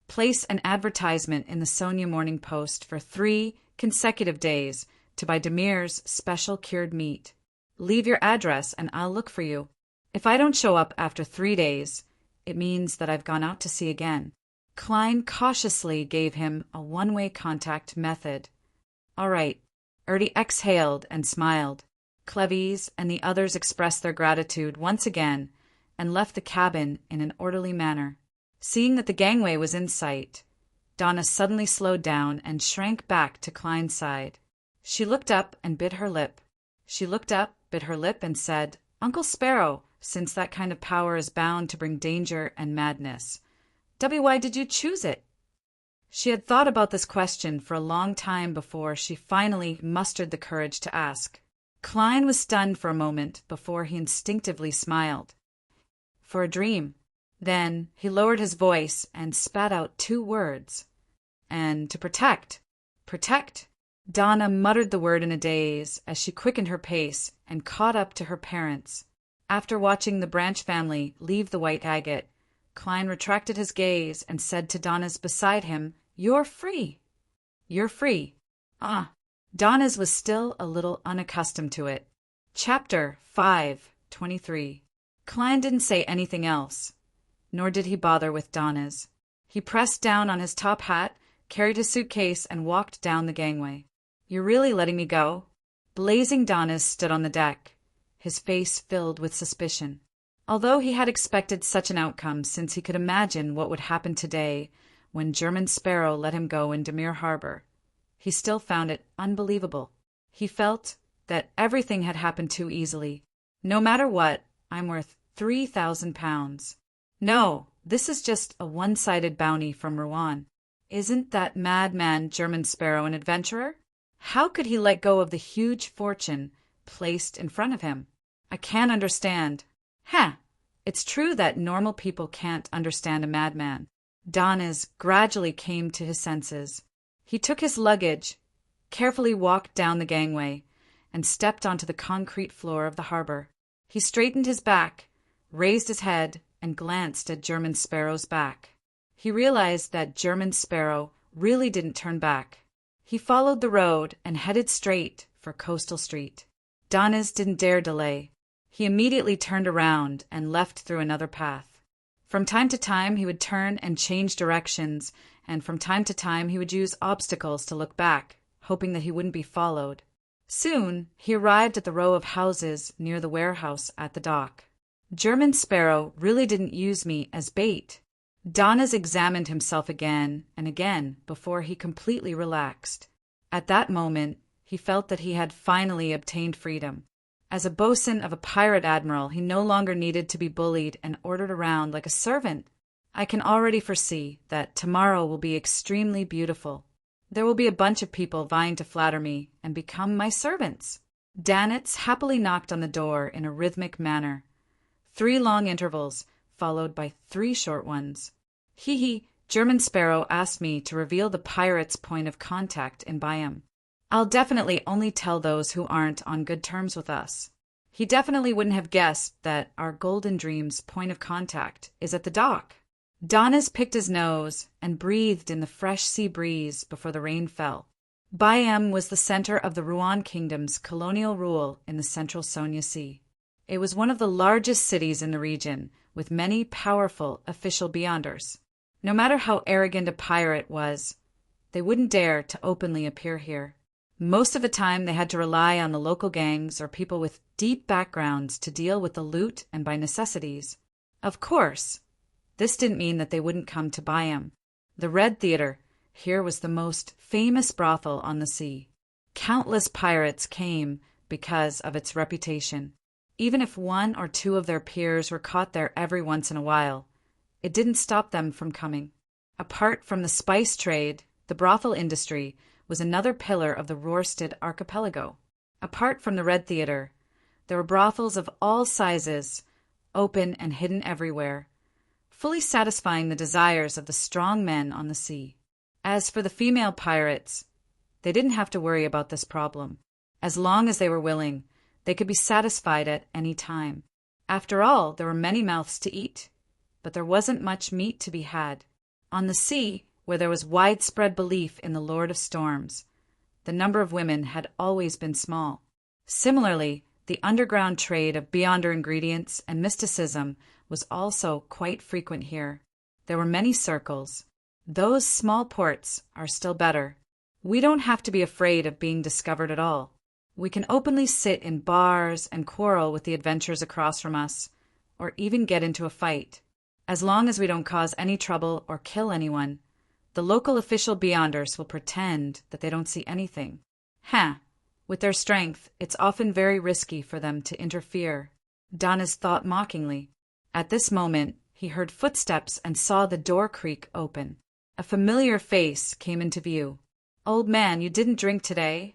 Place an advertisement in the Sonia Morning Post for 3 consecutive days to buy Demir's special cured meat. Leave your address and I'll look for you. If I don't show up after 3 days, it means that I've gone out to sea again. Klein cautiously gave him a one-way contact method. All right. Ertie exhaled and smiled. Clevy's and the others expressed their gratitude once again and left the cabin in an orderly manner. Seeing that the gangway was in sight, Donna suddenly slowed down and shrank back to Klein's side. She looked up and bit her lip. She looked up, bit her lip, and said, Uncle Sparrow, since that kind of power is bound to bring danger and madness, why did you choose it? She had thought about this question for a long time before she finally mustered the courage to ask. Klein was stunned for a moment before he instinctively smiled. For a dream. Then he lowered his voice and spat out 2 words. And to protect. Protect. Donna muttered the word in a daze as she quickened her pace and caught up to her parents. After watching the Branch family leave the white agate, Klein retracted his gaze and said to Donna's beside him, You're free. You're free. Ah. Donna's was still a little unaccustomed to it. Chapter 5:23. Klein didn't say anything else, nor did he bother with Donna's. He pressed down on his top hat, carried his suitcase, and walked down the gangway. You're really letting me go? Blazing Donnas stood on the deck. his face filled with suspicion. Although he had expected such an outcome since he could imagine what would happen today when German Sparrow let him go in Demir Harbor, he still found it unbelievable. He felt that everything had happened too easily. No matter what, I'm worth 3,000 pounds. No, this is just a one-sided bounty from Rouen. Isn't that madman German Sparrow an adventurer? How could he let go of the huge fortune placed in front of him? I can't understand. It's true that normal people can't understand a madman. Danes gradually came to his senses. He took his luggage, carefully walked down the gangway, and stepped onto the concrete floor of the harbor. He straightened his back, raised his head, and glanced at German Sparrow's back. He realized that German Sparrow really didn't turn back. He followed the road and headed straight for Coastal Street. Danes didn't dare delay. He immediately turned around and left through another path. From time to time he would turn and change directions, and from time to time he would use obstacles to look back, hoping that he wouldn't be followed. Soon he arrived at the row of houses near the warehouse at the dock. German Sparrow really didn't use me as bait. Danes examined himself again and again before he completely relaxed. At that moment, he felt that he had finally obtained freedom. As a bosun of a pirate admiral, he no longer needed to be bullied and ordered around like a servant. I can already foresee that tomorrow will be extremely beautiful. There will be a bunch of people vying to flatter me and become my servants. Danitz happily knocked on the door in a rhythmic manner. 3 long intervals, followed by 3 short ones. German Sparrow asked me to reveal the pirate's point of contact in Bayam. I'll definitely only tell those who aren't on good terms with us. He definitely wouldn't have guessed that our Golden Dream's point of contact is at the dock. Danes picked his nose and breathed in the fresh sea breeze before the rain fell. Bayam was the center of the Rouen Kingdom's colonial rule in the central Sonia Sea. It was one of the largest cities in the region, with many powerful official beyonders. No matter how arrogant a pirate was, they wouldn't dare to openly appear here. Most of the time they had to rely on the local gangs or people with deep backgrounds to deal with the loot and by necessities. Of course, this didn't mean that they wouldn't come to Bayam. The Red Theater here was the most famous brothel on the sea. Countless pirates came because of its reputation. Even if 1 or 2 of their peers were caught there every once in a while, it didn't stop them from coming. Apart from the spice trade, the brothel industry was another pillar of the Rørsted archipelago. Apart from the Red Theater, there were brothels of all sizes, open and hidden everywhere, fully satisfying the desires of the strong men on the sea. As for the female pirates, they didn't have to worry about this problem. As long as they were willing, they could be satisfied at any time. After all, there were many mouths to eat, but there wasn't much meat to be had. On the sea, where there was widespread belief in the Lord of Storms, the number of women had always been small. Similarly, the underground trade of beyonder ingredients and mysticism was also quite frequent here. There were many circles. Those small ports are still better. We don't have to be afraid of being discovered at all. We can openly sit in bars and quarrel with the adventurers across from us, or even get into a fight. As long as we don't cause any trouble or kill anyone, the local official beyonders will pretend that they don't see anything. With their strength, it's often very risky for them to interfere. Danes thought mockingly. At this moment, he heard footsteps and saw the door creak open. A familiar face came into view. "Old man, you didn't drink today?"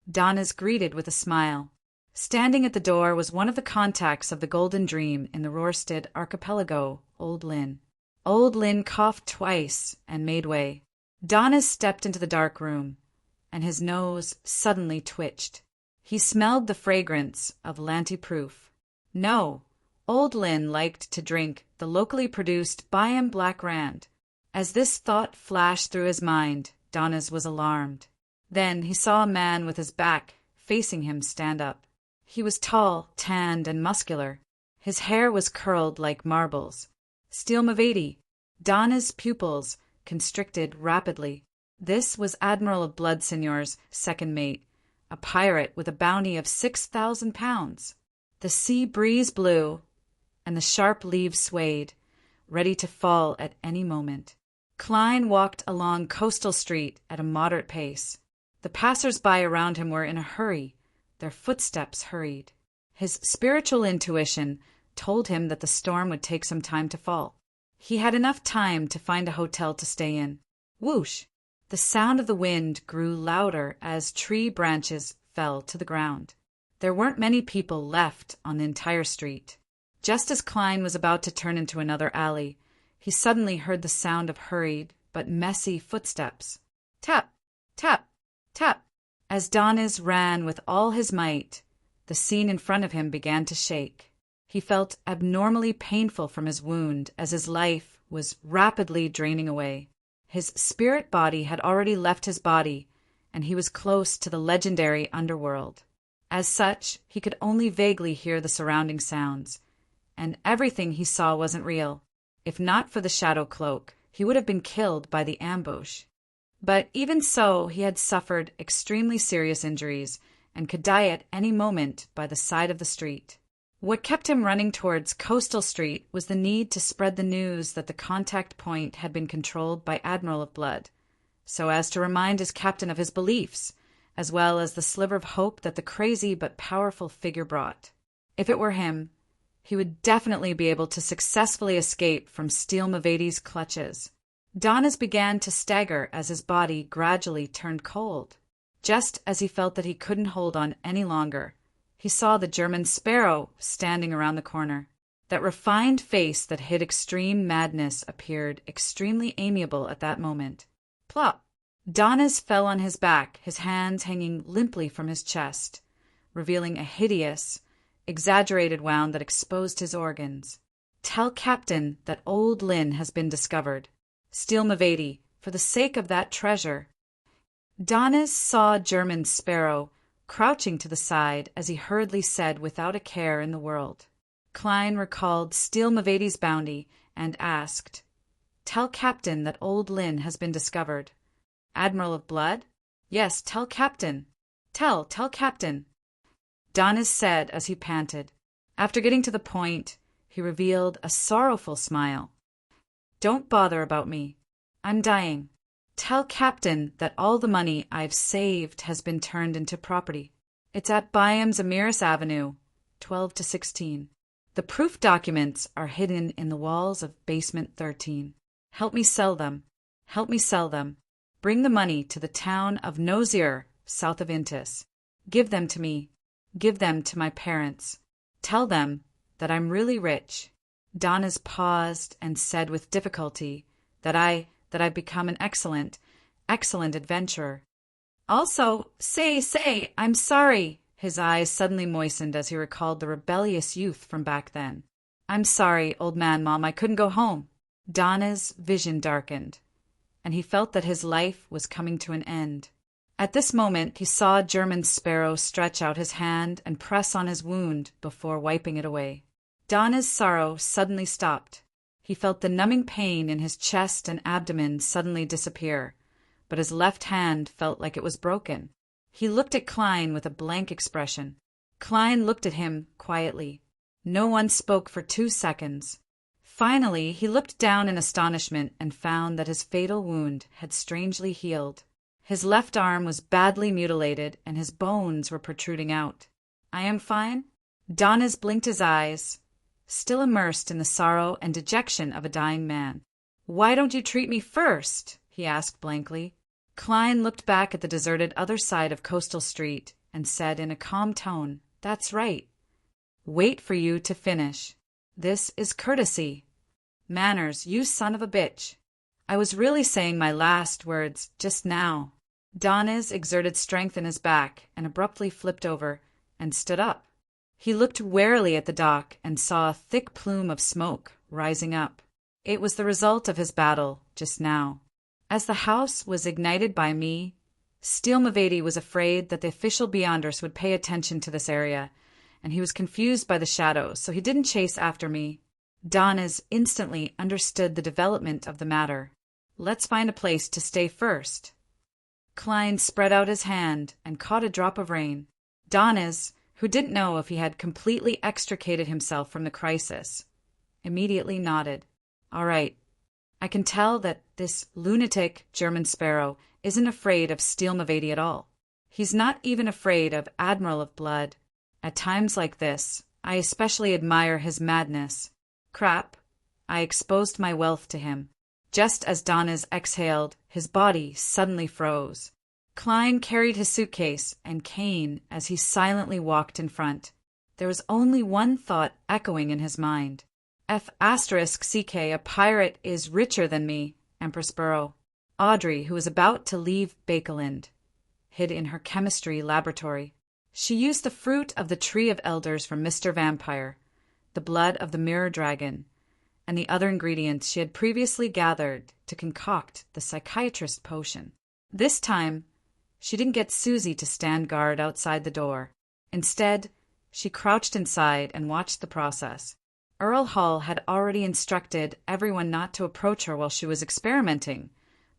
Danes greeted with a smile. Standing at the door was one of the contacts of the Golden Dream in the Rørsted archipelago, Old Lynn. Old Lynn coughed twice and made way. Danes stepped into the dark room, and his nose suddenly twitched. He smelled the fragrance of Lanti-proof. No, Old Lynn liked to drink the locally produced Bayam Black Rand. As this thought flashed through his mind, Danes was alarmed. Then he saw a man with his back facing him stand up. He was tall, tanned, and muscular. His hair was curled like marbles. Stilmavedi. Danes' pupils constricted rapidly. This was Admiral of Bloodsignor's second mate, a pirate with a bounty of 6,000 pounds. The sea breeze blew, and the sharp leaves swayed, ready to fall at any moment. Klein walked along Coastal Street at a moderate pace. The passers-by around him were in a hurry. Their footsteps hurried. His spiritual intuition told him that the storm would take some time to fall. He had enough time to find a hotel to stay in. Whoosh! The sound of the wind grew louder as tree branches fell to the ground. There weren't many people left on the entire street. Just as Klein was about to turn into another alley, he suddenly heard the sound of hurried but messy footsteps. Tap, tap, tap. As Doniz ran with all his might, the scene in front of him began to shake. He felt abnormally painful from his wound as his life was rapidly draining away. His spirit body had already left his body, and he was close to the legendary underworld. As such, he could only vaguely hear the surrounding sounds, and everything he saw wasn't real. If not for the shadow cloak, he would have been killed by the ambush. But even so, he had suffered extremely serious injuries and could die at any moment by the side of the street. What kept him running towards Coastal Street was the need to spread the news that the contact point had been controlled by Admiral of Blood, so as to remind his captain of his beliefs, as well as the sliver of hope that the crazy but powerful figure brought. If it were him, he would definitely be able to successfully escape from Steel Mavadi's clutches. Doniz began to stagger as his body gradually turned cold. Just as he felt that he couldn't hold on any longer, he saw the German Sparrow standing around the corner. That refined face that hid extreme madness appeared extremely amiable at that moment. Plop! Doniz fell on his back, his hands hanging limply from his chest, revealing a hideous, exaggerated wound that exposed his organs. Tell Captain that old Lynn has been discovered. Steel Mavadi, for the sake of that treasure. Doniz saw German Sparrow crouching to the side as he hurriedly said without a care in the world. Klein recalled Steel Mavadi's bounty and asked, "Tell Captain that old Lynn has been discovered." Admiral of Blood? Yes, tell Captain. Tell Captain. Doniz said as he panted. After getting to the point, he revealed a sorrowful smile. Don't bother about me. I'm dying. Tell Captain that all the money I've saved has been turned into property. It's at Byam's Amiris Avenue, 12 to 16. The proof documents are hidden in the walls of basement 13. Help me sell them. Help me sell them. Bring the money to the town of Nozir, south of Intis. Give them to me. Give them to my parents. Tell them that I'm really rich. Doniz paused and said with difficulty that I've become an excellent adventurer. Also, say, I'm sorry. His eyes suddenly moistened as he recalled the rebellious youth from back then. I'm sorry, old man, Mom, I couldn't go home. Donna's vision darkened, and he felt that his life was coming to an end. At this moment, he saw German Sparrow stretch out his hand and press on his wound before wiping it away. Donna's sorrow suddenly stopped. He felt the numbing pain in his chest and abdomen suddenly disappear, but his left hand felt like it was broken. He looked at Klein with a blank expression. Klein looked at him quietly. No one spoke for 2 seconds. Finally, he looked down in astonishment and found that his fatal wound had strangely healed. His left arm was badly mutilated and his bones were protruding out. I am fine? Doniz blinked his eyes, still immersed in the sorrow and dejection of a dying man. Why don't you treat me first? He asked blankly. Klein looked back at the deserted other side of Coastal Street and said in a calm tone, That's right. Wait for you to finish. This is courtesy. Manners, you son of a bitch. I was really saying my last words just now. Doniz exerted strength in his back and abruptly flipped over and stood up. He looked warily at the dock and saw a thick plume of smoke rising up. It was the result of his battle just now. As the house was ignited by me, Steel Mavadi was afraid that the official Beyonders would pay attention to this area, and he was confused by the shadows, so he didn't chase after me. Doniz instantly understood the development of the matter. Let's find a place to stay first. Klein spread out his hand and caught a drop of rain. Doniz, who didn't know if he had completely extricated himself from the crisis, immediately nodded. All right. I can tell that this lunatic German sparrow isn't afraid of Steelmavady at all. He's not even afraid of Admiral of Blood. At times like this, I especially admire his madness. Crap. I exposed my wealth to him. Just as Donnes exhaled, his body suddenly froze. Klein carried his suitcase and cane as he silently walked in front. There was only one thought echoing in his mind. F*CK, a pirate, is richer than me, Empress Burrow. Audrey, who was about to leave Bakelind, hid in her chemistry laboratory. She used the fruit of the Tree of Elders from Mr. Vampire, the blood of the Mirror Dragon, and the other ingredients she had previously gathered to concoct the psychiatrist potion. This time, she didn't get Susie to stand guard outside the door. Instead, she crouched inside and watched the process. Earl Hall had already instructed everyone not to approach her while she was experimenting,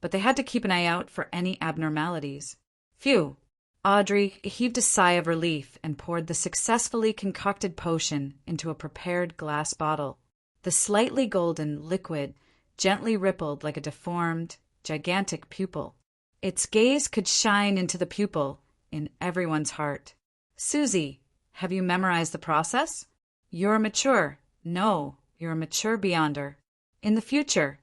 but they had to keep an eye out for any abnormalities. Phew! Audrey heaved a sigh of relief and poured the successfully concocted potion into a prepared glass bottle. The slightly golden liquid gently rippled like a deformed, gigantic pupil. Its gaze could shine into the pupil in everyone's heart. Susie, have you memorized the process? You're mature. No, you're a mature Beyonder. In the future,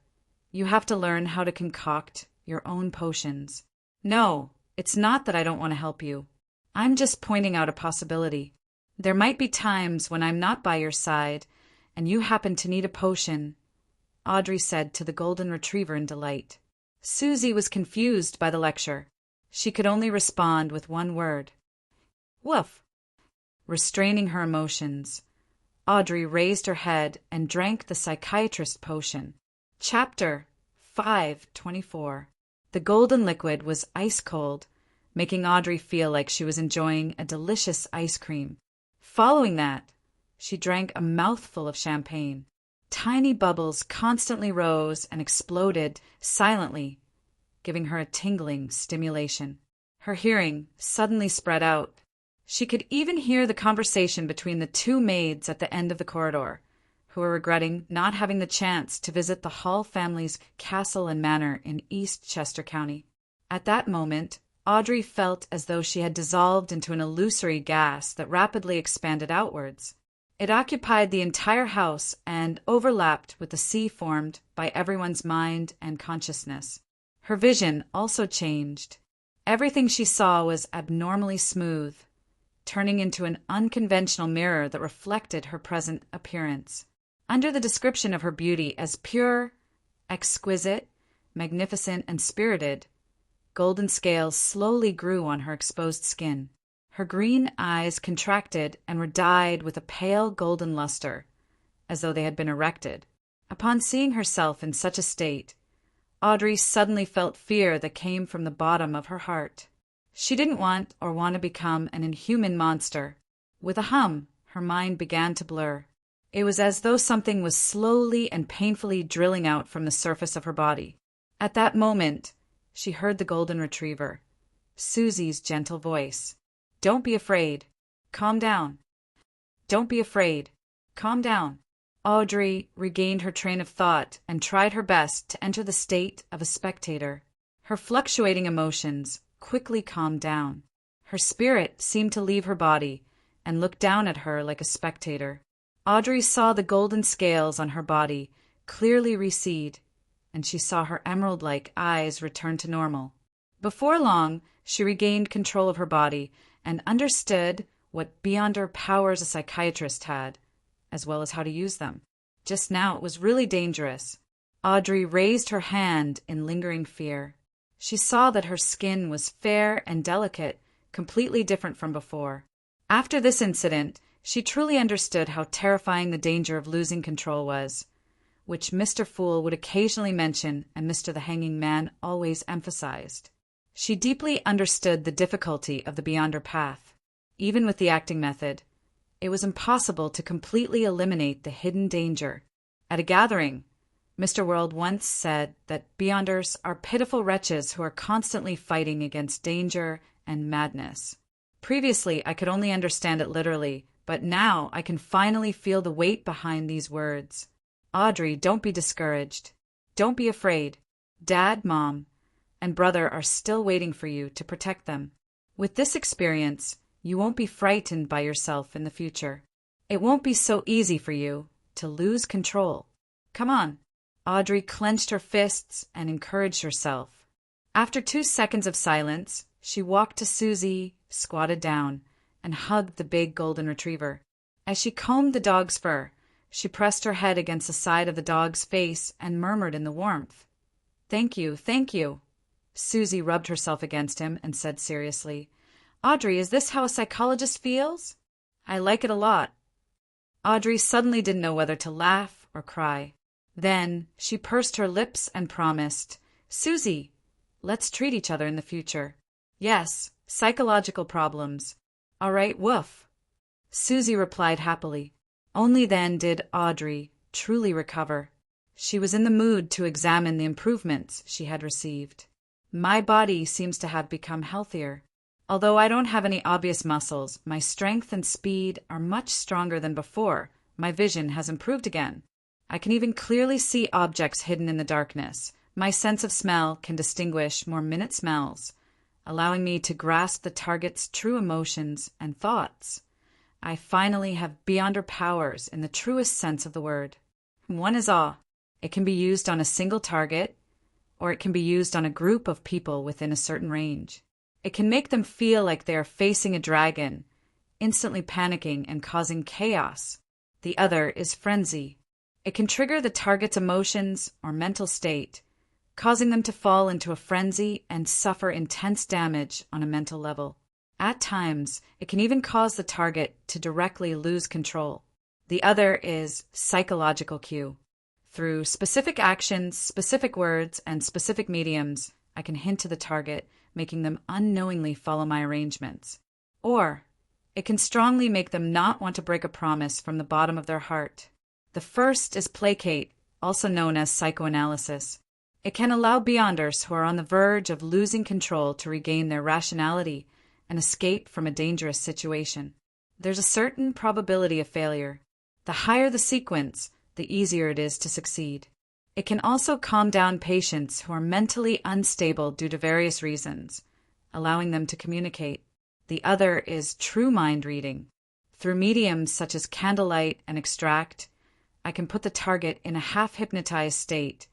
you have to learn how to concoct your own potions. No, it's not that I don't want to help you. I'm just pointing out a possibility. There might be times when I'm not by your side, and you happen to need a potion, Audrey said to the golden retriever in delight. Susie was confused by the lecture. She could only respond with one word. Woof. Restraining her emotions, Audrey raised her head and drank the psychiatrist potion. Chapter 5:24. The golden liquid was ice cold, making Audrey feel like she was enjoying a delicious ice cream. Following that, she drank a mouthful of champagne. Tiny bubbles constantly rose and exploded silently, giving her a tingling stimulation. Her hearing suddenly spread out. She could even hear the conversation between the two maids at the end of the corridor, who were regretting not having the chance to visit the Hall family's castle and manor in East Chester County. At that moment, Audrey felt as though she had dissolved into an illusory gas that rapidly expanded outwards. It occupied the entire house and overlapped with the sea formed by everyone's mind and consciousness. Her vision also changed. Everything she saw was abnormally smooth, turning into an unconventional mirror that reflected her present appearance. Under the description of her beauty as pure, exquisite, magnificent, and spirited, golden scales slowly grew on her exposed skin. Her green eyes contracted and were dyed with a pale golden luster, as though they had been erected. Upon seeing herself in such a state, Audrey suddenly felt fear that came from the bottom of her heart. She didn't want to become an inhuman monster. With a hum, her mind began to blur. It was as though something was slowly and painfully drilling out from the surface of her body. At that moment, she heard the golden retriever, Susie's gentle voice. Don't be afraid. Calm down. Don't be afraid. Calm down. Audrey regained her train of thought and tried her best to enter the state of a spectator. Her fluctuating emotions quickly calmed down. Her spirit seemed to leave her body and look down at her like a spectator. Audrey saw the golden scales on her body clearly recede, and she saw her emerald-like eyes return to normal. Before long, she regained control of her body and understood what Beyonder powers a psychiatrist had, as well as how to use them. Just now it was really dangerous. Audrey raised her hand in lingering fear. She saw that her skin was fair and delicate, completely different from before. After this incident, she truly understood how terrifying the danger of losing control was, which Mr. Fool would occasionally mention and Mr. the Hanging Man always emphasized. She deeply understood the difficulty of the Beyonder path. Even with the acting method, it was impossible to completely eliminate the hidden danger. At a gathering, Mr. World once said that Beyonders are pitiful wretches who are constantly fighting against danger and madness. Previously, I could only understand it literally, but now I can finally feel the weight behind these words. Audrey, don't be discouraged. Don't be afraid. Dad, Mom, and brother are still waiting for you to protect them. With this experience, you won't be frightened by yourself in the future. It won't be so easy for you to lose control. Come on. Audrey clenched her fists and encouraged herself. After 2 seconds of silence, she walked to Susie, squatted down, and hugged the big golden retriever. As she combed the dog's fur, she pressed her head against the side of the dog's face and murmured in the warmth, "Thank you, thank you." Susie rubbed herself against him and said seriously, "Audrey, is this how a psychologist feels?" "I like it a lot." Audrey suddenly didn't know whether to laugh or cry. Then she pursed her lips and promised, "Susie, let's treat each other in the future." "Yes, psychological problems. All right, woof." Susie replied happily. Only then did Audrey truly recover. She was in the mood to examine the improvements she had received. "My body seems to have become healthier. Although I don't have any obvious muscles, my strength and speed are much stronger than before. My vision has improved again. I can even clearly see objects hidden in the darkness. My sense of smell can distinguish more minute smells, allowing me to grasp the target's true emotions and thoughts. I finally have beyonder powers in the truest sense of the word. One is awe. It can be used on a single target, or it can be used on a group of people within a certain range. It can make them feel like they are facing a dragon, instantly panicking and causing chaos. The other is frenzy. It can trigger the target's emotions or mental state, causing them to fall into a frenzy and suffer intense damage on a mental level. At times, it can even cause the target to directly lose control. The other is psychological cue. Through specific actions, specific words, and specific mediums, I can hint to the target, making them unknowingly follow my arrangements. Or, it can strongly make them not want to break a promise from the bottom of their heart. The first is placate, also known as psychoanalysis. It can allow beyonders who are on the verge of losing control to regain their rationality and escape from a dangerous situation. There's a certain probability of failure. The higher the sequence, the easier it is to succeed. It can also calm down patients who are mentally unstable due to various reasons, allowing them to communicate. The other is true mind reading. Through mediums such as candlelight and extract, I can put the target in a half-hypnotized state,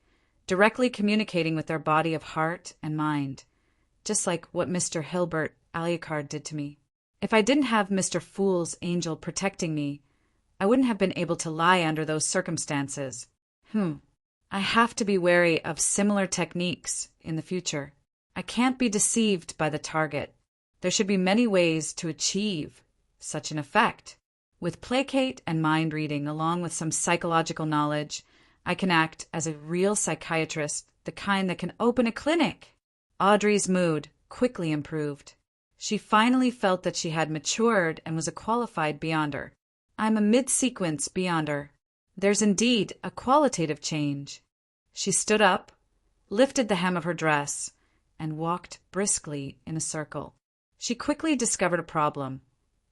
directly communicating with their body of heart and mind, just like what Mr. Hilbert Alucard did to me. If I didn't have Mr. Fool's angel protecting me, I wouldn't have been able to lie under those circumstances. I have to be wary of similar techniques in the future. I can't be deceived by the target. There should be many ways to achieve such an effect. With placate and mind reading, along with some psychological knowledge, I can act as a real psychiatrist, the kind that can open a clinic. Audrey's mood quickly improved. She finally felt that she had matured and was a qualified beyonder. I'm a mid-sequence beyonder. There's indeed a qualitative change. She stood up, lifted the hem of her dress, and walked briskly in a circle. She quickly discovered a problem,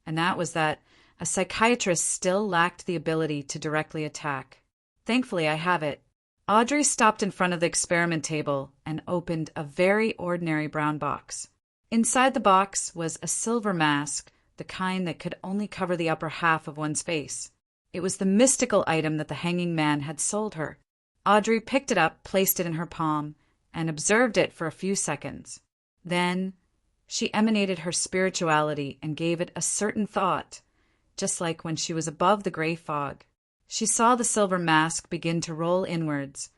and that was that a psychiatrist still lacked the ability to directly attack. Thankfully, I have it. Audrey stopped in front of the experiment table and opened a very ordinary brown box. Inside the box was a silver mask, the kind that could only cover the upper half of one's face. It was the mystical item that the hanging man had sold her. Audrey picked it up, placed it in her palm, and observed it for a few seconds. Then she emanated her spirituality and gave it a certain thought, just like when she was above the gray fog. She saw the silver mask begin to roll inwards,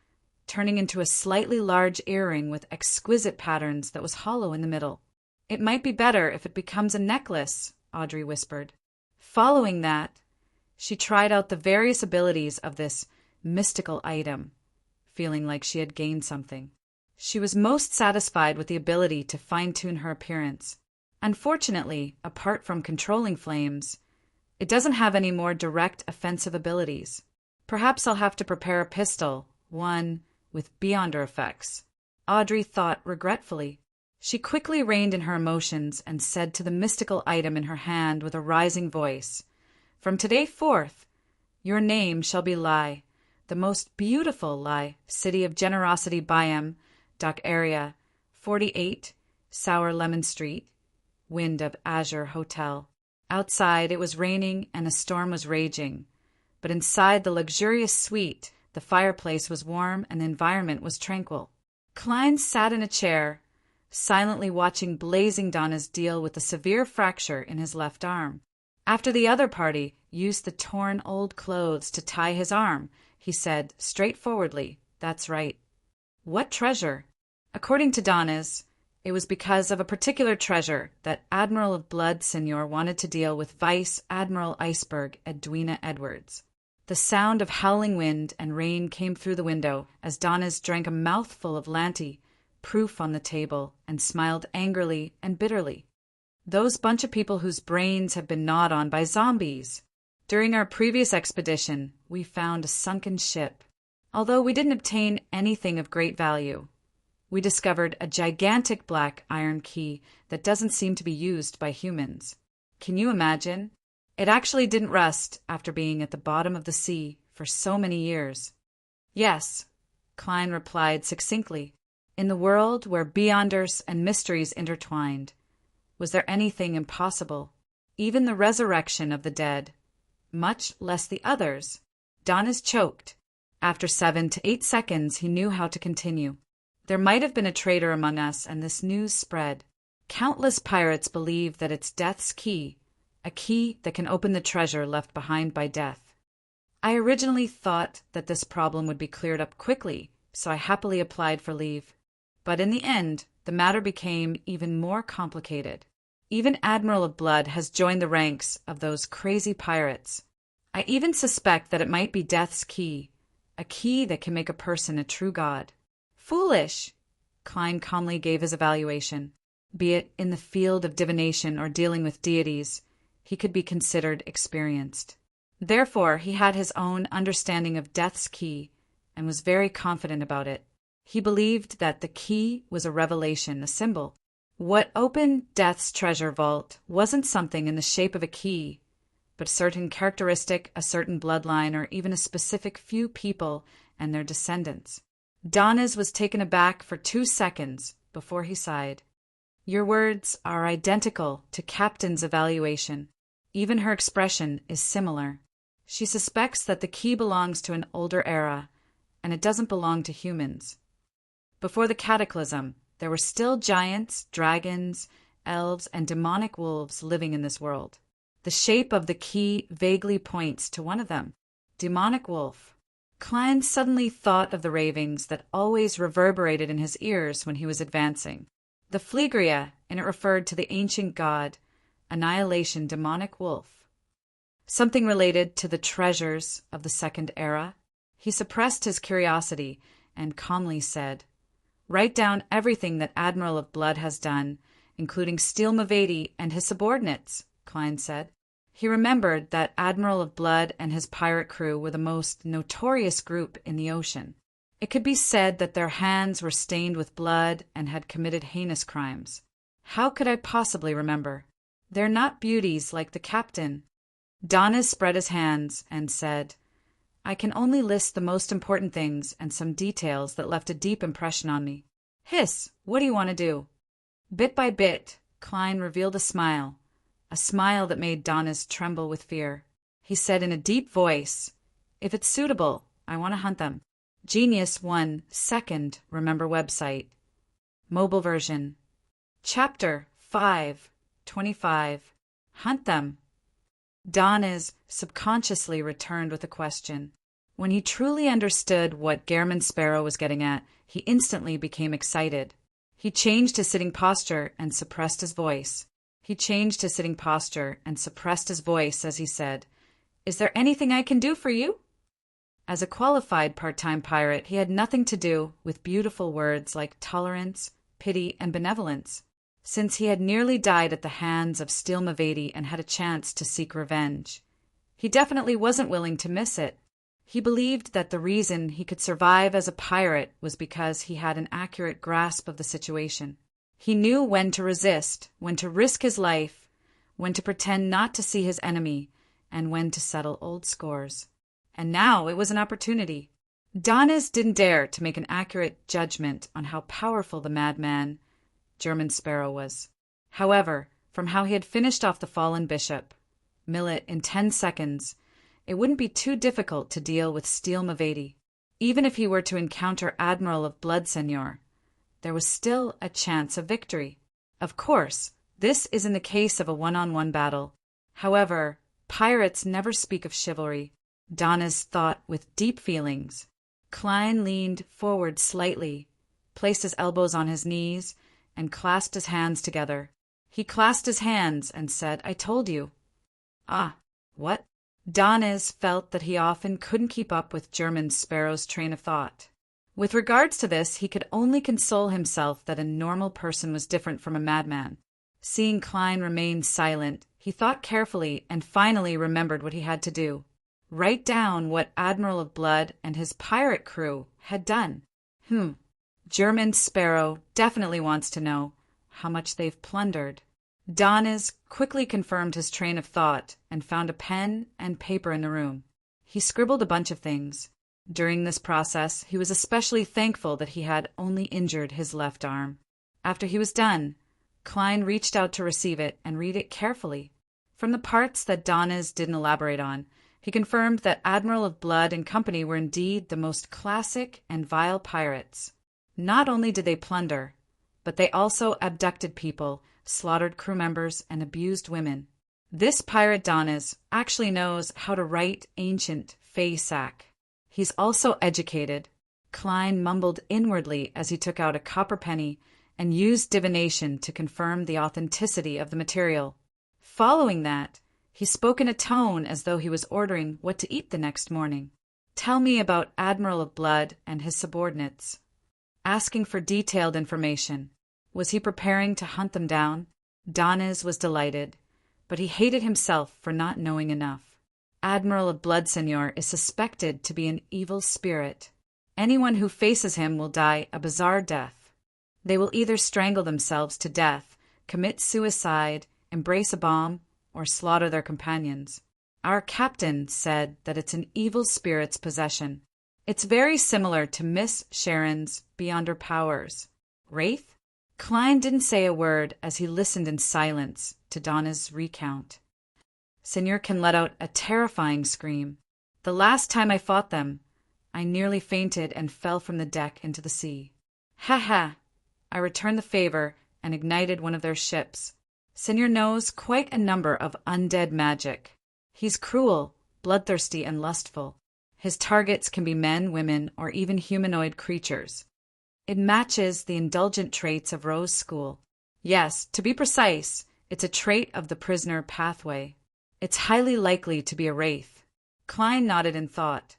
turning into a slightly large earring with exquisite patterns that was hollow in the middle. "It might be better if it becomes a necklace," Audrey whispered. Following that, she tried out the various abilities of this mystical item, feeling like she had gained something. She was most satisfied with the ability to fine-tune her appearance. Unfortunately, apart from controlling flames, it doesn't have any more direct offensive abilities. Perhaps I'll have to prepare a pistol, one with beyonder effects. Audrey thought regretfully. She quickly reined in her emotions and said to the mystical item in her hand with a rising voice, "From today forth, your name shall be Lai, the most beautiful Lai, city of generosity Byam, Dock Area, 48, Sour Lemon Street, Wind of Azure Hotel." Outside it was raining and a storm was raging, but inside the luxurious suite, the fireplace was warm and the environment was tranquil. Klein sat in a chair, silently watching blazing Donna's deal with a severe fracture in his left arm. After the other party used the torn old clothes to tie his arm, he said straightforwardly, "That's right." What treasure? According to Donna's, it was because of a particular treasure that Admiral of Blood Senior wanted to deal with Vice Admiral Iceberg Edwina Edwards. The sound of howling wind and rain came through the window as Donna's drank a mouthful of Lanty, proof on the table, and smiled angrily and bitterly. Those bunch of people whose brains have been gnawed on by zombies. During our previous expedition, we found a sunken ship. Although we didn't obtain anything of great value, we discovered a gigantic black iron key that doesn't seem to be used by humans. Can you imagine? It actually didn't rust after being at the bottom of the sea for so many years. Yes, Klein replied succinctly. In the world where beyonders and mysteries intertwined, was there anything impossible? Even the resurrection of the dead, much less the others. Donna's choked. After 7 to 8 seconds, he knew how to continue. There might have been a traitor among us, and this news spread. Countless pirates believe that it's death's key, a key that can open the treasure left behind by death. I originally thought that this problem would be cleared up quickly, so I happily applied for leave. But in the end, the matter became even more complicated. Even Admiral of Blood has joined the ranks of those crazy pirates. I even suspect that it might be death's key, a key that can make a person a true god. Foolish! Klein calmly gave his evaluation. Be it in the field of divination or dealing with deities, he could be considered experienced. Therefore, he had his own understanding of death's key and was very confident about it. He believed that the key was a revelation, a symbol. What opened death's treasure vault wasn't something in the shape of a key, but a certain characteristic, a certain bloodline, or even a specific few people and their descendants. Donna's was taken aback for 2 seconds before he sighed. Your words are identical to Captain's evaluation. Even her expression is similar. She suspects that the key belongs to an older era, and it doesn't belong to humans. Before the cataclysm, there were still giants, dragons, elves, and demonic wolves living in this world. The shape of the key vaguely points to one of them, demonic wolf. Klein suddenly thought of the ravings that always reverberated in his ears when he was advancing. The Phlegria, and it referred to the ancient god, annihilation demonic wolf. Something related to the treasures of the Second Era. He suppressed his curiosity and calmly said, "Write down everything that Admiral of Blood has done, including Steel Mavady and his subordinates," Klein said. He remembered that Admiral of Blood and his pirate crew were the most notorious group in the ocean. It could be said that their hands were stained with blood and had committed heinous crimes. How could I possibly remember? They're not beauties like the captain. Donnas spread his hands and said, "I can only list the most important things and some details that left a deep impression on me." "Hiss, what do you want to do?" Bit by bit, Klein revealed a smile that made Donnas tremble with fear. He said in a deep voice, "If it's suitable, I want to hunt them." Genius 1 second remember website. Mobile version. Chapter 5:25. Hunt them. Donnas subconsciously returned with a question. When he truly understood what Gehrman Sparrow was getting at, he instantly became excited. He changed his sitting posture and suppressed his voice. As he said, "Is there anything I can do for you?" As a qualified part-time pirate, he had nothing to do with beautiful words like tolerance, pity, and benevolence. Since he had nearly died at the hands of Steel Mavady and had a chance to seek revenge, he definitely wasn't willing to miss it. He believed that the reason he could survive as a pirate was because he had an accurate grasp of the situation. He knew when to resist, when to risk his life, when to pretend not to see his enemy, and when to settle old scores. And now it was an opportunity. Danes didn't dare to make an accurate judgment on how powerful the madman, German Sparrow, was. However, from how he had finished off the fallen bishop, Millet, in 10 seconds, it wouldn't be too difficult to deal with Steel Mavady. Even if he were to encounter Admiral of Blood Seigneur, there was still a chance of victory. Of course, this is in the case of a one-on-one battle. However, pirates never speak of chivalry. Danes thought with deep feelings. Klein leaned forward slightly, placed his elbows on his knees, and clasped his hands together. He clasped his hands and said, "I told you." Ah, what? Danes felt that he often couldn't keep up with German Sparrow's train of thought. With regards to this, he could only console himself that a normal person was different from a madman. Seeing Klein remain silent, he thought carefully and finally remembered what he had to do. Write down what Admiral of Blood and his pirate crew had done. German Sparrow definitely wants to know how much they've plundered. Danes quickly confirmed his train of thought and found a pen and paper in the room. He scribbled a bunch of things. During this process, he was especially thankful that he had only injured his left arm. After he was done, Klein reached out to receive it and read it carefully. From the parts that Danes didn't elaborate on, he confirmed that Admiral of Blood and company were indeed the most classic and vile pirates. Not only did they plunder, but they also abducted people, slaughtered crew members, and abused women. This pirate Danes actually knows how to write ancient Fey sack. He's also educated. Klein mumbled inwardly as he took out a copper penny and used divination to confirm the authenticity of the material. Following that, he spoke in a tone as though he was ordering what to eat the next morning. "Tell me about Admiral of Blood and his subordinates." Asking for detailed information. Was he preparing to hunt them down? Danes was delighted, but he hated himself for not knowing enough. Admiral of Blood Seigneur is suspected to be an evil spirit. Anyone who faces him will die a bizarre death. They will either strangle themselves to death, commit suicide, embrace a bomb, or slaughter their companions. Our captain said that it's an evil spirit's possession. It's very similar to Miss Sharon's Beyond Her Powers. Wraith? Klein didn't say a word as he listened in silence to Donna's recount. Seigneur can let out a terrifying scream. "The last time I fought them, I nearly fainted and fell from the deck into the sea. Ha ha! I returned the favor and ignited one of their ships. Seigneur knows quite a number of undead magic. He's cruel, bloodthirsty, and lustful. His targets can be men, women, or even humanoid creatures. It matches the indulgent traits of Rose School. Yes, to be precise, it's a trait of the prisoner pathway. It's highly likely to be a wraith." Klein nodded in thought.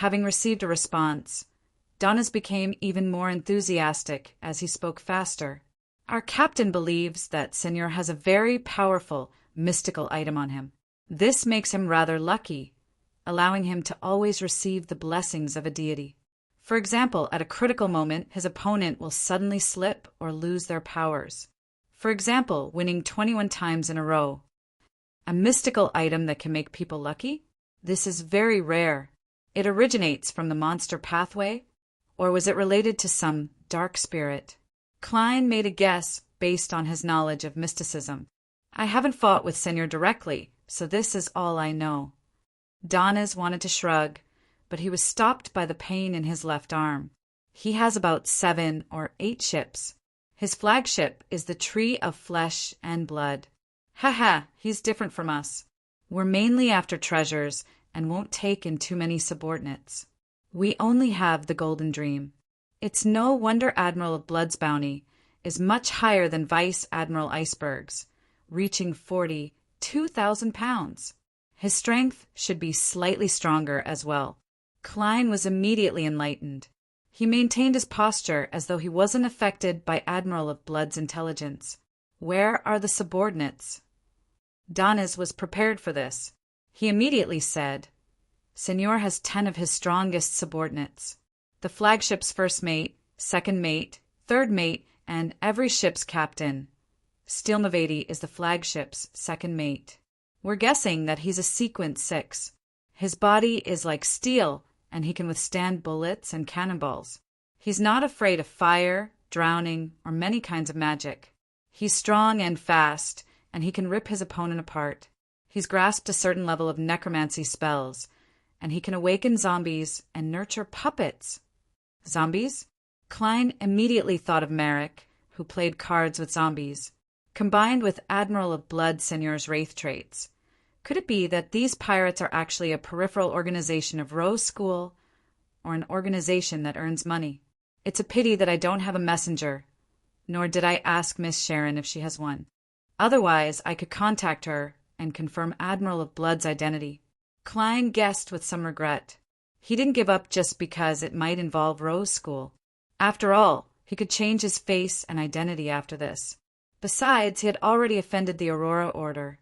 Having received a response, Donnas became even more enthusiastic as he spoke faster. "Our captain believes that Seigneur has a very powerful, mystical item on him. This makes him rather lucky, allowing him to always receive the blessings of a deity. For example, at a critical moment, his opponent will suddenly slip or lose their powers. For example, winning 21 times in a row. A mystical item that can make people lucky? This is very rare. It originates from the monster pathway, or was it related to some dark spirit?" Klein made a guess based on his knowledge of mysticism. "I haven't fought with Seigneur directly, so this is all I know." Donnas wanted to shrug, but he was stopped by the pain in his left arm. He has about 7 or 8 ships. His flagship is the Tree of Flesh and Blood. Ha ha, he's different from us. We're mainly after treasures and won't take in too many subordinates. We only have the Golden Dream. It's no wonder Admiral of Blood's bounty is much higher than Vice Admiral Iceberg's, reaching 42,000 pounds. His strength should be slightly stronger as well. Klein was immediately enlightened. He maintained his posture as though he wasn't affected by Admiral of Blood's intelligence. Where are the subordinates? Donnas was prepared for this. He immediately said, "Seigneur has 10 of his strongest subordinates. The flagship's first mate, second mate, third mate, and every ship's captain. Steel Mavety is the flagship's second mate. We're guessing that he's a sequence 6. His body is like steel, and he can withstand bullets and cannonballs. He's not afraid of fire, drowning, or many kinds of magic. He's strong and fast, and he can rip his opponent apart. He's grasped a certain level of necromancy spells, and he can awaken zombies and nurture puppets. Zombies? Klein immediately thought of Merrick, who played cards with zombies, combined with Admiral of Blood Seigneur's wraith traits. Could it be that these pirates are actually a peripheral organization of Rose School, or an organization that earns money? It's a pity that I don't have a messenger, nor did I ask Miss Sharon if she has one. Otherwise, I could contact her and confirm Admiral of Blood's identity. Klein guessed with some regret. He didn't give up just because it might involve Rose School. After all, he could change his face and identity after this. Besides, he had already offended the Aurora Order,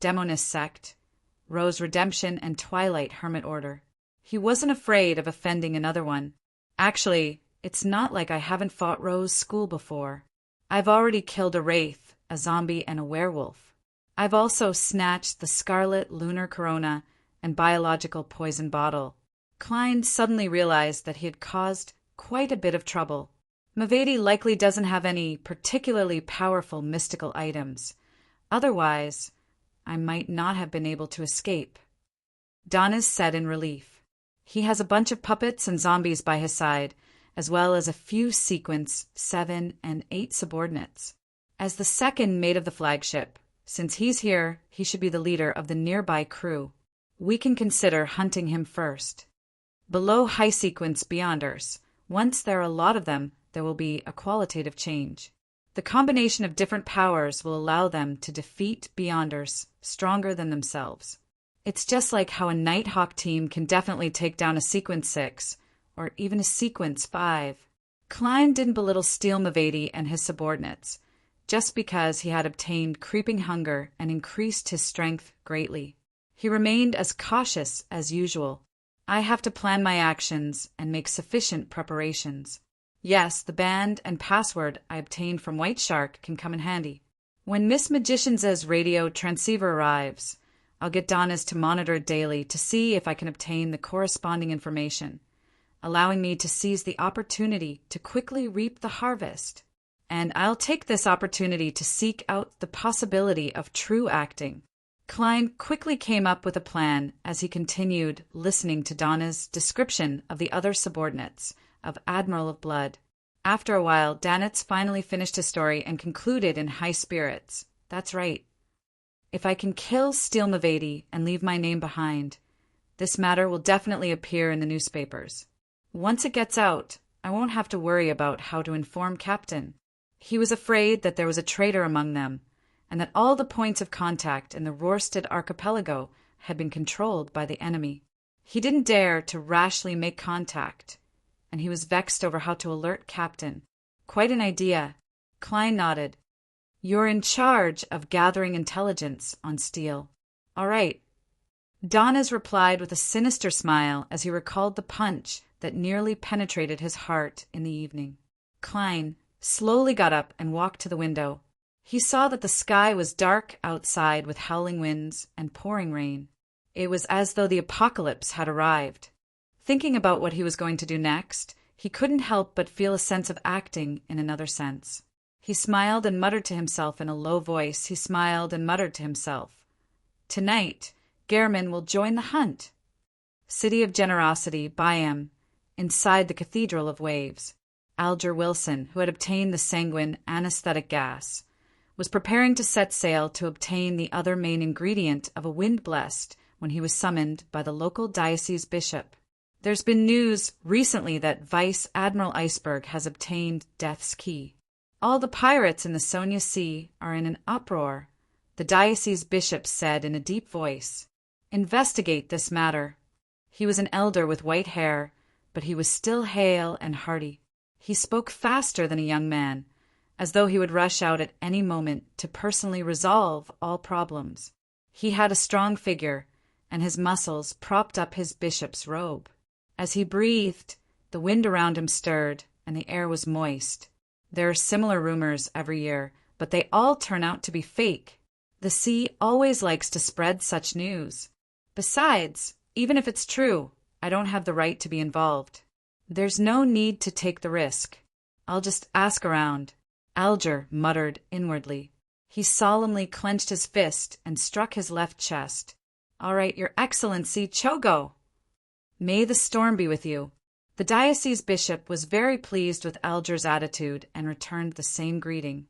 Demonist Sect, Rose Redemption, and Twilight Hermit Order. He wasn't afraid of offending another one. Actually, it's not like I haven't fought Rose School before. I've already killed a wraith, a zombie, and a werewolf. I've also snatched the Scarlet Lunar Corona and biological poison bottle. Klein suddenly realized that he had caused quite a bit of trouble. Mavety likely doesn't have any particularly powerful mystical items. Otherwise, I might not have been able to escape. Donnes said in relief. He has a bunch of puppets and zombies by his side, as well as a few sequence 7 and 8 subordinates. As the second mate of the flagship, since he's here, he should be the leader of the nearby crew. We can consider hunting him first. Below high sequence Beyonders, once there are a lot of them, there will be a qualitative change. The combination of different powers will allow them to defeat Beyonders stronger than themselves. It's just like how a Nighthawk team can definitely take down a Sequence 6, or even a Sequence 5. Klein didn't belittle Steel Mavety and his subordinates, just because he had obtained creeping hunger and increased his strength greatly. He remained as cautious as usual. I have to plan my actions and make sufficient preparations. Yes, the band and password I obtained from White Shark can come in handy. When Miss Magician's radio transceiver arrives, I'll get Donnes to monitor it daily to see if I can obtain the corresponding information, allowing me to seize the opportunity to quickly reap the harvest. And I'll take this opportunity to seek out the possibility of true acting. Klein quickly came up with a plan as he continued listening to Donna's description of the other subordinates of Admiral of Blood. After a while, Danitz finally finished his story and concluded in high spirits. That's right. If I can kill Steel Mavety and leave my name behind, this matter will definitely appear in the newspapers. Once it gets out, I won't have to worry about how to inform Captain. He was afraid that there was a traitor among them, and that all the points of contact in the Rorstad archipelago had been controlled by the enemy. He didn't dare to rashly make contact, and he was vexed over how to alert Captain. Quite an idea. Klein nodded. You're in charge of gathering intelligence on Steel. All right. Donnes replied with a sinister smile as he recalled the punch that nearly penetrated his heart in the evening. Klein slowly got up and walked to the window. He saw that the sky was dark outside with howling winds and pouring rain. It was as though the apocalypse had arrived. Thinking about what he was going to do next, he couldn't help but feel a sense of acting in another sense. He smiled and muttered to himself in a low voice. He smiled and muttered to himself. Tonight, Gehrman will join the hunt. City of Generosity, Byam, inside the Cathedral of Waves. Alger Wilson, who had obtained the sanguine anesthetic gas, was preparing to set sail to obtain the other main ingredient of a wind-blessed when he was summoned by the local diocese bishop. There's been news recently that Vice Admiral Iceberg has obtained Death's Key. All the pirates in the Sonia Sea are in an uproar, the diocese bishop said in a deep voice. Investigate this matter. He was an elder with white hair, but he was still hale and hearty. He spoke faster than a young man, as though he would rush out at any moment to personally resolve all problems. He had a strong figure, and his muscles propped up his bishop's robe. As he breathed, the wind around him stirred, and the air was moist. There are similar rumors every year, but they all turn out to be fake. The sea always likes to spread such news. Besides, even if it's true, I don't have the right to be involved. There's no need to take the risk. I'll just ask around, Alger muttered inwardly. He solemnly clenched his fist and struck his left chest. All right, Your Excellency, Chogo! May the storm be with you. The diocese bishop was very pleased with Alger's attitude and returned the same greeting.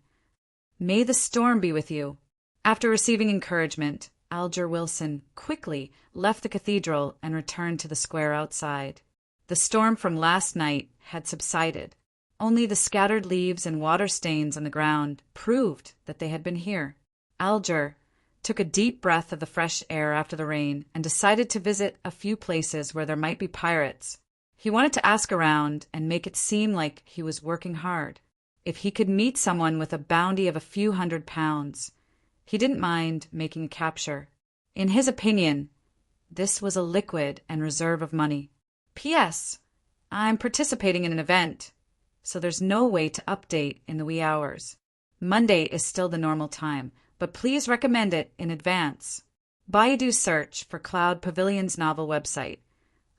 May the storm be with you. After receiving encouragement, Alger Wilson quickly left the cathedral and returned to the square outside. The storm from last night had subsided. Only the scattered leaves and water stains on the ground proved that they had been here. Alger took a deep breath of the fresh air after the rain and decided to visit a few places where there might be pirates. He wanted to ask around and make it seem like he was working hard. If he could meet someone with a bounty of a few £100s, he didn't mind making a capture. In his opinion, this was a liquid and reserve of money. P.S. I'm participating in an event, so there's no way to update in the wee hours. Monday is still the normal time, but please recommend it in advance. Baidu search for Cloud Pavilion's novel website,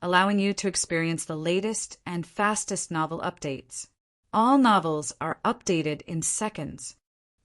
allowing you to experience the latest and fastest novel updates. All novels are updated in seconds.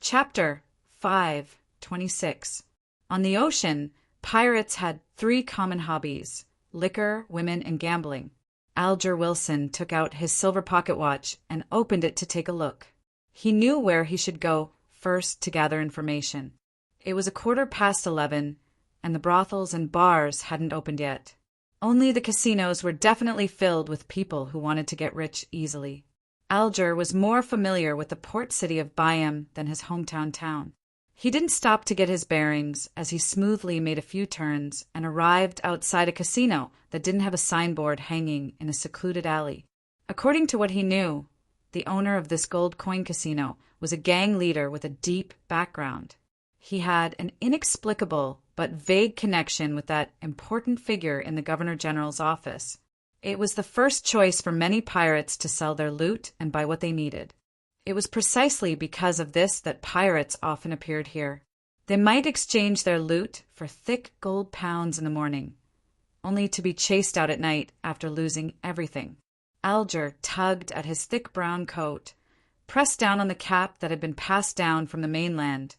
Chapter 5:26. On the ocean, pirates had 3 common hobbies: liquor, women, and gambling. Alger Wilson took out his silver pocket watch and opened it to take a look. He knew where he should go first to gather information. It was 11:15, and the brothels and bars hadn't opened yet. Only the casinos were definitely filled with people who wanted to get rich easily. Alger was more familiar with the port city of Bayam than his hometown town. He didn't stop to get his bearings as he smoothly made a few turns and arrived outside a casino that didn't have a signboard hanging in a secluded alley. According to what he knew, the owner of this gold coin casino was a gang leader with a deep background. He had an inexplicable but vague connection with that important figure in the Governor General's office. It was the first choice for many pirates to sell their loot and buy what they needed. It was precisely because of this that pirates often appeared here. They might exchange their loot for thick gold pounds in the morning, only to be chased out at night after losing everything. Alger tugged at his thick brown coat, pressed down on the cap that had been passed down from the mainland,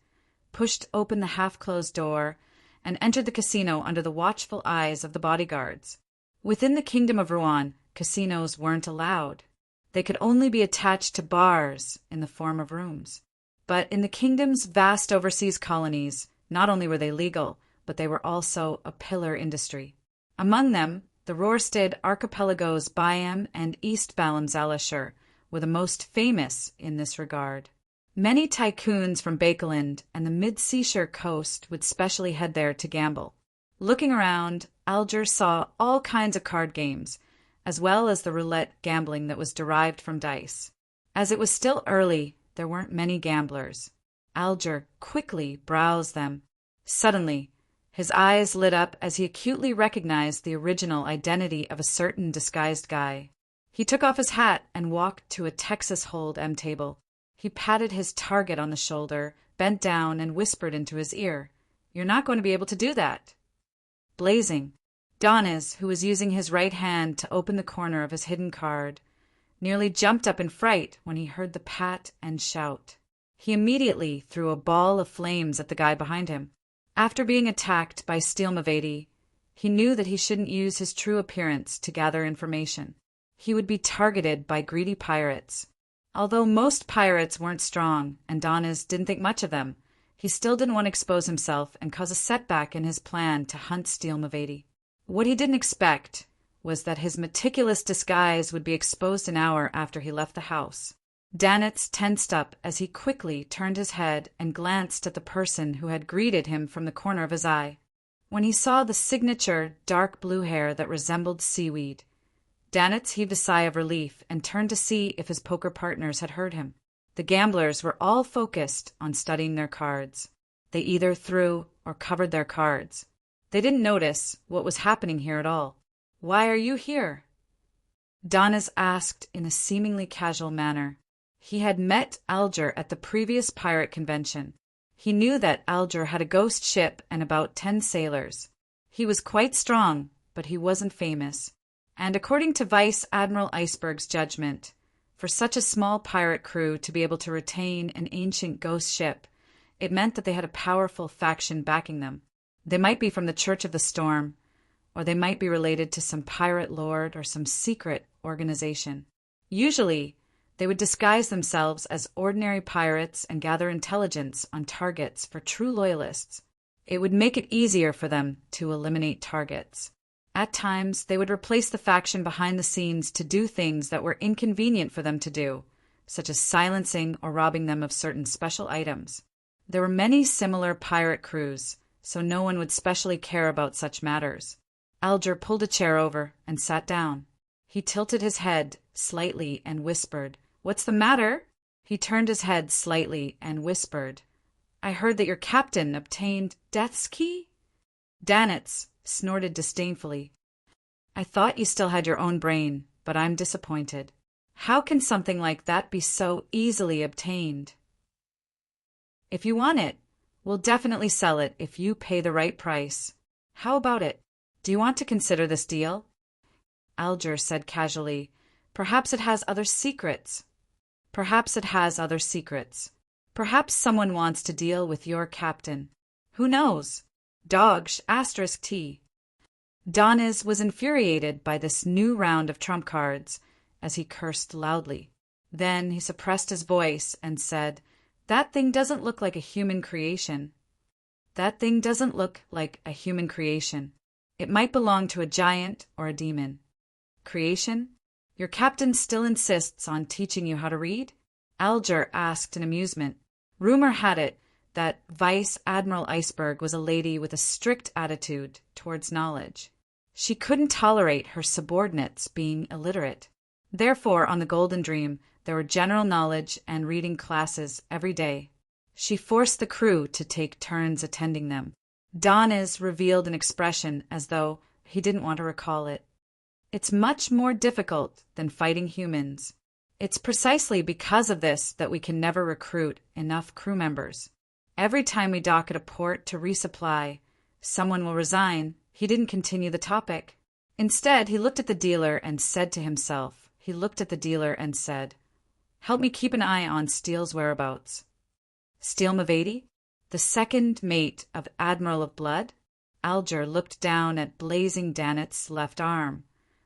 pushed open the half-closed door, and entered the casino under the watchful eyes of the bodyguards. Within the kingdom of Rouen, casinos weren't allowed. They could only be attached to bars in the form of rooms. But in the kingdom's vast overseas colonies, not only were they legal, but they were also a pillar industry. Among them, the Rorstad archipelagos Bayam and East Ballamzalashire were the most famous in this regard. Many tycoons from Bakeland and the mid-seashore coast would specially head there to gamble. Looking around, Alger saw all kinds of card games, as well as the roulette gambling that was derived from dice. As it was still early, there weren't many gamblers. Alger quickly browsed them. Suddenly, his eyes lit up as he acutely recognized the original identity of a certain disguised guy. He took off his hat and walked to a Texas Hold'em table. He patted his target on the shoulder, bent down, and whispered into his ear, "You're not going to be able to do that." Blazing, Donis, who was using his right hand to open the corner of his hidden card, nearly jumped up in fright when he heard the pat and shout. He immediately threw a ball of flames at the guy behind him. After being attacked by Steelmavady, he knew that he shouldn't use his true appearance to gather information. He would be targeted by greedy pirates. Although most pirates weren't strong, and Donis didn't think much of them, he still didn't want to expose himself and cause a setback in his plan to hunt Steelmavady. What he didn't expect was that his meticulous disguise would be exposed an hour after he left the house. Danitz tensed up as he quickly turned his head and glanced at the person who had greeted him from the corner of his eye. When he saw the signature dark blue hair that resembled seaweed, Danitz heaved a sigh of relief and turned to see if his poker partners had heard him. The gamblers were all focused on studying their cards. They either threw or covered their cards. They didn't notice what was happening here at all. "Why are you here?" Donis asked in a seemingly casual manner. He had met Alger at the previous pirate convention. He knew that Alger had a ghost ship and about 10 sailors. He was quite strong, but he wasn't famous. And according to Vice Admiral Iceberg's judgment, for such a small pirate crew to be able to retain an ancient ghost ship, it meant that they had a powerful faction backing them. They might be from the Church of the Storm, or they might be related to some pirate lord or some secret organization. Usually, they would disguise themselves as ordinary pirates and gather intelligence on targets for true loyalists. It would make it easier for them to eliminate targets. At times, they would replace the faction behind the scenes to do things that were inconvenient for them to do, such as silencing or robbing them of certain special items. There were many similar pirate crews, so no one would specially care about such matters. Alger pulled a chair over and sat down. He tilted his head slightly and whispered, "What's the matter?" He turned his head slightly and whispered, "I heard that your captain obtained Death's Key?" Danitz snorted disdainfully. "I thought you still had your own brain, but I'm disappointed. How can something like that be so easily obtained?" "If you want it, we'll definitely sell it if you pay the right price. How about it? Do you want to consider this deal?" Alger said casually, "Perhaps it has other secrets." "Perhaps it has other secrets. Perhaps someone wants to deal with your captain. Who knows? Dogsh *T. Doniz was infuriated by this new round of trump cards, as he cursed loudly. Then he suppressed his voice and said, "That thing doesn't look like a human creation." "That thing doesn't look like a human creation. It might belong to a giant or a demon." "Creation? Your captain still insists on teaching you how to read?" Alger asked in amusement. Rumor had it that Vice Admiral Iceberg was a lady with a strict attitude towards knowledge. She couldn't tolerate her subordinates being illiterate. Therefore, on the Golden Dream, there were general knowledge and reading classes every day. She forced the crew to take turns attending them. Doniz revealed an expression as though he didn't want to recall it. "It's much more difficult than fighting humans. It's precisely because of this that we can never recruit enough crew members. Every time we dock at a port to resupply, someone will resign." He didn't continue the topic. Instead, he looked at the dealer and said to himself, "Help me keep an eye on Steele's whereabouts." Steele Mavady, the second mate of Admiral of Blood? Alger looked down at blazing Danitz's left arm,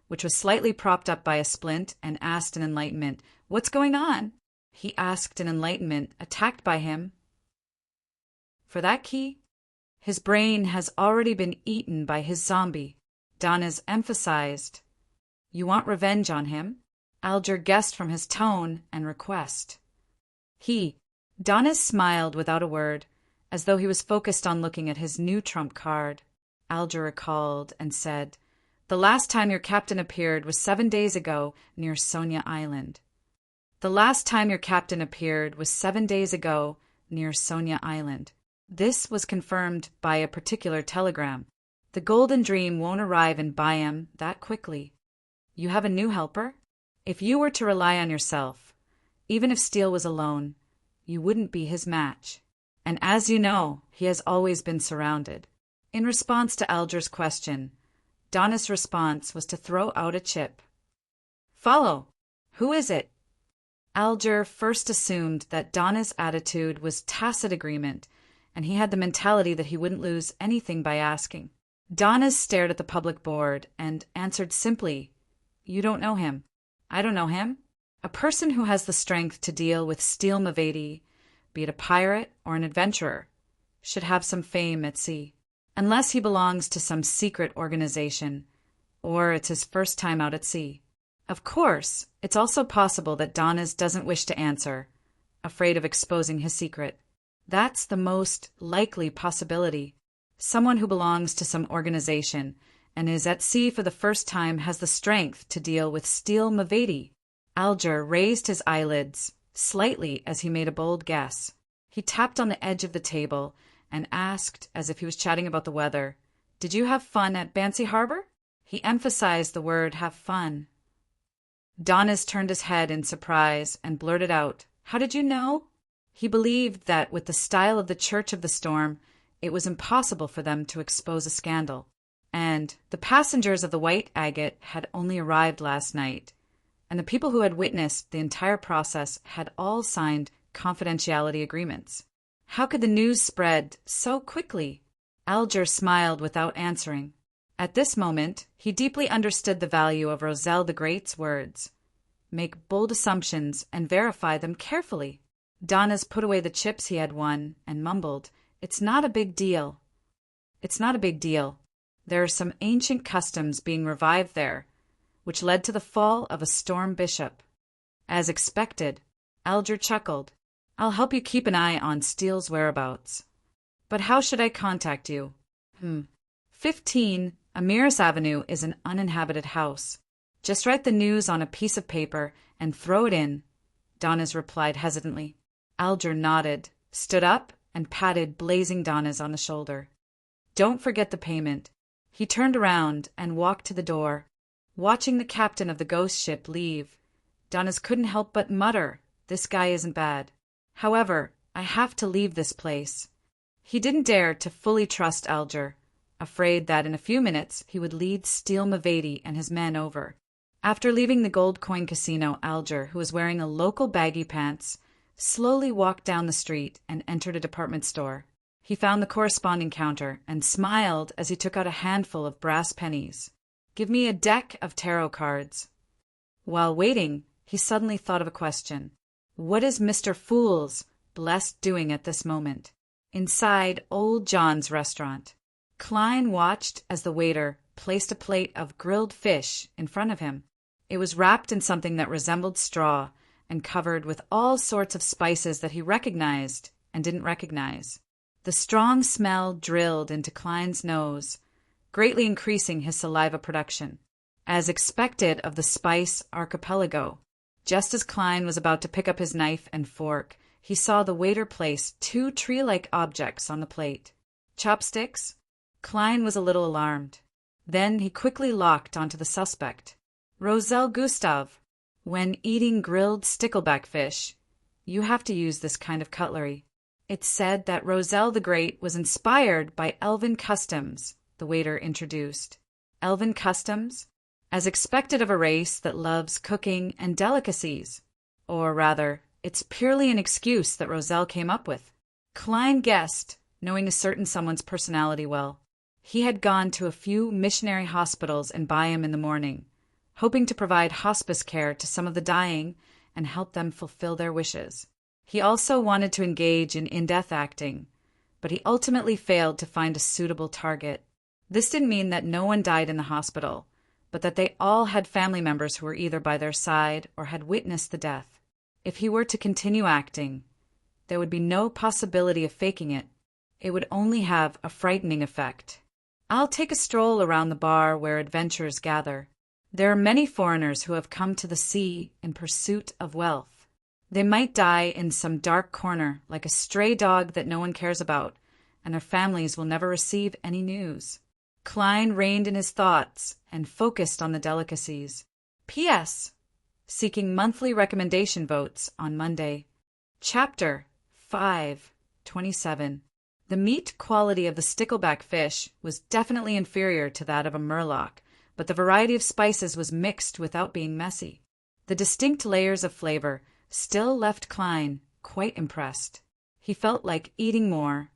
which was slightly propped up by a splint, and asked in enlightenment, "What's going on?" He asked in enlightenment, attacked by him. "For that key? His brain has already been eaten by his zombie," Doniz emphasized. "You want revenge on him?" Alger guessed from his tone and request. Doniz smiled without a word, as though he was focused on looking at his new trump card. Alger recalled and said, "The last time your captain appeared was 7 days ago near Sonia Island." "The last time your captain appeared was 7 days ago near Sonia Island." This was confirmed by a particular telegram. "The Golden Dream won't arrive in Byam that quickly. You have a new helper? If you were to rely on yourself, even if Steele was alone, you wouldn't be his match. And as you know, he has always been surrounded." In response to Alger's question, Donna's response was to throw out a chip. "Follow. Who is it?" Alger first assumed that Donna's attitude was tacit agreement, and he had the mentality that he wouldn't lose anything by asking. Doniz stared at the public board and answered simply, "You don't know him." "I don't know him." A person who has the strength to deal with Steele Mavady, be it a pirate or an adventurer, should have some fame at sea. Unless he belongs to some secret organization, or it's his first time out at sea. Of course, it's also possible that Doniz doesn't wish to answer, afraid of exposing his secret. That's the most likely possibility. Someone who belongs to some organization and is at sea for the first time has the strength to deal with Steele Mavady. Alger raised his eyelids slightly as he made a bold guess. He tapped on the edge of the table and asked, as if he was chatting about the weather, "Did you have fun at Bancy Harbor?" He emphasized the word "have fun." Donis turned his head in surprise and blurted out, "How did you know?" He believed that with the style of the Church of the Storm, it was impossible for them to expose a scandal. And the passengers of the White Agate had only arrived last night, and the people who had witnessed the entire process had all signed confidentiality agreements. How could the news spread so quickly? Alger smiled without answering. At this moment, he deeply understood the value of Roselle the Great's words. Make bold assumptions and verify them carefully. Donis put away the chips he had won and mumbled, "It's not a big deal. It's not a big deal. There are some ancient customs being revived there, which led to the fall of a storm bishop." As expected, Alger chuckled. "I'll help you keep an eye on Steele's whereabouts. But how should I contact you?" 15 Amiris Avenue is an uninhabited house. Just write the news on a piece of paper and throw it in," Donis replied hesitantly. Alger nodded, stood up, and patted blazing Donis on the shoulder. "Don't forget the payment." He turned around and walked to the door. Watching the captain of the ghost ship leave, Donis couldn't help but mutter, "This guy isn't bad. However, I have to leave this place." He didn't dare to fully trust Alger, afraid that in a few minutes he would lead Steele Mavady and his men over. After leaving the Gold Coin Casino, Alger, who was wearing a local baggy pants, slowly walked down the street and entered a department store. He found the corresponding counter and smiled as he took out a handful of brass pennies. "Give me a deck of tarot cards." While waiting, he suddenly thought of a question. What is Mr. Fool's blessed doing at this moment? Inside Old John's restaurant. Klein watched as the waiter placed a plate of grilled fish in front of him. It was wrapped in something that resembled straw and covered with all sorts of spices that he recognized and didn't recognize. The strong smell drilled into Klein's nose, greatly increasing his saliva production. As expected of the spice archipelago, just as Klein was about to pick up his knife and fork, he saw the waiter place 2 tree-like objects on the plate. Chopsticks? Klein was a little alarmed. Then he quickly locked onto the suspect. "Roselle Gustav, when eating grilled stickleback fish, you have to use this kind of cutlery." It's said that Roselle the Great was inspired by elven customs, the waiter introduced. Elven customs? As expected of a race that loves cooking and delicacies. Or rather, it's purely an excuse that Roselle came up with. Klein guessed, knowing a certain someone's personality well. He had gone to a few missionary hospitals in Byam in the morning, hoping to provide hospice care to some of the dying and help them fulfill their wishes. He also wanted to engage in in-death acting, but he ultimately failed to find a suitable target. This didn't mean that no one died in the hospital, but that they all had family members who were either by their side or had witnessed the death. If he were to continue acting, there would be no possibility of faking it. It would only have a frightening effect. "I'll take a stroll around the bar where adventurers gather. There are many foreigners who have come to the sea in pursuit of wealth. They might die in some dark corner like a stray dog that no one cares about, and their families will never receive any news." Klein reined in his thoughts and focused on the delicacies. P.S. Seeking monthly recommendation votes on Monday. Chapter 5:27. The meat quality of the stickleback fish was definitely inferior to that of a murloc, but the variety of spices was mixed without being messy. The distinct layers of flavor still left Klein quite impressed. He felt like eating more,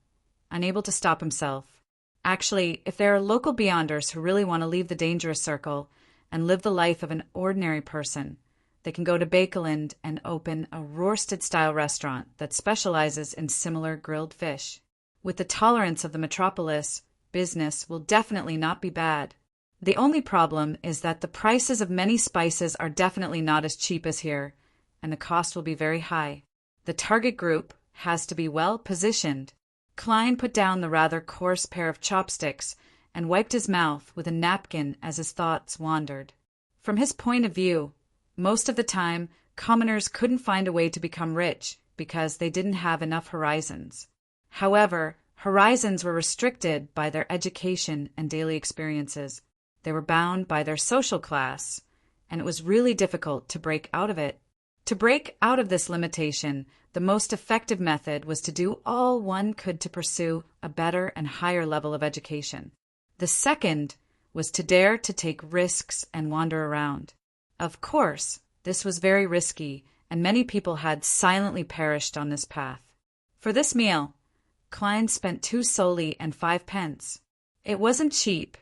unable to stop himself. Actually, if there are local beyonders who really want to leave the dangerous circle and live the life of an ordinary person, they can go to Bakeland and open a Rorsted-style restaurant that specializes in similar grilled fish. With the tolerance of the metropolis, business will definitely not be bad. The only problem is that the prices of many spices are definitely not as cheap as here, and the cost will be very high. The target group has to be well positioned. Klein put down the rather coarse pair of chopsticks and wiped his mouth with a napkin as his thoughts wandered. From his point of view, most of the time, commoners couldn't find a way to become rich because they didn't have enough horizons. However, horizons were restricted by their education and daily experiences. They were bound by their social class, and it was really difficult to break out of it. To break out of this limitation, the most effective method was to do all one could to pursue a better and higher level of education. The second was to dare to take risks and wander around. Of course, this was very risky, and many people had silently perished on this path. For this meal, Klein spent 2 soldi and 5 pence. It wasn't cheap,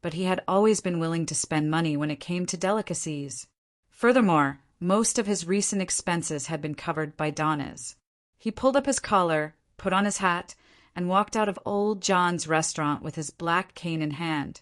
but he had always been willing to spend money when it came to delicacies. Furthermore, most of his recent expenses had been covered by Donna's. He pulled up his collar, put on his hat, and walked out of old John's restaurant with his black cane in hand,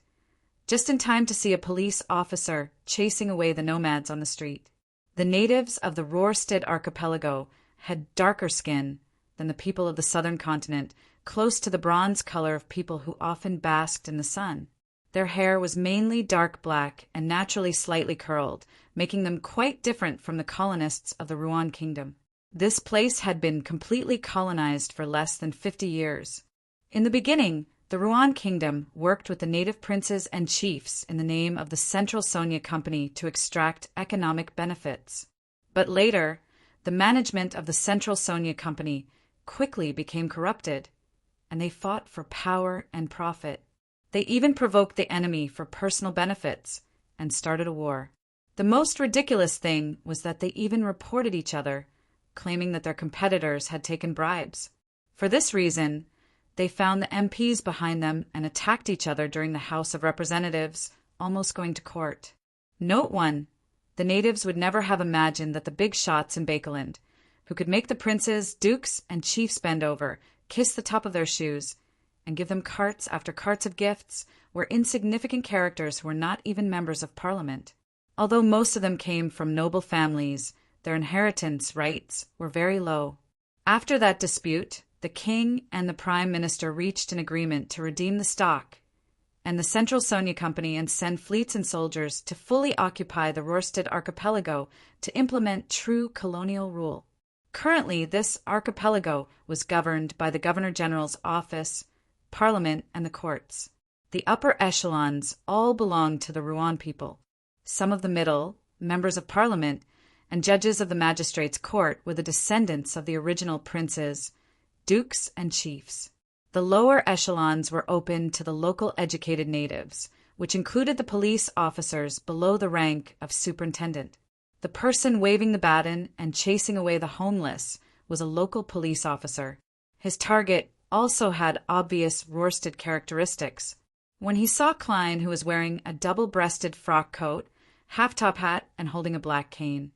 just in time to see a police officer chasing away the nomads on the street. The natives of the Rorstad archipelago had darker skin than the people of the southern continent, close to the bronze color of people who often basked in the sun. Their hair was mainly dark black and naturally slightly curled, making them quite different from the colonists of the Rouen kingdom. This place had been completely colonized for less than 50 years. In the beginning, the Rouen kingdom worked with the native princes and chiefs in the name of the Central Sonia Company to extract economic benefits. But later, the management of the Central Sonia Company quickly became corrupted, and they fought for power and profit. They even provoked the enemy for personal benefits and started a war. The most ridiculous thing was that they even reported each other, claiming that their competitors had taken bribes. For this reason, they found the MPs behind them and attacked each other during the House of Representatives, almost going to court. Note 1. The natives would never have imagined that the big shots in Bakeland, who could make the princes, dukes, and chiefs bend over, kiss the top of their shoes, and give them carts after carts of gifts, were insignificant characters who were not even members of Parliament. Although most of them came from noble families, their inheritance rights were very low. After that dispute, the king and the prime minister reached an agreement to redeem the stock, and the Central Sonia Company and send fleets and soldiers to fully occupy the Rorstad archipelago to implement true colonial rule. Currently, this archipelago was governed by the Governor-General's office, Parliament, and the courts. The upper echelons all belonged to the Rouen people. Some of the middle, members of Parliament, and judges of the magistrates' court were the descendants of the original princes, dukes, and chiefs. The lower echelons were open to the local educated natives, which included the police officers below the rank of superintendent. The person waving the baton and chasing away the homeless was a local police officer. His target also had obvious Rorstad characteristics. When he saw Klein, who was wearing a double-breasted frock coat, half-top hat, and holding a black cane.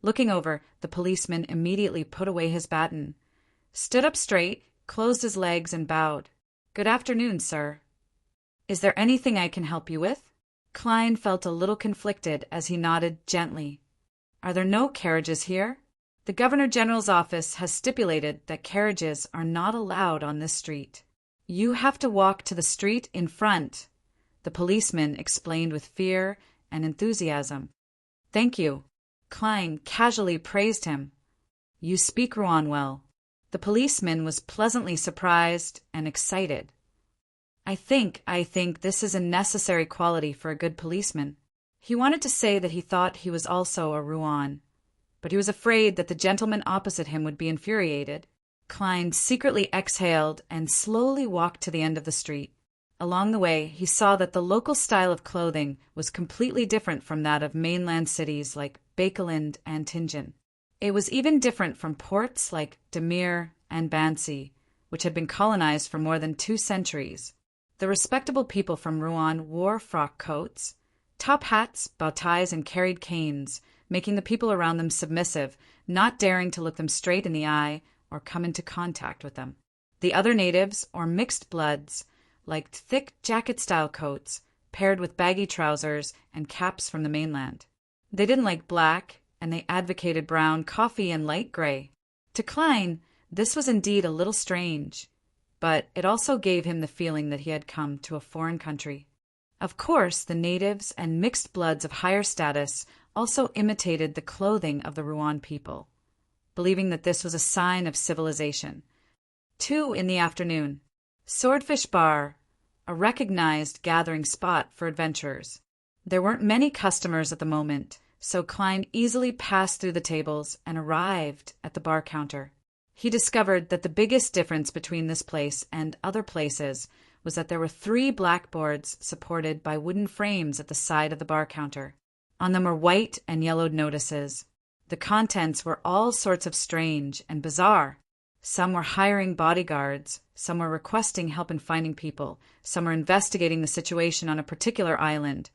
Looking over, the policeman immediately put away his baton, stood up straight, closed his legs, and bowed. "Good afternoon, sir. Is there anything I can help you with?" Klein felt a little conflicted as he nodded gently. "Are there no carriages here? The Governor-General's office has stipulated that carriages are not allowed on this street. You have to walk to the street in front," the policeman explained with fear and enthusiasm. "Thank you." Klein casually praised him. "You speak Rouen well." The policeman was pleasantly surprised and excited. I think this is a necessary quality for a good policeman." He wanted to say that he thought he was also a Rouen, but he was afraid that the gentleman opposite him would be infuriated. Klein secretly exhaled and slowly walked to the end of the street. Along the way, he saw that the local style of clothing was completely different from that of mainland cities like Bakeland and Tingen. It was even different from ports like Demir and Bansi, which had been colonized for more than 2 centuries. The respectable people from Rouen wore frock coats, top hats, bow ties, and carried canes, making the people around them submissive, not daring to look them straight in the eye or come into contact with them. The other natives, or mixed bloods, liked thick jacket-style coats, paired with baggy trousers and caps from the mainland. They didn't like black, and they advocated brown, coffee, and light gray. To Klein, this was indeed a little strange, but it also gave him the feeling that he had come to a foreign country. Of course, the natives and mixed bloods of higher status also imitated the clothing of the Rouen people, believing that this was a sign of civilization. 2 in the afternoon. Swordfish Bar, a recognized gathering spot for adventurers. There weren't many customers at the moment, so Klein easily passed through the tables and arrived at the bar counter. He discovered that the biggest difference between this place and other places was that there were 3 blackboards supported by wooden frames at the side of the bar counter. On them were white and yellowed notices. The contents were all sorts of strange and bizarre. Some were hiring bodyguards, some were requesting help in finding people, some were investigating the situation on a particular island,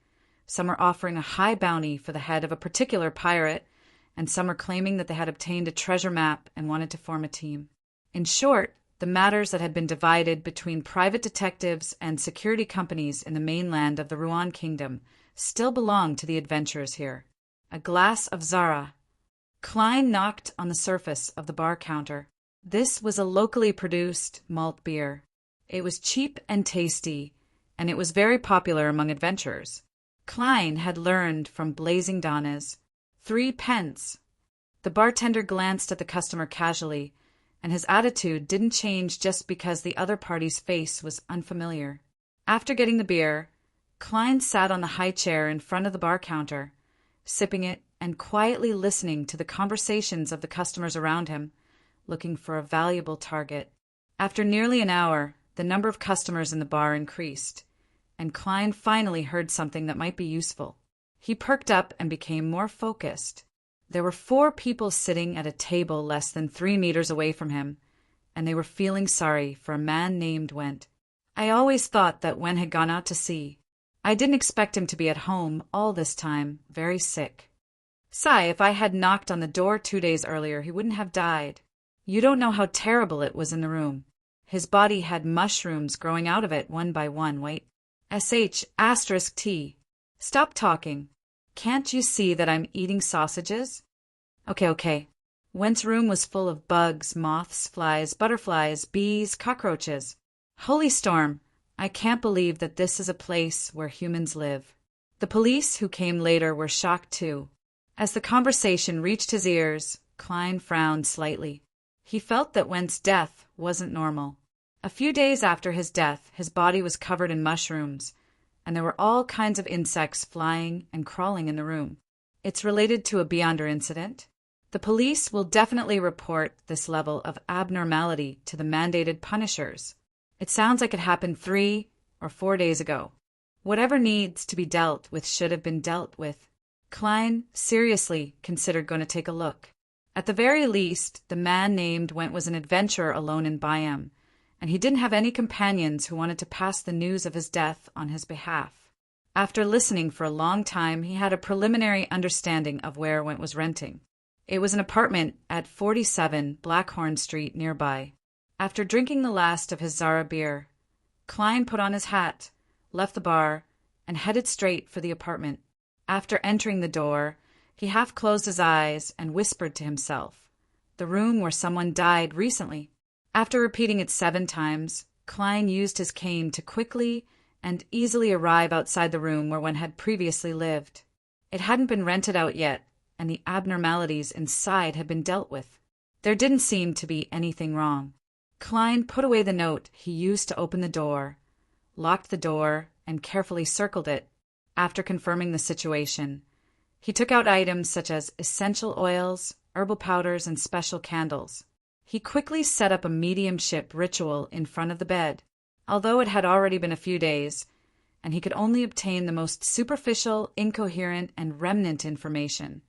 some were offering a high bounty for the head of a particular pirate, and some were claiming that they had obtained a treasure map and wanted to form a team. In short, the matters that had been divided between private detectives and security companies in the mainland of the Ruan Kingdom still belonged to the adventurers here. A glass of Zara. Klein knocked on the surface of the bar counter. This was a locally produced malt beer. It was cheap and tasty, and it was very popular among adventurers. Klein had learned from Blazing Donna's 3 pence. The bartender glanced at the customer casually, and his attitude didn't change just because the other party's face was unfamiliar. After getting the beer, Klein sat on the high chair in front of the bar counter, sipping it and quietly listening to the conversations of the customers around him, looking for a valuable target. After nearly an hour, the number of customers in the bar increased, and Klein finally heard something that might be useful. He perked up and became more focused. There were 4 people sitting at a table less than 3 meters away from him, and they were feeling sorry for a man named Went. I always thought that Went had gone out to sea. I didn't expect him to be at home all this time, very sick. If I had knocked on the door 2 days earlier, he wouldn't have died. You don't know how terrible it was in the room. His body had mushrooms growing out of it one by one. Wait. *T. Stop talking. Can't you see that I'm eating sausages? Okay. Went's room was full of bugs, moths, flies, butterflies, bees, cockroaches. Holy storm! I can't believe that this is a place where humans live. The police who came later were shocked too. As the conversation reached his ears, Klein frowned slightly. He felt that Went's death wasn't normal. A few days after his death, his body was covered in mushrooms, and there were all kinds of insects flying and crawling in the room. It's related to a Beyonder incident. The police will definitely report this level of abnormality to the mandated punishers. It sounds like it happened 3 or 4 days ago. Whatever needs to be dealt with should have been dealt with. Klein seriously considered going to take a look. At the very least, the man named Went was an adventurer alone in Byam, and he didn't have any companions who wanted to pass the news of his death on his behalf. After listening for a long time, he had a preliminary understanding of where Went was renting. It was an apartment at 47 Blackhorn Street nearby. After drinking the last of his Zara beer, Klein put on his hat, left the bar, and headed straight for the apartment. After entering the door, he half closed his eyes and whispered to himself, "The room where someone died recently." After repeating it 7 times, Klein used his cane to quickly and easily arrive outside the room where one had previously lived. It hadn't been rented out yet, and the abnormalities inside had been dealt with. There didn't seem to be anything wrong. Klein put away the note he used to open the door, locked the door, and carefully circled it. After confirming the situation, he took out items such as essential oils, herbal powders, and special candles. He quickly set up a mediumship ritual in front of the bed. Although it had already been a few days, and he could only obtain the most superficial, incoherent, and remnant information,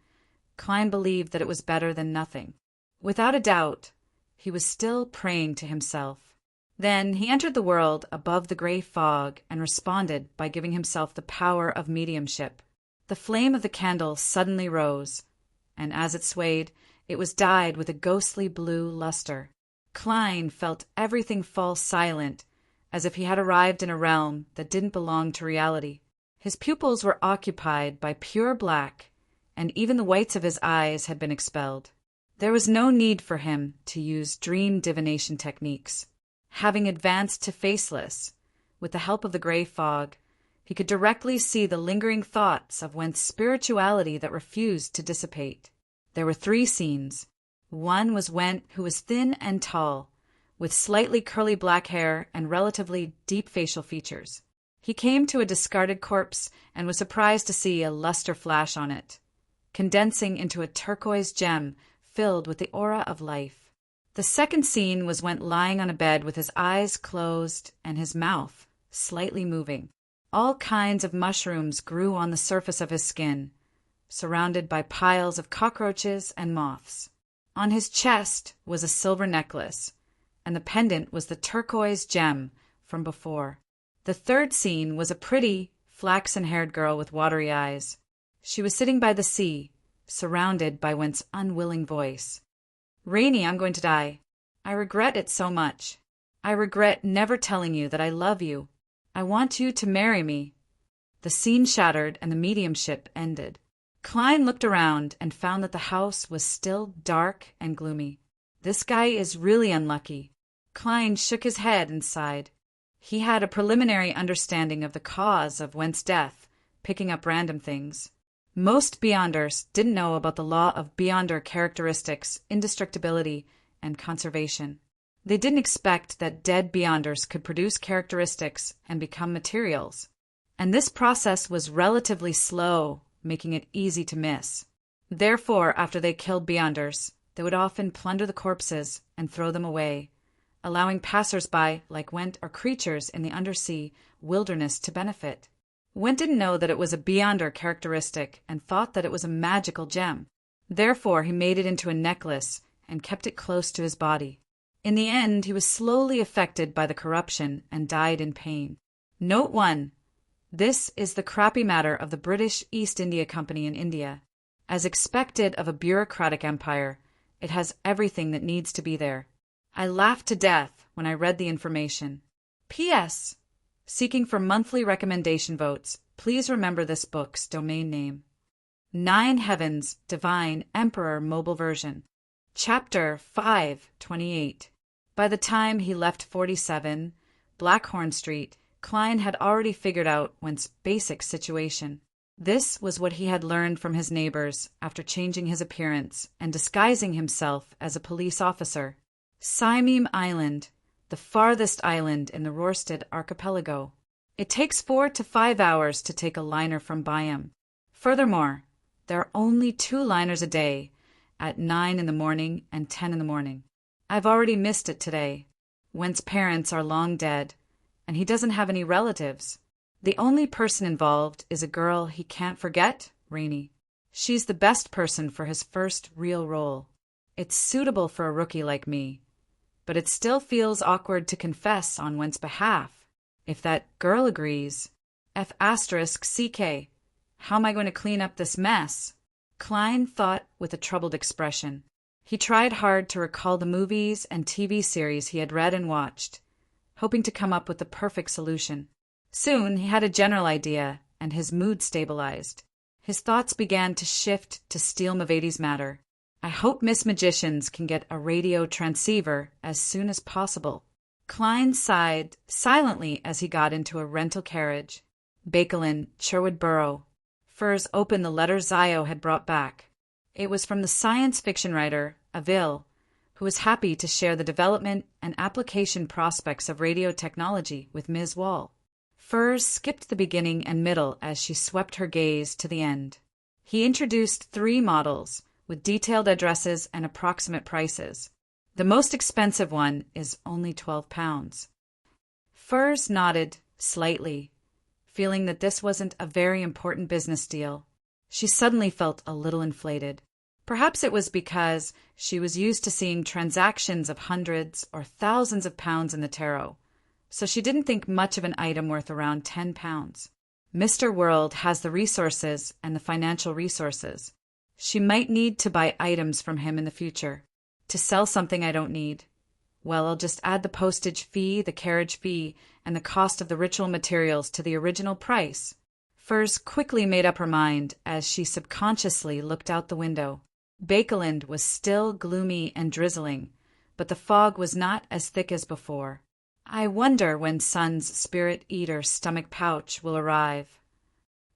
Klein believed that it was better than nothing. Without a doubt, he was still praying to himself. Then he entered the world above the gray fog and responded by giving himself the power of mediumship. The flame of the candle suddenly rose, and as it swayed, it was dyed with a ghostly blue luster. Klein felt everything fall silent, as if he had arrived in a realm that didn't belong to reality. His pupils were occupied by pure black, and even the whites of his eyes had been expelled. There was no need for him to use dream divination techniques. Having advanced to faceless, with the help of the gray fog, he could directly see the lingering thoughts of Went's spirituality that refused to dissipate. There were 3 scenes. One was Went, who was thin and tall, with slightly curly black hair and relatively deep facial features. He came to a discarded corpse and was surprised to see a luster flash on it, condensing into a turquoise gem filled with the aura of life. The second scene was Went lying on a bed with his eyes closed and his mouth slightly moving. All kinds of mushrooms grew on the surface of his skin, surrounded by piles of cockroaches and moths. On his chest was a silver necklace, and the pendant was the turquoise gem from before. The third scene was a pretty, flaxen-haired girl with watery eyes. She was sitting by the sea, surrounded by Went's unwilling voice. "Rainey, I'm going to die. I regret it so much. I regret never telling you that I love you. I want you to marry me." The scene shattered and the mediumship ended. Klein looked around and found that the house was still dark and gloomy. This guy is really unlucky. Klein shook his head and sighed. He had a preliminary understanding of the cause of Went's death, picking up random things. Most Beyonders didn't know about the law of Beyonder characteristics, indestructibility, and conservation. They didn't expect that dead Beyonders could produce characteristics and become materials. And this process was relatively slow, making it easy to miss. Therefore, after they killed Beyonders, they would often plunder the corpses and throw them away, allowing passers-by like Went or creatures in the undersea wilderness to benefit. Went didn't know that it was a Beyonder characteristic and thought that it was a magical gem. Therefore, he made it into a necklace and kept it close to his body. In the end, he was slowly affected by the corruption and died in pain. Note 1. This is the crappy matter of the British East India Company in India. As expected of a bureaucratic empire, it has everything that needs to be there. I laughed to death when I read the information. P.S. Seeking for monthly recommendation votes, please remember this book's domain name. 9 Heavens Divine Emperor Mobile Version. Chapter 528. By the time he left 47, Blackhorn Street, Klein had already figured out Went's basic situation. This was what he had learned from his neighbors after changing his appearance and disguising himself as a police officer. Simeem Island, the farthest island in the Rørsted archipelago. It takes 4 to 5 hours to take a liner from Byam. Furthermore, there are only 2 liners a day, at 9 in the morning and 10 in the morning. I've already missed it today. Went's parents are long dead, and he doesn't have any relatives. The only person involved is a girl he can't forget, Rainey. She's the best person for his first real role. It's suitable for a rookie like me, but it still feels awkward to confess on Went's behalf. If that girl agrees, F***CK, how am I going to clean up this mess? Klein thought with a troubled expression. He tried hard to recall the movies and TV series he had read and watched, hoping to come up with the perfect solution. Soon he had a general idea, and his mood stabilized. His thoughts began to shift to Steel Mavedi's matter. I hope Miss Magicians can get a radio transceiver as soon as possible. Klein sighed silently as he got into a rental carriage. Bakelin, Sherwood Borough. Furs opened the letter Zio had brought back. It was from the science fiction writer, Avil, who was happy to share the development and application prospects of radio technology with Ms. Wall. Furs skipped the beginning and middle as she swept her gaze to the end. He introduced 3 models, with detailed addresses and approximate prices. The most expensive one is only £12. Furs nodded slightly, feeling that this wasn't a very important business deal. She suddenly felt a little inflated. Perhaps it was because she was used to seeing transactions of hundreds or thousands of pounds in the tarot, so she didn't think much of an item worth around £10. Mr. World has the resources and the financial resources. She might need to buy items from him in the future. To sell something I don't need, well, I'll just add the postage fee, the carriage fee, and the cost of the ritual materials to the original price. Furs quickly made up her mind as she subconsciously looked out the window. Bakeland was still gloomy and drizzling, but the fog was not as thick as before. I wonder when Sun's Spirit Eater stomach pouch will arrive.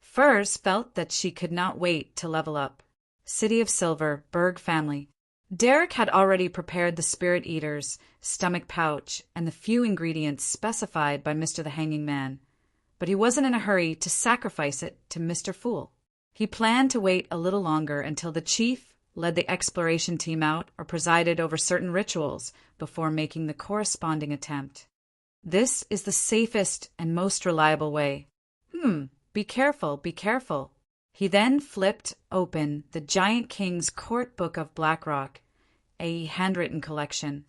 Furs felt that she could not wait to level up. City of Silver, Berg family. Derek had already prepared the Spirit Eater's stomach pouch and the few ingredients specified by Mr. the Hanging Man, but he wasn't in a hurry to sacrifice it to Mr. Fool. He planned to wait a little longer until the chief led the exploration team out or presided over certain rituals before making the corresponding attempt. This is the safest and most reliable way. Be careful, be careful. He then flipped open the Giant King's Court Book of Blackrock, a handwritten collection.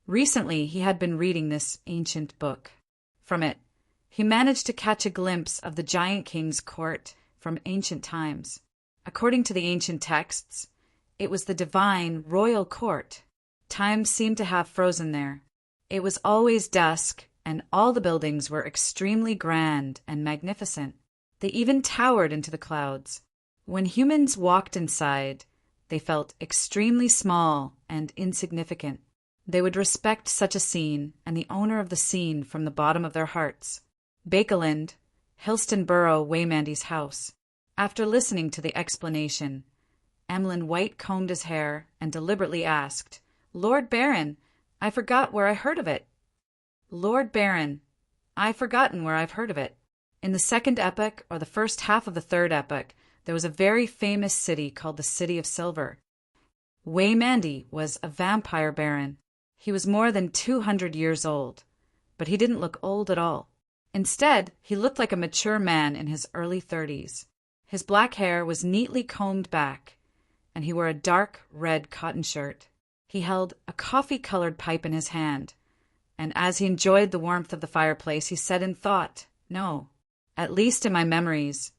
Recently, he had been reading this ancient book. From it, he managed to catch a glimpse of the Giant King's court from ancient times. According to the ancient texts, it was the divine royal court. Time seemed to have frozen there. It was always dusk, and all the buildings were extremely grand and magnificent. They even towered into the clouds. When humans walked inside, they felt extremely small and insignificant. They would respect such a scene and the owner of the scene from the bottom of their hearts. Bakeland, Hillston Borough Waymandy's house. After listening to the explanation, Emlyn White combed his hair and deliberately asked, "Lord Baron, I forgot where I heard of it." "Lord Baron, I've forgotten where I've heard of it." In the second epoch, or the first half of the third epoch, there was a very famous city called the City of Silver. Waymandy was a vampire baron. He was more than 200 years old, but he didn't look old at all. Instead, he looked like a mature man in his early 30s. His black hair was neatly combed back, and he wore a dark red cotton shirt. He held a coffee-colored pipe in his hand, and as he enjoyed the warmth of the fireplace, he said in thought, "No, at least in my memories,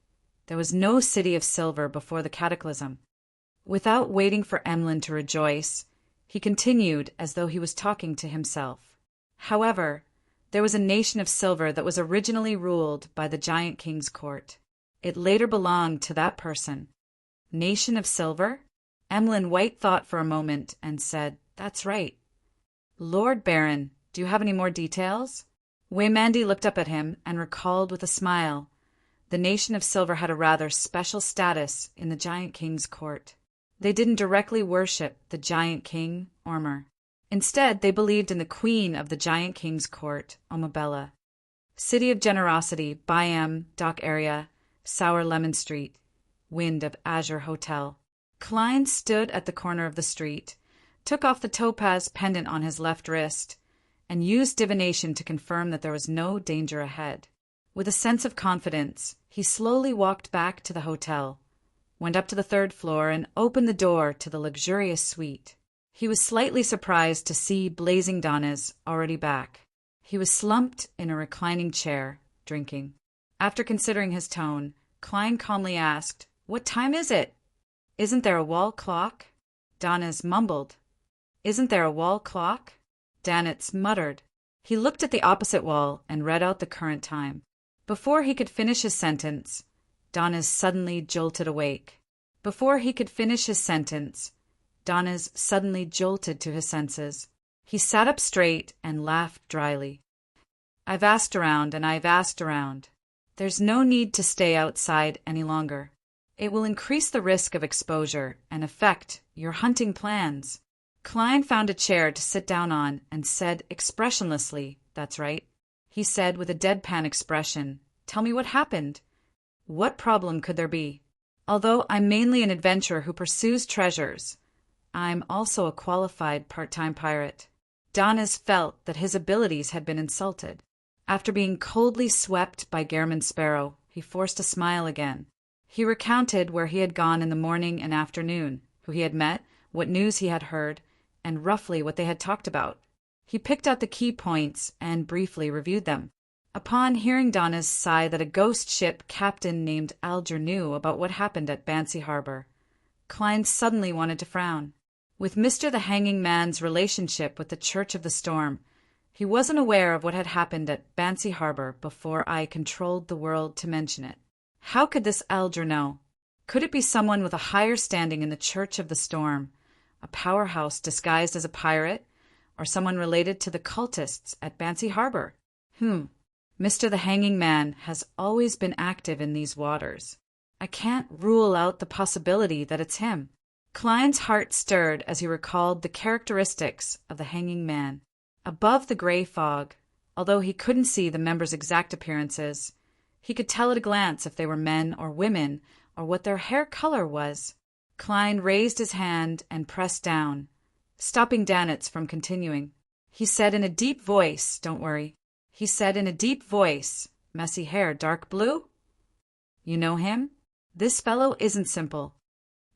there was no City of Silver before the cataclysm." Without waiting for Emlyn to rejoice, he continued as though he was talking to himself. However, there was a nation of silver that was originally ruled by the Giant King's court. It later belonged to that person. Nation of Silver? Emlyn White thought for a moment and said, "That's right." "Lord Baron, do you have any more details?" Waymandy looked up at him and recalled with a smile. The Nation of Silver had a rather special status in the Giant King's court. They didn't directly worship the Giant King, Ormer. Instead, they believed in the Queen of the Giant King's court, Omabella. City of Generosity, Byam, Dock Area, Sour Lemon Street, Wind of Azure Hotel. Klein stood at the corner of the street, took off the topaz pendant on his left wrist, and used divination to confirm that there was no danger ahead. With a sense of confidence, he slowly walked back to the hotel, went up to the third floor, and opened the door to the luxurious suite. He was slightly surprised to see Blazing Donnas already back. He was slumped in a reclining chair, drinking. After considering his tone, Klein calmly asked, "What time is it?" "Isn't there a wall clock?" Donnas mumbled. "Isn't there a wall clock?" Danitz muttered. He looked at the opposite wall and read out the current time. Before he could finish his sentence, Donnas suddenly jolted awake. Before he could finish his sentence, Donnas suddenly jolted to his senses. He sat up straight and laughed dryly. "I've asked around and I've asked around. There's no need to stay outside any longer. It will increase the risk of exposure and affect your hunting plans." Klein found a chair to sit down on and said expressionlessly, "That's right." He said with a deadpan expression, "Tell me what happened. What problem could there be? Although I'm mainly an adventurer who pursues treasures, I'm also a qualified part-time pirate." Donnas felt that his abilities had been insulted. After being coldly swept by Gairman Sparrow, he forced a smile again. He recounted where he had gone in the morning and afternoon, who he had met, what news he had heard, and roughly what they had talked about. He picked out the key points and briefly reviewed them. Upon hearing Donnas sigh that a ghost ship captain named Alger knew about what happened at Bancy Harbor, Klein suddenly wanted to frown. With Mr. the Hanging Man's relationship with the Church of the Storm, he wasn't aware of what had happened at Bancy Harbor before I controlled the world to mention it. How could this Alger know? Could it be someone with a higher standing in the Church of the Storm, a powerhouse disguised as a pirate, or someone related to the cultists at Bancy Harbor? Mr. the Hanging Man has always been active in these waters. I can't rule out the possibility that it's him. Klein's heart stirred as he recalled the characteristics of the Hanging Man. Above the gray fog, although he couldn't see the members' exact appearances, He could tell at a glance if they were men or women, or what their hair color was. Klein raised his hand and pressed down, stopping Danitz from continuing. He said in a deep voice, "Don't worry." He said in a deep voice, "Messy hair, dark blue? You know him? This fellow isn't simple."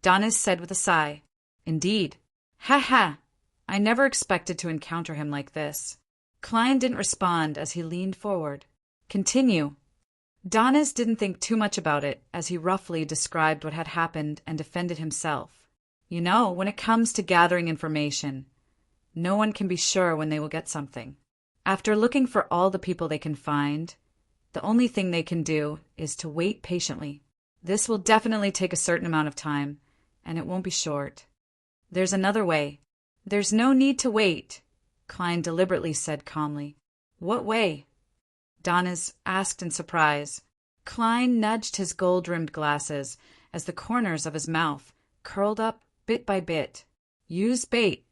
Danitz said with a sigh, "Indeed. Ha ha! I never expected to encounter him like this." Klein didn't respond as he leaned forward. "Continue." Danitz didn't think too much about it as he roughly described what had happened and defended himself. You know, when it comes to gathering information, no one can be sure when they will get something. After looking for all the people they can find, the only thing they can do is to wait patiently. This will definitely take a certain amount of time, and it won't be short. There's another way. There's no need to wait, Klein deliberately said calmly. What way? Danitz asked in surprise. Klein nudged his gold-rimmed glasses as the corners of his mouth curled up bit by bit. Use bait.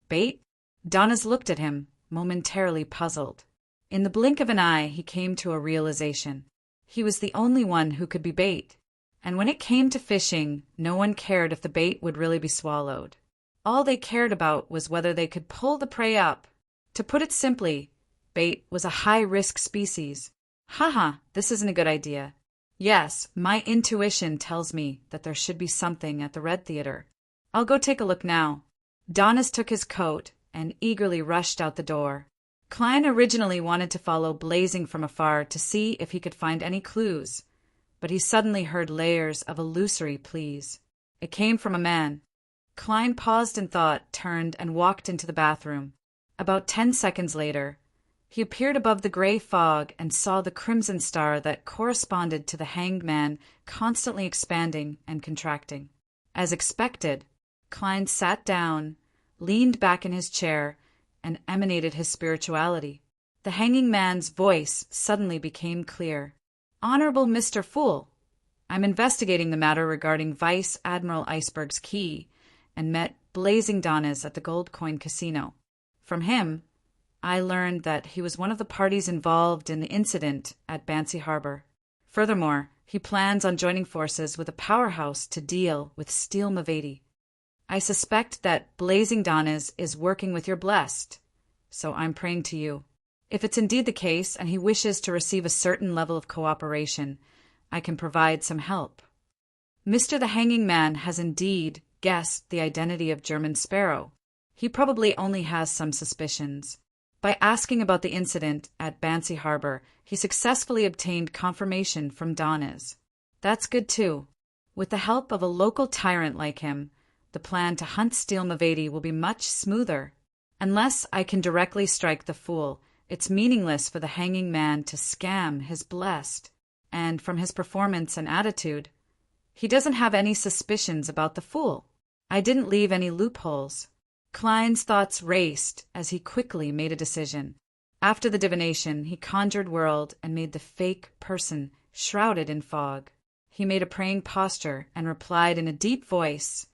Bait? Danitz looked at him, momentarily puzzled. In the blink of an eye, he came to a realization. He was the only one who could be bait. And when it came to fishing, no one cared if the bait would really be swallowed. All they cared about was whether they could pull the prey up. To put it simply, bait was a high-risk species. Haha, this isn't a good idea. Yes, my intuition tells me that there should be something at the Red Theater. I'll go take a look now. Danitz took his coat and eagerly rushed out the door. Klein originally wanted to follow Blazing from afar to see if he could find any clues, but he suddenly heard layers of illusory pleas. It came from a man. Klein paused in thought, turned, and walked into the bathroom. About 10 seconds later, he appeared above the gray fog and saw the crimson star that corresponded to the hanged man constantly expanding and contracting. As expected, Klein sat down, leaned back in his chair, and emanated his spirituality. The hanging man's voice suddenly became clear. "Honorable Mr. Fool, I'm investigating the matter regarding Vice Admiral Iceberg's key and met Blazing Danitz at the Gold Coin Casino. From him, I learned that he was one of the parties involved in the incident at Bansi Harbor. Furthermore, he plans on joining forces with a powerhouse to deal with Steel Mavati. I suspect that Blazing Danitz is working with your blessed, so I'm praying to you. If it's indeed the case and he wishes to receive a certain level of cooperation, I can provide some help. Mr. the Hanging Man has indeed guessed the identity of German Sparrow. He probably only has some suspicions. By asking about the incident at Bansi Harbor, he successfully obtained confirmation from Danitz. That's good too. With the help of a local tyrant like him, the plan to hunt Steel Mavati will be much smoother. Unless I can directly strike the fool, it's meaningless for the hanging man to scam his blessed. And from his performance and attitude, he doesn't have any suspicions about the fool. I didn't leave any loopholes. Klein's thoughts raced as he quickly made a decision. After the divination, he conjured world and made the fake person shrouded in fog. He made a praying posture and replied in a deep voice,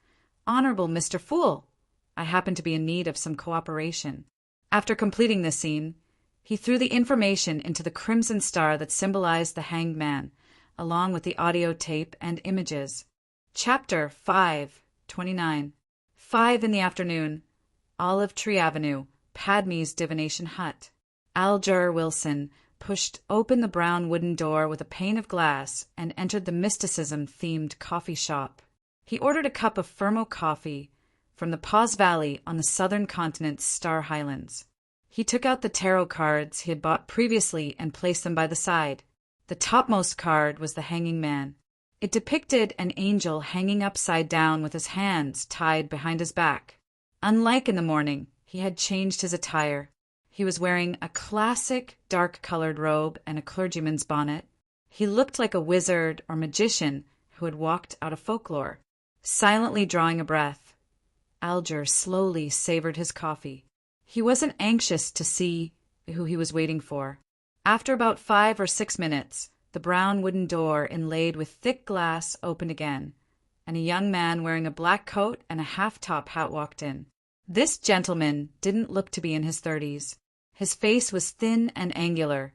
"Honorable Mr. Fool, I happen to be in need of some cooperation." After completing this scene, he threw the information into the crimson star that symbolized the hanged man, along with the audio tape and images. Chapter 5:29. 5 in the afternoon. Olive Tree Avenue, Padme's divination hut. Alger Wilson pushed open the brown wooden door with a pane of glass and entered the mysticism-themed coffee shop. He ordered a cup of Fermo coffee from the Paws Valley on the southern continent's Star Highlands. He took out the tarot cards he had bought previously and placed them by the side. The topmost card was the Hanging Man. It depicted an angel hanging upside down with his hands tied behind his back. Unlike in the morning, he had changed his attire. He was wearing a classic dark-colored robe and a clergyman's bonnet. He looked like a wizard or magician who had walked out of folklore. Silently drawing a breath, Alger slowly savored his coffee. He wasn't anxious to see who he was waiting for. After about 5 or 6 minutes, the brown wooden door inlaid with thick glass opened again, and a young man wearing a black coat and a half-top hat walked in. This gentleman didn't look to be in his 30s. His face was thin and angular,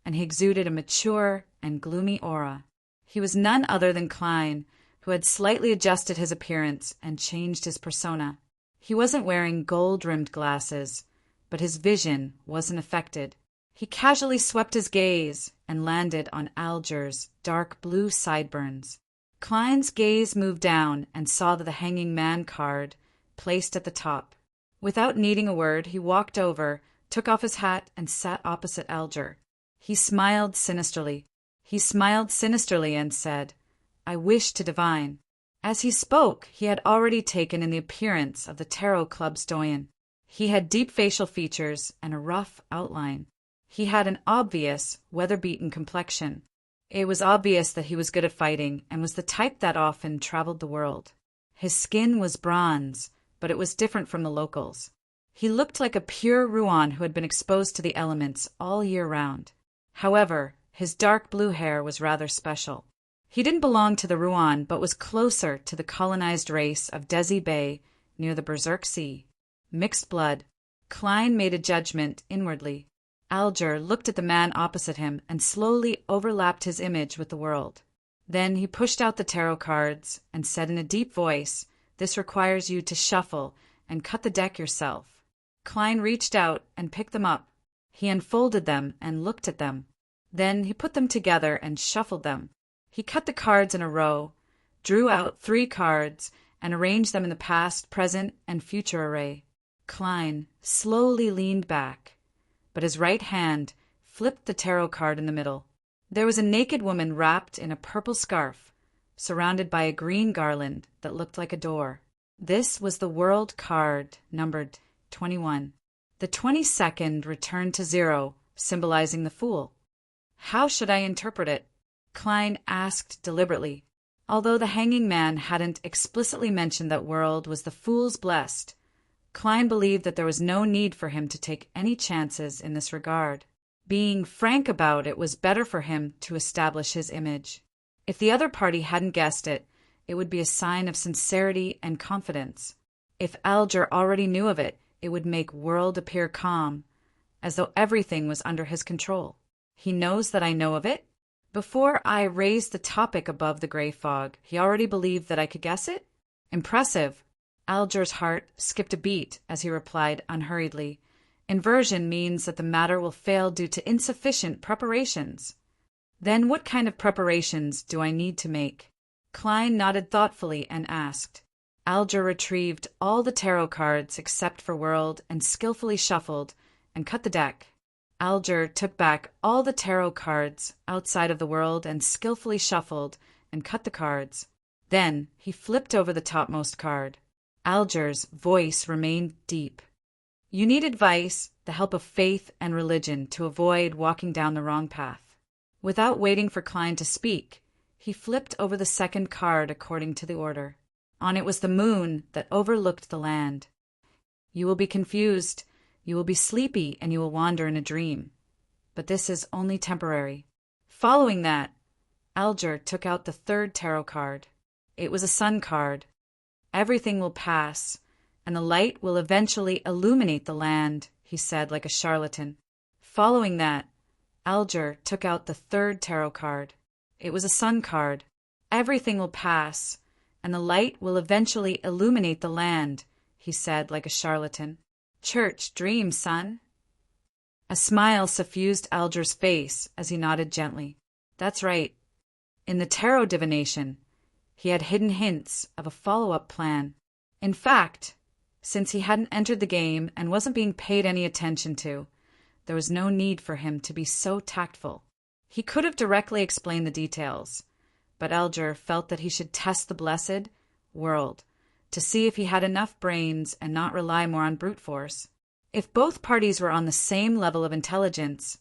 and he exuded a mature, and gloomy aura. He was none other than Klein, who had slightly adjusted his appearance and changed his persona. He wasn't wearing gold-rimmed glasses, but his vision wasn't affected. He casually swept his gaze and landed on Alger's dark blue sideburns. Klein's gaze moved down and saw the Hanging Man card placed at the top. Without needing a word, he walked over, took off his hat, and sat opposite Alger. He smiled sinisterly. And said, "I wish to divine." As he spoke, he had already taken in the appearance of the Tarot Club's doyen. He had deep facial features and a rough outline. He had an obvious, weather-beaten complexion. It was obvious that he was good at fighting and was the type that often traveled the world. His skin was bronze, but it was different from the locals. He looked like a pure Ruan who had been exposed to the elements all year round. However, his dark blue hair was rather special. He didn't belong to the Ruan, but was closer to the colonized race of Desi Bay near the Berserk Sea. Mixed blood. Klein made a judgment inwardly. Alger looked at the man opposite him and slowly overlapped his image with the world. Then he pushed out the tarot cards and said in a deep voice, "This requires you to shuffle and cut the deck yourself." Klein reached out and picked them up. He unfolded them and looked at them. Then he put them together and shuffled them. He cut the cards in a row, drew out 3 cards, and arranged them in the past, present, and future array. Klein slowly leaned back, but his right hand flipped the tarot card in the middle. There was a naked woman wrapped in a purple scarf, surrounded by a green garland that looked like a door. This was the World card, numbered 21. The 22nd returned to 0, symbolizing the Fool. How should I interpret it? Klein asked deliberately. Although the Hanging Man hadn't explicitly mentioned that World was the Fool's blessed, Klein believed that there was no need for him to take any chances in this regard. Being frank about it was better for him to establish his image. If the other party hadn't guessed it, it would be a sign of sincerity and confidence. If Alger already knew of it, it would make World appear calm, as though everything was under his control. He knows that I know of it? Before I raised the topic above the gray fog, he already believed that I could guess it? Impressive. Alger's heart skipped a beat as he replied unhurriedly. Inversion means that the matter will fail due to insufficient preparations. Then what kind of preparations do I need to make? Klein nodded thoughtfully and asked. Alger retrieved all the tarot cards except for World and skillfully shuffled and cut the deck. Alger took back all the tarot cards outside of the World and skillfully shuffled and cut the cards. Then he flipped over the topmost card. Alger's voice remained deep. You need advice, the help of faith and religion to avoid walking down the wrong path. Without waiting for Klein to speak, he flipped over the second card according to the order. On it was the moon that overlooked the land. You will be confused. You will be sleepy and you will wander in a dream. But this is only temporary. Following that, Alger took out the 3rd tarot card. It was a sun card. Everything will pass, and the light will eventually illuminate the land, he said like a charlatan. Following that, Alger took out the 3rd tarot card. It was a sun card. Everything will pass, and the light will eventually illuminate the land, he said like a charlatan. Church dream, son. A smile suffused Alger's face as he nodded gently. That's right. In the tarot divination, he had hidden hints of a follow-up plan. In fact, since he hadn't entered the game and wasn't being paid any attention to, there was no need for him to be so tactful. He could have directly explained the details, but Alger felt that he should test the blessed World to see if he had enough brains and not rely more on brute force. If both parties were on the same level of intelligence,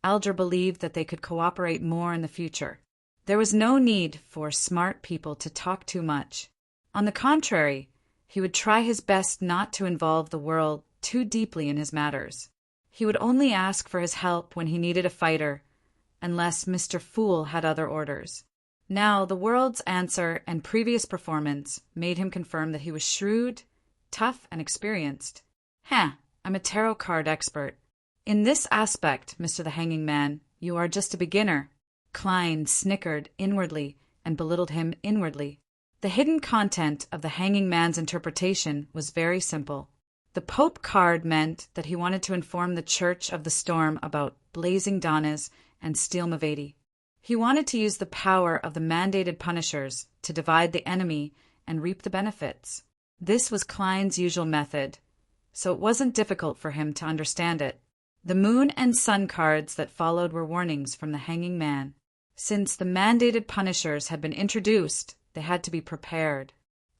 Alger believed that they could cooperate more in the future. There was no need for smart people to talk too much. On the contrary, he would try his best not to involve the World too deeply in his matters. He would only ask for his help when he needed a fighter, unless Mr. Fool had other orders. Now, the World's answer and previous performance made him confirm that he was shrewd, tough, and experienced. I'm a tarot card expert. In this aspect, Mr. the Hanging Man, you are just a beginner. Klein snickered inwardly and belittled him inwardly. The hidden content of the hanging man's interpretation was very simple. The Pope card meant that he wanted to inform the Church of the Storm about blazing Donnas and Steel Mavati. He wanted to use the power of the mandated punishers to divide the enemy and reap the benefits. This was Klein's usual method, so it wasn't difficult for him to understand it. The moon and sun cards that followed were warnings from the hanging man. Since the mandated punishers had been introduced, they had to be prepared.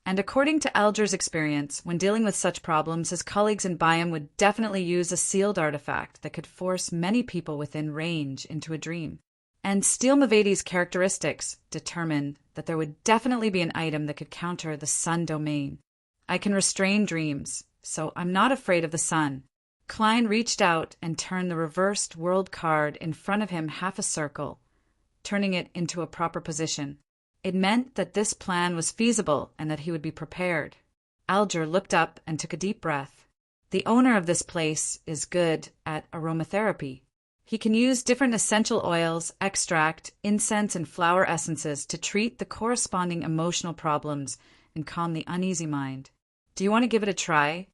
And according to Alger's experience, when dealing with such problems, his colleagues in Byam would definitely use a sealed artifact that could force many people within range into a dream. And Steel Mavati's characteristics determined that there would definitely be an item that could counter the sun domain. I can restrain dreams, so I'm not afraid of the sun. Klein reached out and turned the reversed world card in front of him half a circle, turning it into a proper position. It meant that this plan was feasible and that he would be prepared. Alger looked up and took a deep breath. The owner of this place is good at aromatherapy. He can use different essential oils, extract, incense, and flower essences to treat the corresponding emotional problems and calm the uneasy mind. Do you want to give it a try?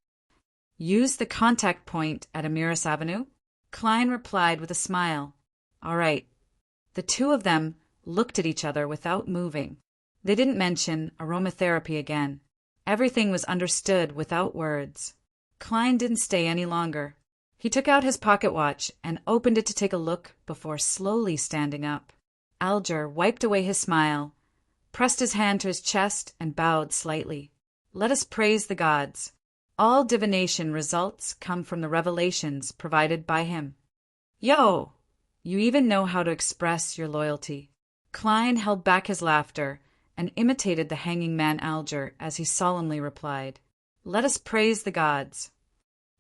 Use the contact point at Amiris Avenue? Klein replied with a smile. All right. The two of them looked at each other without moving. They didn't mention aromatherapy again. Everything was understood without words. Klein didn't stay any longer. He took out his pocket watch and opened it to take a look before slowly standing up. Alger wiped away his smile, pressed his hand to his chest, and bowed slightly. Let us praise the gods. All divination results come from the revelations provided by him. Yo! You even know how to express your loyalty. Klein held back his laughter and imitated the hanging man Alger as he solemnly replied, Let us praise the gods.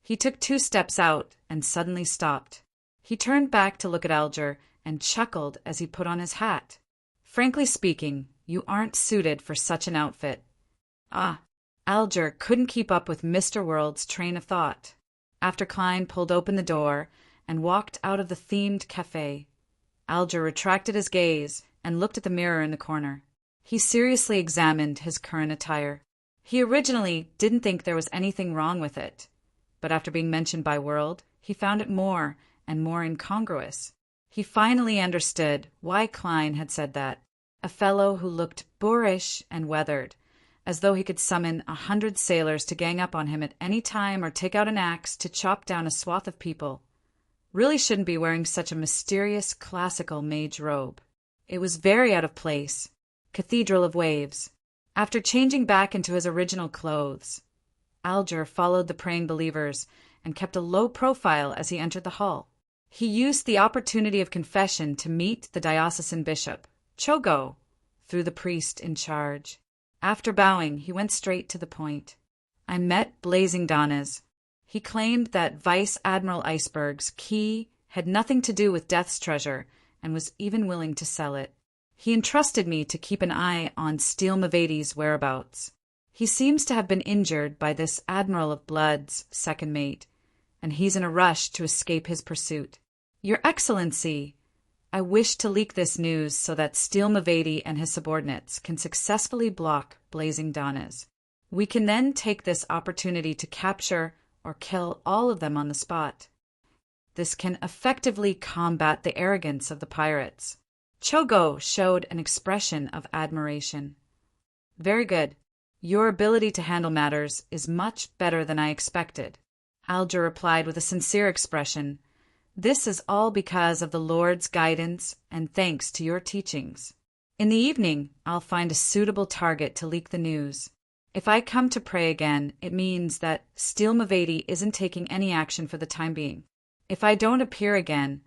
He took 2 steps out and suddenly stopped. He turned back to look at Alger and chuckled as he put on his hat. Frankly speaking, you aren't suited for such an outfit. Alger couldn't keep up with Mr. World's train of thought. After Klein pulled open the door and walked out of the themed cafe, Alger retracted his gaze and looked at the mirror in the corner. He seriously examined his current attire. He originally didn't think there was anything wrong with it, but after being mentioned by World, he found it more and more incongruous. He finally understood why Klein had said that. A fellow who looked boorish and weathered, as though he could summon 100 sailors to gang up on him at any time or take out an axe to chop down a swath of people, really shouldn't be wearing such a mysterious classical mage robe. It was very out of place. Cathedral of Waves. After changing back into his original clothes, Alger followed the praying believers and kept a low profile as he entered the hall. He used the opportunity of confession to meet the diocesan bishop, Chogo, through the priest in charge. After bowing, he went straight to the point. I met Blazing Donnas. He claimed that Vice Admiral Iceberg's key had nothing to do with Death's treasure and was even willing to sell it. He entrusted me to keep an eye on Steel Mavati's whereabouts. He seems to have been injured by this Admiral of Blood's second mate, and he's in a rush to escape his pursuit. Your Excellency, I wish to leak this news so that Steel Mavati and his subordinates can successfully block Blazing Donnas. We can then take this opportunity to capture or kill all of them on the spot. This can effectively combat the arrogance of the pirates. Chogo showed an expression of admiration. Very good. Your ability to handle matters is much better than I expected. Alger replied with a sincere expression. This is all because of the Lord's guidance and thanks to your teachings. In the evening, I'll find a suitable target to leak the news. If I come to pray again, it means that Steel Mavati isn't taking any action for the time being. If I don't appear again,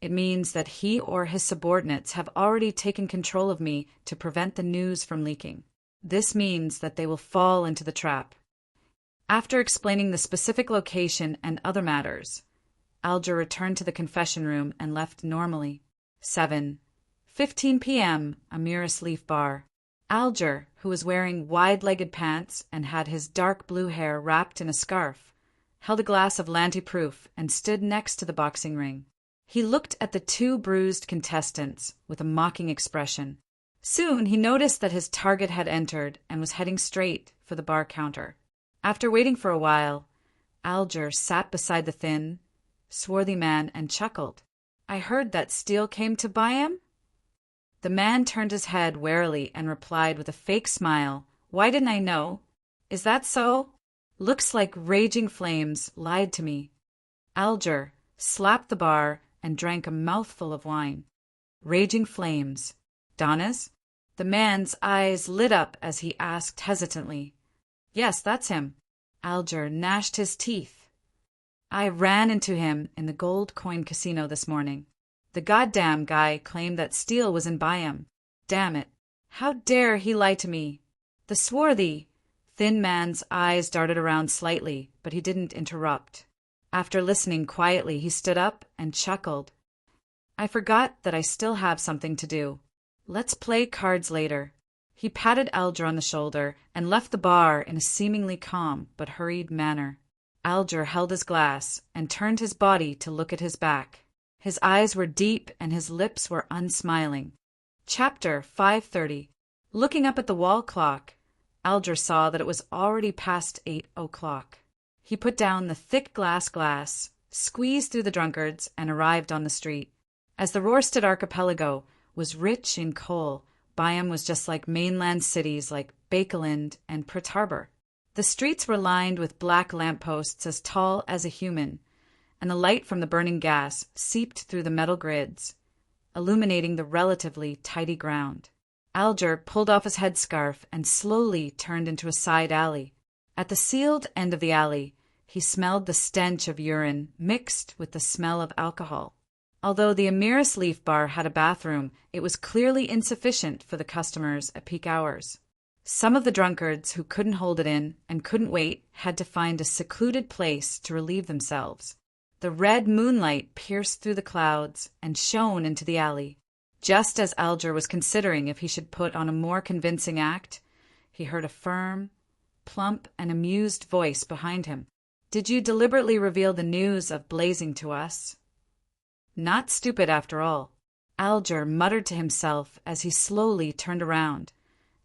it means that he or his subordinates have already taken control of me to prevent the news from leaking. This means that they will fall into the trap. After explaining the specific location and other matters, Alger returned to the confession room and left normally. 7:15 p.m. Amiris Leaf Bar. Alger, who was wearing wide-legged pants and had his dark blue hair wrapped in a scarf, held a glass of Lanty Proof and stood next to the boxing ring. He looked at the two bruised contestants with a mocking expression. Soon he noticed that his target had entered and was heading straight for the bar counter. After waiting for a while, Alger sat beside the thin, swarthy man and chuckled. "I heard that Steele came to buy him?" The man turned his head warily and replied with a fake smile, "Why didn't I know? Is that so? Looks like Raging Flames lied to me." Alger slapped the bar and drank a mouthful of wine. Raging Flames. Donna's? The man's eyes lit up as he asked hesitantly. "Yes, that's him." Alger gnashed his teeth. "I ran into him in the Gold Coin Casino this morning. The goddamn guy claimed that Steele was in Byam. Damn it. How dare he lie to me? The swarthy, thin man's eyes darted around slightly, but he didn't interrupt. After listening quietly, he stood up and chuckled. "I forgot that I still have something to do. Let's play cards later." He patted Alger on the shoulder and left the bar in a seemingly calm but hurried manner. Alger held his glass and turned his body to look at his back. His eyes were deep and his lips were unsmiling. Chapter 530. Looking up at the wall clock, Alger saw that it was already past 8 o'clock. He put down the thick glass, squeezed through the drunkards, and arrived on the street. As the Rorstad archipelago was rich in coal, Byam was just like mainland cities like Bakeland and Prince Harbor. The streets were lined with black lampposts as tall as a human, and the light from the burning gas seeped through the metal grids, illuminating the relatively tidy ground. Alger pulled off his headscarf and slowly turned into a side alley. At the sealed end of the alley, he smelled the stench of urine mixed with the smell of alcohol. Although the Amiris Leaf Bar had a bathroom, it was clearly insufficient for the customers at peak hours. Some of the drunkards who couldn't hold it in and couldn't wait had to find a secluded place to relieve themselves. The red moonlight pierced through the clouds and shone into the alley. Just as Alger was considering if he should put on a more convincing act, he heard a firm, plump, and amused voice behind him. "Did you deliberately reveal the news of Blazing to us?" Not stupid after all. Alger muttered to himself as he slowly turned around,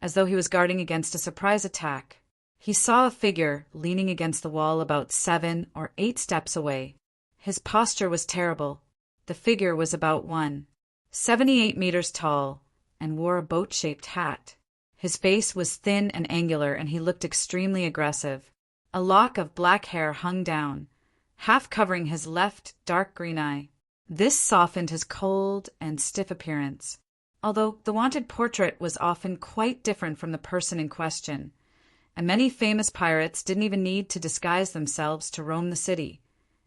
as though he was guarding against a surprise attack. He saw a figure leaning against the wall about 7 or 8 steps away. His posture was terrible. The figure was about 1.78 meters tall and wore a boat-shaped hat. His face was thin and angular, and he looked extremely aggressive. A lock of black hair hung down, half covering his left dark green eye. This softened his cold and stiff appearance, although the wanted portrait was often quite different from the person in question, and many famous pirates didn't even need to disguise themselves to roam the city.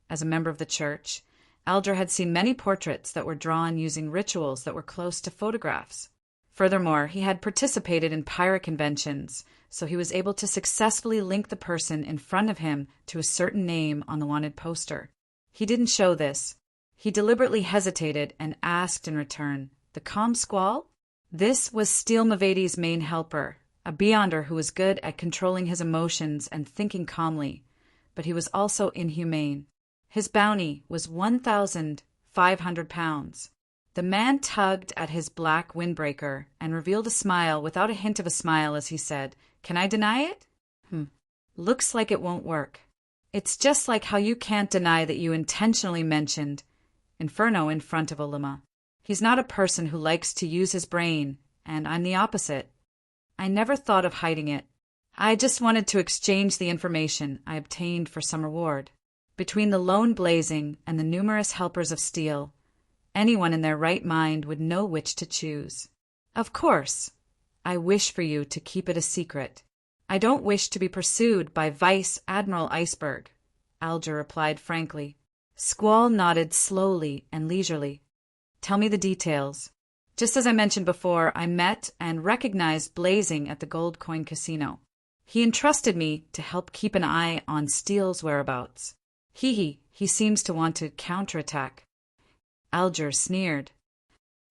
As a member of the church, Alger had seen many portraits that were drawn using rituals that were close to photographs. Furthermore, he had participated in pirate conventions, so he was able to successfully link the person in front of him to a certain name on the wanted poster. He didn't show this. He deliberately hesitated and asked in return, "The calm squall?" This was Steele Mavadi's main helper, a beyonder who was good at controlling his emotions and thinking calmly, but he was also inhumane. His bounty was 1,500 pounds. The man tugged at his black windbreaker and revealed a smile without a hint of a smile as he said, "Can I deny it? Looks like it won't work. It's just like how you can't deny that you intentionally mentioned Inferno in front of Olima. He's not a person who likes to use his brain, and I'm the opposite. I never thought of hiding it. I just wanted to exchange the information I obtained for some reward. Between the lone Blazing and the numerous helpers of Steele, anyone in their right mind would know which to choose. Of course, I wish for you to keep it a secret. I don't wish to be pursued by Vice Admiral Iceberg," Alger replied frankly. Squall nodded slowly and leisurely. "Tell me the details. Just as I mentioned before, I met and recognized Blazing at the Gold Coin Casino. He entrusted me to help keep an eye on Steele's whereabouts. He seems to want to counterattack." Alger sneered.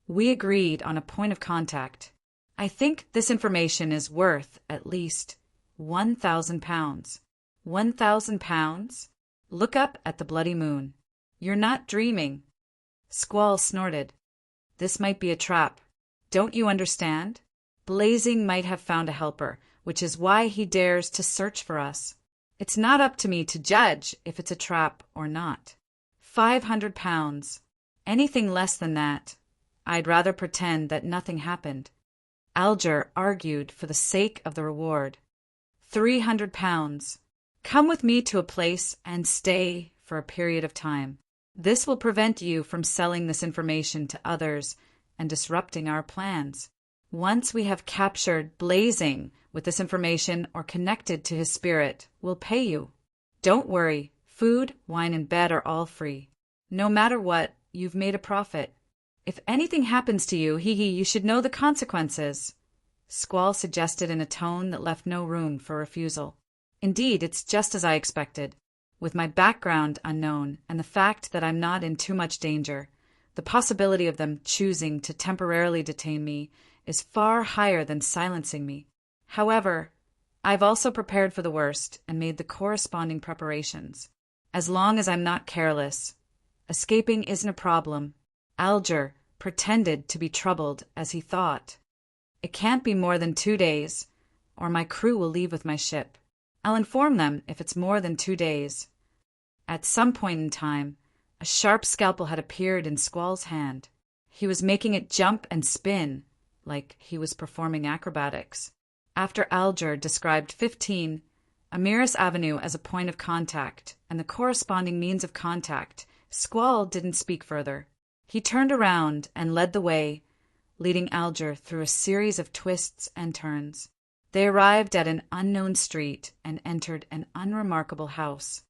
"We agreed on a point of contact. I think this information is worth at least 1,000 pounds. 1,000 pounds? Look up at the bloody moon. You're not dreaming." Squall snorted. This might be a trap. Don't you understand? Blazing might have found a helper, which is why he dares to search for us. It's not up to me to judge if it's a trap or not. 500 pounds. Anything less than that. I'd rather pretend that nothing happened. Alger argued for the sake of the reward. 300 pounds. Come with me to a place and stay for a period of time. This will prevent you from selling this information to others and disrupting our plans. Once we have captured Blazing with this information or connected to his spirit, we'll pay you. Don't worry, food, wine, and bed are all free. No matter what, you've made a profit. If anything happens to you, you should know the consequences. Squall suggested in a tone that left no room for refusal. Indeed, it's just as I expected. With my background unknown and the fact that I'm not in too much danger, the possibility of them choosing to temporarily detain me is far higher than silencing me. However, I've also prepared for the worst and made the corresponding preparations. As long as I'm not careless, escaping isn't a problem. Alger pretended to be troubled as he thought. It can't be more than 2 days, or my crew will leave with my ship. I'll inform them if it's more than 2 days. At some point in time, a sharp scalpel had appeared in Squall's hand. He was making it jump and spin, like he was performing acrobatics. After Alger described 15, Amiris Avenue as a point of contact, and the corresponding means of contact, Squall didn't speak further. He turned around and led the way, leading Alger through a series of twists and turns. They arrived at an unknown street and entered an unremarkable house.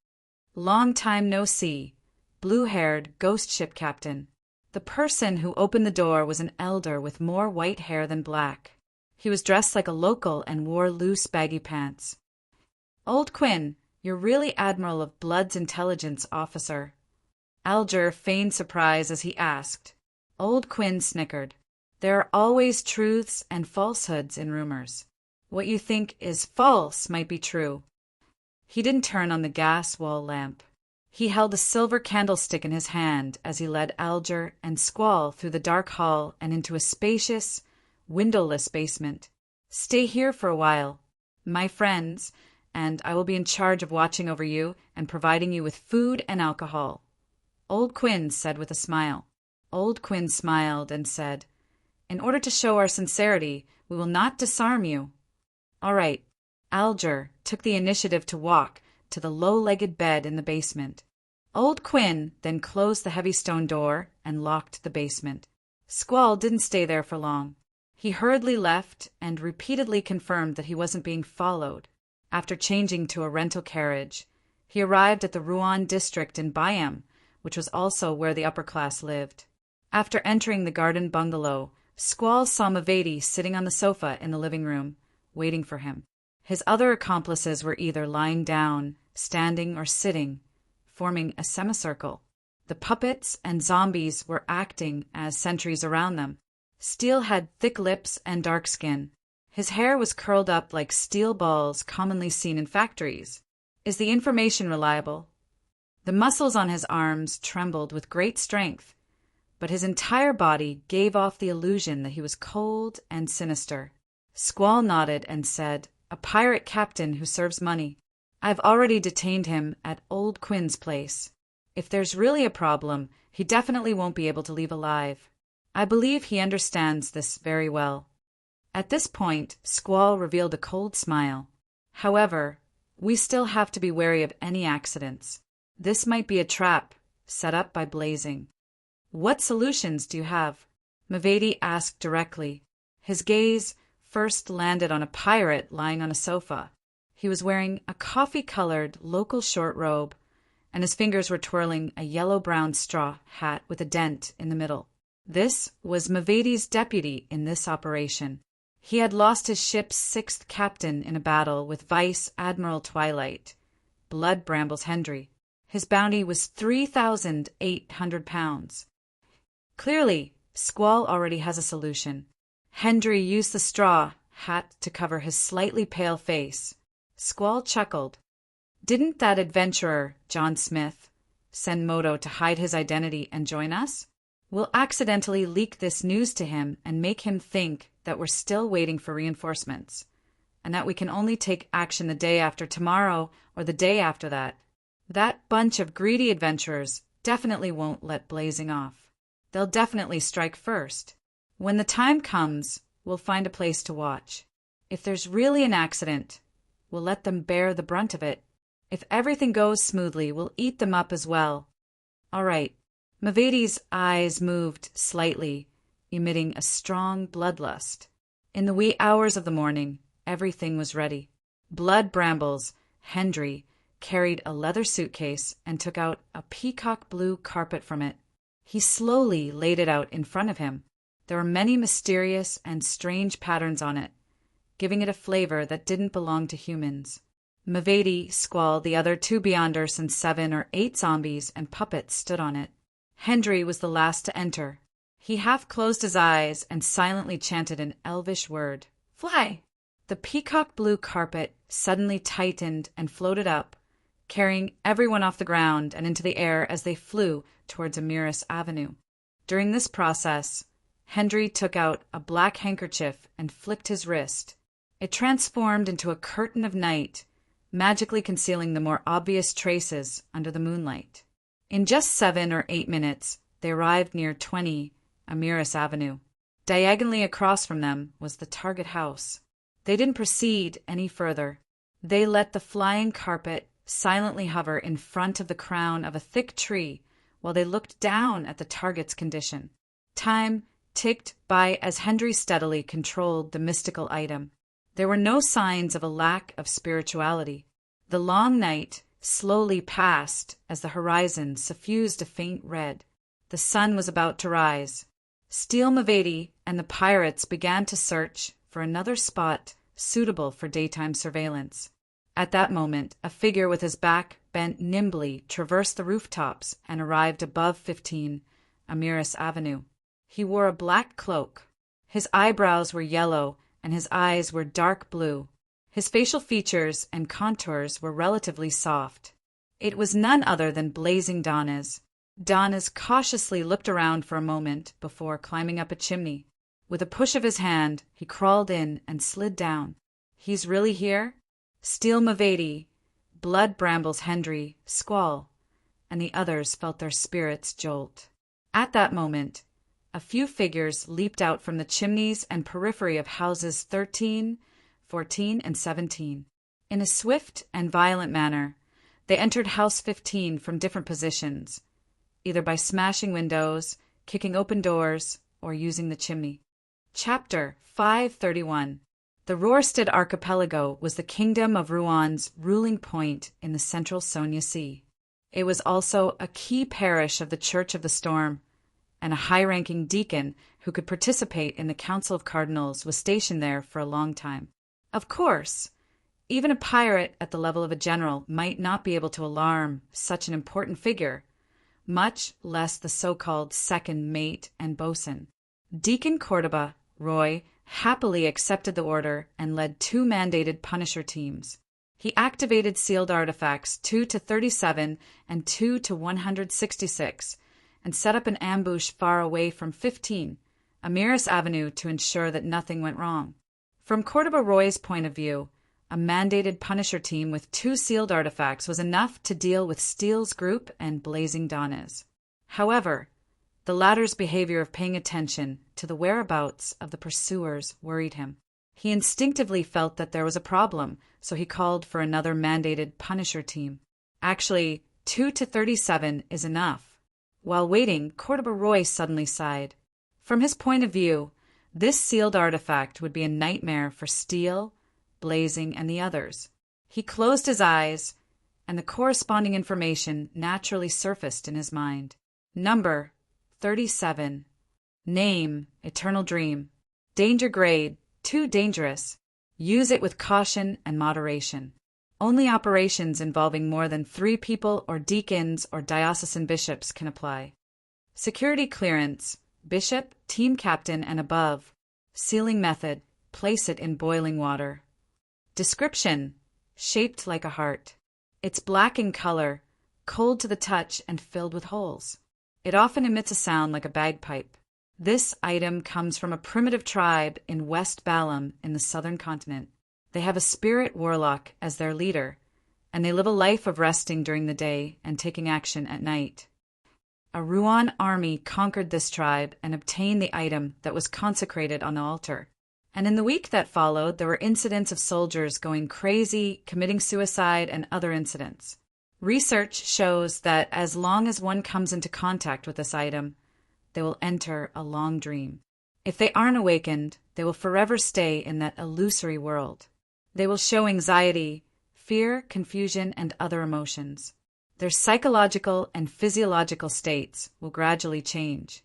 Long time no see, blue-haired ghost ship captain. The person who opened the door was an elder with more white hair than black. He was dressed like a local and wore loose, baggy pants. Old Quinn, you're really Admiral of Blood's intelligence officer. Alger feigned surprise as he asked. Old Quinn snickered. There are always truths and falsehoods in rumors. What you think is false might be true. He didn't turn on the gas wall lamp. He held a silver candlestick in his hand as he led Alger and Squall through the dark hall and into a spacious, windowless basement. Stay here for a while, my friends, and I will be in charge of watching over you and providing you with food and alcohol. Old Quinn said with a smile. Old Quinn smiled and said, In order to show our sincerity, we will not disarm you. All right. Alger took the initiative to walk to the low-legged bed in the basement. Old Quinn then closed the heavy stone door and locked the basement. Squall didn't stay there for long. He hurriedly left and repeatedly confirmed that he wasn't being followed. After changing to a rental carriage, he arrived at the Rouen district in Bayam, which was also where the upper class lived. After entering the garden bungalow, Squall saw Mavedi sitting on the sofa in the living room, waiting for him. His other accomplices were either lying down, standing, or sitting, forming a semicircle. The puppets and zombies were acting as sentries around them. Steele had thick lips and dark skin. His hair was curled up like steel balls commonly seen in factories. Is the information reliable? The muscles on his arms trembled with great strength, but his entire body gave off the illusion that he was cold and sinister. Squall nodded and said, A pirate captain who serves money. I've already detained him at Old Quinn's place. If there's really a problem, he definitely won't be able to leave alive. I believe he understands this very well. At this point, Squall revealed a cold smile. However, we still have to be wary of any accidents. This might be a trap set up by Blazing. What solutions do you have? Mavedi asked directly. His gaze first landed on a pirate lying on a sofa. He was wearing a coffee-colored local short robe, and his fingers were twirling a yellow-brown straw hat with a dent in the middle. This was Mavedi's deputy in this operation. He had lost his ship's 6th captain in a battle with Vice Admiral Twilight, Blood Brambles Hendry. His bounty was 3,800 pounds. Clearly, Squall already has a solution. Hendry used the straw hat to cover his slightly pale face. Squall chuckled. Didn't that adventurer, John Smith, send Moto to hide his identity and join us? We'll accidentally leak this news to him and make him think that we're still waiting for reinforcements, and that we can only take action the day after tomorrow or the day after that. That bunch of greedy adventurers definitely won't let blazing off. They'll definitely strike first. When the time comes, we'll find a place to watch. If there's really an accident, we'll let them bear the brunt of it. If everything goes smoothly, we'll eat them up as well. All right. Mavedi's eyes moved slightly, emitting a strong bloodlust. In the wee hours of the morning, everything was ready. Blood Brambles, Hendry, carried a leather suitcase and took out a peacock blue carpet from it. He slowly laid it out in front of him. There were many mysterious and strange patterns on it, giving it a flavor that didn't belong to humans. Mavedi, Squall, the other 2 Beyonders, and 7 or 8 zombies and puppets stood on it. Hendry was the last to enter. He half closed his eyes and silently chanted an elvish word. Fly! The peacock blue carpet suddenly tightened and floated up, carrying everyone off the ground and into the air as they flew towards Amiris Avenue. During this process, Hendry took out a black handkerchief and flicked his wrist. It transformed into a curtain of night, magically concealing the more obvious traces under the moonlight. In just 7 or 8 minutes, they arrived near 20 Amiris Avenue. Diagonally across from them was the target house. They didn't proceed any further. They let the flying carpet silently hover in front of the crown of a thick tree while they looked down at the target's condition. Time ticked by as Hendry steadily controlled the mystical item. There were no signs of a lack of spirituality. The long night slowly passed as the horizon suffused a faint red. The sun was about to rise. Steel Mavedi and the pirates began to search for another spot suitable for daytime surveillance. At that moment, a figure with his back bent nimbly traversed the rooftops and arrived above 15 Amiris Avenue. He wore a black cloak. His eyebrows were yellow and his eyes were dark blue. His facial features and contours were relatively soft. It was none other than Blazing Danez. Danez cautiously looked around for a moment before climbing up a chimney. With a push of his hand, he crawled in and slid down. He's really here? Steel Mavedi, Blood Brambles Hendry, Squall, and the others felt their spirits jolt. At that moment, a few figures leaped out from the chimneys and periphery of houses 13, 14, and 17. In a swift and violent manner, they entered House 15 from different positions, either by smashing windows, kicking open doors, or using the chimney. Chapter 531. The Rorstad Archipelago was the kingdom of Rowan's ruling point in the central Sonia Sea. It was also a key parish of the Church of the Storm, and a high-ranking deacon who could participate in the Council of Cardinals was stationed there for a long time. Of course, even a pirate at the level of a general might not be able to alarm such an important figure, much less the so-called second mate and bosun. Deacon Cordoba, Roy, happily accepted the order and led 2 mandated Punisher teams. He activated sealed artifacts 2 to 37 and 2 to 166 and set up an ambush far away from 15, Amiris Avenue, to ensure that nothing went wrong. From Cordoba Roy's point of view, a mandated Punisher team with 2 sealed artifacts was enough to deal with Steele's group and Blazing Danez. However, the latter's behavior of paying attention to the whereabouts of the pursuers worried him. He instinctively felt that there was a problem, so he called for another mandated Punisher team. Actually, 2 to 37 is enough. While waiting, Cordoba Roy suddenly sighed. From his point of view, this sealed artifact would be a nightmare for Steele, Blazing, and the others. He closed his eyes, and the corresponding information naturally surfaced in his mind. Number 37. Name, Eternal Dream. Danger grade, too dangerous. Use it with caution and moderation. Only operations involving more than 3 people or deacons or diocesan bishops can apply. Security clearance, bishop, team captain, and above. Sealing method, place it in boiling water. Description, shaped like a heart. It's black in color, cold to the touch, and filled with holes. It often emits a sound like a bagpipe. This item comes from a primitive tribe in West Balam in the southern continent. They have a spirit warlock as their leader, and they live a life of resting during the day and taking action at night. A Ruan army conquered this tribe and obtained the item that was consecrated on the altar. And in the week that followed, there were incidents of soldiers going crazy, committing suicide, and other incidents. Research shows that as long as one comes into contact with this item, they will enter a long dream. If they aren't awakened, they will forever stay in that illusory world. They will show anxiety, fear, confusion, and other emotions. Their psychological and physiological states will gradually change.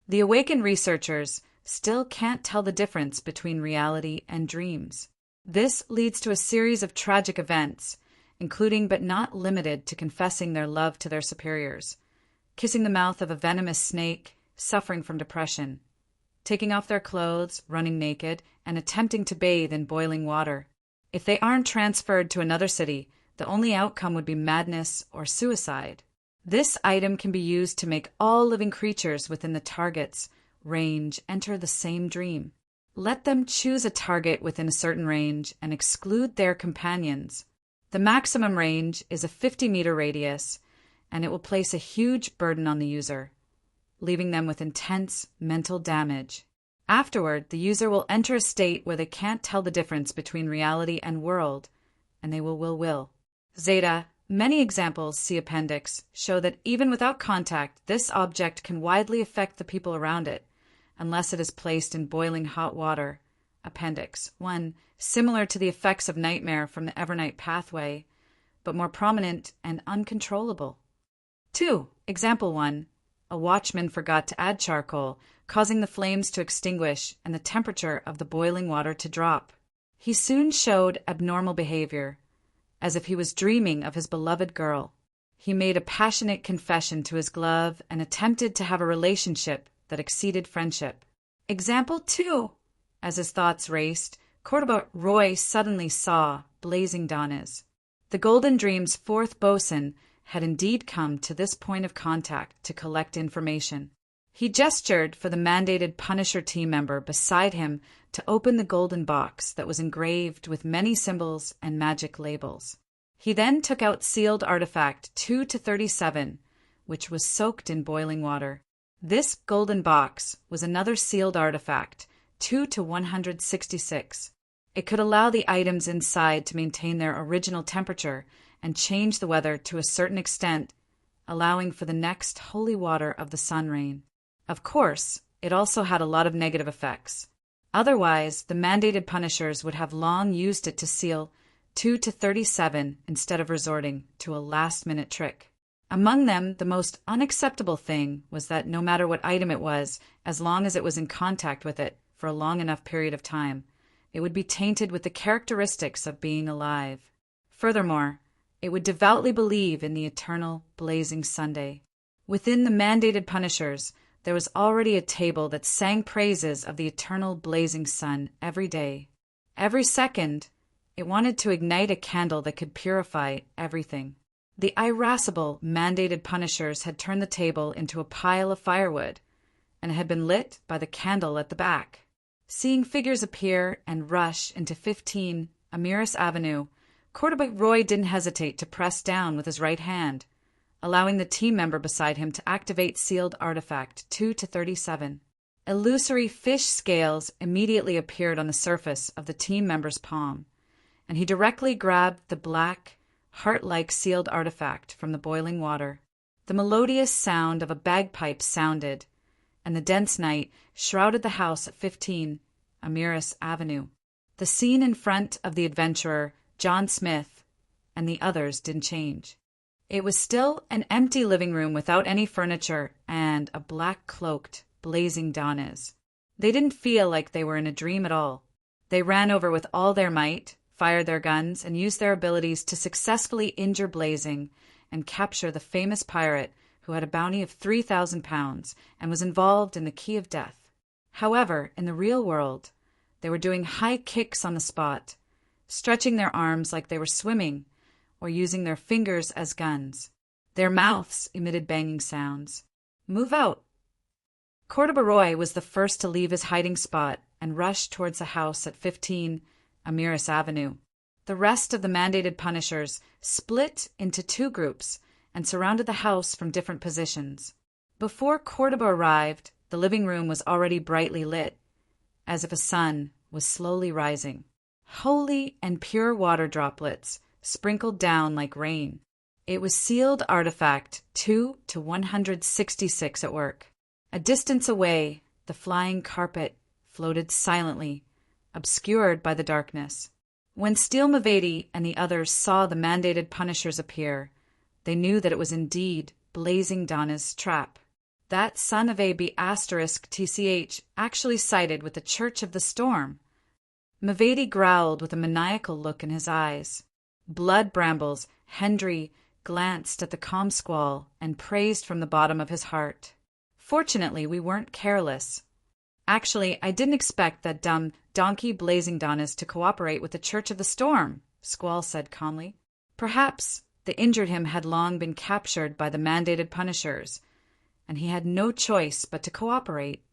The awakened researchers still can't tell the difference between reality and dreams. This leads to a series of tragic events, including but not limited to confessing their love to their superiors, kissing the mouth of a venomous snake, suffering from depression, taking off their clothes, running naked, and attempting to bathe in boiling water. If they aren't transferred to another city, the only outcome would be madness or suicide. This item can be used to make all living creatures within the target's range enter the same dream. Let them choose a target within a certain range and exclude their companions. The maximum range is a 50-meter radius, and it will place a huge burden on the user, leaving them with intense mental damage. Afterward, the user will enter a state where they can't tell the difference between reality and world, and they will. Zeta, many examples, see appendix, show that even without contact, this object can widely affect the people around it, unless it is placed in boiling hot water. Appendix 1, similar to the effects of nightmare from the Evernight pathway, but more prominent and uncontrollable. 2. Example 1. A watchman forgot to add charcoal, causing the flames to extinguish and the temperature of the boiling water to drop. He soon showed abnormal behavior, as if he was dreaming of his beloved girl. He made a passionate confession to his glove and attempted to have a relationship that exceeded friendship. Example 2. As his thoughts raced, Cordoba Roy suddenly saw blazing dawns. The Golden Dream's fourth bosun had indeed come to this point of contact to collect information. He gestured for the mandated Punisher team member beside him to open the golden box that was engraved with many symbols and magic labels. He then took out sealed artifact 2-37, which was soaked in boiling water. This golden box was another sealed artifact, 2-166. It could allow the items inside to maintain their original temperature and change the weather to a certain extent, allowing for the next holy water of the sun rain. Of course, it also had a lot of negative effects. Otherwise, the mandated punishers would have long used it to seal 2-37 instead of resorting to a last-minute trick. Among them, the most unacceptable thing was that no matter what item it was, as long as it was in contact with it for a long enough period of time, it would be tainted with the characteristics of being alive. Furthermore, it would devoutly believe in the eternal blazing Sunday. Within the mandated punishers, there was already a table that sang praises of the eternal blazing sun every day. Every second, it wanted to ignite a candle that could purify everything. The irascible mandated punishers had turned the table into a pile of firewood, and it had been lit by the candle at the back. Seeing figures appear and rush into 15 Amiris Avenue, Cordoba Roy didn't hesitate to press down with his right hand, allowing the team member beside him to activate sealed artifact 2-37. Illusory fish scales immediately appeared on the surface of the team member's palm, and he directly grabbed the black, heart-like sealed artifact from the boiling water. The melodious sound of a bagpipe sounded, and the dense night shrouded the house at 15 Amiris Avenue. The scene in front of the adventurer, John Smith, and the others didn't change. It was still an empty living room without any furniture and a black-cloaked, blazing Donnez. They didn't feel like they were in a dream at all. They ran over with all their might, fired their guns, and used their abilities to successfully injure Blazing and capture the famous pirate who had a bounty of 3,000 pounds and was involved in the Key of Death. However, in the real world, they were doing high kicks on the spot, stretching their arms like they were swimming, or using their fingers as guns. Their mouths emitted banging sounds. Move out. Cordoba was the first to leave his hiding spot and rush towards the house at 15 Amiris Avenue. The rest of the mandated punishers split into two groups and surrounded the house from different positions. Before Cordoba arrived, the living room was already brightly lit, as if a sun was slowly rising. Holy and pure water droplets sprinkled down like rain. It was sealed artifact 2 to 166 at work. A distance away, the flying carpet floated silently, obscured by the darkness. When Steel Mavedi and the others saw the mandated punishers appear, they knew that it was indeed Blazing Donna's trap. That son of a B***TCH actually sided with the Church of the Storm. Mavedi growled with a maniacal look in his eyes. Blood brambles, Hendry glanced at the calm squall and praised from the bottom of his heart. Fortunately, we weren't careless. Actually, I didn't expect that dumb donkey Blazing Donnas to cooperate with the Church of the Storm, Squall said calmly. Perhaps the injured him had long been captured by the mandated punishers, and he had no choice but to cooperate.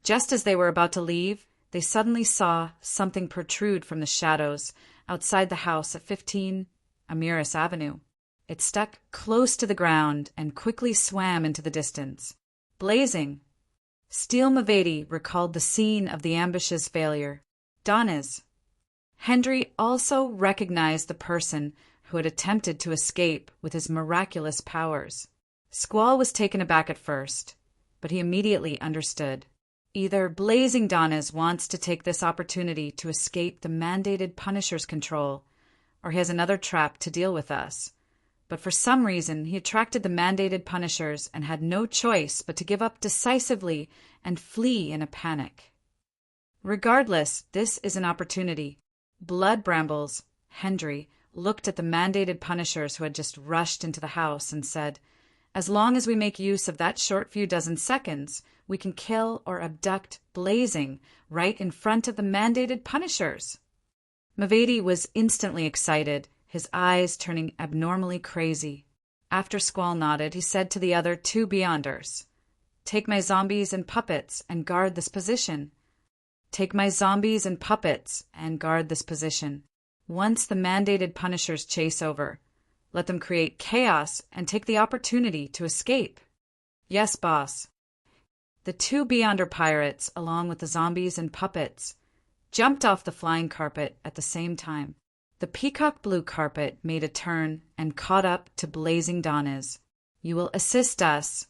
Just as they were about to leave, they suddenly saw something protrude from the shadows outside the house at 15 Amiris Avenue. It stuck close to the ground and quickly swam into the distance. Blazing. Steel Mavedi recalled the scene of the ambush's failure. Donna's. Hendry also recognized the person who had attempted to escape with his miraculous powers. Squall was taken aback at first, but he immediately understood. Either Blazing Donnas wants to take this opportunity to escape the mandated Punisher's control, or he has another trap to deal with us. But for some reason, he attracted the mandated punishers and had no choice but to give up decisively and flee in a panic. Regardless, this is an opportunity. Blood Brambles, Hendry, looked at the mandated punishers who had just rushed into the house and said, "As long as we make use of that short few dozen seconds, we can kill or abduct Blazing right in front of the mandated punishers." Mavedi was instantly excited, his eyes turning abnormally crazy. After Squall nodded, he said to the other two Beyonders, "Take my zombies and puppets and guard this position. Take my zombies and puppets and guard this position. Once the mandated punishers chase over, let them create chaos and take the opportunity to escape." "Yes, boss." The two Beyonder pirates, along with the zombies and puppets, jumped off the flying carpet at the same time. The peacock blue carpet made a turn and caught up to Blazing Donnas. "You will assist us,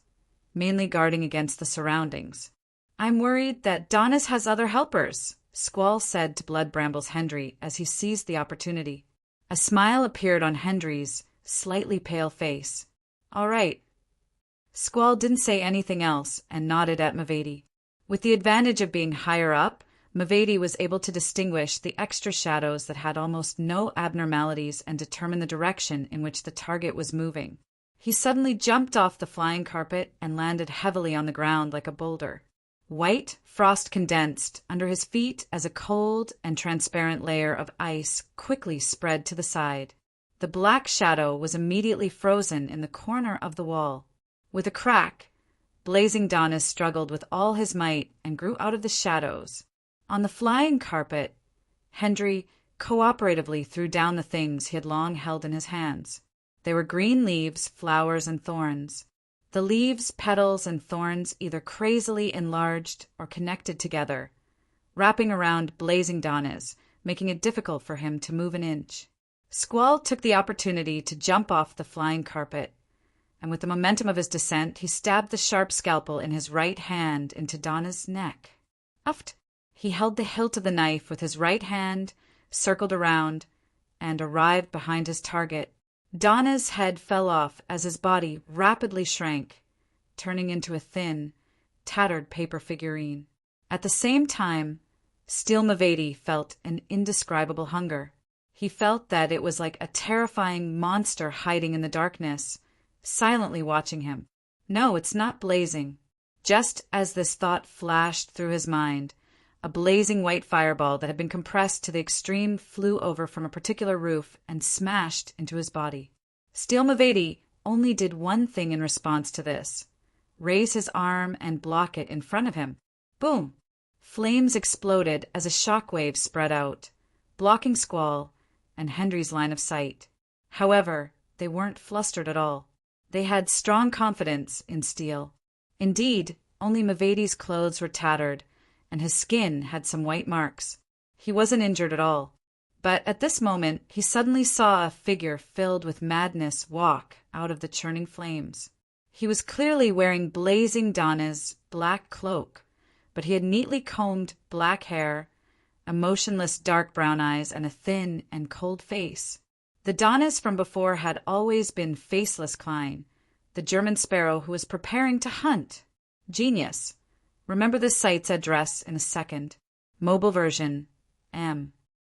mainly guarding against the surroundings." "I'm worried that Donnas has other helpers," Squall said to Blood Brambles Hendry as he seized the opportunity. A smile appeared on Hendry's slightly pale face. "All right." Squall didn't say anything else and nodded at Mavedi. With the advantage of being higher up, Mavedi was able to distinguish the extra shadows that had almost no abnormalities and determine the direction in which the target was moving. He suddenly jumped off the flying carpet and landed heavily on the ground like a boulder. White frost condensed under his feet as a cold and transparent layer of ice quickly spread to the side. The black shadow was immediately frozen in the corner of the wall. With a crack, Blazing Donnas struggled with all his might and grew out of the shadows. On the flying carpet, Hendry cooperatively threw down the things he had long held in his hands. They were green leaves, flowers, and thorns. The leaves, petals, and thorns either crazily enlarged or connected together, wrapping around Blazing Donnas, making it difficult for him to move an inch. Squall took the opportunity to jump off the flying carpet, and with the momentum of his descent, he stabbed the sharp scalpel in his right hand into Donna's neck. Uft! He held the hilt of the knife with his right hand, circled around, and arrived behind his target. Donna's head fell off as his body rapidly shrank, turning into a thin, tattered paper figurine. At the same time, Steel Mavedi felt an indescribable hunger. He felt that it was like a terrifying monster hiding in the darkness, silently watching him. No, it's not Blazing. Just as this thought flashed through his mind, a blazing white fireball that had been compressed to the extreme flew over from a particular roof and smashed into his body. Steel Mavedi only did one thing in response to this. raise his arm and block it in front of him. Boom! Flames exploded as a shockwave spread out, blocking Squall and Hendry's line of sight. However, they weren't flustered at all. They had strong confidence in Steele. Indeed, only Maveidi's clothes were tattered, and his skin had some white marks. He wasn't injured at all. But at this moment, he suddenly saw a figure filled with madness walk out of the churning flames. He was clearly wearing blazing Donna's black cloak, but he had neatly combed black hair, a motionless dark brown eyes, and a thin and cold face. The Donnas from before had always been faceless Klein, the German sparrow who was preparing to hunt. Genius. Remember the site's address in a second. Mobile version, M.